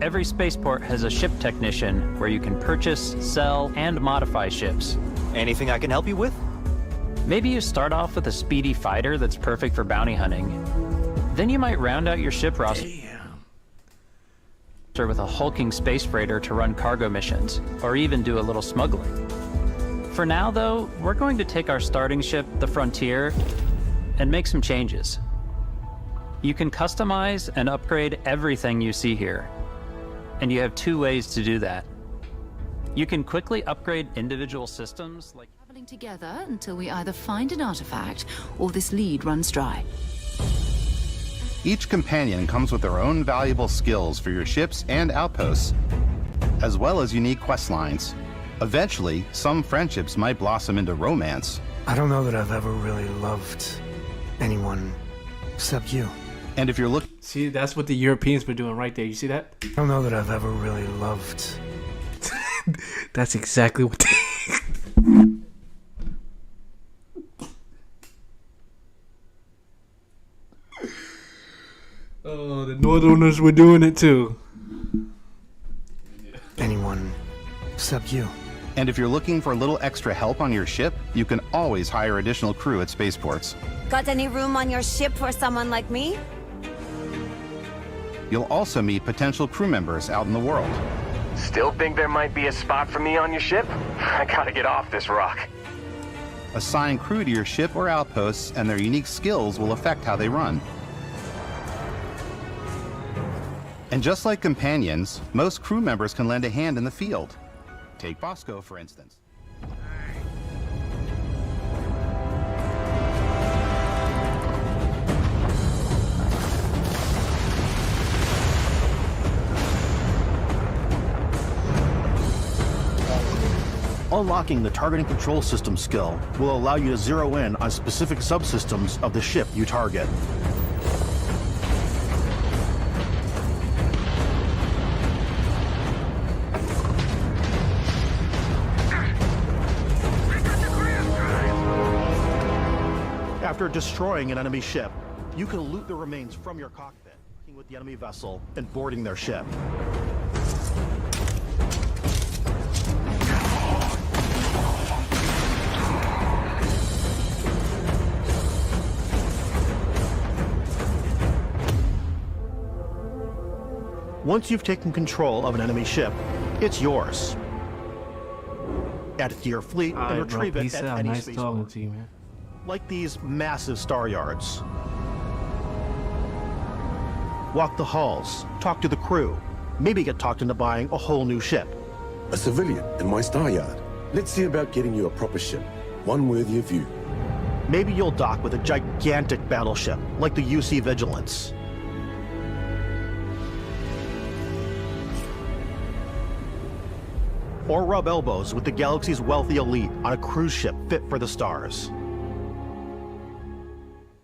Every spaceport has a ship technician where you can purchase, sell, and modify ships.
Anything I can help you with?
Maybe you start off with a speedy fighter that's perfect for bounty hunting. Then you might round out your ship roster with a hulking space freighter to run cargo missions, or even do a little smuggling. For now, though, we're going to take our starting ship, the Frontier, and make some changes. You can customize and upgrade everything you see here, and you have two ways to do that. You can quickly upgrade individual systems like
Traveling together until we either find an artifact or this lead runs dry.
Each companion comes with their own valuable skills for your ships and outposts, as well as unique quest lines. Eventually, some friendships might blossom into romance.
I don't know that I've ever really loved anyone except you.
And if you're looking...
See, that's what the Europeans were doing right there. You see that?
I don't know that I've ever really loved...
That's exactly what they... Oh, the Northerners were doing it too.
Anyone except you.
And if you're looking for a little extra help on your ship, you can always hire additional crew at spaceports.
Got any room on your ship for someone like me?
You'll also meet potential crew members out in the world.
Still think there might be a spot for me on your ship? I gotta get off this rock.
Assign crew to your ship or outposts, and their unique skills will affect how they run. And just like companions, most crew members can lend a hand in the field. Take Bosco, for instance.
Unlocking the targeting control system skill will allow you to zero in on specific subsystems of the ship you target. After destroying an enemy ship, you can loot the remains from your cockpit, working with the enemy vessel and boarding their ship. Once you've taken control of an enemy ship, it's yours. Add it to your fleet and retrieve it at any
Nice
space
talking
port.
to you, man.
Like these massive star yards. Walk the halls, talk to the crew, maybe get talked into buying a whole new ship.
A civilian in my star yard. Let's see about getting you a proper ship, one worthy of you.
Maybe you'll dock with a gigantic battleship, like the UC Vigilance. Or rub elbows with the galaxy's wealthy elite on a cruise ship fit for the stars.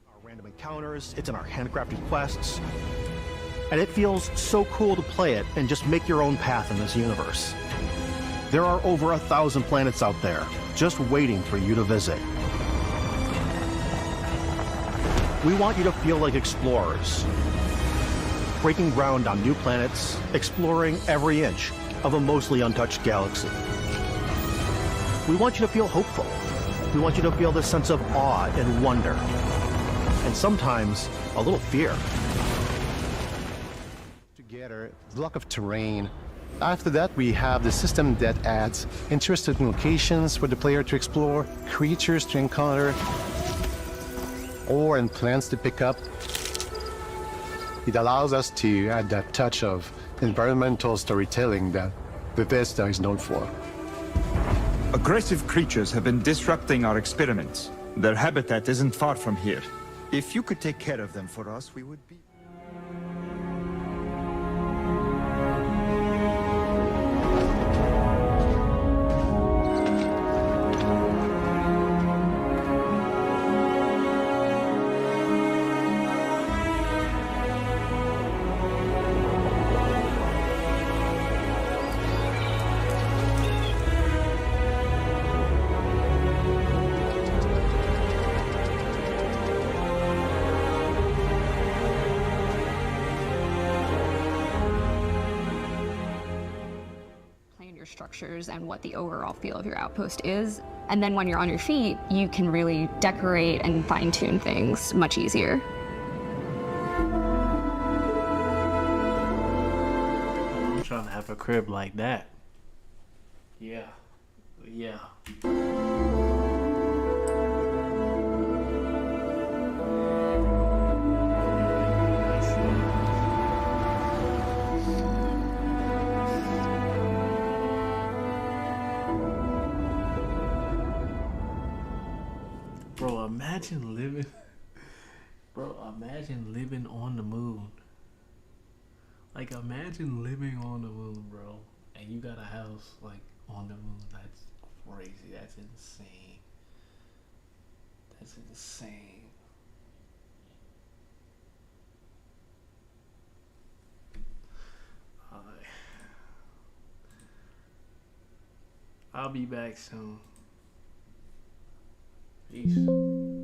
Our random encounters, it's in our handcrafted quests. And it feels so cool to play it and just make your own path in this universe. There are over 1,000 planets out there, just waiting for you to visit. We want you to feel like explorers, breaking ground on new planets, exploring every inch of a mostly untouched galaxy. We want you to feel hopeful. We want you to feel this sense of awe and wonder, and sometimes a little fear.
Together, block of terrain. After that, we have the system that adds interesting locations for the player to explore, creatures to encounter, ore and plants to pick up. It allows us to add that touch of environmental storytelling that Bethesda is known for.
Aggressive creatures have been disrupting our experiments. Their habitat isn't far from here. If you could take care of them for us, we would be...
structures and what the overall feel of your outpost is. And then when you're on your feet, you can really decorate and fine-tune things much easier.
I'm trying to have a crib like that. Yeah. Yeah. Bro, imagine living on the moon. Like, imagine living on the moon, bro, and you got a house like on the moon. That's crazy. That's insane. That's insane. I'll be back soon. Peace.